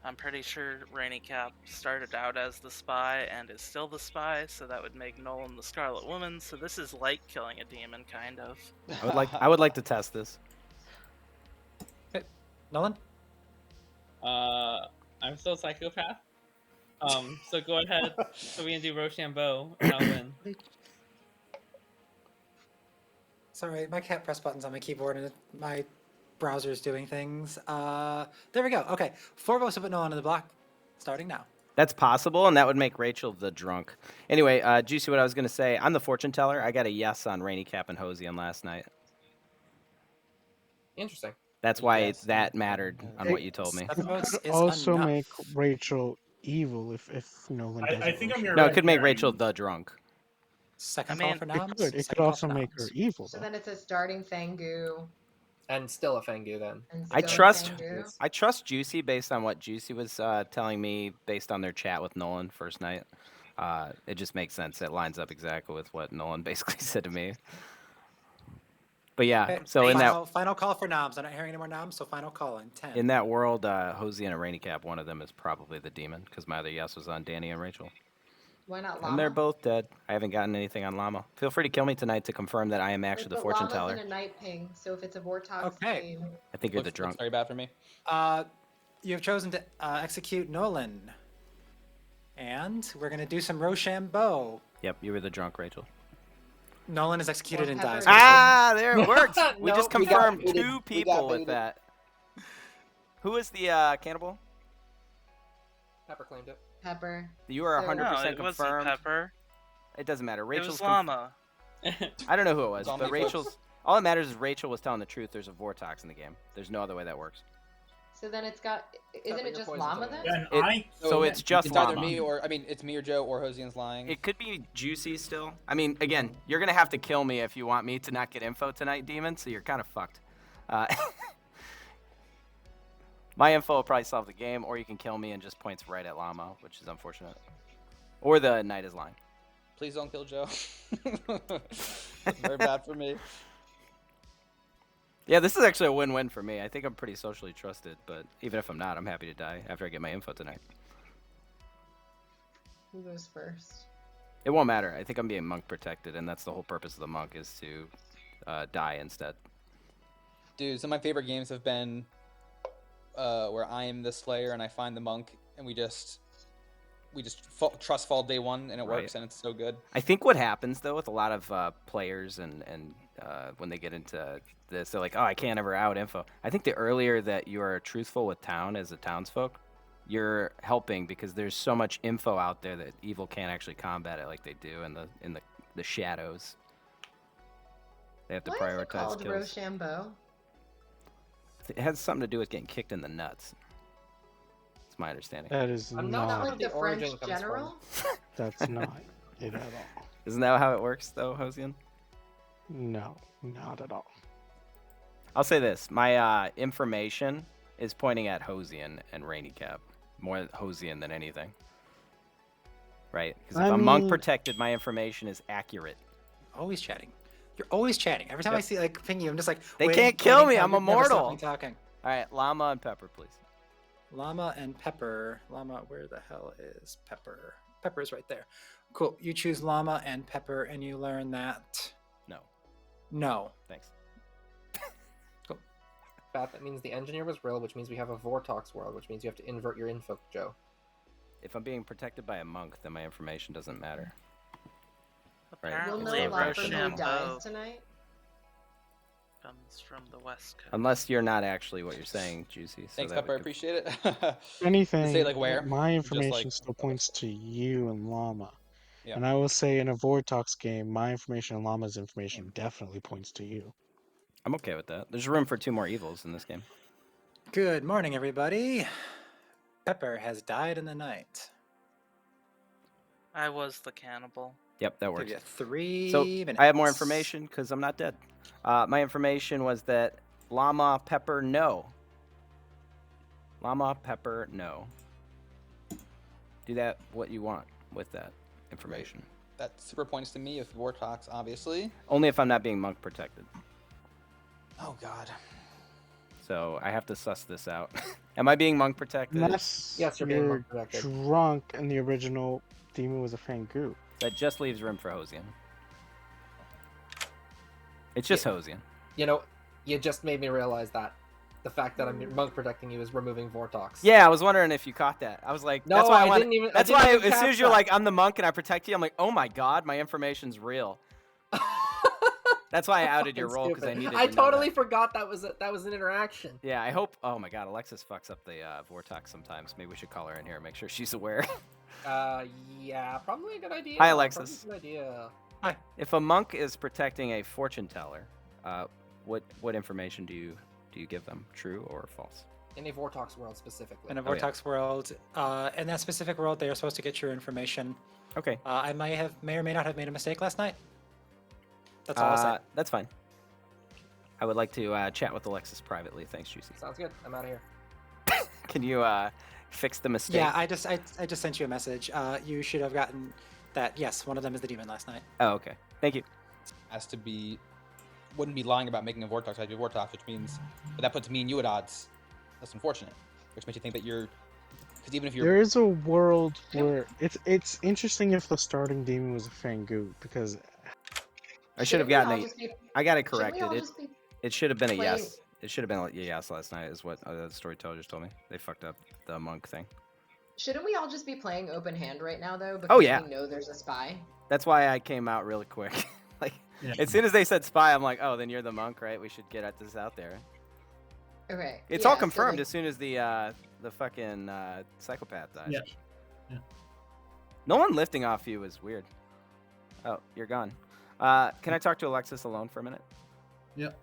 Speaker 6: I'm pretty sure Rainy Cap started out as the spy and is still the spy, so that would make Nolan the Scarlet Woman. So this is like killing a demon, kind of.
Speaker 1: I would like to test this.
Speaker 2: Okay. Nolan?
Speaker 9: I'm still psychopath. So go ahead. So we can do Rochambeau, and I'll win.
Speaker 2: Sorry, my cat pressed buttons on my keyboard and my browser's doing things. There we go. Okay, 4 votes to put Nolan in the block, starting now.
Speaker 1: That's possible, and that would make Rachel the drunk. Anyway, Juicy, what I was going to say, I'm the fortune teller. I got a yes on Rainy Cap and Hosian last night.
Speaker 8: Interesting.
Speaker 1: That's why
Speaker 13: Yes.
Speaker 1: that mattered on what you told me.
Speaker 2: 7 votes is
Speaker 11: Also
Speaker 2: enough.
Speaker 11: make Rachel evil if Nolan doesn't.
Speaker 12: I think I'm your
Speaker 1: No,
Speaker 12: red
Speaker 1: it could make
Speaker 12: herring.
Speaker 1: Rachel the drunk.
Speaker 2: Second
Speaker 6: I
Speaker 2: call
Speaker 6: mean,
Speaker 2: for
Speaker 11: It
Speaker 2: Noms.
Speaker 11: could. It
Speaker 2: second
Speaker 11: could
Speaker 2: call
Speaker 11: also
Speaker 2: for
Speaker 11: make her
Speaker 2: Noms.
Speaker 11: evil.
Speaker 3: So
Speaker 11: Though.
Speaker 3: then it's a starting Fangu.
Speaker 8: And still a Fangu then.
Speaker 3: And
Speaker 1: I
Speaker 3: still
Speaker 1: trust
Speaker 3: Fangu.
Speaker 1: I trust Juicy based on what Juicy was telling me based on their chat with Nolan first night. It just makes sense. It lines up exactly with what Nolan basically said to me. But yeah,
Speaker 2: Okay,
Speaker 1: so in
Speaker 2: final call for Noms. I'm not hearing any more Noms, so final call in 10.
Speaker 1: that world, Hosian and Rainy Cap, one of them is probably the demon because my other yes was on Danny and Rachel.
Speaker 3: Why not Llama?
Speaker 1: And they're both dead. I haven't gotten anything on Llama. Feel free to kill me tonight to confirm that I am actually the
Speaker 3: But
Speaker 1: fortune
Speaker 3: Llama's
Speaker 1: teller.
Speaker 3: in a night ping, so if it's a Vortox
Speaker 2: Okay.
Speaker 3: game,
Speaker 1: I think you're the
Speaker 14: Looks
Speaker 1: drunk.
Speaker 14: very bad for me.
Speaker 2: You have chosen to execute Nolan. And we're going to do some Rochambeau.
Speaker 1: Yep, you were the drunk, Rachel.
Speaker 2: Nolan is executed
Speaker 3: Or
Speaker 2: and
Speaker 3: Pepper.
Speaker 2: dies.
Speaker 1: Ah, there it worked. We
Speaker 8: No,
Speaker 1: just
Speaker 8: we got
Speaker 1: confirmed
Speaker 8: baited.
Speaker 1: 2
Speaker 8: We got
Speaker 1: people with
Speaker 8: baited.
Speaker 1: that. Who is the cannibal?
Speaker 8: Pepper claimed it.
Speaker 3: Pepper.
Speaker 1: You are
Speaker 3: So-
Speaker 1: 100%
Speaker 6: No, it wasn't
Speaker 1: confirmed.
Speaker 6: Pepper.
Speaker 1: It doesn't matter.
Speaker 6: It
Speaker 1: Rachel's
Speaker 6: was Llama.
Speaker 1: I don't know who it was,
Speaker 14: Zombie
Speaker 1: but
Speaker 14: folks.
Speaker 1: Rachel's. All that matters is Rachel was telling the truth. There's a Vortox in the game. There's no other way that works.
Speaker 3: So then it's got. Isn't
Speaker 8: Pepper,
Speaker 3: it
Speaker 8: your
Speaker 3: just
Speaker 8: poison's
Speaker 3: Llama
Speaker 8: over.
Speaker 3: then?
Speaker 12: Then
Speaker 1: So it's just
Speaker 14: it's either
Speaker 1: Llama.
Speaker 14: me or it's me or Joe or Hosian's lying.
Speaker 1: It could be Juicy still. I mean, again, you're gonna have to kill me if you want me to not get info tonight, Demon. So you're kind of fucked. My info will probably solve the game, or you can kill me and just points right at Llama, which is unfortunate. Or the knight is lying.
Speaker 14: Please don't kill Joe. Very bad for me.
Speaker 1: Yeah, this is actually a win-win for me. I think I'm pretty socially trusted, but even if I'm not, I'm happy to die after I get my info tonight.
Speaker 3: Who goes first?
Speaker 1: It won't matter. I think I'm being monk protected, and that's the whole purpose of the monk is to die instead.
Speaker 14: Dude, some of my favorite games have been where I am the Slayer and I find the monk, and we just trust fall day one, and it
Speaker 1: Right.
Speaker 14: works, and it's so good.
Speaker 1: I think what happens though with a lot of players and when they get into this, they're like, "Oh, I can't ever out info." I think the earlier that you are truthful with town as a townsfolk, you're helping because there's so much info out there that evil can't actually combat it like they do in the shadows. They have to
Speaker 3: Why is it
Speaker 1: prioritize
Speaker 3: called
Speaker 1: kills.
Speaker 3: Rochambeau?
Speaker 1: It has something to do with getting kicked in the nuts. That's my understanding.
Speaker 11: That is
Speaker 8: I'm
Speaker 3: Not
Speaker 8: not
Speaker 11: not.
Speaker 3: like the
Speaker 8: origin
Speaker 3: French
Speaker 8: comes from.
Speaker 3: general?
Speaker 11: That's not it at all.
Speaker 1: Isn't that how it works though, Hosian?
Speaker 11: No, not at all.
Speaker 1: I'll say this: my information is pointing at Hosian and Rainy Cap, more Hosian than anything. Right? Because if
Speaker 11: I
Speaker 1: I'm monk
Speaker 11: mean-
Speaker 1: protected, my information is accurate.
Speaker 2: Always chatting. You're always chatting. Every time I
Speaker 1: Yep.
Speaker 2: see like ping you, I'm just like.
Speaker 1: They
Speaker 2: waiting,
Speaker 1: can't kill
Speaker 2: waiting,
Speaker 1: me,
Speaker 2: time.
Speaker 1: I'm
Speaker 2: You'd never stop
Speaker 1: immortal.
Speaker 2: me talking.
Speaker 1: All right, Llama and Pepper, please.
Speaker 2: Llama and Pepper. Llama, where the hell is Pepper? Pepper is right there. Cool. You choose Llama and Pepper, and you learn that.
Speaker 1: No,
Speaker 2: No.
Speaker 1: thanks.
Speaker 8: Beth, that means the engineer was real, which means we have a Vortox world, which means you have to invert your info, Joe.
Speaker 1: If I'm being protected by a monk, then my information doesn't matter. Right.
Speaker 3: We'll
Speaker 1: It's
Speaker 3: know a
Speaker 1: a
Speaker 3: lot from who
Speaker 6: Rochambeau
Speaker 3: dies tonight.
Speaker 6: Comes from the West Coast.
Speaker 1: Unless you're not actually what you're saying, Juicy. So
Speaker 14: Thanks,
Speaker 1: that
Speaker 14: Pepper. I
Speaker 1: would-
Speaker 14: appreciate it.
Speaker 11: If anything,
Speaker 14: Say, like, where?
Speaker 11: my
Speaker 14: Just,
Speaker 11: information
Speaker 14: like,
Speaker 11: still points to you and Llama.
Speaker 14: Yeah.
Speaker 11: And I will say in a Vortox game, my information and Llama's information definitely points to you.
Speaker 1: I'm okay with that. There's room for 2 more evils in this game.
Speaker 2: Good morning, everybody. Pepper has died in the night.
Speaker 6: I was the cannibal.
Speaker 1: Yep, that
Speaker 2: Give
Speaker 1: works.
Speaker 2: you 3
Speaker 1: So
Speaker 2: minutes.
Speaker 1: I have more information because I'm not dead. My information was that Llama, Pepper, no. Llama, Pepper, no. Do that what you want with that information.
Speaker 14: That super points to me with Vortox, obviously.
Speaker 1: Only if I'm not being monk protected.
Speaker 14: Oh God.
Speaker 1: So I have to suss this out. Am I being monk protected?
Speaker 11: Unless
Speaker 8: Yes, you're being
Speaker 11: you're
Speaker 8: monk protected.
Speaker 11: drunk and the original demon was a Fangu.
Speaker 1: That just leaves room for Hosian. It's just Hosian.
Speaker 8: You know, you just made me realize that the fact that I'm monk protecting you is removing Vortox.
Speaker 1: Yeah, I was wondering if you caught that. I was like,
Speaker 8: No,
Speaker 1: that's why
Speaker 8: I
Speaker 1: wanted-
Speaker 8: didn't even- I
Speaker 1: That's
Speaker 8: didn't
Speaker 1: why
Speaker 8: even
Speaker 1: as soon
Speaker 8: catch
Speaker 1: as you're
Speaker 8: that.
Speaker 1: like, I'm the monk and I protect you, I'm like, oh my god, my information's real. That's why I outed your
Speaker 8: Fucking
Speaker 1: role because I
Speaker 8: stupid.
Speaker 1: needed.
Speaker 8: I
Speaker 1: to know
Speaker 8: totally
Speaker 1: that.
Speaker 8: forgot that was an interaction.
Speaker 1: Yeah, I hope. Oh my god, Alexis fucks up the Vortex sometimes. Maybe we should call her in here and make sure she's aware.
Speaker 8: Yeah, probably a good idea.
Speaker 1: Hi, Alexis.
Speaker 8: Probably a good idea.
Speaker 2: Hi.
Speaker 1: If a monk is protecting a fortune teller, what information do you give them? True or false?
Speaker 8: In a Vortox world specifically.
Speaker 2: In a
Speaker 1: Oh, yeah.
Speaker 2: Vortox world, in that specific world, they are supposed to get your information.
Speaker 1: Okay.
Speaker 2: I may or may not have made a mistake last night. That's all I'll say.
Speaker 1: That's fine. I would like to chat with Alexis privately. Thanks, Juicy.
Speaker 8: Sounds good. I'm out of here.
Speaker 1: Can you fix the mistake?
Speaker 2: Yeah, I just sent you a message. You should have gotten that. Yes, one of them is the demon last night.
Speaker 1: Oh, okay. Thank you.
Speaker 14: Has to be, wouldn't be lying about making a Vortox. I'd be Vortox, which means, but that puts me and you at odds. That's unfortunate. Which makes you think that you're, because even if you're,
Speaker 11: There is a world where it's interesting if the starting demon was a Fangu because
Speaker 1: I should have
Speaker 3: Shouldn't we
Speaker 1: gotten
Speaker 3: all
Speaker 1: a.
Speaker 3: just be-
Speaker 1: I got it
Speaker 3: shouldn't we
Speaker 1: corrected.
Speaker 3: all
Speaker 1: It
Speaker 3: just be
Speaker 1: it should have been a
Speaker 3: playing-
Speaker 1: yes. It should have been a yes last night. Is what the storyteller just told me. They fucked up the monk thing.
Speaker 3: Shouldn't we all just be playing open hand right now though? Because
Speaker 1: Oh, yeah.
Speaker 3: we know there's a spy.
Speaker 1: That's why I came out really quick. Like
Speaker 12: Yeah.
Speaker 1: as soon as they said spy, I'm like, oh, then you're the monk, right? We should get at this out there.
Speaker 3: Okay.
Speaker 1: It's
Speaker 3: yeah,
Speaker 1: all
Speaker 3: so,
Speaker 1: confirmed
Speaker 3: like,
Speaker 1: as soon as the fucking psychopath dies.
Speaker 12: Yeah.
Speaker 1: No one lifting off you is weird. Oh, you're gone. Can I talk to Alexis alone for a minute?
Speaker 12: Yep.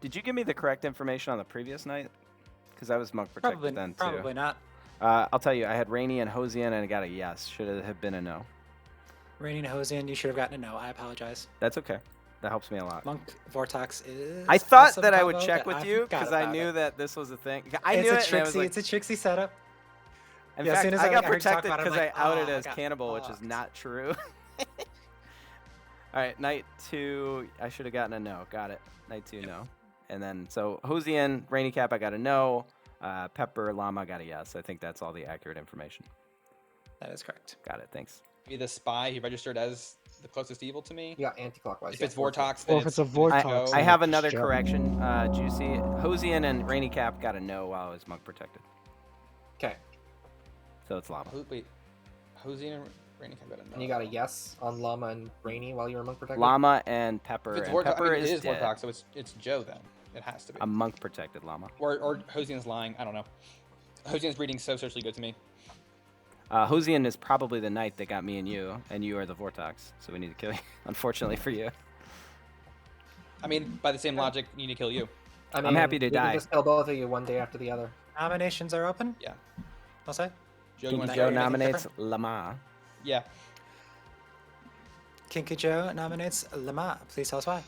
Speaker 1: Did you give me the correct information on the previous night? Because I was monk protected
Speaker 2: Probably,
Speaker 1: then too.
Speaker 2: probably not.
Speaker 1: I'll tell you, I had Rainy and Hosian and I got a yes. Should it have been a no?
Speaker 2: Rainy and Hosian, you should have gotten a no. I apologize.
Speaker 1: That's okay. That helps me a lot.
Speaker 2: Monk Vortox is.
Speaker 1: I thought
Speaker 2: awesome
Speaker 1: that I would
Speaker 2: combo,
Speaker 1: check
Speaker 2: but
Speaker 1: with
Speaker 2: I
Speaker 1: you
Speaker 2: forgot
Speaker 1: because I
Speaker 2: about
Speaker 1: knew
Speaker 2: it.
Speaker 1: that this was a thing. I
Speaker 2: It's
Speaker 1: knew
Speaker 2: a
Speaker 1: it. And I was
Speaker 2: tricksy.
Speaker 1: like,
Speaker 2: It's a tricksy setup.
Speaker 1: in
Speaker 2: yeah, as
Speaker 1: fact,
Speaker 2: soon as
Speaker 1: I got
Speaker 2: I heard you talk
Speaker 1: protected
Speaker 2: about it, I'm
Speaker 1: because
Speaker 2: like,
Speaker 1: I outed
Speaker 2: "Oh, I
Speaker 1: as
Speaker 2: got
Speaker 1: cannibal, which is
Speaker 2: fucked."
Speaker 1: not true. All right, night 2, I should have gotten a no. Got it. Night 2, no. And then, so Hosian, Rainy Cap, I got a no. Pepper, Llama, got a yes. I think that's all the accurate information.
Speaker 2: That is correct.
Speaker 1: Got it. Thanks.
Speaker 14: be the spy. He registered as the closest evil to me.
Speaker 8: Yeah, anti-clockwise.
Speaker 14: If it's Vortox, then
Speaker 11: Or if it's a
Speaker 14: then
Speaker 11: Vortox,
Speaker 14: go.
Speaker 11: then
Speaker 1: I have
Speaker 11: it's
Speaker 1: another
Speaker 11: Joe.
Speaker 1: correction, Juicy. Hosian and Rainy Cap got a no while I was monk protected.
Speaker 8: Okay.
Speaker 1: So it's Llama.
Speaker 14: Wait, Hosian and Rainy got a no.
Speaker 8: And you got a yes on Llama and Rainy while you were monk protected.
Speaker 1: Llama and Pepper.
Speaker 14: If it's
Speaker 1: And
Speaker 14: Vortox,
Speaker 1: Pepper
Speaker 14: I mean, it is
Speaker 1: dead.
Speaker 14: Vortox, so it's Joe then. It has to be.
Speaker 1: I'm monk protected, Llama.
Speaker 14: Or Hosian's lying. I don't know. Hosian's reading so socially good to me.
Speaker 1: Hosian is probably the knight that got me and you are the Vortox, so we need to kill you. Unfortunately for you.
Speaker 14: I mean, by the same logic, you need to kill you.
Speaker 8: I
Speaker 1: I'm happy to
Speaker 8: we
Speaker 1: die.
Speaker 8: Can just kill both of you one day after the other.
Speaker 2: Nominations are open.
Speaker 14: Yeah.
Speaker 2: I'll say.
Speaker 14: Joe, you
Speaker 1: Kinky
Speaker 14: want
Speaker 2: Kinky
Speaker 14: to
Speaker 1: Joe
Speaker 2: anything
Speaker 1: nominates
Speaker 2: different?
Speaker 1: Llama.
Speaker 14: Yeah.
Speaker 2: Kinky Joe nominates Lamar. Please tell us why.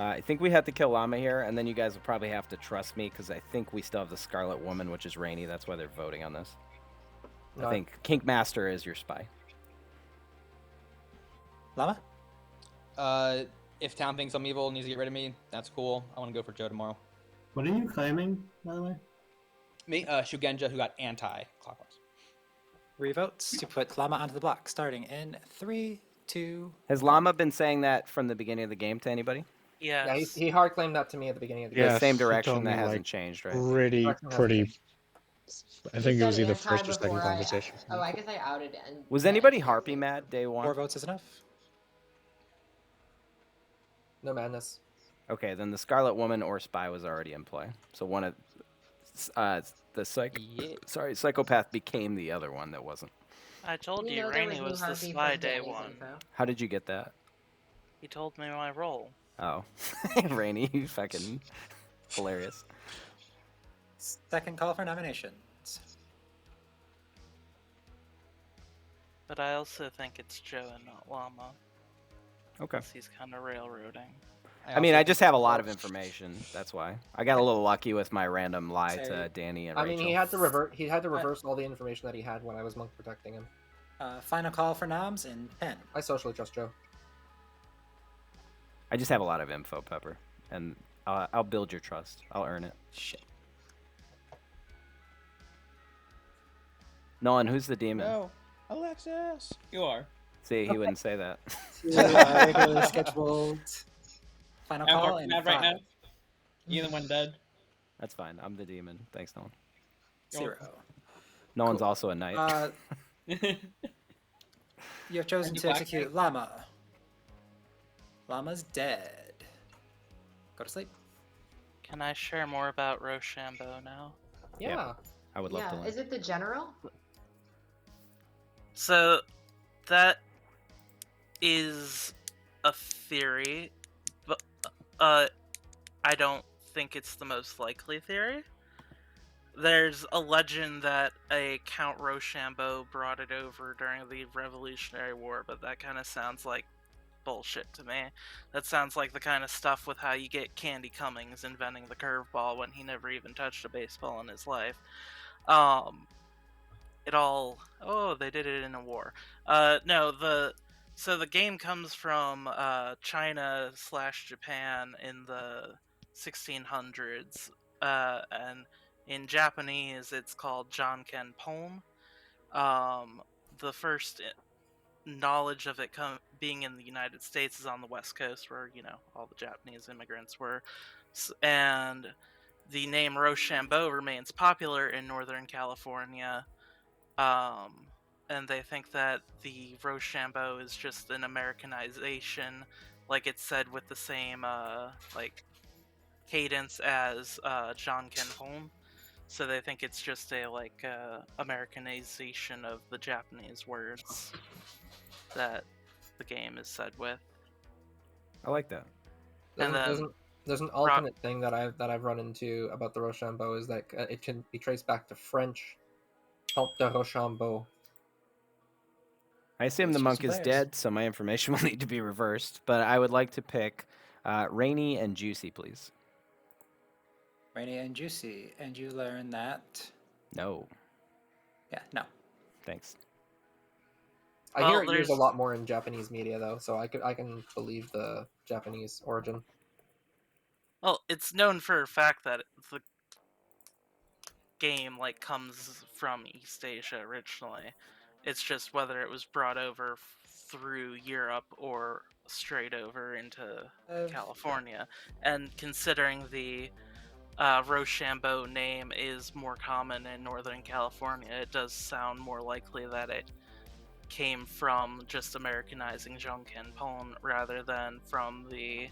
Speaker 1: I think we have to kill Llama here, and then you guys will probably have to trust me because I think we still have the Scarlet Woman, which is Rainy. That's why they're voting on this.
Speaker 8: No,
Speaker 1: I think Kink Master is your spy.
Speaker 2: Llama.
Speaker 14: If town thinks I'm evil and needs to get rid of me, that's cool. I want to go for Joe tomorrow.
Speaker 15: What are you claiming, by the way?
Speaker 14: Me, Shugenja, who got anti-clockwise.
Speaker 2: Revotes to put Llama onto the block, starting in 3, 2.
Speaker 1: Has Llama been saying that from the beginning of the game to anybody?
Speaker 6: Yes.
Speaker 8: Yeah, he hard claimed that to me at the beginning of the game.
Speaker 1: The
Speaker 11: Yes,
Speaker 1: same
Speaker 11: he
Speaker 1: direction
Speaker 11: told
Speaker 1: that
Speaker 11: me,
Speaker 1: hasn't
Speaker 11: like,
Speaker 1: changed, right?
Speaker 11: Pretty. I think it was either
Speaker 3: Anti
Speaker 11: first or second
Speaker 3: before
Speaker 11: conversation.
Speaker 3: Oh, I guess I outed it. And
Speaker 1: Was
Speaker 3: then I
Speaker 1: anybody
Speaker 3: canceled
Speaker 1: Harpy
Speaker 3: it.
Speaker 1: mad day 1?
Speaker 2: 4 votes is enough.
Speaker 8: No madness.
Speaker 1: Okay, then the Scarlet Woman or Spy was already in play. So one of the psychopath became the other one that wasn't.
Speaker 6: I told
Speaker 3: You
Speaker 6: you,
Speaker 3: know there
Speaker 6: Rainy
Speaker 3: was
Speaker 6: was
Speaker 3: new
Speaker 6: the
Speaker 3: Harpy
Speaker 6: spy
Speaker 3: from
Speaker 6: day
Speaker 3: Danny's
Speaker 6: 1.
Speaker 3: info.
Speaker 1: How did you get that?
Speaker 6: He told me my role.
Speaker 1: Oh, Rainy, you fucking hilarious.
Speaker 2: Second call for nominations.
Speaker 6: But I also think it's Joe and not Llama.
Speaker 1: Okay.
Speaker 6: 'Cause he's kind of railroading.
Speaker 1: I mean, I just have a lot of information. That's why I got a little lucky with my random lie to
Speaker 2: Sorry.
Speaker 1: Danny and
Speaker 8: I
Speaker 1: Rachel.
Speaker 8: mean, he had to revert. He had to reverse all the information that he had when I was monk protecting him.
Speaker 2: Final call for noms in 10.
Speaker 8: I socially trust Joe.
Speaker 1: I just have a lot of info, Pepper, and I'll build your trust. I'll earn it.
Speaker 2: Shit.
Speaker 1: Nolan, who's the demon?
Speaker 13: No, Alexis, you are.
Speaker 1: See, he wouldn't say that.
Speaker 2: To regularly scheduled final
Speaker 13: I'm
Speaker 2: call
Speaker 13: marking
Speaker 2: in
Speaker 13: that right
Speaker 2: 5,
Speaker 13: now. Even when dead.
Speaker 1: That's fine. I'm the demon. Thanks, Nolan.
Speaker 2: 0.
Speaker 1: Nolan's
Speaker 2: Cool.
Speaker 1: also a knight.
Speaker 2: You have chosen
Speaker 13: Are you
Speaker 2: to
Speaker 13: Black
Speaker 2: execute Llama. Llama's dead. Go to sleep.
Speaker 6: Can I share more about Rochambeau now?
Speaker 8: Yeah.
Speaker 1: I would love to
Speaker 3: Yeah,
Speaker 1: learn.
Speaker 3: is it the general?
Speaker 6: So that is a theory, but I don't think it's the most likely theory. There's a legend that a Count Rochambeau brought it over during the Revolutionary War, but that kind of sounds like bullshit to me. That sounds like the kind of stuff with how you get Candy Cummings inventing the curveball when he never even touched a baseball in his life. They did it in a war. So the game comes from China / Japan in the 1600s, and in Japanese it's called Janken Pon. The first knowledge of it being in the United States is on the West Coast, where all the Japanese immigrants were, and the name Rochambeau remains popular in Northern California. And they think that the Rochambeau is just an Americanization, like it's said with the same cadence as John Ken Home. So they think it's just a Americanization of the Japanese words that the game is said with.
Speaker 1: I like that.
Speaker 6: And then
Speaker 8: There's an alternate thing that I've run into about the Rochambeau is that it can be traced back to French Count de Rochambeau.
Speaker 1: I assume the monk is dead, so my information will need to be reversed. But I would like to pick Rainy and Juicy, please.
Speaker 2: Rainy and Juicy, and you learn that.
Speaker 1: No.
Speaker 2: Yeah, no.
Speaker 1: Thanks.
Speaker 8: I hear it used a lot more in Japanese media though, so I can believe the Japanese origin.
Speaker 6: Well, it's known for a fact that the game comes from East Asia originally. It's just whether it was brought over through Europe or straight over into California. And considering the Rochambeau name is more common in Northern California, it does sound more likely that it came from just Americanizing Jean Ken Pon rather than from the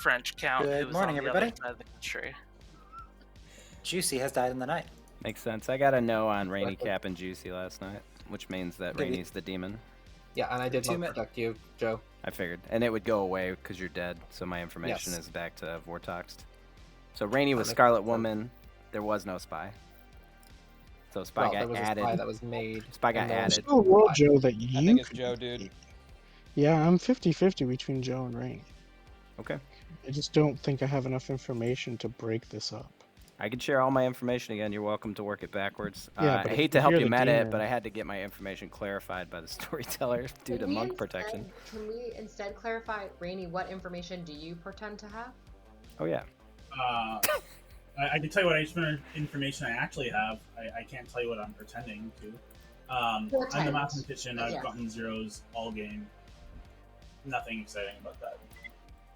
Speaker 6: French count who was on the other side of the country.
Speaker 2: Juicy has died in the night.
Speaker 1: Makes sense. I got a no on Rainy, Cap, and Juicy last night, which means that Rainy's the demon.
Speaker 8: Yeah, and I did not protect you, Joe.
Speaker 1: I figured. And it would go away because you're dead, so my information is back to Vortoxed. So Rainy was Scarlet Woman. There was no spy. So spy got
Speaker 8: there was
Speaker 1: added.
Speaker 8: A spy that was made.
Speaker 1: Spy got added.
Speaker 11: There's no world, Joe, that you
Speaker 13: I think it's
Speaker 11: could
Speaker 13: Joe, dude.
Speaker 11: Yeah, I'm 50-50 between Joe and Rainy.
Speaker 1: Okay.
Speaker 11: I just don't think I have enough information to break this up.
Speaker 1: I can share all my information again. You're welcome to work it backwards.
Speaker 11: Yeah,
Speaker 1: I
Speaker 11: but
Speaker 1: hate
Speaker 11: if
Speaker 1: to help
Speaker 11: you're
Speaker 1: you
Speaker 11: the
Speaker 1: meta it,
Speaker 11: demon-
Speaker 1: but I had to get my information clarified by the storyteller due to monk protection.
Speaker 3: Can we instead clarify, Rainy, what information do you pretend to have?
Speaker 1: Oh, yeah.
Speaker 12: I can tell you what information I actually have. I can't tell you what I'm pretending to. I'm the mathematician. I've gotten zeros all game. Nothing exciting about that.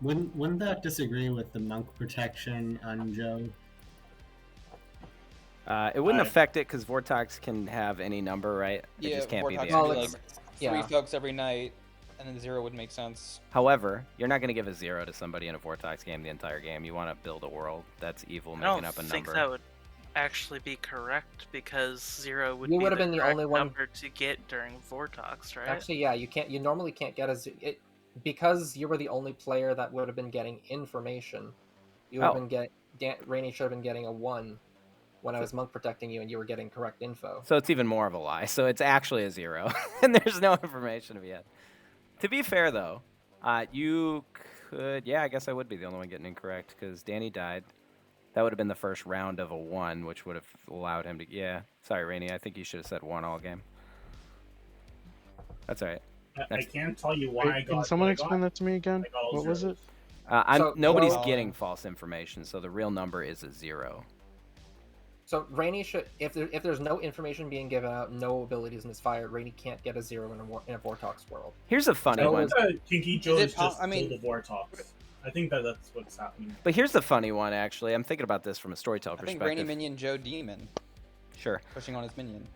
Speaker 15: Wouldn't that disagree with the monk protection on Joe?
Speaker 1: It wouldn't affect it because Vortox can have any number, right? It just can't be the
Speaker 14: Vortex
Speaker 1: actual
Speaker 14: would be
Speaker 1: number.
Speaker 14: 3 folks every night, and then 0 would make sense.
Speaker 1: However, you're not going to give a 0 to somebody in a Vortox game the entire game. You want to build a world that's evil, making up a number.
Speaker 6: I don't think that would actually be correct because 0 would
Speaker 8: You
Speaker 6: be
Speaker 8: would have
Speaker 6: the
Speaker 8: been the
Speaker 6: correct
Speaker 8: only one
Speaker 6: number to get during Vortox, right?
Speaker 8: Actually, yeah, you normally can't get because you were the only player that would have been getting information. You would have been Rainy should have been getting a 1 when I was monk protecting you and you were getting correct info.
Speaker 1: So it's even more of a lie. So it's actually a 0, and there's no information to be had. To be fair, though, you could... Yeah, I guess I would be the only one getting incorrect because Danny died. That would have been the first round of a 1, which would have allowed him to... Yeah, sorry, Rainy. I think you should have said 1 all game. That's all right.
Speaker 12: I can't tell you why I got.
Speaker 11: Can someone explain that to me again? What was it?
Speaker 1: Nobody's getting false information, so the real number is a 0.
Speaker 8: So Rainy should, if there's no information being given out, no abilities misfired, Rainy can't get a 0 in a Vortox world.
Speaker 1: Here's a funny
Speaker 8: Joe
Speaker 1: one.
Speaker 8: is-
Speaker 12: Kinky
Speaker 14: Is
Speaker 12: Joe
Speaker 14: it
Speaker 12: is
Speaker 14: po-
Speaker 12: just
Speaker 14: I mean-
Speaker 12: told the Vortox. I think that's what's happening.
Speaker 1: But here's the funny one, actually. I'm thinking about this from a storyteller
Speaker 14: I think
Speaker 1: perspective.
Speaker 14: Rainy Minion Joe Demon
Speaker 1: Sure.
Speaker 14: pushing on his minion.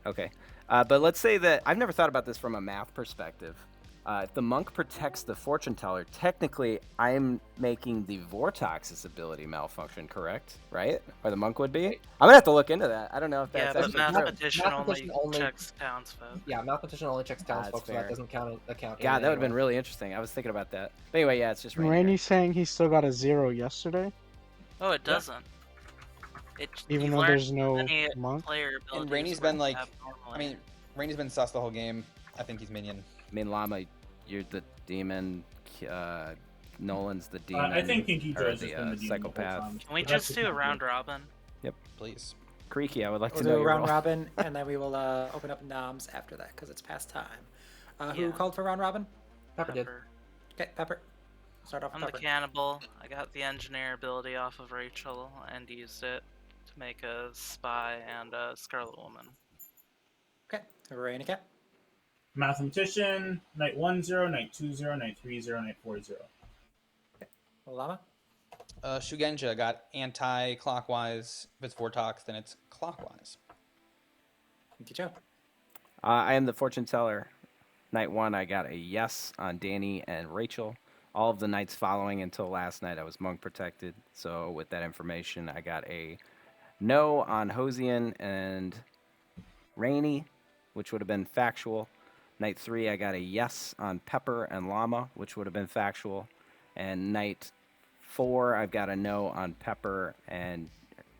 Speaker 1: Okay. But let's say that I've never thought about this from a math perspective. If the monk protects the fortune teller, technically I'm making the Vortox's ability malfunction, correct? Right? Or the monk would be? I'm gonna have to look into that. I don't know if
Speaker 6: Yeah,
Speaker 1: that's
Speaker 6: but
Speaker 1: actually true.
Speaker 6: mathematician only checks townsfolk.
Speaker 8: Yeah, mathematician only checks townsfolk,
Speaker 1: That's
Speaker 8: so that
Speaker 1: fair.
Speaker 8: doesn't count.
Speaker 1: God, that would have been really interesting. I was thinking about that. But anyway, yeah, it's just Rainy.
Speaker 11: Rainy's saying he still got a 0 yesterday,
Speaker 6: Oh, it doesn't.
Speaker 11: even
Speaker 6: you
Speaker 11: though
Speaker 6: learn
Speaker 11: there's no
Speaker 6: any
Speaker 11: monk.
Speaker 6: player abilities
Speaker 14: And Rainy's
Speaker 6: work
Speaker 14: been like,
Speaker 6: abnormally.
Speaker 14: I mean, Rainy's been sus the whole game. I think he's minion.
Speaker 1: I mean, Llama, you're the demon. Nolan's the demon.
Speaker 12: I think Kinky
Speaker 1: or
Speaker 12: Joe's
Speaker 1: the
Speaker 12: just been the demon the whole
Speaker 1: psychopath.
Speaker 12: time.
Speaker 6: Can we
Speaker 12: But that's
Speaker 6: just do a
Speaker 12: not
Speaker 6: round
Speaker 12: good.
Speaker 6: robin?
Speaker 1: Yep.
Speaker 14: Please.
Speaker 1: Creaky, I would like
Speaker 2: We'll
Speaker 1: to know
Speaker 2: do a
Speaker 1: your
Speaker 2: round
Speaker 1: role.
Speaker 2: robin, and then we will open up noms after that because it's past time. Who
Speaker 6: Yeah.
Speaker 2: called for round robin?
Speaker 8: Pepper did.
Speaker 2: Okay, Pepper. Start off
Speaker 6: I'm
Speaker 2: with
Speaker 6: the
Speaker 2: Pepper.
Speaker 6: cannibal. I got the engineer ability off of Rachel and used it to make a spy and a Scarlet Woman.
Speaker 2: Okay, Rainy Cat.
Speaker 12: Mathematician, night 1-0, night 2-0, night 3-0, night 4-0.
Speaker 2: Llama.
Speaker 14: Shugenja got anti-clockwise. If it's Vortox, then it's clockwise.
Speaker 2: Kinky Joe.
Speaker 1: I am the fortune teller. Night 1, I got a yes on Danny and Rachel. All of the nights following until last night, I was monk protected. So with that information, I got a no on Hosian and Rainy, which would have been factual. Night 3, I got a yes on Pepper and Llama, which would have been factual. And night 4, I've got a no on Pepper and,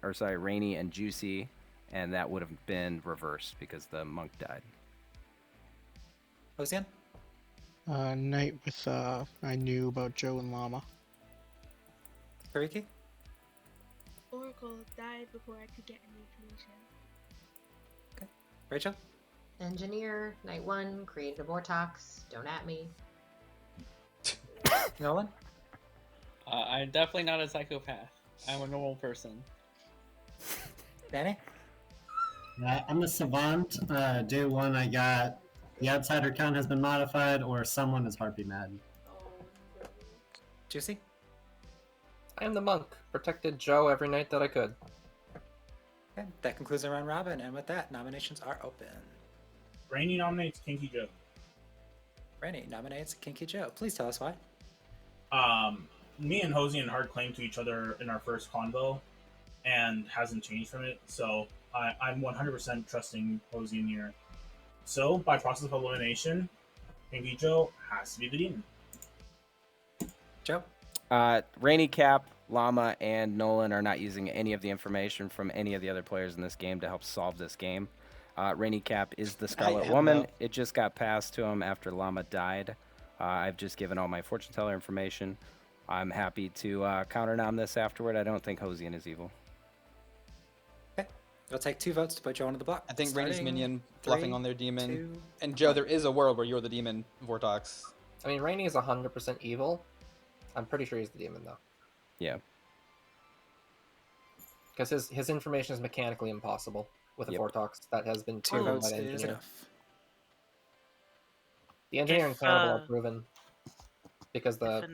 Speaker 1: Rainy and Juicy, and that would have been reversed because the monk died.
Speaker 2: Ocean.
Speaker 11: Night with I knew about Joe and Llama.
Speaker 2: Kariki.
Speaker 16: Oracle died before I could get any information.
Speaker 2: Rachel.
Speaker 3: Engineer, night 1, created a Vortox, don't at me.
Speaker 2: Nolan.
Speaker 17: I'm definitely not a psychopath. I'm a normal person.
Speaker 2: Danny.
Speaker 15: I'm a savant. Day 1, I got the outsider count has been modified, or someone is Harpy mad.
Speaker 2: Juicy.
Speaker 8: I am the monk. Protected Joe every night that I could.
Speaker 2: Okay, that concludes the round robin, and with that, nominations are open.
Speaker 12: Rainy nominates Kinky Joe.
Speaker 2: Rainy nominates Kinky Joe. Please tell us why.
Speaker 12: Me and Hosian hard claim to each other in our first convo, and hasn't changed from it. So I'm 100% trusting Hosian here. So by process of elimination, Kinky Joe has to be the demon.
Speaker 2: Joe.
Speaker 1: Rainy Cap, Llama, and Nolan are not using any of the information from any of the other players in this game to help solve this game. Rainy Cap is the Scarlet Woman. It just got passed to him after Llama died. I've just given all my fortune teller information. I'm happy to counter nom this afterward. I don't think Hosian is evil.
Speaker 2: Okay. It'll take 2 votes to put Joe into the block.
Speaker 14: I think Rainy's
Speaker 2: Starting
Speaker 14: minion bluffing
Speaker 2: 3,
Speaker 14: on their demon.
Speaker 2: 2,
Speaker 14: And Joe, there is a world where you're the demon Vortox.
Speaker 8: I mean, Rainy is 100% evil. I'm pretty sure he's the demon, though.
Speaker 1: Yeah.
Speaker 8: Because his information is mechanically impossible with a Vortox that has been
Speaker 2: 2
Speaker 8: proven
Speaker 2: votes
Speaker 8: by the
Speaker 2: is
Speaker 8: engineer.
Speaker 2: enough.
Speaker 8: The engineer and
Speaker 6: If,
Speaker 8: cannibal are proven because the.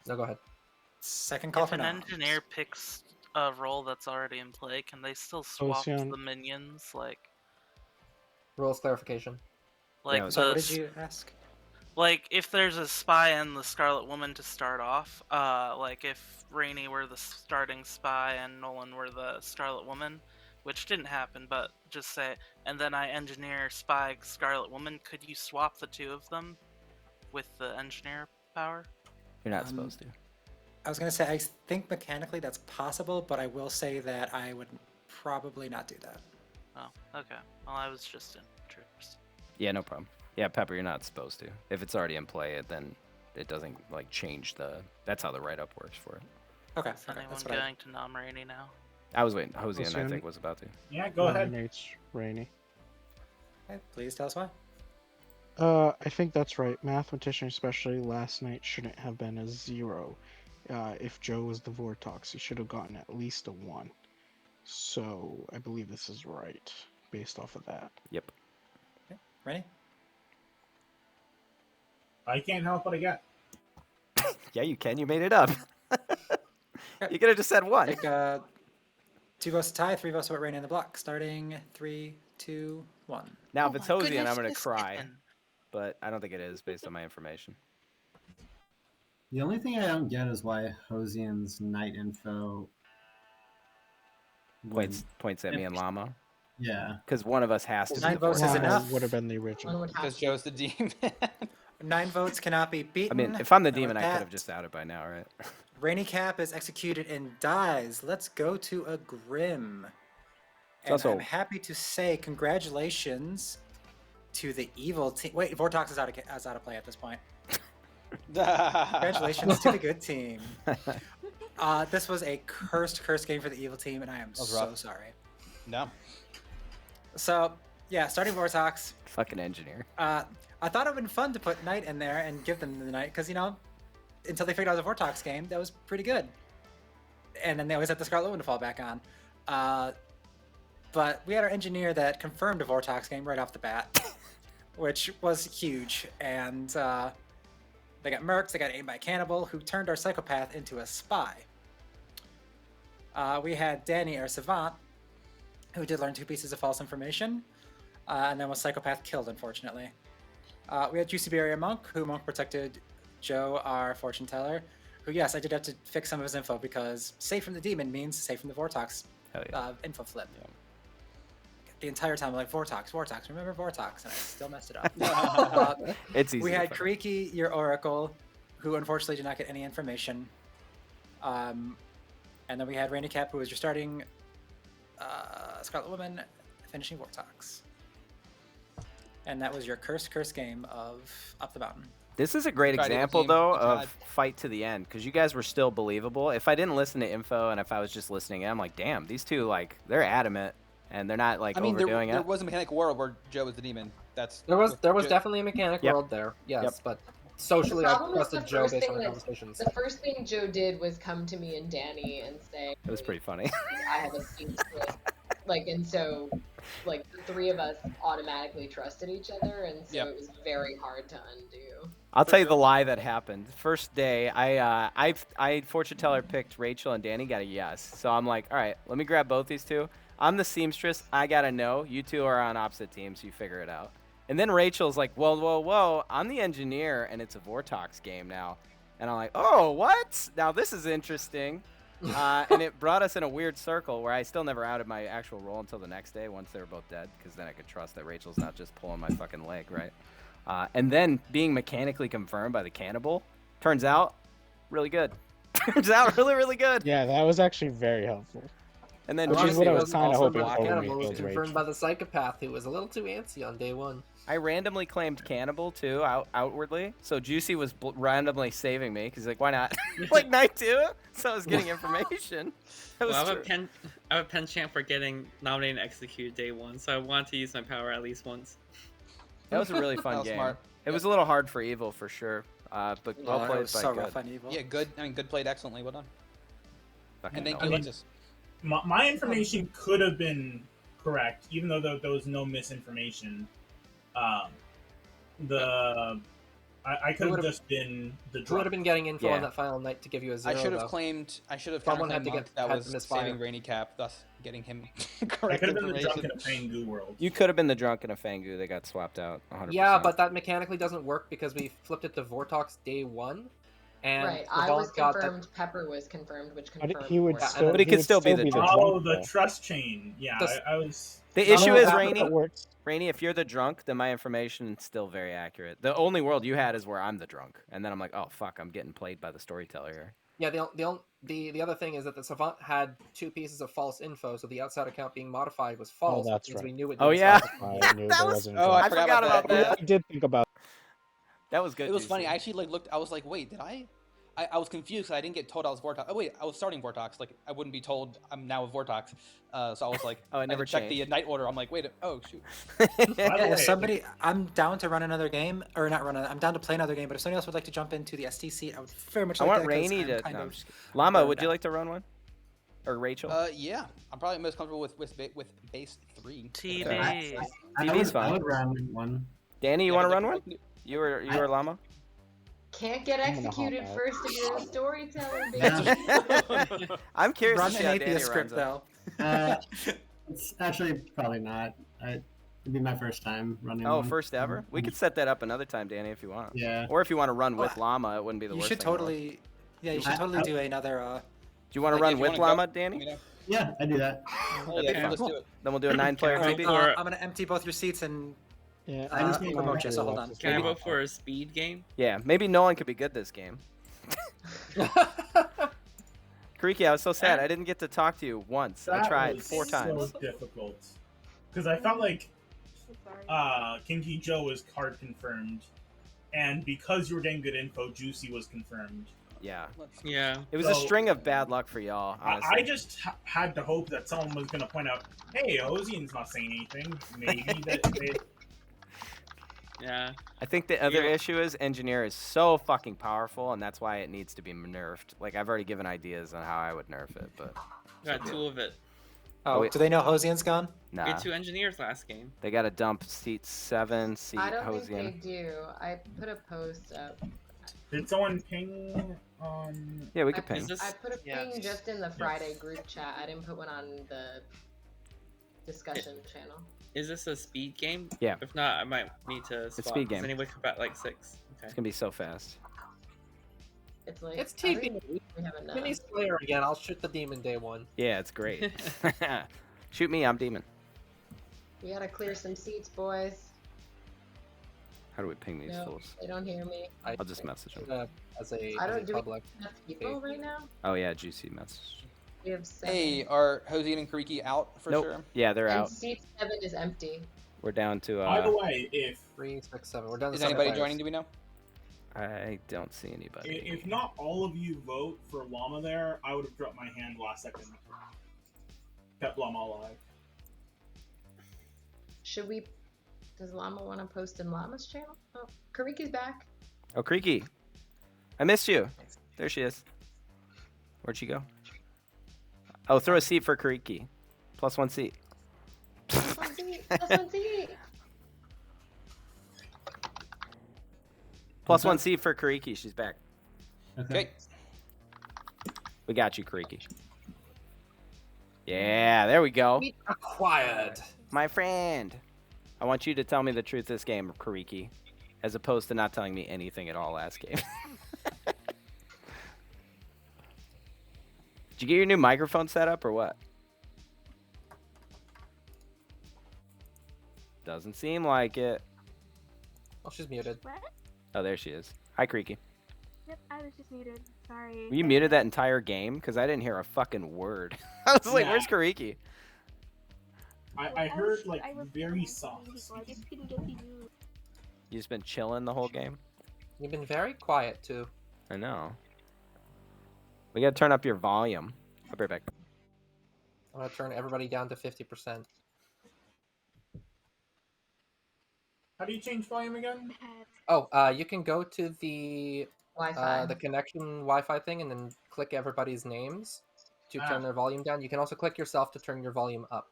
Speaker 8: No, go ahead.
Speaker 2: Second call
Speaker 6: If
Speaker 2: for
Speaker 6: an
Speaker 2: noms.
Speaker 6: engineer picks a role that's already in play, can they still swap
Speaker 11: Ocean.
Speaker 6: the minions?
Speaker 8: Rules clarification.
Speaker 6: Like
Speaker 2: So
Speaker 6: the
Speaker 2: what did you ask?
Speaker 6: Like, if there's a spy and the Scarlet Woman to start off, like if Rainy were the starting spy and Nolan were the Scarlet Woman, which didn't happen, but just say, and then I engineer spy Scarlet Woman, could you swap the 2 of them with the engineer power?
Speaker 1: You're not supposed to.
Speaker 2: I was going to say, I think mechanically that's possible, but I will say that I would probably not do that.
Speaker 6: Oh, okay. Well, I was just interested.
Speaker 1: Yeah, no problem. Yeah, Pepper, you're not supposed to. If it's already in play, then it doesn't change the. That's how the write-up works for it.
Speaker 2: Okay.
Speaker 6: Is anyone going to nom Rainy now?
Speaker 1: I was waiting. Hosian, I
Speaker 11: Hosian.
Speaker 1: think, was about to.
Speaker 12: Yeah, go ahead.
Speaker 11: Nominates Rainy.
Speaker 2: Okay, please tell us why.
Speaker 11: I think that's right. Mathematician, especially last night, shouldn't have been a 0. If Joe was the Vortox, he should have gotten at least a 1. So I believe this is right based off of that.
Speaker 1: Yep.
Speaker 2: Okay. Ready?
Speaker 12: I can't help what I get.
Speaker 1: Yeah, you can. You made it up. You could have just said one.
Speaker 2: Take 2 votes to tie, 3 votes to put Rainy in the block. Starting 3, 2, 1.
Speaker 1: Now,
Speaker 6: Oh
Speaker 1: if it's
Speaker 6: my
Speaker 1: Hosian,
Speaker 6: goodness,
Speaker 1: I'm going to
Speaker 6: Miss
Speaker 1: cry.
Speaker 6: Ann.
Speaker 1: But I don't think it is based on my information.
Speaker 15: The only thing I don't get is why Hosian's night info
Speaker 1: Points at me and Llama.
Speaker 15: Yeah.
Speaker 1: Because one of us has to
Speaker 2: 9
Speaker 1: be the
Speaker 2: votes is
Speaker 1: Vortex.
Speaker 2: enough.
Speaker 11: Would have been the original.
Speaker 14: Because Joe's the demon.
Speaker 2: 9 votes cannot be
Speaker 1: I
Speaker 2: beaten.
Speaker 1: mean, if I'm the
Speaker 2: And with
Speaker 1: demon, I could
Speaker 2: that,
Speaker 1: have just outed by now, right?
Speaker 2: Rainy Cap is executed and dies. Let's go to a Grim.
Speaker 1: It's
Speaker 2: And
Speaker 1: also-
Speaker 2: I'm happy to say congratulations to the evil team. Wait, Vortox is out of play at this point. Congratulations to the good team. This was a cursed game for the evil team, and I am so
Speaker 14: rough.
Speaker 2: sorry.
Speaker 14: No.
Speaker 2: So, yeah, starting Vortox.
Speaker 1: Fucking engineer.
Speaker 2: I thought it would have been fun to put Knight in there and give them the Knight, because, you know, until they figured out the Vortox game, that was pretty good. And then they always had the Scarlet Woman to fall back on. But we had our engineer that confirmed a Vortox game right off the bat, which was huge. And they got Mercs, they got aimed by Cannibal, who turned our Psychopath into a spy. We had Danny, our Savant, who did learn 2 pieces of false information, and then was Psychopath killed, unfortunately. We had Juicy Berry, Monk, who Monk protected Joe, our fortune teller, who, yes, I did have to fix some of his info because safe from the demon means safe from the Vortox info flip.
Speaker 1: Yeah.
Speaker 2: The entire time I'm like, Vortox, remember Vortox, and I still messed it up.
Speaker 1: It's easy.
Speaker 2: We
Speaker 1: to
Speaker 2: had
Speaker 1: find.
Speaker 2: Kariki, your Oracle, who unfortunately did not get any information. And then we had Rainy Cap, who was your starting Scarlet Woman, finishing Vortox. And that was your cursed game of Up the Mountain.
Speaker 1: This is a great
Speaker 14: Friday
Speaker 1: example,
Speaker 14: team.
Speaker 1: though,
Speaker 14: Good
Speaker 1: of
Speaker 14: job.
Speaker 1: fight to the end, because you guys were still believable. If I didn't listen to info and if I was just listening in, I'm like, damn, these two, like, they're adamant, and they're not, like,
Speaker 14: I mean, there
Speaker 1: overdoing it.
Speaker 14: was a mechanic world where Joe was the demon. That's
Speaker 8: There was
Speaker 14: Joe-
Speaker 8: definitely a mechanic
Speaker 1: Yep.
Speaker 8: world there, yes,
Speaker 1: Yep.
Speaker 8: but socially
Speaker 3: The
Speaker 8: I
Speaker 3: problem is the
Speaker 8: trusted Joe
Speaker 3: first
Speaker 8: based
Speaker 3: thing
Speaker 8: on the
Speaker 3: that-
Speaker 8: conversations.
Speaker 3: The first thing Joe did was come to me and Danny and say,
Speaker 1: It was pretty funny.
Speaker 3: I have a seamstress. Like, and so, like, the 3 of us automatically trusted each other, and so
Speaker 14: Yep.
Speaker 3: it was very hard to undo.
Speaker 1: I'll tell you the lie that happened. First day, I fortune teller picked Rachel and Danny got a yes. So I'm like, all right, let me grab both these two. I'm the seamstress. I gotta know. You two are on opposite teams. You figure it out. And then Rachel's like, whoa, I'm the engineer, and it's a Vortox game now. And I'm like, oh, what? Now this is interesting. And it brought us in a weird circle where I still never outed my actual role until the next day once they were both dead, because then I could trust that Rachel's not just pulling my fucking leg, right? And then being mechanically confirmed by the cannibal, turns out really good. Turns out really, really good.
Speaker 11: Yeah, that was actually very helpful.
Speaker 1: And then
Speaker 11: Which is
Speaker 1: Juicy
Speaker 11: what I was
Speaker 1: was
Speaker 11: kinda
Speaker 1: also
Speaker 11: hoping
Speaker 1: blocking
Speaker 11: for.
Speaker 8: Cannibal was
Speaker 11: Rachel.
Speaker 8: confirmed by the psychopath, who was a little too antsy on day 1.
Speaker 1: I randomly claimed cannibal too, outwardly. So Juicy was randomly saving me because like, why not? Like night 2. So I was getting information. That was
Speaker 17: Well,
Speaker 1: true.
Speaker 17: I have a penchant for getting nominated and executed day 1, so I want to use my power at least once.
Speaker 1: That was a really
Speaker 14: That
Speaker 1: fun
Speaker 14: was
Speaker 1: game.
Speaker 14: smart.
Speaker 1: It was a little hard for Evil for sure, but well
Speaker 2: It
Speaker 1: played
Speaker 2: was
Speaker 1: by
Speaker 2: so
Speaker 1: good.
Speaker 2: rough on Evil.
Speaker 14: Yeah, good. I mean, good played excellently. Well done.
Speaker 1: Fucking
Speaker 14: And thank
Speaker 1: hell.
Speaker 14: you,
Speaker 12: I mean-
Speaker 14: Alexis.
Speaker 12: My information could have been correct, even though there was no misinformation. I could have
Speaker 8: would've-
Speaker 12: just been the
Speaker 8: Who would
Speaker 12: drunk.
Speaker 8: have been getting info
Speaker 1: Yeah.
Speaker 8: on that final night to give you a 0,
Speaker 14: I should have
Speaker 8: though?
Speaker 14: claimed. I should have
Speaker 8: Someone
Speaker 14: counterclaimed
Speaker 8: had to
Speaker 14: Monk
Speaker 8: get-
Speaker 14: that
Speaker 8: had to
Speaker 14: was
Speaker 8: misfire.
Speaker 14: saving Rainy Cap, thus getting him
Speaker 12: I
Speaker 14: correct
Speaker 12: could have been the drunk
Speaker 14: information.
Speaker 12: in a Fangu world.
Speaker 1: You could have been the drunk in a Fangu that got swapped out 100%.
Speaker 8: Yeah, but that mechanically doesn't work because we flipped it to Vortox day 1. And
Speaker 3: Right, I
Speaker 8: Savant
Speaker 3: was
Speaker 8: got that-
Speaker 3: confirmed, Pepper was confirmed, which
Speaker 11: But
Speaker 3: confirmed.
Speaker 11: he would
Speaker 3: Vortex.
Speaker 11: still,
Speaker 1: But he could
Speaker 11: would
Speaker 1: still be the drunk.
Speaker 12: Oh,
Speaker 11: drunk,
Speaker 12: the
Speaker 11: though.
Speaker 12: trust chain. Yeah,
Speaker 8: The-
Speaker 12: I was.
Speaker 1: The
Speaker 8: Not
Speaker 1: issue
Speaker 8: only
Speaker 1: is,
Speaker 8: that, but
Speaker 1: Rainy,
Speaker 11: That works.
Speaker 1: Rainy, if you're the drunk, then my information is still very accurate. The only world you had is where I'm the drunk, and then I'm like, oh fuck, I'm getting played by the storyteller here.
Speaker 8: Yeah, the other thing is that the Savant had 2 pieces of false info, so the outside account being modified was false.
Speaker 11: that's
Speaker 8: because
Speaker 11: right.
Speaker 8: we knew it.
Speaker 1: Oh,
Speaker 8: didn't
Speaker 1: yeah.
Speaker 8: start
Speaker 11: I knew
Speaker 1: That
Speaker 11: there
Speaker 1: was-
Speaker 11: wasn't.
Speaker 14: Oh,
Speaker 11: drunk.
Speaker 14: I forgot about that.
Speaker 11: I did think about.
Speaker 1: That was good.
Speaker 14: It was
Speaker 1: Juicy.
Speaker 14: funny. I actually like looked. I was like, wait, did I was confused 'cause I didn't get told I was Vortox. Oh wait, I was starting Vortox. Like I wouldn't be told I'm now a Vortox. So I was like,
Speaker 1: Oh, it never
Speaker 14: checked the
Speaker 1: changed.
Speaker 14: night order. I'm like, wait, oh shoot.
Speaker 12: By the
Speaker 2: Yeah,
Speaker 12: way,
Speaker 2: if somebody, I'm down to run another game, or not run. I'm down to play another game. But if somebody else would like to jump into the ST seat, I would very much
Speaker 1: I
Speaker 2: like
Speaker 1: want
Speaker 2: that. 'cause
Speaker 1: Rainy
Speaker 2: I'm
Speaker 1: to.
Speaker 2: kind
Speaker 1: No, I'm
Speaker 2: of
Speaker 1: just kidding. Llama,
Speaker 2: burned
Speaker 1: would you
Speaker 2: out.
Speaker 1: like to run one? or Rachel?
Speaker 14: Yeah, I'm probably most comfortable with base 3.
Speaker 6: TB.
Speaker 1: TB's
Speaker 15: I
Speaker 1: fine.
Speaker 15: would run one.
Speaker 1: Danny, you
Speaker 14: Yeah,
Speaker 1: want to
Speaker 14: but
Speaker 1: run
Speaker 14: like-
Speaker 1: one? You or Llama?
Speaker 3: Can't get
Speaker 10: I'm gonna hop
Speaker 3: executed
Speaker 10: out.
Speaker 3: first if you're a storyteller,
Speaker 15: Yeah.
Speaker 3: baby.
Speaker 1: I'm curious
Speaker 2: Run
Speaker 1: to
Speaker 2: an
Speaker 1: see how
Speaker 2: AP
Speaker 1: Danny
Speaker 2: script
Speaker 1: runs it.
Speaker 2: though.
Speaker 15: It's actually probably not. It'd be my first time running
Speaker 1: Oh,
Speaker 15: one.
Speaker 1: first ever? We could set that up another time, Danny, if you want.
Speaker 15: Yeah.
Speaker 1: Or if you want to run with Llama, it wouldn't be the
Speaker 2: You
Speaker 1: worst
Speaker 2: should
Speaker 1: thing in the world.
Speaker 2: totally. Yeah, you should totally do another.
Speaker 1: Do you want to
Speaker 14: Like,
Speaker 1: run
Speaker 14: if you
Speaker 1: with
Speaker 14: wanna go,
Speaker 1: Llama,
Speaker 14: let
Speaker 1: Danny?
Speaker 14: me know.
Speaker 15: Yeah, I do that.
Speaker 14: Oh,
Speaker 1: That'd be
Speaker 14: yeah,
Speaker 1: fun.
Speaker 14: let's do it.
Speaker 1: Then we'll do a 9-player
Speaker 17: Can I
Speaker 1: TB.
Speaker 17: vote for-
Speaker 2: I'm gonna empty both your seats and
Speaker 10: Yeah,
Speaker 15: I just need
Speaker 10: my
Speaker 2: promote you. So hold
Speaker 10: watch
Speaker 2: on.
Speaker 10: is
Speaker 17: Can I
Speaker 10: gonna
Speaker 17: vote
Speaker 10: hop
Speaker 17: for
Speaker 10: out.
Speaker 17: a speed game?
Speaker 1: Yeah, maybe Nolan could be good this game. Kariki, I was so sad. I didn't get to talk to you once. I
Speaker 12: That
Speaker 1: tried
Speaker 12: was
Speaker 1: 4 times.
Speaker 12: So difficult. Because I felt like
Speaker 16: Sorry.
Speaker 12: Kinky Joe was card confirmed, and because you were getting good info, Juicy was confirmed.
Speaker 1: Yeah.
Speaker 17: Yeah.
Speaker 1: It was a
Speaker 12: So-
Speaker 1: string of bad luck for y'all, honestly.
Speaker 12: I just had to hope that someone was going to point out, hey, Ozian's not saying anything. Maybe that they...
Speaker 17: Yeah.
Speaker 1: I think the other
Speaker 17: Yeah.
Speaker 1: issue is Engineer is so fucking powerful, and that's why it needs to be nerfed. Like, I've already given ideas on how I would nerf it, but...
Speaker 17: Got 2 of it.
Speaker 1: Oh,
Speaker 2: do they know Hosian's gone?
Speaker 17: We
Speaker 1: Nah.
Speaker 17: had 2 engineers last game.
Speaker 1: They got to dump seat 7, seat
Speaker 3: I don't
Speaker 1: Hosian.
Speaker 3: think they do. I put a post up.
Speaker 12: Did someone ping
Speaker 1: Yeah, we could ping.
Speaker 17: Is this-
Speaker 3: I put a
Speaker 17: yeah.
Speaker 3: ping just in the Friday group chat. I didn't put one on the discussion channel.
Speaker 17: Is this a speed game?
Speaker 1: Yeah.
Speaker 17: If not, I might need to swap.
Speaker 1: speed game.
Speaker 17: Does anybody come back like 6? Okay.
Speaker 1: It's going to be so fast.
Speaker 3: It's like
Speaker 8: It's
Speaker 3: I
Speaker 8: TB.
Speaker 3: think we haven't
Speaker 8: Mini Slayer again. I'll shoot the demon day 1.
Speaker 1: Yeah, it's great. Shoot me, I'm Demon.
Speaker 3: We gotta clear some seats, boys.
Speaker 1: How do we ping these
Speaker 3: No,
Speaker 1: fools?
Speaker 3: they don't hear me.
Speaker 1: I'll just message them.
Speaker 8: As a,
Speaker 3: I
Speaker 8: as
Speaker 3: don't
Speaker 8: a
Speaker 3: do
Speaker 8: public.
Speaker 3: we have people right now.
Speaker 1: Oh, yeah, Juicy message.
Speaker 3: We have 7.
Speaker 14: Hey, are Hosian and Kariki out for
Speaker 1: Nope.
Speaker 14: sure?
Speaker 1: Yeah, they're
Speaker 3: and
Speaker 1: out.
Speaker 3: seat 7 is empty.
Speaker 1: We're down to...
Speaker 12: By the way, if
Speaker 8: 3, 6, 7. We're done.
Speaker 14: Is anybody joining? Do we know?
Speaker 1: I don't see anybody.
Speaker 12: if not all of you vote for Llama there, I would have dropped my hand last second. Kept Llama alive.
Speaker 3: Should we? Does Llama want to post in Llama's channel? Oh, Kariki's back.
Speaker 1: Oh, Creaky. I missed you. There she is. Where'd she go? Oh, throw a seat for Kariki. +1 seat.
Speaker 3: Plus 1 seat. Plus 1 seat.
Speaker 1: +1 seat for Kariki. She's back.
Speaker 14: Okay.
Speaker 1: We got you, Kariki. Yeah, there we go.
Speaker 8: Acquired.
Speaker 1: My friend. I want you to tell me the truth this game, Kariki, as opposed to not telling me anything at all last game. Did you get your new microphone set up or what? Doesn't seem like it.
Speaker 8: Oh, she's muted.
Speaker 16: What?
Speaker 1: Oh, there she is. Hi, Creaky.
Speaker 16: Yep, I was just muted. Sorry.
Speaker 1: Were you muted that entire game? Because I didn't hear a fucking word. I was like,
Speaker 12: Yeah.
Speaker 1: where's Kariki?
Speaker 12: I heard like
Speaker 16: I was
Speaker 12: very
Speaker 16: muted
Speaker 12: soft.
Speaker 16: people. I just couldn't get to you.
Speaker 1: You just been chilling the whole game?
Speaker 8: You've been very quiet too.
Speaker 1: I know. We gotta turn up your volume. I'll be right back.
Speaker 8: I'm gonna turn everybody down to 50%.
Speaker 12: How do you change volume again?
Speaker 8: Oh, you can go to the
Speaker 3: Wi-Fi.
Speaker 8: the connection Wi-Fi thing and then click everybody's names to turn their volume down. You can also click yourself to turn your volume up.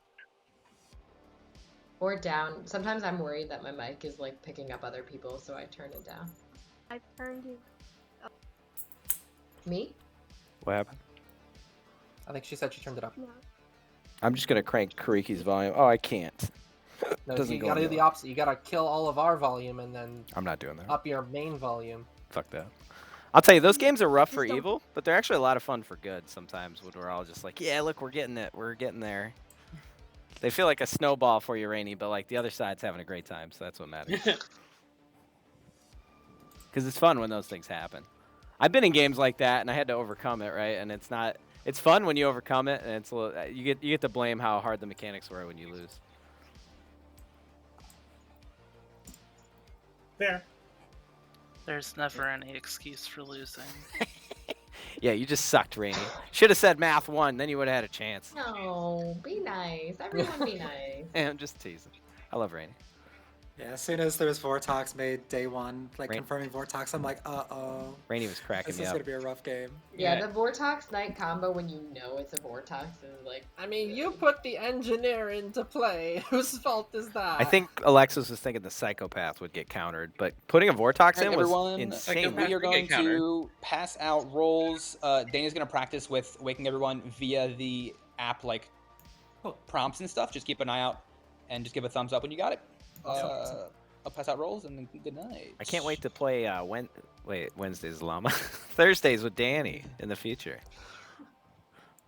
Speaker 3: Or down. Sometimes I'm worried that my mic is like picking up other people, so I turn it down.
Speaker 16: I turned it.
Speaker 3: Me?
Speaker 1: What happened?
Speaker 8: I think she said she turned it up.
Speaker 16: No.
Speaker 1: I'm just gonna crank Kariki's volume. Oh, I can't.
Speaker 8: No,
Speaker 1: Doesn't
Speaker 8: you
Speaker 1: go
Speaker 8: gotta do
Speaker 1: anywhere.
Speaker 8: the opposite. You gotta kill all of our volume and then
Speaker 1: I'm not doing that.
Speaker 8: up your main volume.
Speaker 1: Fuck that. I'll tell you, those games are rough
Speaker 8: Just
Speaker 1: for
Speaker 8: don't-
Speaker 1: evil, but they're actually a lot of fun for good sometimes when we're all just like, yeah, look, we're getting it. We're getting there. They feel like a snowball for you, Rainy, but like the other side's having a great time, so that's what matters. Because it's fun when those things happen. I've been in games like that, and I had to overcome it, right? And it's not. It's fun when you overcome it, and it's a little, you get to blame how hard the mechanics were when you lose.
Speaker 12: There.
Speaker 6: There's never any excuse for losing.
Speaker 1: Yeah, you just sucked, Rainy. Should have said math 1, then you would have had a chance.
Speaker 3: No, be nice. Everyone be nice.
Speaker 1: And I'm just teasing. I love Rainy.
Speaker 2: Yeah, as soon as there was Vortox made day one, like
Speaker 1: Rain-
Speaker 2: confirming Vortox, I'm like, uh-oh.
Speaker 1: Rainy was cracking
Speaker 2: This
Speaker 1: me
Speaker 2: is
Speaker 1: up.
Speaker 2: gonna be a rough game.
Speaker 3: Yeah, the Vortox Knight combo when you know it's a Vortox is like.
Speaker 8: I mean, you put the engineer into play. Whose fault is that?
Speaker 1: I think Alexis was thinking the Psychopath would get countered, but putting a Vortox
Speaker 14: Alright,
Speaker 1: in was
Speaker 14: everyone,
Speaker 1: insane.
Speaker 14: we are going to pass out rolls. Dana's going to practice with waking everyone via the app, like prompts and stuff. Just keep an eye out and just give a thumbs up when you got it. I'll pass out rolls and then good night.
Speaker 1: I can't wait to play Wednesday's Llama. Thursdays with Danny in the future.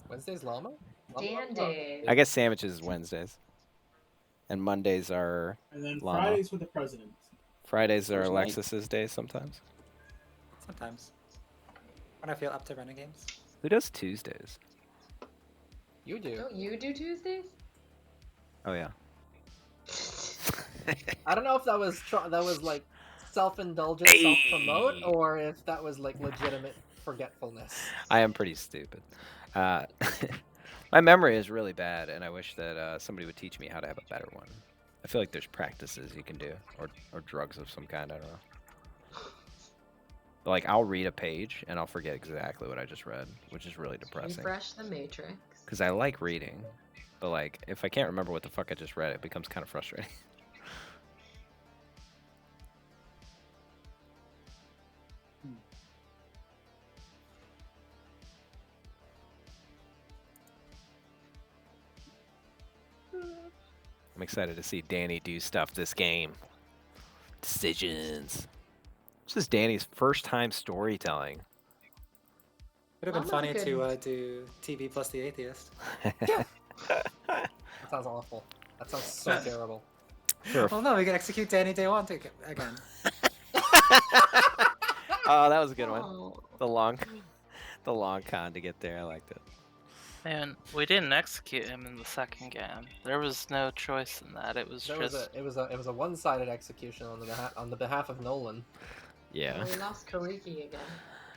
Speaker 8: Wednesday's llama?
Speaker 3: Dan Day.
Speaker 1: I guess sandwiches is Wednesdays. And Mondays are
Speaker 12: And then
Speaker 1: Llama.
Speaker 12: Fridays with the president.
Speaker 1: Fridays are
Speaker 14: Thursday night.
Speaker 1: Alexis's days sometimes.
Speaker 2: Sometimes. When I feel up to running games.
Speaker 1: Who does Tuesdays?
Speaker 8: You do.
Speaker 3: Don't you do Tuesdays?
Speaker 1: Oh yeah.
Speaker 8: I don't know if that was like self-indulgent, self-promote, or if that was like legitimate forgetfulness.
Speaker 1: I am pretty stupid. My memory is really bad, and I wish that somebody would teach me how to have a better one. I feel like there's practices you can do, or drugs of some kind. I don't know. But like, I'll read a page and I'll forget exactly what I just read, which is really depressing.
Speaker 3: Refresh the Matrix.
Speaker 1: Because I like reading, but like, if I can't remember what the fuck I just read, it becomes kind of frustrating. I'm excited to see Danny do stuff this game. Decisions. This is Danny's first time storytelling.
Speaker 2: Would have been
Speaker 3: Llama's
Speaker 2: funny
Speaker 3: good.
Speaker 2: to do TV plus the atheist.
Speaker 8: That sounds awful. That sounds so terrible.
Speaker 1: Sure.
Speaker 2: Well, no, we can execute Danny day one again.
Speaker 1: Oh, that was a good one.
Speaker 3: Oh.
Speaker 1: The long con to get there. I liked it.
Speaker 6: Man, we didn't execute him in the second game. There was no choice in that. It was
Speaker 8: There
Speaker 6: just
Speaker 8: was a one-sided execution on the behalf of Nolan.
Speaker 1: Yeah.
Speaker 3: We lost Kariki again.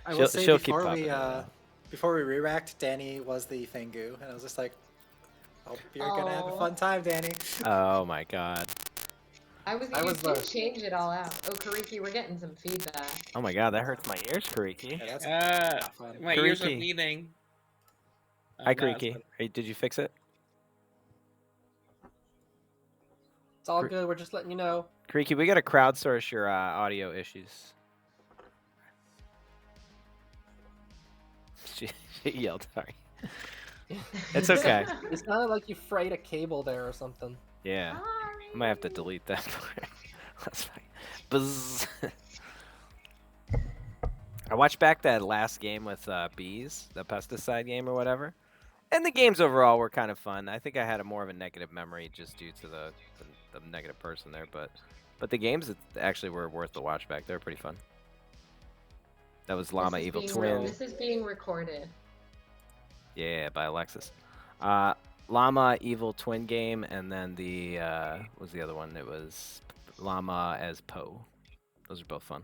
Speaker 2: I will say
Speaker 1: She'll keep
Speaker 2: before
Speaker 1: popping
Speaker 2: we
Speaker 1: up.
Speaker 2: before we re-racked, Danny was the Fingu, and I was just like, "Hope you're gonna have a fun time, Danny."
Speaker 1: Oh my god.
Speaker 3: I was you did change it all out. Oh, Kariki, we're getting some feedback.
Speaker 1: Oh my god, that hurts my ears, Kariki.
Speaker 2: Yeah, that's not fun.
Speaker 17: My ears are
Speaker 1: Kariki.
Speaker 17: bleeding.
Speaker 1: Hi,
Speaker 17: No, it's
Speaker 1: Kariki.
Speaker 17: fine.
Speaker 1: Hey, did you fix it?
Speaker 8: It's all good. We're just letting you know.
Speaker 1: Kariki, we gotta crowdsource your audio issues. She yelled, sorry. It's okay.
Speaker 8: It sounded like you frayed a cable there or something.
Speaker 1: Yeah. I might have to delete that part. That's fine. Buzz. I watched back that last game with bees, the pesticide game or whatever. And the games overall were kind of fun. I think I had more of a negative memory just due to the negative person there, but the games actually were worth the watch back. They were pretty fun. That was Llama
Speaker 3: This is
Speaker 1: Evil
Speaker 3: being
Speaker 1: Twin.
Speaker 3: This is being recorded.
Speaker 1: Yeah, by Alexis. Llama Evil Twin game, and then the what was the other one? It was Llama as Poe. Those are both fun.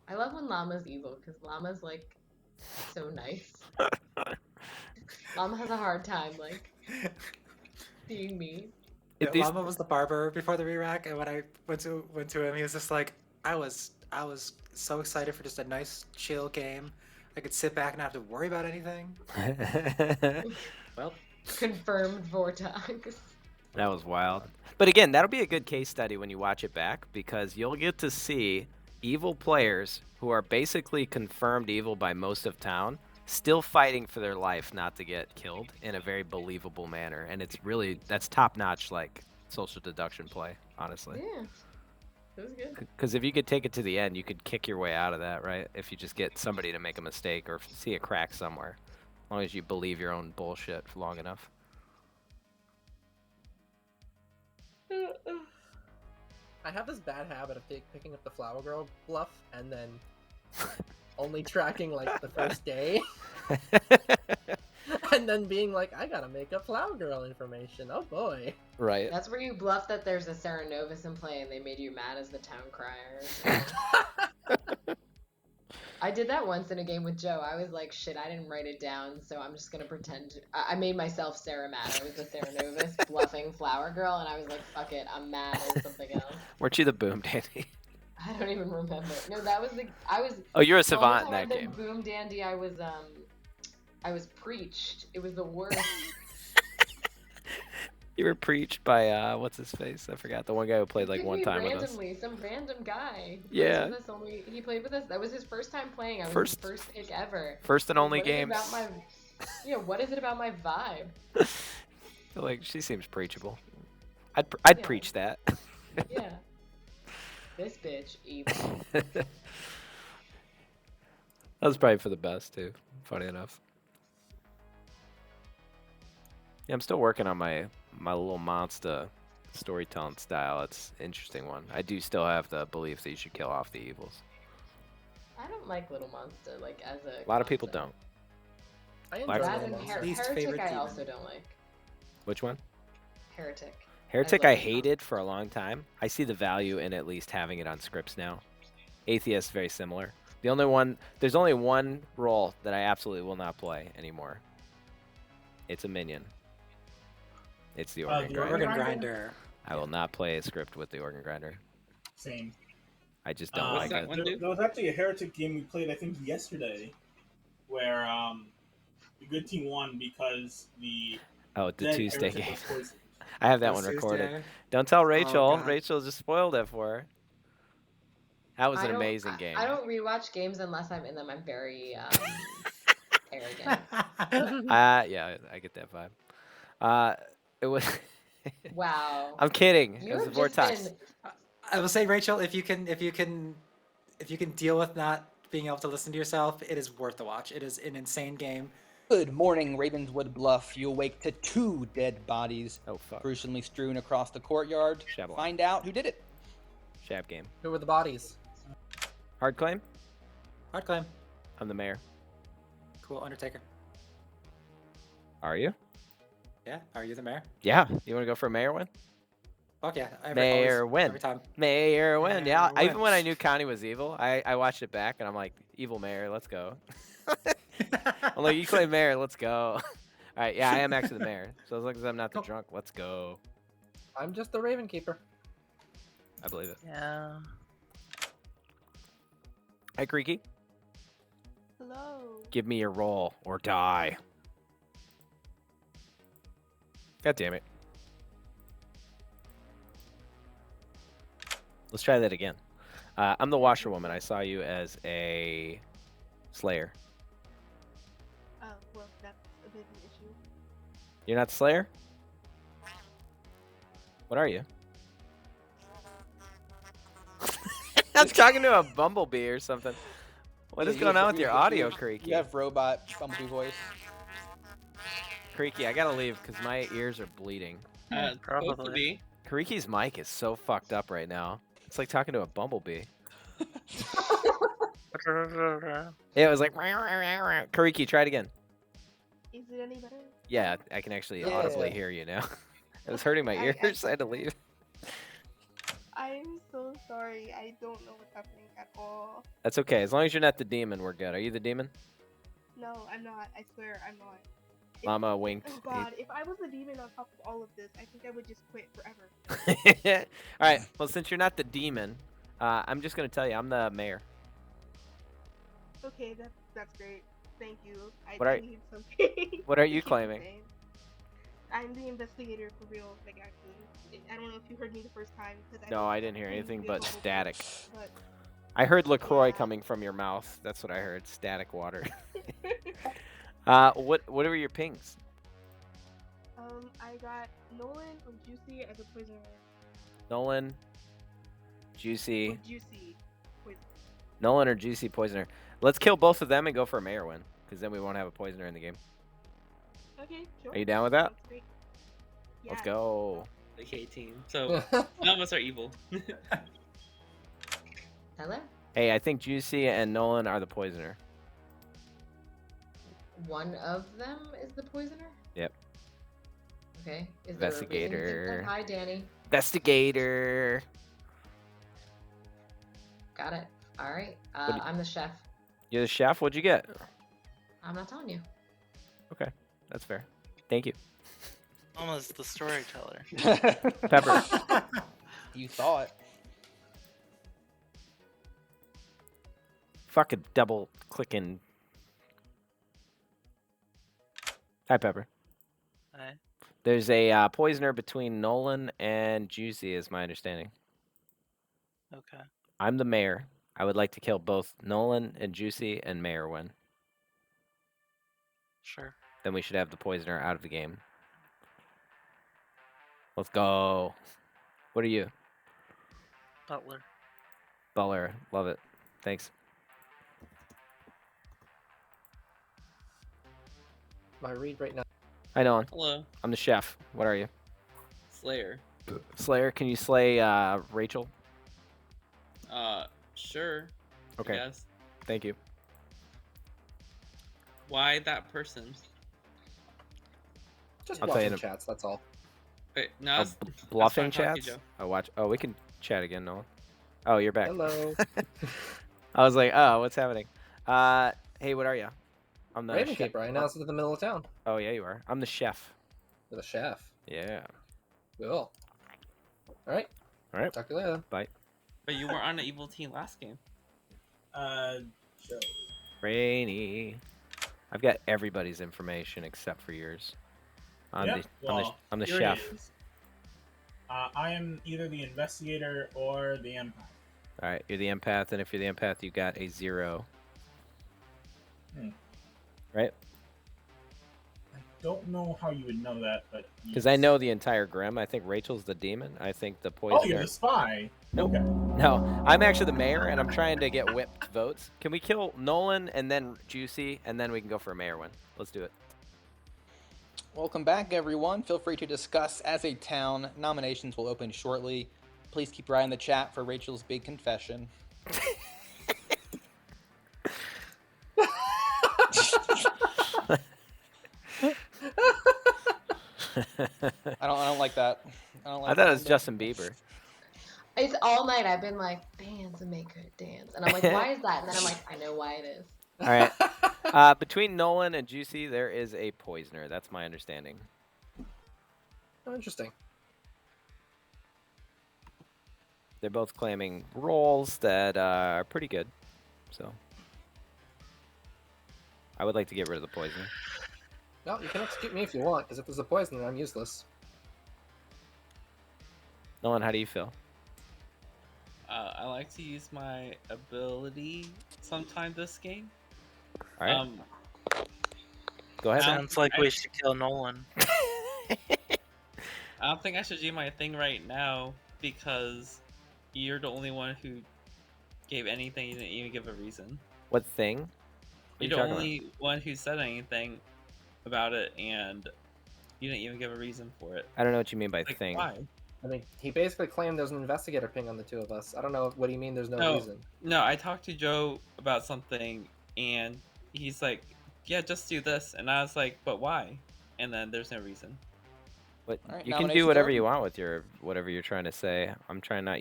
Speaker 3: I love when Llama's evil because Llama's like so nice. Llama has a hard time like being mean.
Speaker 2: Yeah, Llama was the barber before the re-rack, and when I went to him, he was just like, I was so excited for just a nice chill game. I could sit back and not have to worry about anything. Well,
Speaker 3: confirmed Vortex.
Speaker 1: That was wild. But again, that'll be a good case study when you watch it back, because you'll get to see evil players who are basically confirmed evil by most of town still fighting for their life not to get killed in a very believable manner. And it's really, that's top-notch, like, social deduction play, honestly.
Speaker 3: Yeah. It was good.
Speaker 1: Because if you could take it to the end, you could kick your way out of that, right? If you just get somebody to make a mistake or see a crack somewhere. As long as you believe your own bullshit for long enough.
Speaker 8: I have this bad habit of picking up the Flower Girl bluff and then only tracking like the first day. And then being like, I gotta make up Flower Girl information. Oh boy.
Speaker 1: Right.
Speaker 3: That's where you bluff that there's a Serenovus in play and they made you mad as the town crier. I I did that once in a game with Joe. I was like, shit, I didn't write it down, so I'm just gonna pretend. I made myself Sarah mad. I was the Sarah Novus bluffing flower girl, and I was like, fuck it, I'm mad as something else.
Speaker 1: Weren't you the boom dandy?
Speaker 3: I don't even remember. No, that was I was.
Speaker 1: Oh, you're a
Speaker 3: the only
Speaker 1: savant
Speaker 3: time
Speaker 1: in
Speaker 3: I've
Speaker 1: that
Speaker 3: been
Speaker 1: game.
Speaker 3: boom dandy. I was preached. It was the worst.
Speaker 1: You were preached by what's his face? I forgot the one guy who played like
Speaker 3: Picked
Speaker 1: one
Speaker 3: me
Speaker 1: time with us.
Speaker 3: randomly, some random guy. Who
Speaker 1: Yeah.
Speaker 3: Plays with us only. He played with us. That was his first time playing. I was
Speaker 1: First-
Speaker 3: his first pick ever.
Speaker 1: first and only
Speaker 3: What is it
Speaker 1: game.
Speaker 3: about my? Yeah. What is it about my vibe?
Speaker 1: Like she seems preachable. I'd
Speaker 3: Yeah.
Speaker 1: preach that.
Speaker 3: Yeah. This bitch evil.
Speaker 1: That was probably for the best too. Funny enough. Yeah, I'm still working on my little monster storytelling style. It's an interesting one. I do still have the belief that you should kill off the evils.
Speaker 3: I don't like Little Monster like as a.
Speaker 1: A lot of people don't.
Speaker 8: I
Speaker 1: Like-
Speaker 8: enjoy
Speaker 3: That
Speaker 8: Little
Speaker 3: and
Speaker 8: Monster.
Speaker 2: Least
Speaker 3: Heretic
Speaker 2: favorite
Speaker 3: I
Speaker 2: demon.
Speaker 3: also don't like.
Speaker 1: Which one?
Speaker 3: Heretic.
Speaker 1: Heretic
Speaker 3: like
Speaker 1: I
Speaker 3: it.
Speaker 1: hated for a long time. I see the value in at least having it on scripts now. Atheist, very similar. There's only one role that I absolutely will not play anymore. It's a minion. It's the organ
Speaker 12: the
Speaker 1: grinder.
Speaker 2: Organ grinder.
Speaker 1: I will not play a script with the organ grinder.
Speaker 12: Same.
Speaker 1: I just don't
Speaker 17: What's
Speaker 1: like
Speaker 17: that
Speaker 1: it.
Speaker 17: one do?
Speaker 12: There was actually a Heretic game we played, I think, yesterday, where the good team won because the
Speaker 1: Oh, the
Speaker 12: dead
Speaker 1: Tuesday
Speaker 12: Heretic
Speaker 1: game.
Speaker 12: was poisoned.
Speaker 1: I have that
Speaker 2: This
Speaker 1: one recorded.
Speaker 2: Tuesday.
Speaker 1: Don't tell Rachel.
Speaker 2: God.
Speaker 1: Rachel just spoiled it for her. That was
Speaker 3: I
Speaker 1: an
Speaker 3: don't-
Speaker 1: amazing game.
Speaker 3: I don't rewatch games unless I'm in them. I'm very arrogant.
Speaker 1: Yeah, I get that vibe. It was.
Speaker 3: Wow.
Speaker 1: I'm kidding.
Speaker 3: You
Speaker 1: It was
Speaker 3: have
Speaker 1: the
Speaker 3: just
Speaker 1: Vortex.
Speaker 3: been.
Speaker 2: I will say, Rachel, if you can deal with not being able to listen to yourself, it is worth the watch. It is an insane game.
Speaker 14: Good morning, Ravenswood Bluff. You awake to 2 dead bodies
Speaker 1: Oh fuck.
Speaker 14: gruesomely strewn across the courtyard.
Speaker 1: Shablock.
Speaker 14: Find out who did it.
Speaker 1: Shab game.
Speaker 8: Who were the bodies?
Speaker 1: Hard claim.
Speaker 2: Hard claim.
Speaker 1: I'm the mayor.
Speaker 2: Cool. Undertaker.
Speaker 1: Are you?
Speaker 2: Yeah. Are you the mayor?
Speaker 1: Yeah. You want to go for a mayor win?
Speaker 2: Fuck yeah.
Speaker 1: Mayor
Speaker 2: Always,
Speaker 1: win.
Speaker 2: Every time.
Speaker 1: Mayor win. Yeah.
Speaker 2: Mayor win.
Speaker 1: Even when I knew Connie was evil, I watched it back and I'm like, evil mayor, let's go. I'm like, you claim mayor, let's go. All right. Yeah, I am actually the mayor. So as long as I'm not the drunk, let's go.
Speaker 8: I'm just the Raven Keeper.
Speaker 1: I believe it.
Speaker 6: Yeah.
Speaker 1: Hi, Creaky.
Speaker 16: Hello.
Speaker 1: Give me your roll or die. God damn it. Let's try that again. I'm the washerwoman. I saw you as a slayer.
Speaker 16: Well, that's a bit of an issue.
Speaker 1: You're not the slayer? What are you? I'm talking to a bumblebee or something. What
Speaker 14: Yeah,
Speaker 1: is
Speaker 14: you
Speaker 1: going
Speaker 14: have-
Speaker 1: on with
Speaker 14: you
Speaker 1: your
Speaker 14: have-
Speaker 1: audio,
Speaker 14: you have-
Speaker 1: Creaky?
Speaker 14: You have robot bumblebee voice.
Speaker 1: Creaky, I gotta leave because my ears are bleeding.
Speaker 17: Supposed to
Speaker 6: Probably.
Speaker 17: be.
Speaker 1: Creaky's mic is so fucked up right now. It's like talking to a bumblebee. Yeah, it was like, Creaky, try it again.
Speaker 16: Is it any better?
Speaker 1: Yeah, I can actually
Speaker 14: Yeah.
Speaker 1: audibly hear you now. It was hurting my
Speaker 16: I-
Speaker 1: ears. I had to leave.
Speaker 16: I'm so sorry. I don't know what's happening at all.
Speaker 1: That's okay. As long as you're not the demon, we're good. Are you the demon?
Speaker 16: No, I'm not. I swear, I'm not. If-
Speaker 1: Mama winked.
Speaker 16: Oh God! If I was a demon on top of all of this, I think I would just quit forever.
Speaker 1: All right. Well, since you're not the demon, I'm just gonna tell you, I'm the mayor.
Speaker 16: Okay, that's great. Thank you.
Speaker 1: What
Speaker 16: I
Speaker 1: are-
Speaker 16: need something.
Speaker 1: what are you
Speaker 16: to keep
Speaker 1: claiming?
Speaker 16: sane. I'm the investigator for real. Like actually, I don't know if you heard me the first time.
Speaker 1: No, I didn't hear anything but
Speaker 16: But
Speaker 1: static. I heard LaCroix coming from your mouth. That's what I heard. Static water. What were your pings?
Speaker 16: I got Nolan or Juicy as a prisoner.
Speaker 1: Nolan, Juicy.
Speaker 16: Or Juicy. Poison.
Speaker 1: Nolan or Juicy Poisoner. Let's kill both of them and go for a mayor win, because then we won't have a poisoner in the game.
Speaker 16: Okay, sure.
Speaker 1: Are you down with that?
Speaker 16: Sounds great.
Speaker 1: Let's
Speaker 16: Yeah.
Speaker 1: go.
Speaker 17: The K team. So none of us are evil.
Speaker 3: Hello.
Speaker 1: Hey, I think Juicy and Nolan are the poisoner.
Speaker 3: One of them is the poisoner.
Speaker 1: Yep.
Speaker 3: Okay. Is there a reason to think
Speaker 1: Investigator.
Speaker 3: that? Hi, Danny.
Speaker 1: Investigator.
Speaker 3: Got it. All right.
Speaker 1: What do you-
Speaker 3: I'm the chef.
Speaker 1: You're the chef. What'd you get?
Speaker 3: I'm not telling you.
Speaker 1: Okay, that's fair. Thank you.
Speaker 6: Almost the storyteller.
Speaker 1: Pepper.
Speaker 14: You thought.
Speaker 1: Fucking double clicking. Hi, Pepper.
Speaker 6: Hi.
Speaker 1: There's a poisoner between Nolan and Juicy, is my understanding.
Speaker 6: Okay.
Speaker 1: I'm the mayor. I would like to kill both Nolan and Juicy, and Mayor win.
Speaker 6: Sure.
Speaker 1: Then we should have the poisoner out of the game. Let's go. What are you?
Speaker 6: Butler.
Speaker 1: Butler. Love it. Thanks.
Speaker 8: My read right now.
Speaker 1: Hi, Nolan.
Speaker 17: Hello.
Speaker 1: I'm the chef. What are you?
Speaker 17: Slayer.
Speaker 1: Slayer, can you slay Rachel?
Speaker 17: Sure.
Speaker 1: Okay.
Speaker 17: I guess.
Speaker 1: Thank you.
Speaker 17: Why that person?
Speaker 8: Just
Speaker 1: I'll tell you
Speaker 8: bluffing
Speaker 1: in a-
Speaker 8: chats, that's all.
Speaker 17: Wait, no.
Speaker 1: Oh,
Speaker 17: that's-
Speaker 1: bluffing
Speaker 17: that's fine, talk to you,
Speaker 1: chats?
Speaker 17: Joe.
Speaker 1: Oh, watch. Oh, we can chat again, Nolan. Oh, you're back.
Speaker 8: Hello.
Speaker 1: I was like, oh, what's happening? Hey, what are you? I'm the
Speaker 8: Raven
Speaker 1: chef.
Speaker 8: Keeper, I announced it in the middle of town.
Speaker 1: Oh, yeah, you are. I'm the chef.
Speaker 8: You're the chef.
Speaker 1: Yeah.
Speaker 8: Cool. Alright.
Speaker 1: All right.
Speaker 8: Talk to you later.
Speaker 1: Bye.
Speaker 17: But you were on the evil team last game.
Speaker 12: Joe.
Speaker 1: Rainy. I've got everybody's information except for yours. I'm
Speaker 12: Yeah,
Speaker 1: I'm the
Speaker 12: here it
Speaker 1: chef.
Speaker 12: is. I am either the investigator or the empath.
Speaker 1: All right, you're the empath, and if you're the empath, you got a 0. Right?
Speaker 12: I don't know how you would know that, but
Speaker 1: Because I know the entire Grim. I think Rachel's the demon. I think the poisoner.
Speaker 12: Oh, you're the spy.
Speaker 1: Nope.
Speaker 12: Okay.
Speaker 1: No, I'm actually the mayor, and I'm trying to get whipped votes. Can we kill Nolan and then Juicy, and then we can go for a mayor win? Let's do it.
Speaker 14: Welcome back, everyone. Feel free to discuss as a town. Nominations will open shortly. Please keep your eye on the chat for Rachel's big confession. I don't like that.
Speaker 1: I thought it was Justin Bieber.
Speaker 3: It's all night. I've been like, dance and make her dance, and I'm like, why is that? And then I'm like, I know why it is.
Speaker 1: All right. Between Nolan and Juicy, there is a poisoner. That's my understanding.
Speaker 8: Oh, interesting.
Speaker 1: They're both claiming roles that are pretty good. So I would like to get rid of the poisoner.
Speaker 8: No, you can execute me if you want, because if there's a poisoner, I'm useless.
Speaker 1: Nolan, how do you feel?
Speaker 17: I like to use my ability sometime this game.
Speaker 1: All right. Go ahead.
Speaker 6: Sounds like we should kill Nolan.
Speaker 17: I don't think I should do my thing right now because you're the only one who gave anything. You didn't even give a reason.
Speaker 1: What thing? What are you
Speaker 17: You're the
Speaker 1: talking
Speaker 17: only one who said anything about it, and you didn't even give a reason for it.
Speaker 1: I don't know what you mean by
Speaker 17: Like,
Speaker 1: thing.
Speaker 17: why?
Speaker 8: I mean, he basically claimed there's an investigator ping on the two of us. I don't know what do you mean there's no reason.
Speaker 17: No, I talked to Joe about something, and he's like, "Yeah, just do this," and I was like, "But why?" And then there's no reason.
Speaker 1: But
Speaker 14: All right,
Speaker 1: you can do
Speaker 14: nominations
Speaker 1: whatever
Speaker 14: open.
Speaker 1: you want with your whatever you're trying to say. I'm trying not.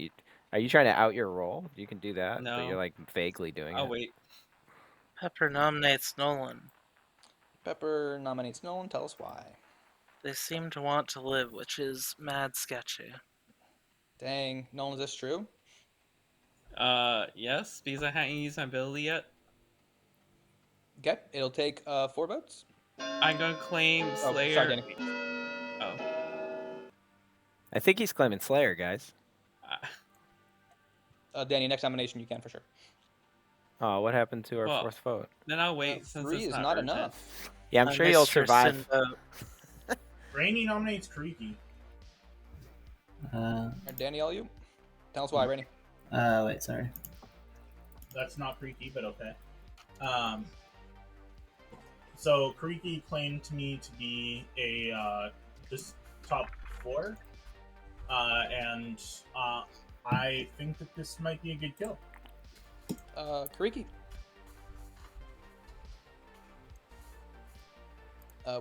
Speaker 1: Are you trying to out your role? You can do that, but
Speaker 17: No.
Speaker 1: you're like vaguely doing
Speaker 17: I'll
Speaker 1: it.
Speaker 17: wait.
Speaker 6: Pepper nominates Nolan.
Speaker 14: Pepper nominates Nolan. Tell us why.
Speaker 6: They seem to want to live, which is mad sketchy.
Speaker 14: Dang, Nolan, is this true?
Speaker 17: Yes, because I hadn't used my ability yet.
Speaker 14: Okay, it'll take 4 votes.
Speaker 17: I'm gonna claim
Speaker 14: Oh,
Speaker 17: Slayer.
Speaker 14: sorry, Danny.
Speaker 17: Oh.
Speaker 1: I think he's claiming Slayer, guys.
Speaker 14: Danny, next nomination you can for sure.
Speaker 1: Oh, what happened to our
Speaker 17: Well,
Speaker 1: fourth vote?
Speaker 17: Then I'll wait since
Speaker 14: 3
Speaker 17: it's
Speaker 14: is
Speaker 17: not
Speaker 14: not
Speaker 17: urgent.
Speaker 14: enough.
Speaker 1: Yeah, I'm sure you'll
Speaker 6: Mistress
Speaker 1: survive.
Speaker 6: and vote.
Speaker 12: Rainy nominates Creaky.
Speaker 14: All right, Danny, all you. Tell us why, Rainy.
Speaker 15: Wait, sorry.
Speaker 12: That's not Creaky, but okay. So Creaky claimed to me to be a just top 4, and I think that this might be a good kill.
Speaker 14: Kariki.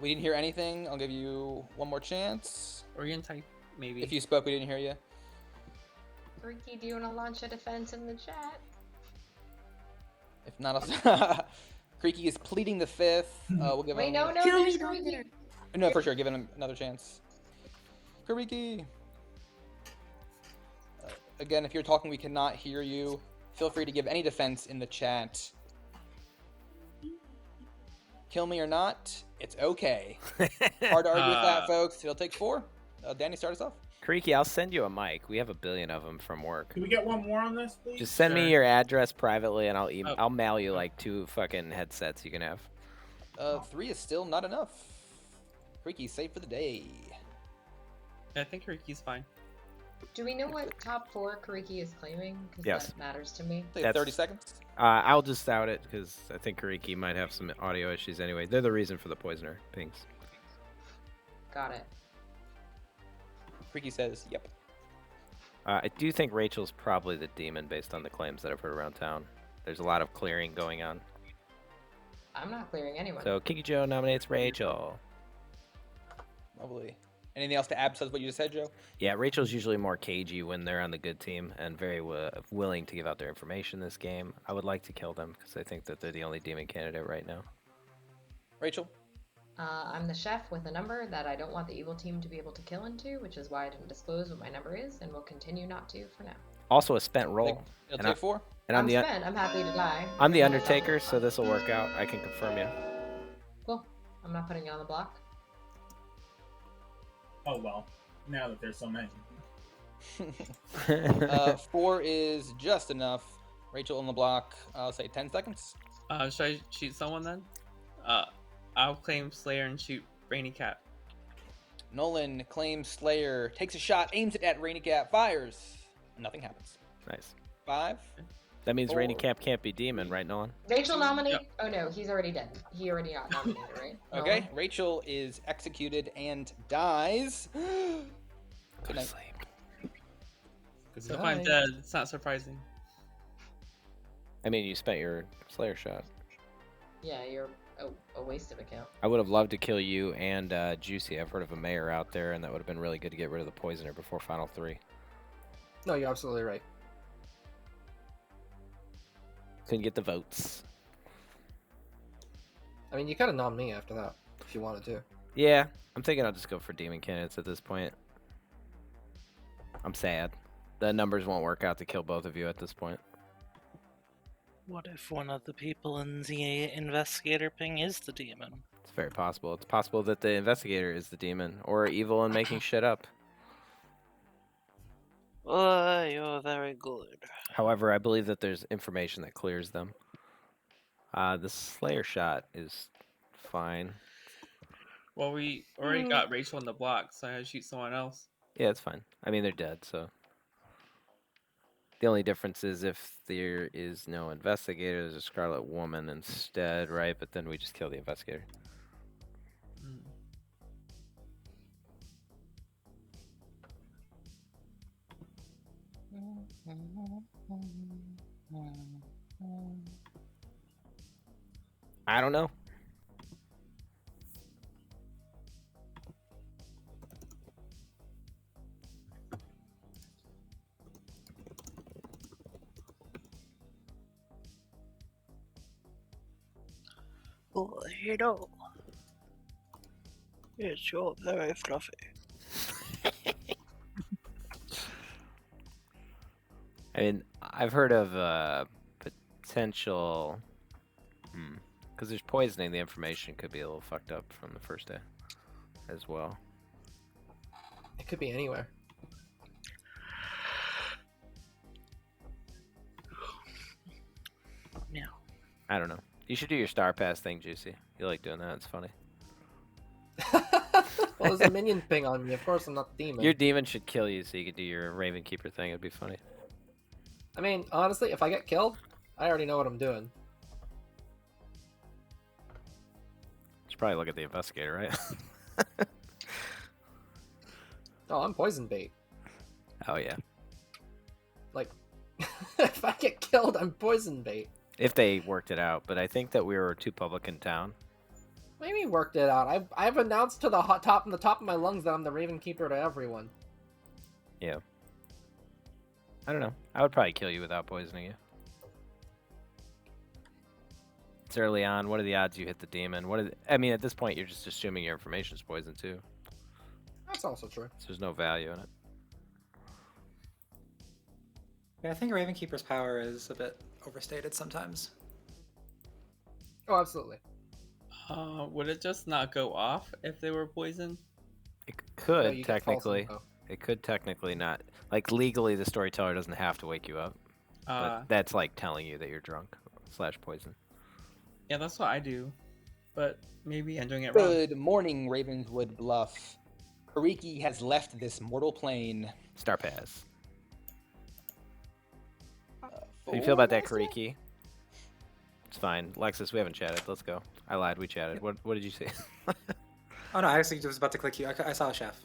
Speaker 14: We didn't hear anything. I'll give you one more chance.
Speaker 17: Or you can type maybe.
Speaker 14: If you spoke, we didn't hear you.
Speaker 3: Ricky, do you want to launch a defense in the chat?
Speaker 14: If not, Creaky is pleading the fifth. We'll give
Speaker 3: Wait,
Speaker 14: him.
Speaker 3: no, there's Creaky.
Speaker 14: No, for sure. Give him another chance. Creaky. Again, if you're talking, we cannot hear you. Feel free to give any defense in the chat. Kill me or not, it's okay. Hard to argue with that, folks. It'll take 4. Danny, start us off.
Speaker 1: Creaky, I'll send you a mic. We have a billion of them from work.
Speaker 12: Can we get one more on this, please?
Speaker 1: Just send me
Speaker 12: Sure.
Speaker 1: your address privately, and I'll mail you like 2 fucking headsets you can have.
Speaker 14: 3 is still not enough. Creaky's safe for the day.
Speaker 17: I think Ricky's fine.
Speaker 3: Do we know what top 4 Kariki is claiming? Because
Speaker 1: Yes.
Speaker 3: that matters to me.
Speaker 14: Say 30 seconds.
Speaker 1: I'll just out it because I think Kariki might have some audio issues anyway. They're the reason for the poisoner pings.
Speaker 3: Got it.
Speaker 14: Creaky says, yep.
Speaker 1: I do think Rachel's probably the demon based on the claims that I've heard around town. There's a lot of clearing going on.
Speaker 3: I'm not clearing anyone.
Speaker 1: So Kinky Joe nominates Rachel.
Speaker 14: Lovely. Anything else to add besides what you just said, Joe?
Speaker 1: Yeah, Rachel's usually more cagey when they're on the good team and very willing to give out their information this game. I would like to kill them because I think that they're the only demon candidate right now.
Speaker 14: Rachel?
Speaker 3: I'm the chef with a number that I don't want the evil team to be able to kill into, which is why I didn't disclose what my number is, and will continue not to for now.
Speaker 1: Also a spent roll.
Speaker 14: It'll take 4.
Speaker 1: And I'm the
Speaker 3: spent. I'm happy to die.
Speaker 1: I'm the Undertaker, so this will work out. I can confirm you.
Speaker 3: Cool. I'm not putting you on the block.
Speaker 12: Oh well, now that there's so many.
Speaker 14: 4 is just enough. Rachel on the block. I'll say 10 seconds.
Speaker 17: Should I shoot someone then? I'll claim Slayer and shoot Rainy Cat.
Speaker 14: Nolan claims Slayer, takes a shot, aims it at Rainy Cat, fires. Nothing happens.
Speaker 1: Nice.
Speaker 14: 5.
Speaker 1: That means
Speaker 14: 4.
Speaker 1: Rainy Cap can't be demon, right, Nolan?
Speaker 3: Rachel nominate. Oh no, he's already dead. He already got nominated, right?
Speaker 14: Okay,
Speaker 3: No.
Speaker 14: Rachel is executed and dies. Good night.
Speaker 17: So if I'm dead, it's not surprising.
Speaker 1: I mean, you spent your Slayer shot.
Speaker 3: Yeah, you're a waste of a kill.
Speaker 1: I would have loved to kill you and Juicy. I've heard of a mayor out there, and that would have been really good to get rid of the poisoner before Final 3.
Speaker 8: No, you're absolutely right.
Speaker 1: Couldn't get the votes.
Speaker 8: I mean, you could have nommed me after that if you wanted to.
Speaker 1: Yeah, I'm thinking I'll just go for demon candidates at this point. I'm sad. The numbers won't work out to kill both of you at this point.
Speaker 6: What if one of the people in the investigator ping is the demon?
Speaker 1: It's very possible. It's possible that the investigator is the demon or evil and making shit up.
Speaker 6: Oh, you're very good.
Speaker 1: However, I believe that there's information that clears them. The Slayer shot is fine.
Speaker 17: Well, we already got Rachel on the block, so I had to shoot someone else.
Speaker 1: Yeah, it's fine. I mean, they're dead, so. The only difference is if there is no investigator, there's a Scarlet Woman instead, right? But then we just kill the investigator. I don't know.
Speaker 6: Oh, you know. It's all very fluffy.
Speaker 1: I mean, I've heard of potential. Because there's poisoning, the information could be a little fucked up from the first day as well.
Speaker 8: It could be anywhere.
Speaker 6: Yeah.
Speaker 1: I don't know. You should do your Star Pass thing, Juicy. You like doing that. It's funny.
Speaker 8: Well, there's a minion ping on me. Of course, I'm not the demon.
Speaker 1: Your demon should kill you so you could do your Raven Keeper thing. It'd be funny.
Speaker 8: I mean, honestly, if I get killed, I already know what I'm doing.
Speaker 1: Should probably look at the investigator, right?
Speaker 8: Oh, I'm poison bait.
Speaker 1: Oh, yeah.
Speaker 8: Like, if I get killed, I'm poison bait.
Speaker 1: If they worked it out. But I think that we were too public in town.
Speaker 8: Maybe worked it out. I've announced to the top of my lungs that I'm the Raven Keeper to everyone.
Speaker 1: Yeah. I don't know. I would probably kill you without poisoning you. It's early on. What are the odds you hit the demon? I mean, at this point, you're just assuming your information is poison too.
Speaker 8: That's also true.
Speaker 1: So there's no value in it.
Speaker 2: Yeah, I think Ravenkeeper's power is a bit overstated sometimes.
Speaker 8: Oh, absolutely.
Speaker 17: Would it just not go off if they were poisoned?
Speaker 1: It
Speaker 8: No,
Speaker 1: could
Speaker 8: you get false
Speaker 1: technically.
Speaker 8: info.
Speaker 1: It could technically not. Like legally, the storyteller doesn't have to wake you up. But that's like telling you that you're drunk / poison.
Speaker 17: Yeah, that's what I do. But maybe I'm doing it wrong.
Speaker 14: Good morning, Ravenswood Bluff. Kariki has left this mortal plane.
Speaker 1: Star Pass. How do you feel about that, Kariki? It's fine. Lexus, we haven't chatted. Let's go. I lied. We chatted. What did you say?
Speaker 2: Oh no, I actually was about to click you. I saw a chef.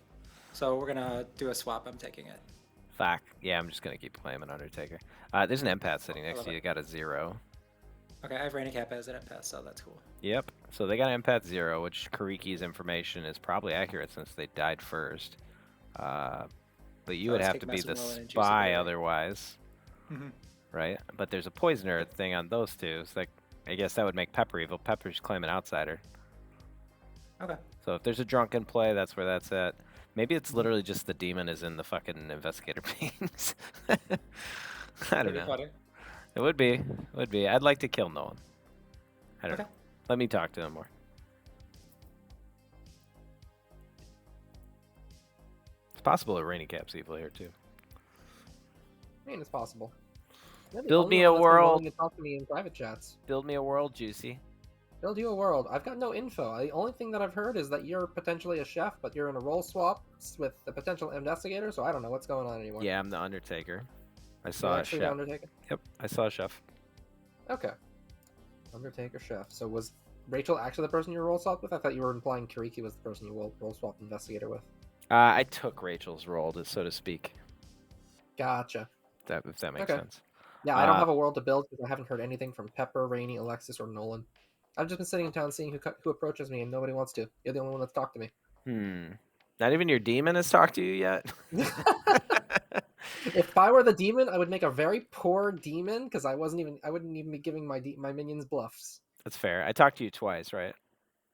Speaker 2: So we're gonna do a swap. I'm taking it.
Speaker 1: Fuck. Yeah, I'm just gonna keep playing an Undertaker. There's an empath sitting next to you. Got a 0.
Speaker 2: Okay, I have Rainy Cap as an empath, so that's cool.
Speaker 1: Yep. So they got an empath 0, which Kariki's information is probably accurate since they died first. But you would
Speaker 2: let's
Speaker 1: have
Speaker 2: take
Speaker 1: to be the
Speaker 2: Messer Nolan and Juicy
Speaker 1: spy
Speaker 2: Berry.
Speaker 1: otherwise.
Speaker 2: Mhm.
Speaker 1: Right? But there's a poisoner thing on those two. So like, I guess that would make Pepper evil. Pepper's claiming outsider.
Speaker 2: Okay.
Speaker 1: So if there's a drunken play, that's where that's at. Maybe it's literally just the demon is in the fucking investigator beings. I don't know.
Speaker 2: Funny.
Speaker 1: It would be. It would be. I'd like to kill Nolan. I don't
Speaker 2: Okay.
Speaker 1: know. Let me talk to him more. It's possible that Rainy Cap's evil here too.
Speaker 8: I mean, it's possible. You're the
Speaker 1: Build
Speaker 8: only
Speaker 1: me
Speaker 8: one
Speaker 1: a
Speaker 8: that's been willing
Speaker 1: world.
Speaker 8: to talk to me in private chats.
Speaker 1: Build me a world, Juicy.
Speaker 8: Build you a world. I've got no info. The only thing that I've heard is that you're potentially a chef, but you're in a role swap with the potential investigator, so I don't know what's going on anymore.
Speaker 1: Yeah, I'm the Undertaker. I
Speaker 8: You're
Speaker 1: saw a
Speaker 8: actually the
Speaker 1: chef.
Speaker 8: Undertaker?
Speaker 1: Yep, I saw a chef.
Speaker 8: Okay. Undertaker chef. So was Rachel actually the person you role swapped with? I thought you were implying Kariki was the person you role swapped investigator with.
Speaker 1: I took Rachel's role, so to speak.
Speaker 8: Gotcha.
Speaker 1: If that makes
Speaker 8: Okay.
Speaker 1: sense.
Speaker 8: Yeah, I don't have a world to build because I haven't heard anything from Pepper, Rainey, Alexis, or Nolan. I've just been sitting in town seeing who approaches me, and nobody wants to. You're the only one that's talked to me.
Speaker 1: Not even your demon has talked to you yet?
Speaker 8: If I were the demon, I would make a very poor demon because I wouldn't even be giving my minions bluffs.
Speaker 1: That's fair. I talked to you twice, right?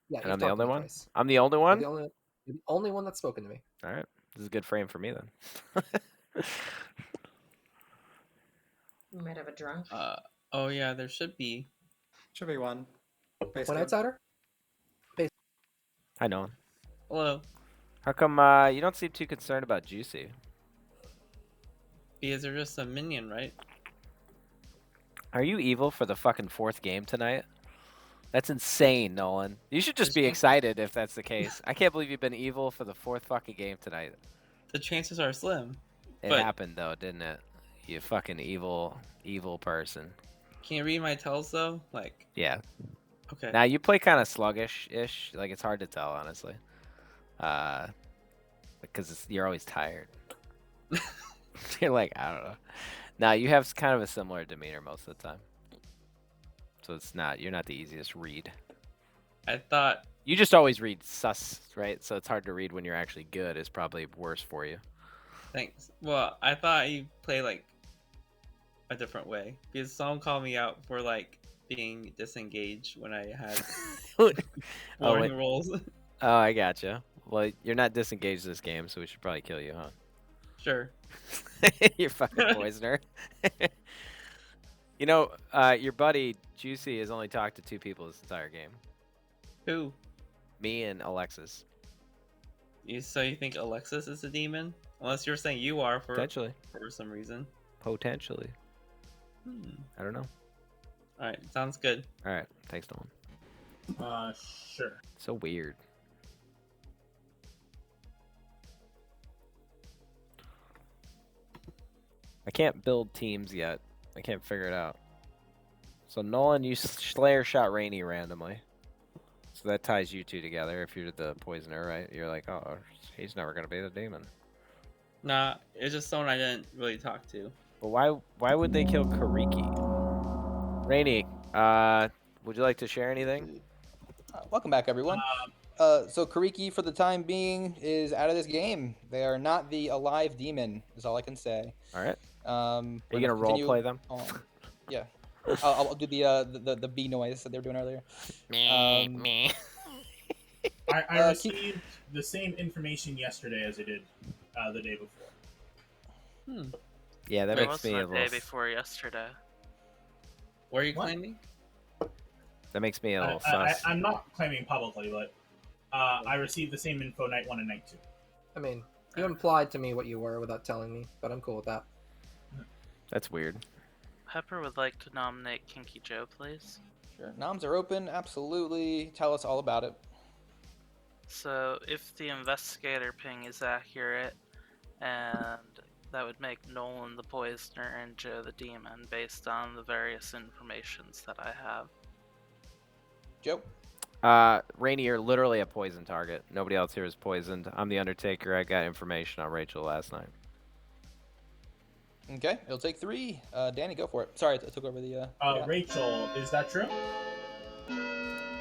Speaker 8: Yeah,
Speaker 1: And
Speaker 8: you've
Speaker 1: I'm the
Speaker 8: talked to
Speaker 1: only
Speaker 8: me
Speaker 1: one?
Speaker 8: twice.
Speaker 1: I'm the only one?
Speaker 8: You're the only one that's spoken to me.
Speaker 1: All right. This is a good frame for me then.
Speaker 3: You might have a drunk.
Speaker 17: Oh yeah, there should be.
Speaker 2: Should be one.
Speaker 8: One outsider?
Speaker 1: I know.
Speaker 17: Hello.
Speaker 1: How come you don't seem too concerned about Juicy?
Speaker 17: Because they're just a minion, right?
Speaker 1: Are you evil for the fucking 4th game tonight? That's insane, Nolan. You should just be excited if that's the case. I can't believe you've been evil for the 4th fucking game tonight.
Speaker 17: The chances are slim.
Speaker 1: It happened though, didn't it? You fucking evil person.
Speaker 17: Can you read my tells though? Like.
Speaker 1: Yeah.
Speaker 17: Okay.
Speaker 1: Now you play kind of sluggish-ish. Like it's hard to tell, honestly. Because you're always tired. You're like, I don't know. Now you have kind of a similar demeanor most of the time. So you're not the easiest read.
Speaker 17: I thought
Speaker 1: you just always read sus, right? So it's hard to read when you're actually good. Is probably worse for you.
Speaker 17: Thanks. Well, I thought you play like a different way because someone called me out for like being disengaged when I had boring roles.
Speaker 1: Oh, I gotcha. Well, you're not disengaged this game, so we should probably kill you, huh?
Speaker 17: Sure.
Speaker 1: You're fucking poisoner. You know, your buddy Juicy has only talked to 2 people this entire game.
Speaker 17: Who?
Speaker 1: Me and Alexis.
Speaker 17: So you think Alexis is a demon? Unless you're saying you are for some reason.
Speaker 1: Potentially. I don't know.
Speaker 17: All right, sounds good.
Speaker 1: All right, thanks, Nolan.
Speaker 12: Sure.
Speaker 1: So weird. I can't build teams yet. I can't figure it out. So Nolan, you Slayer shot Rainy randomly. So that ties you 2 together if you're the poisoner, right? You're like, oh, he's never going to be the demon.
Speaker 17: Nah, it's just someone I didn't really talk to.
Speaker 1: But why would they kill Kariki? Rainy, would you like to share anything?
Speaker 14: Welcome back, everyone. So Kariki, for the time being, is out of this game. They are not the alive demon, is all I can say.
Speaker 1: All right.
Speaker 14: Are
Speaker 1: you going to role play them?
Speaker 14: Yeah. I'll do the bee noise that they were doing earlier.
Speaker 1: Me.
Speaker 12: I received the same information yesterday as I did the day before.
Speaker 1: Yeah, that
Speaker 6: There
Speaker 1: makes me
Speaker 6: wasn't
Speaker 1: a
Speaker 6: a day
Speaker 1: little.
Speaker 6: before yesterday.
Speaker 13: What are you
Speaker 12: What?
Speaker 13: claiming?
Speaker 1: That makes me a little
Speaker 12: I,
Speaker 1: sus.
Speaker 12: I'm not claiming publicly, but I received the same info night 1 and night 2.
Speaker 8: I mean, you implied to me what you were without telling me, but I'm cool with that.
Speaker 1: That's weird.
Speaker 6: Pepper would like to nominate Kinky Joe, please.
Speaker 14: Sure. Noms are open. Absolutely. Tell us all about it.
Speaker 6: So, if the investigator ping is accurate, and that would make Nolan the poisoner and Joe the demon based on the various informations that I have.
Speaker 14: Joe?
Speaker 1: Rainey, you're literally a poison target. Nobody else here is poisoned. I'm the Undertaker. I got information on Rachel last night.
Speaker 14: Okay, it'll take 3. Danny, go for it. Sorry, I took over the.
Speaker 12: Rachel, is that true?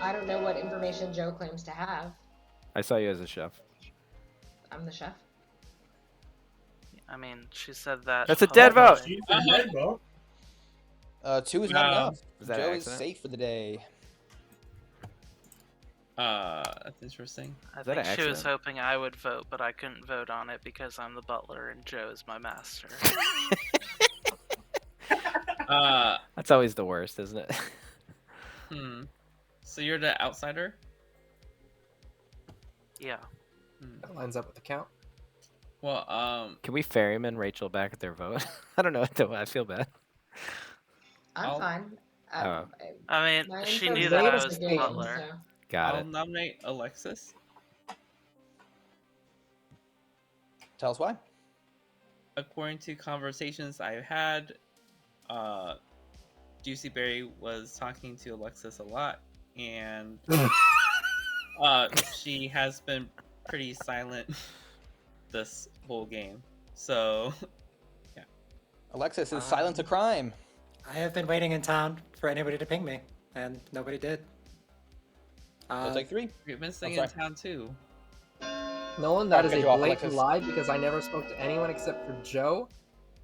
Speaker 3: I don't know what information Joe claims to have.
Speaker 1: I saw you as a chef.
Speaker 3: I'm the chef.
Speaker 6: I mean, she said that.
Speaker 1: That's a dead vote.
Speaker 12: She's a dead vote.
Speaker 14: 2 is not enough.
Speaker 1: Was that
Speaker 14: Joe
Speaker 1: an
Speaker 14: is
Speaker 1: accident?
Speaker 14: safe for the day.
Speaker 13: That's interesting.
Speaker 6: I
Speaker 1: Is that
Speaker 6: think
Speaker 1: an
Speaker 6: she was
Speaker 1: accident?
Speaker 6: hoping I would vote, but I couldn't vote on it because I'm the butler and Joe is my master.
Speaker 1: That's always the worst, isn't it?
Speaker 13: So you're the outsider?
Speaker 6: Yeah.
Speaker 8: That lines up with the count.
Speaker 13: Well,
Speaker 1: Can we ferryman Rachel back at their vote? I don't know what to do. I feel bad.
Speaker 3: I'm fine.
Speaker 1: Oh.
Speaker 6: I mean,
Speaker 3: My
Speaker 6: she
Speaker 3: info
Speaker 6: knew
Speaker 3: is
Speaker 6: that
Speaker 3: up
Speaker 6: I
Speaker 3: to
Speaker 6: was
Speaker 3: the
Speaker 6: the
Speaker 3: game,
Speaker 6: butler.
Speaker 3: so-
Speaker 1: Got
Speaker 13: I'll
Speaker 1: it.
Speaker 13: nominate Alexis.
Speaker 14: Tell us why.
Speaker 13: According to conversations I've had, Juicy Berry was talking to Alexis a lot, and she has been pretty silent this whole game. So, yeah.
Speaker 14: Alexis is silent a crime.
Speaker 2: I have been waiting in town for anybody to ping me, and nobody did.
Speaker 14: It'll take 3.
Speaker 13: You've been
Speaker 14: I'm
Speaker 13: staying
Speaker 14: sorry.
Speaker 13: in town too.
Speaker 8: Nolan, that is
Speaker 14: cut
Speaker 8: a
Speaker 14: you off,
Speaker 8: blatant
Speaker 14: Alexis.
Speaker 8: lie because I never spoke to anyone except for Joe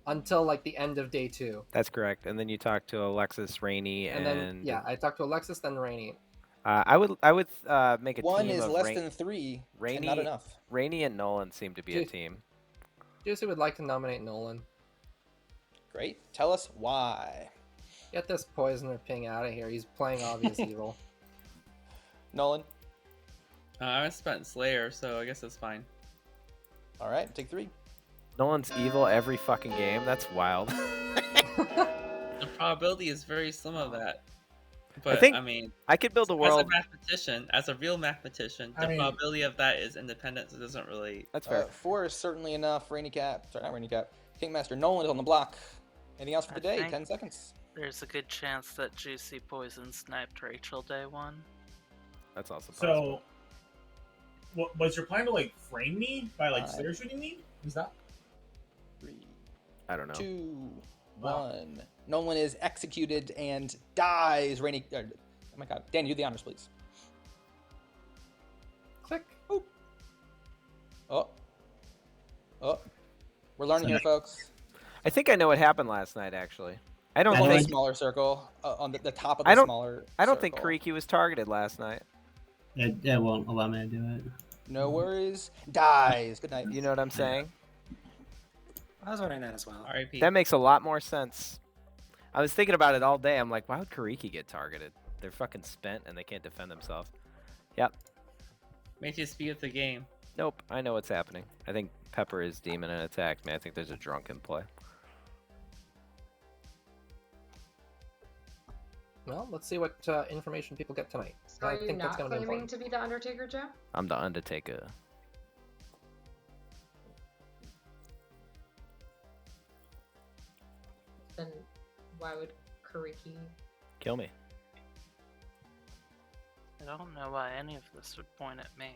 Speaker 8: until like the end of day 2.
Speaker 1: That's correct. And then you talk to Alexis, Rainey,
Speaker 8: And then I talked to Alexis, then Rainey.
Speaker 1: I would make a
Speaker 14: 1
Speaker 1: team
Speaker 14: is
Speaker 1: of
Speaker 14: less than 3,
Speaker 1: Rainey,
Speaker 14: and not enough.
Speaker 1: Rainey and Nolan seem to be a
Speaker 8: Dude.
Speaker 1: team.
Speaker 8: Juicy would like to nominate Nolan.
Speaker 14: Great. Tell us why.
Speaker 8: Get this poisoner ping out of here. He's playing obvious evil.
Speaker 14: Nolan?
Speaker 13: I spent Slayer, so I guess that's fine.
Speaker 14: All right, take 3.
Speaker 1: Nolan's evil every fucking game. That's wild.
Speaker 13: The probability is very slim of that. But
Speaker 1: think
Speaker 13: I mean,
Speaker 1: I could build a world.
Speaker 13: as a real mathematician, the probability of that is independent. So it doesn't really.
Speaker 1: That's fair.
Speaker 14: 4 is certainly enough. Rainy Cap, sorry, not Rainy Cap. Kingmaster Nolan is on the block. Anything else for the
Speaker 6: I
Speaker 14: day?
Speaker 6: think
Speaker 14: 10 seconds.
Speaker 6: There's a good chance that Juicy Poison sniped Rachel day 1.
Speaker 1: That's also possible.
Speaker 12: So, was your plan to like frame me by like Slayer shooting me? Is that?
Speaker 14: 3,
Speaker 1: I don't know.
Speaker 14: 2,
Speaker 12: Wow.
Speaker 14: 1. Nolan is executed and dies. Rainy. Oh my God, Danny, do the honors, please.
Speaker 8: Click.
Speaker 14: Boop. Oh. We're learning here, folks.
Speaker 1: I think I know what happened last night. Actually, I don't
Speaker 14: On the
Speaker 1: think.
Speaker 14: smaller circle, on the top of
Speaker 1: I
Speaker 14: the
Speaker 1: don't.
Speaker 14: smaller.
Speaker 1: I don't think
Speaker 14: circle.
Speaker 1: Kariki was targeted last night.
Speaker 15: It won't allow me to do it.
Speaker 14: No worries. Dies. Good night.
Speaker 1: You know what I'm saying?
Speaker 2: I was wondering that as well.
Speaker 13: R.I.P.
Speaker 1: That makes a lot more sense. I was thinking about it all day. I'm like, why would Kariki get targeted? They're fucking spent and they can't defend themselves. Yep.
Speaker 13: Makes you speed up the game.
Speaker 1: Nope. I know what's happening. I think Pepper is demon and attacked me. I think there's a drunk in play.
Speaker 8: Well, let's see what information people get tonight.
Speaker 3: So
Speaker 8: I
Speaker 3: are you
Speaker 8: think that's
Speaker 3: not
Speaker 8: going to be
Speaker 3: claiming
Speaker 8: important.
Speaker 3: to be the Undertaker, Joe?
Speaker 1: I'm the Undertaker.
Speaker 3: Then why would Kariki?
Speaker 1: Kill me.
Speaker 6: I don't know why any of this would point at me.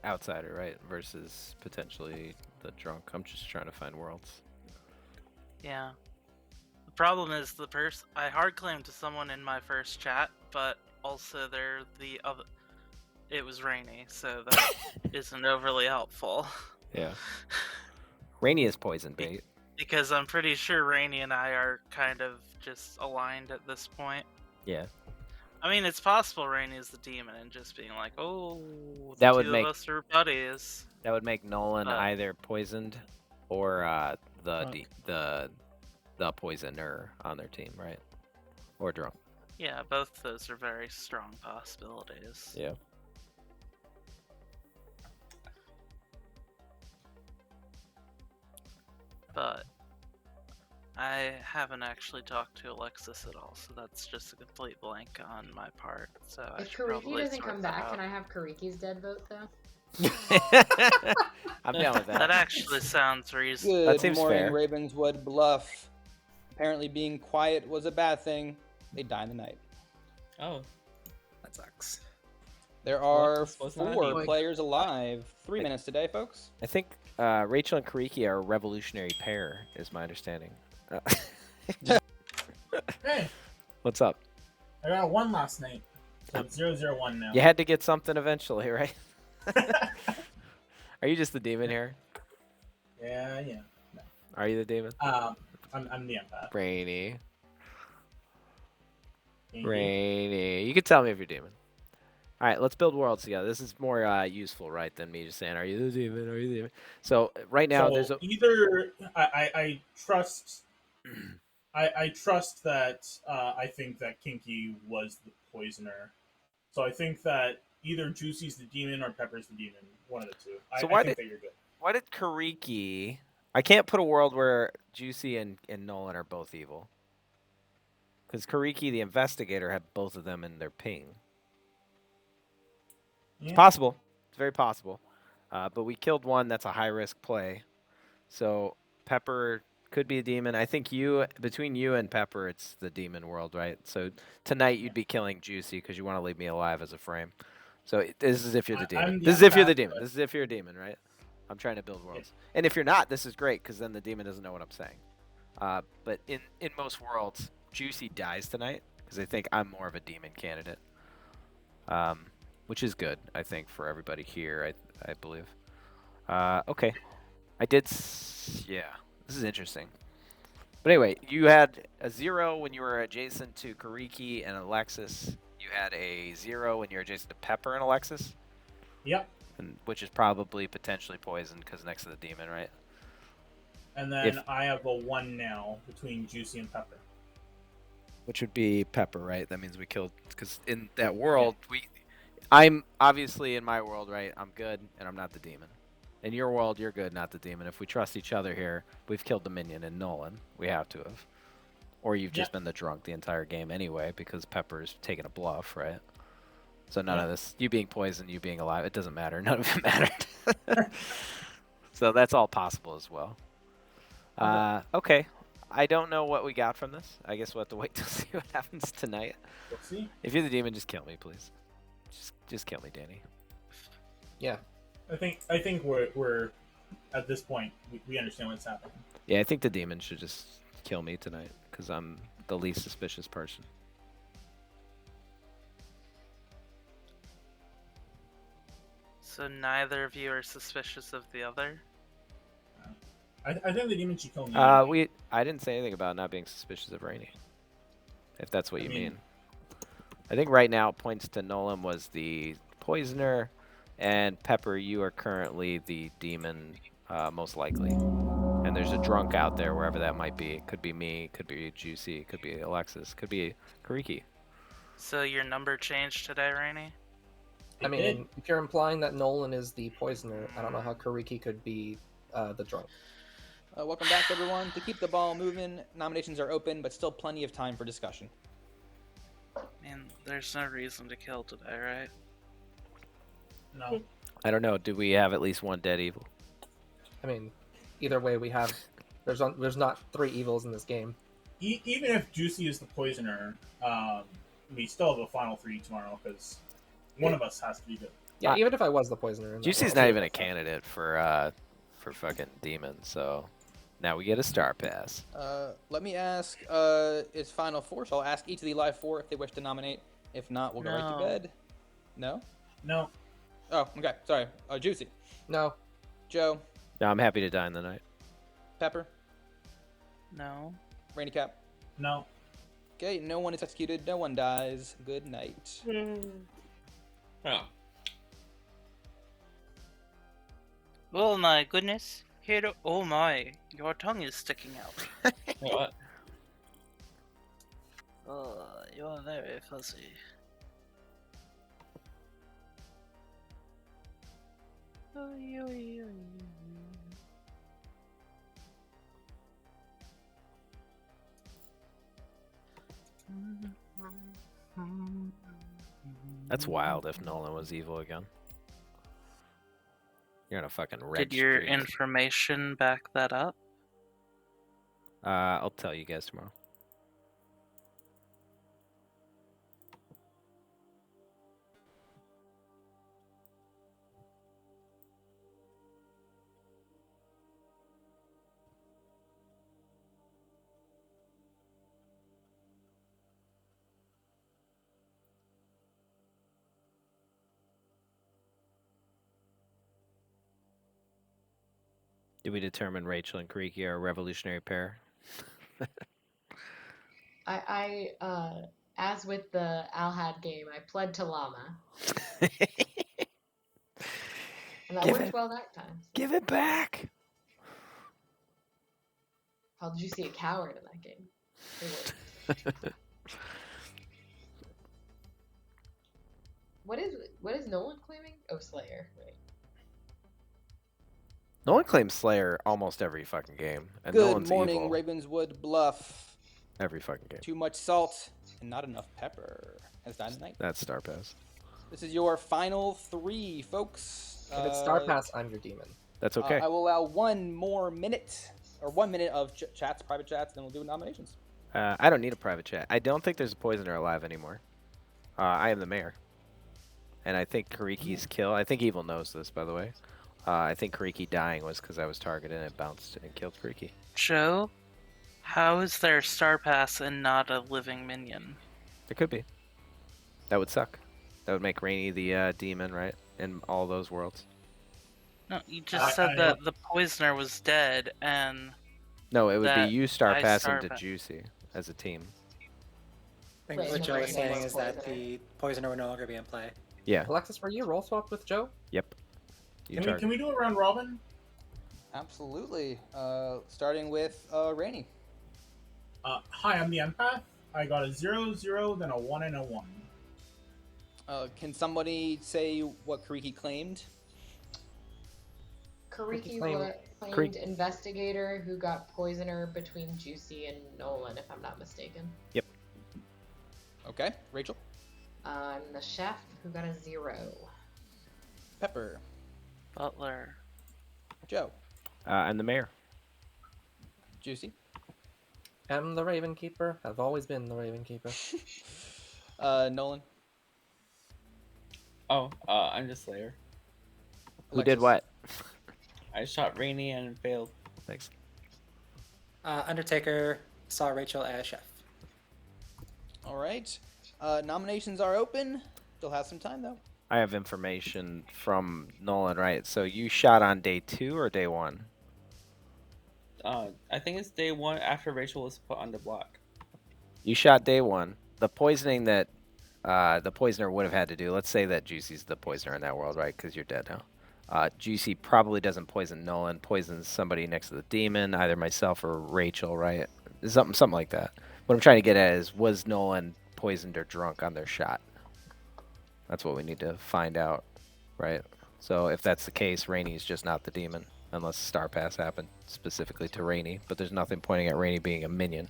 Speaker 1: Outsider, right? Versus potentially the drunk. I'm just trying to find worlds.
Speaker 6: Yeah. The problem is I hard claimed to someone in my first chat, but also they're the other. It was Rainy, so that isn't overly helpful.
Speaker 1: Yeah. Rainy is poison bait.
Speaker 6: Because I'm pretty sure Rainey and I are kind of just aligned at this point.
Speaker 1: Yeah.
Speaker 6: I mean, it's possible Rainey is the demon and just being like, oh, the
Speaker 1: That
Speaker 6: two
Speaker 1: would
Speaker 6: of
Speaker 1: make
Speaker 6: us are buddies.
Speaker 1: that would make Nolan
Speaker 6: But-
Speaker 1: either poisoned or
Speaker 12: Drunk.
Speaker 1: the poisoner on their team, right? Or drunk.
Speaker 6: Yeah, both those are very strong possibilities.
Speaker 1: Yeah.
Speaker 6: But I haven't actually talked to Alexis at all, so that's just a complete blank on my part. So I
Speaker 3: If
Speaker 6: should
Speaker 3: Kariki
Speaker 6: probably
Speaker 3: doesn't
Speaker 6: sort
Speaker 3: come
Speaker 6: that
Speaker 3: back,
Speaker 6: out.
Speaker 3: can I have Kariki's dead vote though?
Speaker 1: I'm down with that.
Speaker 6: That actually sounds reasonable.
Speaker 14: Good
Speaker 1: That seems
Speaker 14: morning,
Speaker 1: fair.
Speaker 14: Ravenswood Bluff. Apparently, being quiet was a bad thing. They die in the night.
Speaker 17: Oh,
Speaker 13: That sucks.
Speaker 14: There are
Speaker 17: suppose not.
Speaker 14: 4
Speaker 17: Like-
Speaker 14: players alive. 3 minutes today, folks.
Speaker 1: I think Rachel and Kariki are a revolutionary pair, is my understanding.
Speaker 12: Hey,
Speaker 1: What's up?
Speaker 12: I got one last night. So it's 0-0-1 now.
Speaker 1: You had to get something eventually, right? Are you just the demon here?
Speaker 12: Yeah, yeah.
Speaker 1: Are you the demon?
Speaker 12: I'm the empath.
Speaker 1: Rainy.
Speaker 12: Thank you.
Speaker 1: Rainy. You can tell me if you're demon. All right, let's build worlds together. This is more useful, right, than me just saying, "Are you the demon? Are you the demon?" So right now,
Speaker 12: So
Speaker 1: there's a
Speaker 12: either I trust I trust that I think that Kinky was the poisoner. So I think that either Juicy's the demon or Pepper's the demon. One of the two.
Speaker 1: So
Speaker 12: I
Speaker 1: why
Speaker 12: think
Speaker 1: did-
Speaker 12: that you're good.
Speaker 1: why did Kariki? I can't put a world where Juicy and Nolan are both evil. Because Kariki, the investigator, had both of them in their ping. It's
Speaker 12: Yeah.
Speaker 1: possible. It's very possible. But we killed one. That's a high-risk play. So Pepper could be a demon. I think between you and Pepper, it's the demon world, right? So tonight you'd be killing Juicy because you want to leave me alive as a frame. So this is if you're the demon.
Speaker 12: I'm the
Speaker 1: This is if you're the
Speaker 12: empath,
Speaker 1: demon.
Speaker 12: but-
Speaker 1: This is if you're a demon, right? I'm trying to build worlds. And if you're not, this is great because then the demon doesn't know what I'm saying. But in most worlds, Juicy dies tonight because I think I'm more of a demon candidate. Which is good, I think, for everybody here, I believe. Okay. Yeah, this is interesting. But anyway, you had a 0 when you were adjacent to Kariki and Alexis. You had a 0 when you're adjacent to Pepper and Alexis.
Speaker 12: Yep.
Speaker 1: Which is probably potentially poisoned because next to the demon, right?
Speaker 12: And then I have a 1 now between Juicy and Pepper.
Speaker 1: Which would be Pepper, right? That means we killed, because in that world, I'm obviously in my world, right? I'm good, and I'm not the demon. In your world, you're good, not the demon. If we trust each other here, we've killed the minion and Nolan. We have to have. Or you've just been the drunk the entire game anyway, because Pepper's taking a bluff, right? So none of this, you being poisoned, you being alive, it doesn't matter. None of it mattered. So that's all possible as well. Okay. I don't know what we got from this. I guess we'll have to wait to see what happens tonight.
Speaker 12: We'll see.
Speaker 1: If you're the demon, just kill me, please. Just kill me, Danny.
Speaker 8: Yeah.
Speaker 12: I think we're at this point we understand what's happening.
Speaker 1: Yeah, I think the demon should just kill me tonight because I'm the least suspicious person.
Speaker 6: So neither of you are suspicious of the other?
Speaker 12: I think the demon should kill me.
Speaker 1: I didn't say anything about not being suspicious of Rainey. If that's what you mean. I think right now it points to Nolan was the poisoner, and Pepper, you are currently the demon, most likely. And there's a drunk out there, wherever that might be. It could be me, it could be Juicy, it could be Alexis, could be Kariki.
Speaker 6: So your number changed today, Rainey?
Speaker 8: I mean, if you're implying that Nolan is the poisoner, I don't know how Kariki could be the drunk.
Speaker 14: Welcome back, everyone. To keep the ball moving, nominations are open, but still plenty of time for discussion.
Speaker 6: Man, there's no reason to kill today, right?
Speaker 12: No.
Speaker 1: I don't know. Do we have at least one dead evil?
Speaker 8: I mean, either way, we have. There's not 3 evils in this game.
Speaker 12: Even if Juicy is the poisoner, we still have a final 3 tomorrow because one of us has to be good.
Speaker 8: Yeah, even if I was the poisoner.
Speaker 1: Juicy's not even a candidate for fucking demon, so now we get a star pass.
Speaker 14: Let me ask, it's final 4, so I'll ask each of the live 4 if they wish to nominate. If not, we'll go right to
Speaker 6: No.
Speaker 14: bed. No?
Speaker 12: No.
Speaker 14: Oh, okay. Sorry. Juicy.
Speaker 8: No.
Speaker 14: Joe.
Speaker 1: No, I'm happy to die in the night.
Speaker 14: Pepper.
Speaker 6: No.
Speaker 14: Rainy Cap?
Speaker 12: No.
Speaker 14: Okay, no one is executed, no one dies. Good night.
Speaker 17: Oh.
Speaker 6: Oh my goodness. Hero. Oh my. Your tongue is sticking out.
Speaker 17: What?
Speaker 6: Oh, you're very fuzzy. Oy, oy, oy.
Speaker 1: That's wild if Nolan was evil again. You're on a fucking red
Speaker 6: Did your
Speaker 1: streak.
Speaker 6: information back that up?
Speaker 1: I'll tell you guys tomorrow. Did we determine Rachel and Kariki are a revolutionary pair?
Speaker 3: As with the Alhad game, I pled to Llama. And that worked well that time. So.
Speaker 1: Give it back!
Speaker 3: How did you see a coward in that game? It worked. What is Nolan claiming? Oh, Slayer. Wait.
Speaker 1: Nolan claims Slayer almost every fucking game. And
Speaker 14: Good
Speaker 1: Nolan's
Speaker 14: morning,
Speaker 1: evil
Speaker 14: Ravenswood Bluff.
Speaker 1: every fucking game.
Speaker 14: Too much salt and not enough pepper. Has died tonight.
Speaker 1: That's Star Pass.
Speaker 14: This is your final 3, folks.
Speaker 8: If it's Star Pass, I'm your demon.
Speaker 1: That's okay.
Speaker 14: I will allow 1 more minute, or 1 minute of chats, private chats, then we'll do nominations.
Speaker 1: I don't need a private chat. I don't think there's a poisoner alive anymore. I am the mayor. And I think Kariki's kill, I think Evil knows this, by the way. I think Kariki dying was because I was targeted and it bounced and killed Kariki.
Speaker 6: Joe, how is there Star Pass and not a living minion?
Speaker 1: It could be. That would suck. That would make Rainy the demon, right? In all those worlds.
Speaker 6: No, you just said that the poisoner was dead and...
Speaker 1: No, it would be you Star
Speaker 6: I
Speaker 1: Pass
Speaker 6: Star
Speaker 1: into
Speaker 6: Pa-
Speaker 1: Juicy as a team.
Speaker 2: I think
Speaker 3: Right,
Speaker 2: what
Speaker 3: no,
Speaker 2: Joe is
Speaker 3: Rainy
Speaker 2: saying
Speaker 3: was
Speaker 2: is that
Speaker 3: poisoner.
Speaker 2: the poisoner will no longer be in play.
Speaker 1: Yeah.
Speaker 8: Alexis, were you role swapped with Joe?
Speaker 1: Yep. You
Speaker 12: Can we do a round robin?
Speaker 14: Absolutely. Starting with Rainy.
Speaker 12: Hi, I'm the empath. I got a 0-0, then a 1 and a 1.
Speaker 14: Can somebody say what Kariki claimed?
Speaker 3: Kariki
Speaker 14: claimed-
Speaker 3: claimed investigator who got poisoner between Juicy and Nolan, if I'm not mistaken.
Speaker 1: Yep.
Speaker 14: Okay, Rachel.
Speaker 3: I'm the chef who got a 0.
Speaker 14: Pepper.
Speaker 6: Butler.
Speaker 14: Joe.
Speaker 1: I'm the mayor.
Speaker 14: Juicy.
Speaker 8: I'm the Raven Keeper. I've always been the Raven Keeper.
Speaker 14: Nolan.
Speaker 17: Oh, I'm just Slayer.
Speaker 1: Who did what?
Speaker 17: I shot Rainy and failed.
Speaker 1: Thanks.
Speaker 2: Undertaker saw Rachel as chef.
Speaker 14: All right. Nominations are open. Still have some time though.
Speaker 1: I have information from Nolan, right? So you shot on day 2 or day 1?
Speaker 17: I think it's day 1 after Rachel was put on the block.
Speaker 1: You shot day 1. The poisoning that the poisoner would have had to do, let's say that Juicy's the poisoner in that world, right? Because you're dead now. Juicy probably doesn't poison Nolan, poisons somebody next to the demon, either myself or Rachel, right? Something like that. What I'm trying to get at is, was Nolan poisoned or drunk on their shot? That's what we need to find out, right? So if that's the case, Rainy's just not the demon, unless Star Pass happened specifically to Rainy. But there's nothing pointing at Rainy being a minion.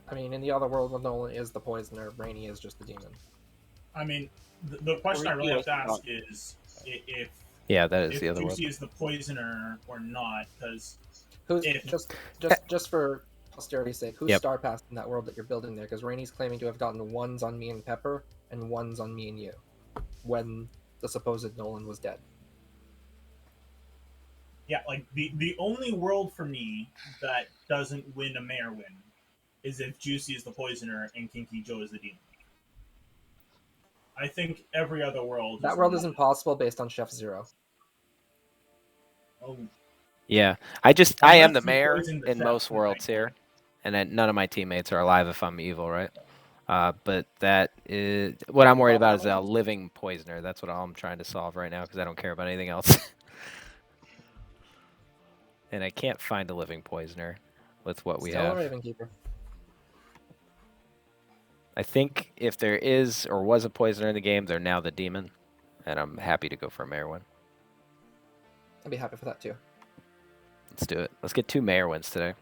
Speaker 8: I mean, in the other world, when Nolan is the poisoner, Rainy is just the demon.
Speaker 12: I mean, the question I really have to ask is if
Speaker 1: Yeah, that is
Speaker 12: if
Speaker 1: the other world.
Speaker 12: Juicy is the poisoner or not, because
Speaker 8: Who's
Speaker 12: if
Speaker 8: just for posterity's sake, who's
Speaker 1: Yep.
Speaker 8: Star Pass in that world that you're building there? Because Rainy's claiming to have gotten 1s on me and Pepper and 1s on me and you, when the supposed Nolan was dead.
Speaker 12: yeah, like the only world for me that doesn't win a mayor win is if Juicy is the poisoner and Kinky Joe is the demon. I think every other world.
Speaker 8: That world is impossible based on Chef Zero.
Speaker 12: Oh.
Speaker 1: Yeah, I am the
Speaker 12: Unless you
Speaker 1: mayor
Speaker 12: poison the
Speaker 1: in
Speaker 12: chef,
Speaker 1: most
Speaker 12: then
Speaker 1: worlds here, and then none of my teammates are alive if I'm evil, right? But that is what I'm worried about is a living poisoner. That's what I'm trying to solve right now because I don't care about anything else. And I can't find a living poisoner with what we
Speaker 8: Still
Speaker 1: have.
Speaker 8: a Ravenkeeper.
Speaker 1: I think if there is or was a poisoner in the game, they're now the demon, and I'm happy to go for a mayor win.
Speaker 8: I'd be happy for that too.
Speaker 1: Let's do it. Let's get 2 mayor wins today.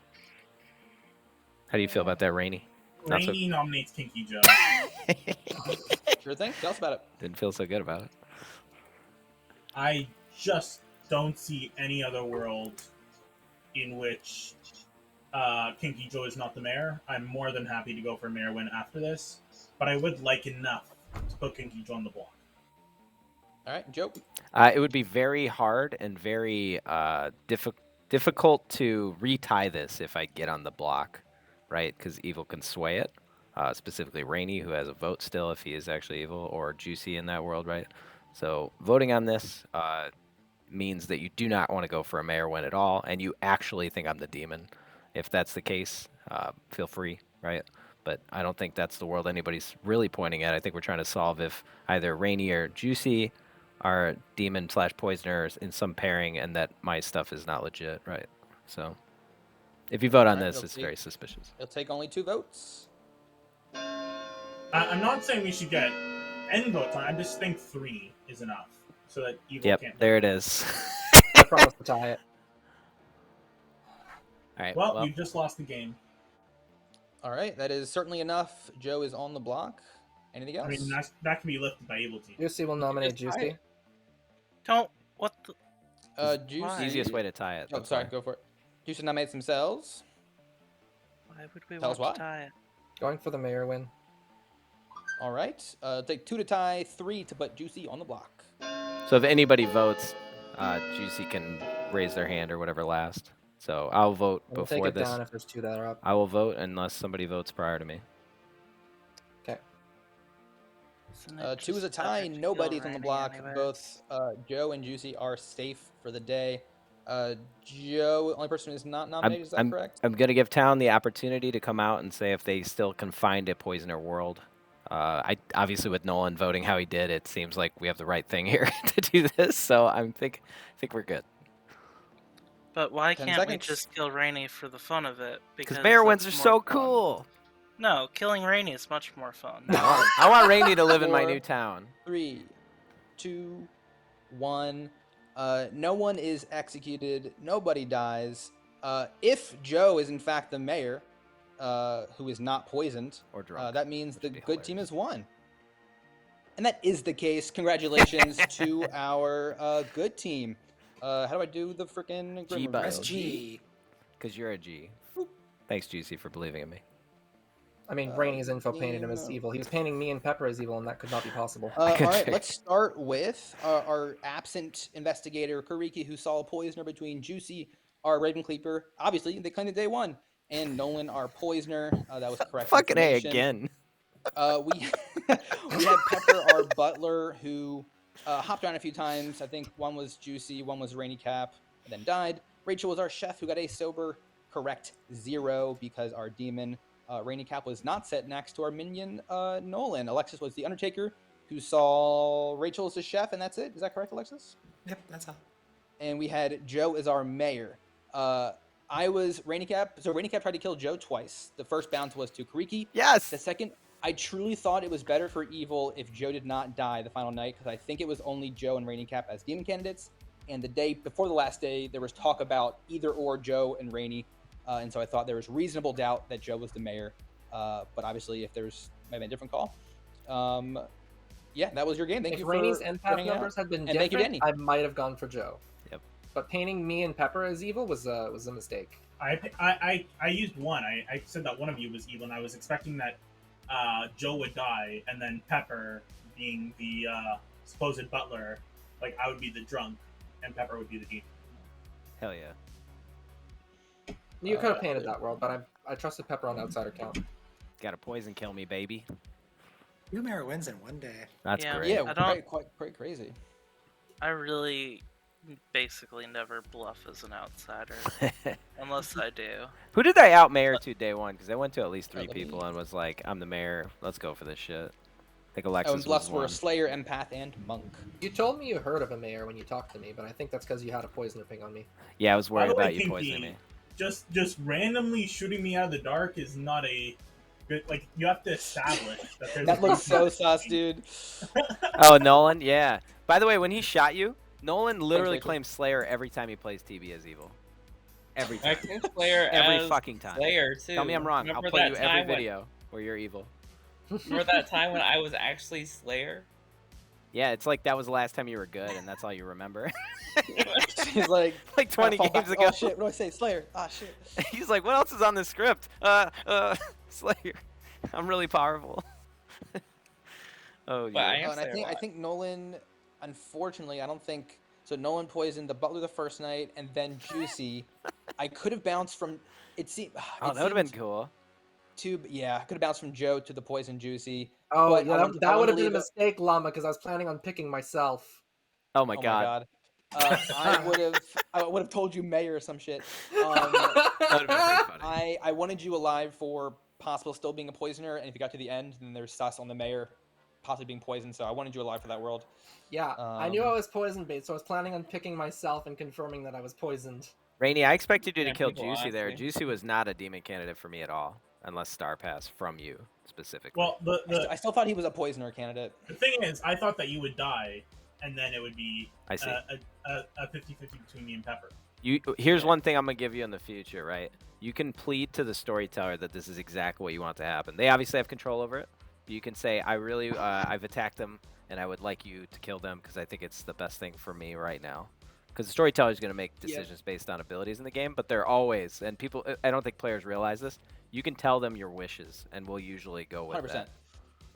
Speaker 1: How do you feel about that, Rainy? Not so.
Speaker 12: Rainy nominates Kinky Joe.
Speaker 14: Sure thing. Tell us about it.
Speaker 1: Didn't feel so good about it.
Speaker 12: I just don't see any other world in which Kinky Joe is not the mayor. I'm more than happy to go for a mayor win after this, but I would like enough to put Kinky Joe on the block.
Speaker 14: All right, Joe.
Speaker 1: It would be very hard and very difficult to retie this if I get on the block, right? Because evil can sway it. Specifically Rainy, who has a vote still if he is actually evil, or Juicy in that world, right? So voting on this means that you do not want to go for a mayor win at all, and you actually think I'm the demon. If that's the case, feel free, right? But I don't think that's the world anybody's really pointing at. I think we're trying to solve if either Rainy or Juicy are demon/poisoners in some pairing, and that my stuff is not legit, right? So if you vote on this, it's very suspicious.
Speaker 14: It'll take only 2 votes.
Speaker 12: I'm not saying we should get N votes on. I just think 3 is enough so that evil
Speaker 1: Yep,
Speaker 12: can't.
Speaker 1: there it is.
Speaker 8: I promise to tie it.
Speaker 1: All right.
Speaker 12: Well, you just lost the game.
Speaker 14: All right, that is certainly enough. Joe is on the block. Anything else?
Speaker 12: I mean, that can be lifted by evil team.
Speaker 8: Juicy will nominate Juicy.
Speaker 6: Don't. What the?
Speaker 14: Juicy.
Speaker 1: Easiest way to tie it.
Speaker 14: Oh, sorry, go for it. Juicy nominates themselves.
Speaker 6: Why would we
Speaker 14: Tell us
Speaker 6: want
Speaker 14: why.
Speaker 6: to tie it?
Speaker 8: Going for the mayor win.
Speaker 14: All right. Take 2 to tie, 3 to put Juicy on the block.
Speaker 1: So if anybody votes, Juicy can raise their hand or whatever last. So I'll vote
Speaker 8: We'll
Speaker 1: before
Speaker 8: take it
Speaker 1: this.
Speaker 8: down if there's 2 that are up.
Speaker 1: I will vote unless somebody votes prior to me.
Speaker 8: Okay.
Speaker 14: 2 is a tie. Nobody's on the block. Both Joe and Juicy are safe for the day. Joe, only person who's not nominated. Is that correct?
Speaker 1: I'm going to give Town the opportunity to come out and say if they still can find a poisoner world. I obviously with Nolan voting how he did, it seems like we have the right thing here to do this. So I think we're good.
Speaker 6: But why
Speaker 14: 10
Speaker 6: can't we
Speaker 14: seconds.
Speaker 6: just kill Rainy for the fun of it?
Speaker 1: Because mayor wins are
Speaker 6: that's
Speaker 1: so
Speaker 6: more fun.
Speaker 1: cool.
Speaker 6: No, killing Rainy is much more fun.
Speaker 1: I want Rainy to live in my
Speaker 14: 4,
Speaker 1: new town.
Speaker 14: 3, 2, 1. No one is executed. Nobody dies. If Joe is in fact the mayor, who is not poisoned,
Speaker 1: or drunk,
Speaker 14: that means the good team has won. And that is the case. Congratulations to our good team. How do I do the freaking
Speaker 1: G button.
Speaker 2: G.
Speaker 1: Because you're a G. Thanks, Juicy, for believing in me.
Speaker 8: I mean, Brainy's info painted him as evil. He was painting me and Pepper as evil, and that could not be possible.
Speaker 14: All right, let's start with our absent investigator, Kariki, who saw a poisoner between Juicy, our Ravencleeper. Obviously, they claimed that they won. And Nolan, our poisoner. That was correct.
Speaker 1: Fucking A
Speaker 14: information.
Speaker 1: again.
Speaker 14: We had Pepper, our butler, who hopped around a few times. I think one was Juicy, one was Rainy Cap, and then died. Rachel was our chef, who got a sober correct 0 because our demon Rainy Cap was not set next to our minion Nolan. Alexis was the Undertaker, who saw Rachel as his chef, and that's it. Is that correct, Alexis?
Speaker 2: Yep, that's all.
Speaker 14: And we had Joe as our mayor. I was Rainy Cap. So Rainy Cap tried to kill Joe twice. The first bounce was to Kariki.
Speaker 1: Yes.
Speaker 14: The second, I truly thought it was better for evil if Joe did not die the final night, because I think it was only Joe and Rainy Cap as demon candidates. And the day before the last day, there was talk about either or Joe and Rainy. And so I thought there was reasonable doubt that Joe was the mayor. But obviously, if there's maybe a different call. Yeah, that was your game. Thank
Speaker 8: If
Speaker 14: you
Speaker 8: Rainy's
Speaker 14: for
Speaker 8: empath
Speaker 14: hanging
Speaker 8: numbers
Speaker 14: out.
Speaker 8: had been
Speaker 14: And thank you,
Speaker 8: different,
Speaker 14: Danny.
Speaker 8: I might have gone for Joe.
Speaker 1: Yep.
Speaker 8: But painting me and Pepper as evil was a mistake.
Speaker 12: I used 1. I said that one of you was evil, and I was expecting that Joe would die, and then Pepper, being the supposed butler, like I would be the drunk, and Pepper would be the demon.
Speaker 1: Hell yeah.
Speaker 8: You could have painted that world, but I trusted Pepper on outsider count.
Speaker 1: Got to poison kill me, baby.
Speaker 2: 2 mayor wins in one day.
Speaker 1: That's
Speaker 6: Yeah,
Speaker 1: great.
Speaker 14: Yeah,
Speaker 6: I don't-
Speaker 14: quite crazy.
Speaker 6: I really basically never bluff as an outsider, unless I do.
Speaker 1: Who did I out mayor to day one? Because I went to at least 3
Speaker 14: let me-
Speaker 1: people and was like, I'm the mayor. Let's go for this shit. I think
Speaker 14: Oh,
Speaker 1: Alexis
Speaker 14: and bluffs
Speaker 1: was
Speaker 14: were
Speaker 1: one.
Speaker 14: Slayer, Empath, and Monk.
Speaker 8: You told me you heard of a mayor when you talked to me, but I think that's because you had a poisoner ping on me.
Speaker 1: Yeah, I was
Speaker 12: By
Speaker 1: worried
Speaker 12: the way,
Speaker 1: about you
Speaker 12: Kinky,
Speaker 1: poisoning me.
Speaker 12: just randomly shooting me out of the dark is not a good. Like you have to establish that there's.
Speaker 14: That
Speaker 12: a
Speaker 14: looks so
Speaker 12: group
Speaker 14: sus, dude.
Speaker 1: Oh, Nolan? Yeah. By the way, when he shot you, Nolan literally
Speaker 14: Rachel.
Speaker 1: claims Slayer every time he plays TB as evil. Every
Speaker 17: I
Speaker 1: time.
Speaker 17: claim Slayer
Speaker 1: Every
Speaker 17: as
Speaker 1: fucking time.
Speaker 17: Slayer too.
Speaker 1: Tell me I'm wrong.
Speaker 17: Remember
Speaker 1: I'll play
Speaker 17: that
Speaker 1: you every
Speaker 17: time when-
Speaker 1: video where you're evil.
Speaker 17: Remember that time when I was actually Slayer?
Speaker 1: Yeah, it's like that was the last time you were good, and that's all you remember.
Speaker 14: He's like
Speaker 1: 20
Speaker 14: fall
Speaker 1: games
Speaker 14: back.
Speaker 1: ago.
Speaker 14: Oh shit! What do I say? Slayer. Ah shit.
Speaker 1: He's like, what else is on this script? Slayer. I'm really powerful. Oh,
Speaker 17: But I
Speaker 1: yeah.
Speaker 17: am
Speaker 14: And
Speaker 17: Slayer a
Speaker 14: I
Speaker 17: lot.
Speaker 14: think Nolan, unfortunately, I don't think so. Nolan poisoned the butler the first night, and then Juicy. I could have bounced from. It seemed.
Speaker 1: Oh, that would have been cool.
Speaker 14: Yeah, I could have bounced from Joe to the poison Juicy.
Speaker 8: Oh,
Speaker 14: but
Speaker 8: yeah,
Speaker 14: I wanted- I
Speaker 8: that would
Speaker 14: wanted
Speaker 8: have
Speaker 14: to
Speaker 8: been a
Speaker 14: leave it-
Speaker 8: mistake, Llama, because I was planning on picking myself.
Speaker 1: Oh my
Speaker 14: Oh
Speaker 1: god.
Speaker 14: my god. I would have told you mayor or some shit.
Speaker 1: That would have been pretty funny.
Speaker 14: I wanted you alive for possible still being a poisoner, and if you got to the end, then there's sus on the mayor possibly being poisoned. So I wanted you alive for that world.
Speaker 8: Yeah, I knew I was poison bait, so I was planning on picking myself and confirming that I was poisoned.
Speaker 1: Rainey, I expected you to
Speaker 17: Yeah,
Speaker 1: kill
Speaker 17: people,
Speaker 1: Juicy there.
Speaker 17: honestly.
Speaker 1: Juicy was not a demon candidate for me at all, unless Star Pass from you specifically.
Speaker 12: Well,
Speaker 14: I still thought he was a poisoner candidate.
Speaker 12: the thing is, I thought that you would die, and then it would be
Speaker 1: I see.
Speaker 12: a 50-50 between me and Pepper.
Speaker 1: Here's one thing I'm gonna give you in the future, right? You can plead to the storyteller that this is exactly what you want to happen. They obviously have control over it. But you can say, I've attacked them, and I would like you to kill them because I think it's the best thing for me right now. Because the storyteller is going to make decisions based on abilities in the game, but they're always, and people, I don't think players realize this, you can tell them your wishes, and we'll usually go with
Speaker 14: 100%.
Speaker 1: that.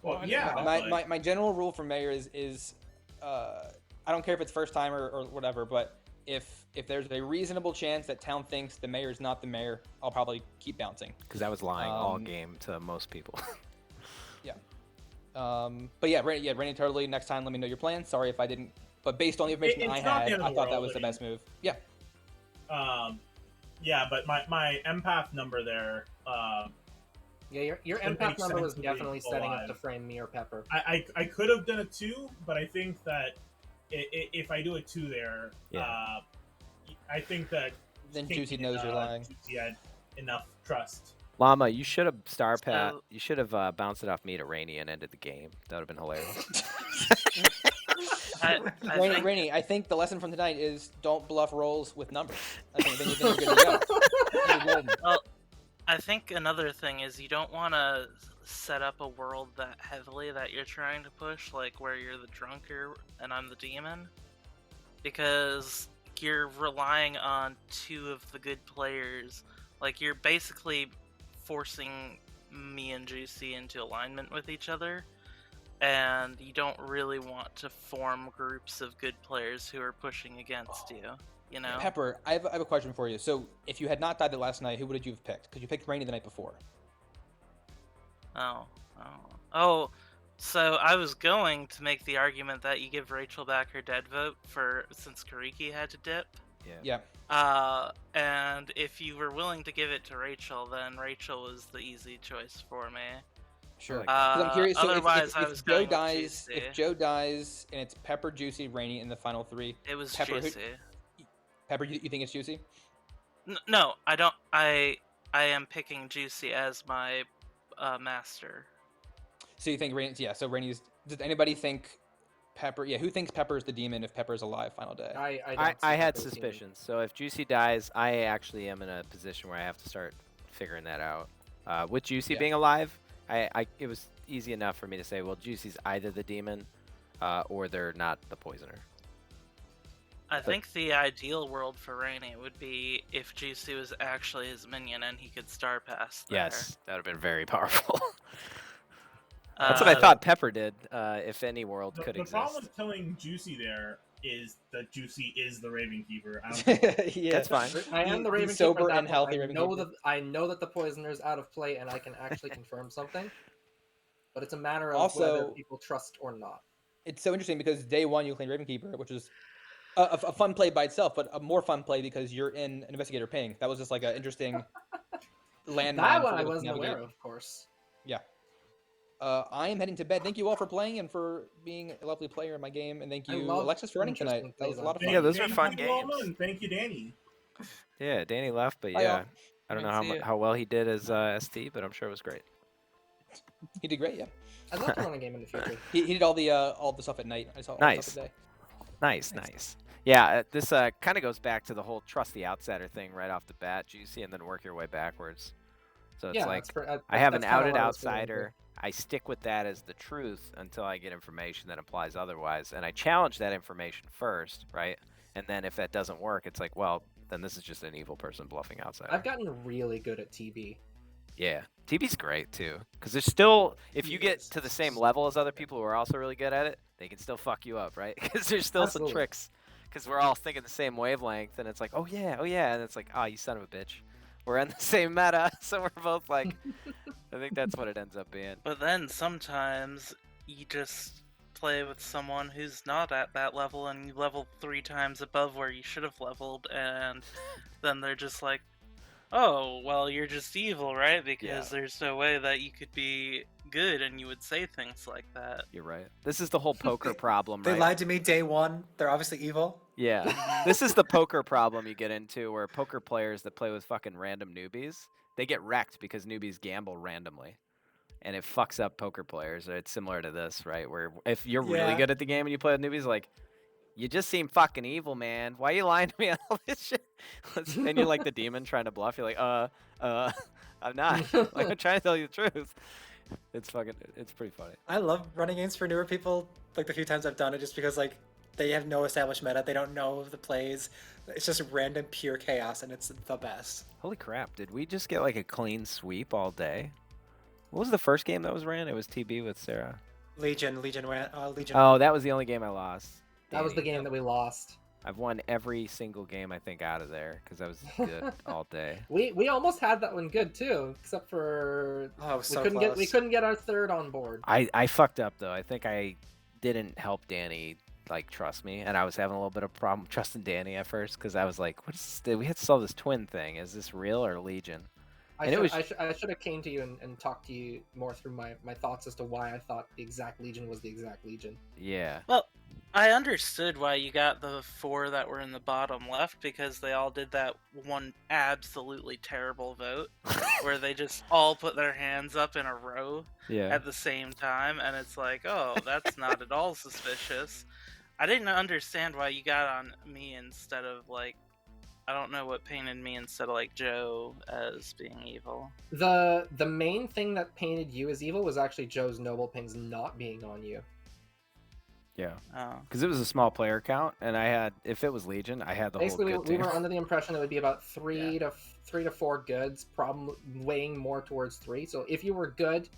Speaker 12: Well, yeah.
Speaker 14: My general rule for mayor is I don't care if it's first time or whatever, but if there's a reasonable chance that town thinks the mayor is not the mayor, I'll probably keep bouncing.
Speaker 1: Because I was lying all game to most people.
Speaker 14: Yeah. But yeah, Rainy, totally. Next time, let me know your plan. Sorry if I didn't. But based on the information I
Speaker 12: It's not the
Speaker 14: had,
Speaker 12: end of
Speaker 14: I
Speaker 12: the
Speaker 14: thought that
Speaker 12: world,
Speaker 14: was the
Speaker 12: I mean.
Speaker 14: best move. Yeah.
Speaker 12: Yeah, but my empath number there.
Speaker 8: Yeah, your
Speaker 12: it
Speaker 8: empath
Speaker 12: makes
Speaker 8: number
Speaker 12: sense
Speaker 8: was
Speaker 12: to be
Speaker 8: definitely setting up
Speaker 12: alive.
Speaker 8: to frame me or Pepper.
Speaker 12: I could have done a 2, but I think that if I do a 2 there, I think that
Speaker 14: Then
Speaker 12: Kinky
Speaker 14: Juicy knows you're lying.
Speaker 12: Juicy had enough trust.
Speaker 1: Llama, you should have Star Pass. You should have bounced it off me to Rainy and ended the game. That would have been hilarious.
Speaker 14: Rainy, I think the lesson from tonight is don't bluff rolls with numbers. I think then you're good to go. You're good.
Speaker 6: Well, I think another thing is you don't want to set up a world that heavily that you're trying to push, like where you're the drunker and I'm the demon, because you're relying on 2 of the good players. Like you're basically forcing me and Juicy into alignment with each other, and you don't really want to form groups of good players who are pushing against you. You know,
Speaker 14: Pepper, I have a question for you. So, if you had not died the last night, who would you have picked? Because you picked Rainy the night before.
Speaker 6: Oh, so I was going to make the argument that you give Rachel back her dead vote since Kariki had to dip.
Speaker 14: Yeah.
Speaker 6: And if you were willing to give it to Rachel, then Rachel was the easy choice for me.
Speaker 14: Sure. 'Cause I'm curious. So
Speaker 6: Otherwise, I
Speaker 14: if
Speaker 6: was
Speaker 14: Joe
Speaker 6: going with
Speaker 14: dies,
Speaker 6: Juicy.
Speaker 14: if Joe dies, and it's Pepper, Juicy, Rainy in the final 3.
Speaker 6: It was
Speaker 14: Pepper,
Speaker 6: Juicy.
Speaker 14: Pepper, you think it's Juicy?
Speaker 6: No, I don't. I am picking Juicy as my master.
Speaker 14: So you think Rainy? Yeah. So Rainy's. Does anybody think Pepper? Yeah. Who thinks Pepper is the demon if Pepper's alive final day?
Speaker 1: I had suspicions. So if Juicy dies, I actually am in a position where I have to start figuring that out. With Juicy being alive, it was easy enough for me to say, well, Juicy's either the demon or they're not the poisoner.
Speaker 6: I think the ideal world for Rainy would be if Juicy was actually his minion and he could star pass there.
Speaker 1: Yes, that would have been very powerful. That's what I thought Pepper did, if any world could
Speaker 12: The
Speaker 1: exist.
Speaker 12: problem with killing Juicy there is that Juicy is the Raven Keeper. I don't
Speaker 14: Yeah,
Speaker 1: that's fine.
Speaker 8: I am the
Speaker 14: He's
Speaker 8: Raven
Speaker 14: sober
Speaker 8: Keeper at that
Speaker 14: and
Speaker 8: point.
Speaker 14: healthy Raven Keeper.
Speaker 8: I know that the poisoner's out of play, and I can actually confirm something. But it's a matter of
Speaker 14: Also-
Speaker 8: whether people trust or not.
Speaker 14: It's so interesting because day 1 you claimed Raven Keeper, which is a fun play by itself, but a more fun play because you're in investigator ping. That was just like an interesting landmine.
Speaker 8: That one
Speaker 14: for
Speaker 8: I
Speaker 14: you to
Speaker 8: wasn't
Speaker 14: navigate.
Speaker 8: aware of course.
Speaker 14: Yeah. I am heading to bed. Thank you all for playing and for being a lovely player in my game, and thank
Speaker 8: I
Speaker 14: you,
Speaker 8: love
Speaker 14: Alexis, for running tonight.
Speaker 8: interesting
Speaker 14: That was a
Speaker 8: plays
Speaker 14: lot of
Speaker 8: on
Speaker 14: fun.
Speaker 1: Yeah, those were
Speaker 12: Thank
Speaker 1: fun
Speaker 12: you, Alma,
Speaker 1: games.
Speaker 12: and thank you, Danny.
Speaker 1: Yeah, Danny left, but
Speaker 14: Bye,
Speaker 1: yeah,
Speaker 14: all.
Speaker 1: I don't
Speaker 6: Good
Speaker 1: know
Speaker 6: to see you.
Speaker 1: how well he did as ST, but I'm sure it was great.
Speaker 14: He did great. Yeah.
Speaker 8: I'd love to run a game in the future.
Speaker 14: He did all the stuff at night. I saw all the
Speaker 1: Nice.
Speaker 14: stuff at day.
Speaker 1: Nice. Yeah, this kind of goes back to the whole trust the outsider thing right off the bat, Juicy, and then work your way backwards. So it's
Speaker 8: Yeah,
Speaker 1: like
Speaker 8: that's
Speaker 1: I have an
Speaker 8: that's kinda
Speaker 1: outed
Speaker 8: what I was feeling, too.
Speaker 1: outsider. I stick with that as the truth until I get information that implies otherwise, and I challenge that information first, right? And then if that doesn't work, it's like, well, then this is just an evil person bluffing outsider.
Speaker 8: I've gotten really good at TB.
Speaker 1: Yeah, TB's great too, because there's still, if you get to the same level as other people who are also really good at it, they can still fuck you up, right? Because there's still some
Speaker 8: Absolutely.
Speaker 1: tricks, because we're all thinking the same wavelength, and it's like, oh yeah, and it's like, oh, you son of a bitch. We're in the same meta, so we're both like, I think that's what it ends up being.
Speaker 6: But then sometimes you just play with someone who's not at that level and you level 3 times above where you should have leveled, and then they're just like, oh, well, you're just evil, right? Because there's no way that you could be good, and you would say things like that.
Speaker 1: You're right. This is the whole poker problem,
Speaker 2: They
Speaker 1: right?
Speaker 2: lied to me day one. They're obviously evil.
Speaker 1: Yeah. This is the poker problem you get into, where poker players that play with fucking random newbies, they get wrecked because newbies gamble randomly. And it fucks up poker players. It's similar to this, right? Where if you're really
Speaker 2: Yeah.
Speaker 1: good at the game and you play with newbies, like, you just seem fucking evil, man. Why are you lying to me on all this shit? And you're like the demon trying to bluff. You're like, I'm not. Like, I'm trying to tell you the truth. It's pretty funny.
Speaker 2: I love running games for newer people. Like the few times I've done it, just because like they have no established meta, they don't know the plays. It's just random pure chaos, and it's the best.
Speaker 1: Holy crap! Did we just get like a clean sweep all day? What was the first game that was ran? It was TB with Sarah.
Speaker 2: Legion.
Speaker 1: Oh, that was the only game I lost.
Speaker 8: That was the
Speaker 1: Danny.
Speaker 8: game that we lost.
Speaker 1: I've won every single game I think out of there because I was good all day.
Speaker 8: We almost had that one good too, except for we couldn't get our third on board.
Speaker 1: I fucked up though. I think I didn't help Danny like trust me, and I was having a little bit of problem trusting Danny at first because I was like, "What is this? We have to solve this twin thing. Is this real or Legion?"
Speaker 8: I should have came to you and talked to you more through my thoughts as to why I thought the exact Legion was the exact Legion.
Speaker 1: Yeah.
Speaker 6: Well, I understood why you got the 4 that were in the bottom left, because they all did that one absolutely terrible vote where they just all put their hands up in a row at the same time, and it's like, oh, that's not at all suspicious. I didn't understand why you got on me instead of, like, I don't know what painted me instead of, like, Joe as being evil.
Speaker 8: The main thing that painted you as evil was actually Joe's noble pings not being on you.
Speaker 1: Yeah.
Speaker 6: Oh.
Speaker 1: Because it was a small player count, and I had, if it was Legion, I had the
Speaker 8: Basically,
Speaker 1: whole good
Speaker 8: we
Speaker 1: team.
Speaker 8: were under the impression it would be about three to four goods, problem weighing more towards 3. So if you were good,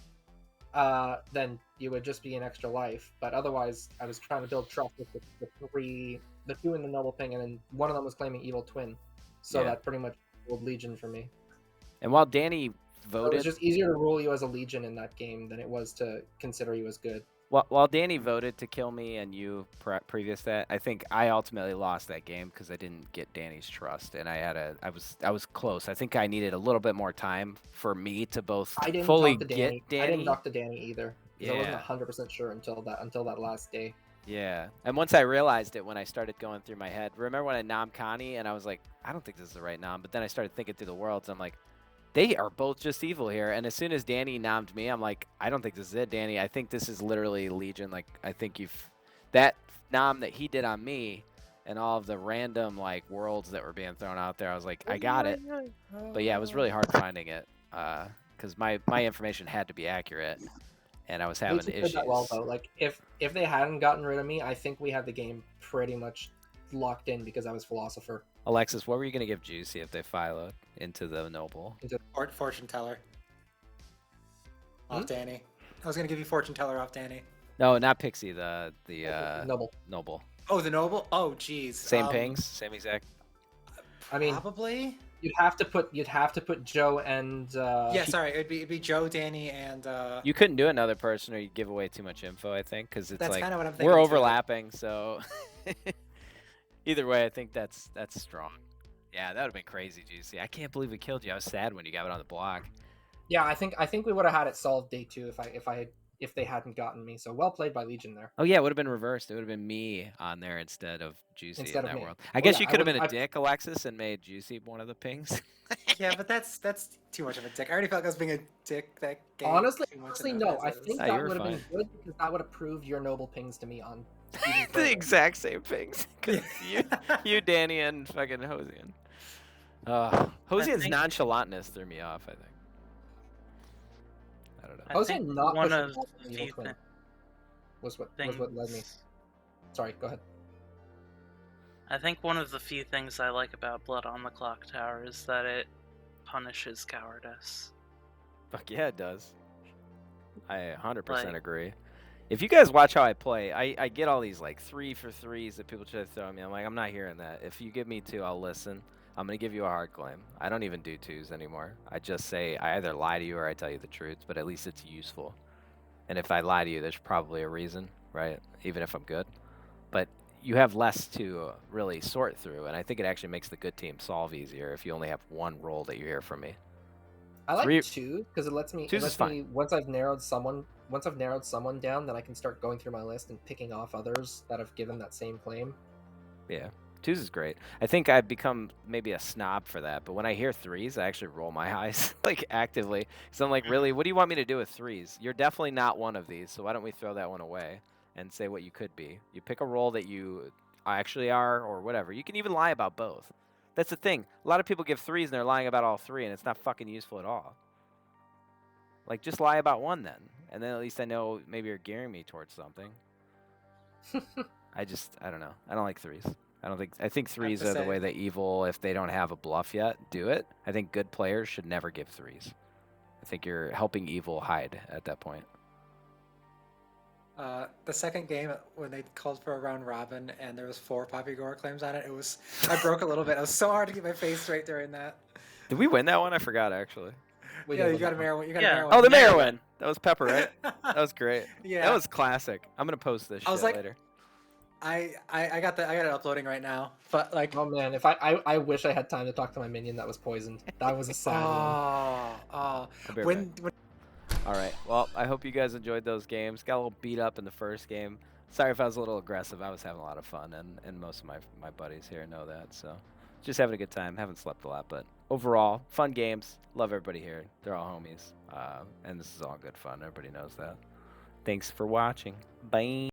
Speaker 8: then you would just be an extra life. But otherwise, I was trying to build trust with the 2 in the noble ping, and then one of them was claiming evil twin. So
Speaker 1: Yeah.
Speaker 8: that pretty much ruled Legion for me.
Speaker 1: And while Danny
Speaker 8: So it
Speaker 1: voted,
Speaker 8: was just easier to rule you as a Legion in that game than it was to consider you as good.
Speaker 1: while Danny voted to kill me and you previous that, I think I ultimately lost that game because I didn't get Danny's trust, and I was close. I think I needed a little bit more time for me to both
Speaker 8: I didn't
Speaker 1: fully
Speaker 8: talk to
Speaker 1: get
Speaker 8: Danny.
Speaker 1: Danny.
Speaker 8: I didn't talk to Danny either. 'Cause I
Speaker 1: Yeah.
Speaker 8: wasn't 100% sure until that last day.
Speaker 1: Yeah, and once I realized it, when I started going through my head, remember when I nommed Connie and I was like, I don't think this is the right nom, but then I started thinking through the worlds. I'm like, they are both just evil here. And as soon as Danny nommed me, I'm like, I don't think this is it, Danny. I think this is literally Legion. Like, I think that nom that he did on me and all of the random like worlds that were being thrown out there, I was like, I got it. But yeah, it was really hard finding it because my information had to be accurate. And I was having
Speaker 8: Legion
Speaker 1: issues.
Speaker 8: did that well though. Like if they hadn't gotten rid of me, I think we had the game pretty much locked in because I was philosopher.
Speaker 1: Alexis, what were you going to give Juicy if they filoed into the Noble?
Speaker 2: Fortune teller. Off Danny. I was gonna give you fortune teller off Danny.
Speaker 1: No, not Pixie, the
Speaker 8: Noble.
Speaker 1: Noble.
Speaker 2: Oh, the noble. Oh, jeez.
Speaker 1: Same pings, same exact.
Speaker 8: I mean,
Speaker 2: probably.
Speaker 8: You'd have to put Joe and.
Speaker 2: Yeah, sorry. It'd be Joe, Danny, and.
Speaker 1: You couldn't do another person, or you'd give away too much info. I think because it's
Speaker 2: That's
Speaker 1: like
Speaker 2: kinda what I'm
Speaker 1: we're
Speaker 2: thinking, too.
Speaker 1: overlapping, so. Either way, I think that's strong. Yeah, that would have been crazy, Juicy. I can't believe we killed you. I was sad when you got it on the block.
Speaker 8: Yeah, I think we would have had it solved day 2 if they hadn't gotten me. So well played by Legion there.
Speaker 1: Oh yeah, it would have been reversed. It would have been me on there instead of Juicy
Speaker 8: Instead
Speaker 1: in
Speaker 8: of
Speaker 1: that
Speaker 8: me.
Speaker 1: world. I
Speaker 8: Well,
Speaker 1: guess
Speaker 8: yeah,
Speaker 1: you
Speaker 8: I
Speaker 1: could have been
Speaker 8: wouldn't-
Speaker 1: a dick, Alexis, and made Juicy one of the pings.
Speaker 2: Yeah, but that's too much of a dick. I already felt like I was being a dick that game.
Speaker 8: Honestly,
Speaker 2: too much
Speaker 8: honestly,
Speaker 2: of
Speaker 8: no.
Speaker 2: as
Speaker 8: I
Speaker 2: is.
Speaker 8: think
Speaker 1: No,
Speaker 8: that
Speaker 1: you were
Speaker 8: would have been
Speaker 1: fine.
Speaker 8: good because that would have proved your noble pings to me on even
Speaker 1: The
Speaker 8: further.
Speaker 1: exact same pings. 'Cause you, Danny, and fucking Hosian. Hosian's
Speaker 6: think-
Speaker 1: nonchalantness threw me off, I think. I don't know.
Speaker 8: I was
Speaker 6: think
Speaker 8: not
Speaker 6: one
Speaker 8: pushing
Speaker 6: of
Speaker 8: back on
Speaker 6: the
Speaker 8: Evil Twin was what led me. Sorry, go ahead.
Speaker 6: I think one of the few things I like about Blood on the Clocktower is that it punishes cowardice.
Speaker 1: Fuck yeah, it does. I 100%
Speaker 6: Like-
Speaker 1: agree. If you guys watch how I play, I get all these like 3 for 3s that people try to throw at me. I'm like, I'm not hearing that. If you give me 2, I'll listen. I'm going to give you a hard claim. I don't even do 2s anymore. I just say I either lie to you or I tell you the truth, but at least it's useful. And if I lie to you, there's probably a reason, right? Even if I'm good. But you have less to really sort through, and I think it actually makes the good team solve easier if you only have one roll that you hear from me.
Speaker 8: I like
Speaker 1: 3
Speaker 8: 2 because it lets me.
Speaker 1: 2's
Speaker 8: It lets
Speaker 1: is fine.
Speaker 8: me once I've narrowed someone down, then I can start going through my list and picking off others that have given that same claim.
Speaker 1: Yeah, 2s is great. I think I've become maybe a snob for that, but when I hear 3s, I actually roll my eyes like actively. So I'm like, really, what do you want me to do with 3s? You're definitely not one of these, so why don't we throw that one away and say what you could be? You pick a role that you actually are or whatever. You can even lie about both. That's the thing. A lot of people give 3s and they're lying about all 3, and it's not fucking useful at all. Like, just lie about one then, and then at least I know maybe you're gearing me towards something. I don't know. I don't like 3s. I think 3s
Speaker 2: to
Speaker 1: are the
Speaker 2: say-
Speaker 1: way that evil, if they don't have a bluff yet, do it. I think good players should never give 3s. I think you're helping evil hide at that point.
Speaker 2: The second game when they called for a round robin and there was 4 Poppy Gore claims on it, I broke a little bit. It was so hard to keep my face straight during that.
Speaker 1: Did we win that one? I forgot actually.
Speaker 2: Yeah, you got a mayor one. You got a mayor one.
Speaker 1: Oh, the mayor win. That was Pepper, right? That was great.
Speaker 2: Yeah.
Speaker 1: That was classic. I'm gonna post this
Speaker 2: I was
Speaker 1: shit
Speaker 2: like-
Speaker 1: later.
Speaker 2: I got it uploading right now, but like,
Speaker 8: Oh man, if I wish I had time to talk to my minion that was poisoned. That was a sad one.
Speaker 2: oh,
Speaker 1: I'll be right
Speaker 2: when
Speaker 1: back. All right. Well, I hope you guys enjoyed those games. Got a little beat up in the first game. Sorry if I was a little aggressive. I was having a lot of fun, and most of my buddies here know that. So, just having a good time. Haven't slept a lot, but overall, fun games. Love everybody here. They're all homies, and this is all good fun. Everybody knows that. Thanks for watching. Bye.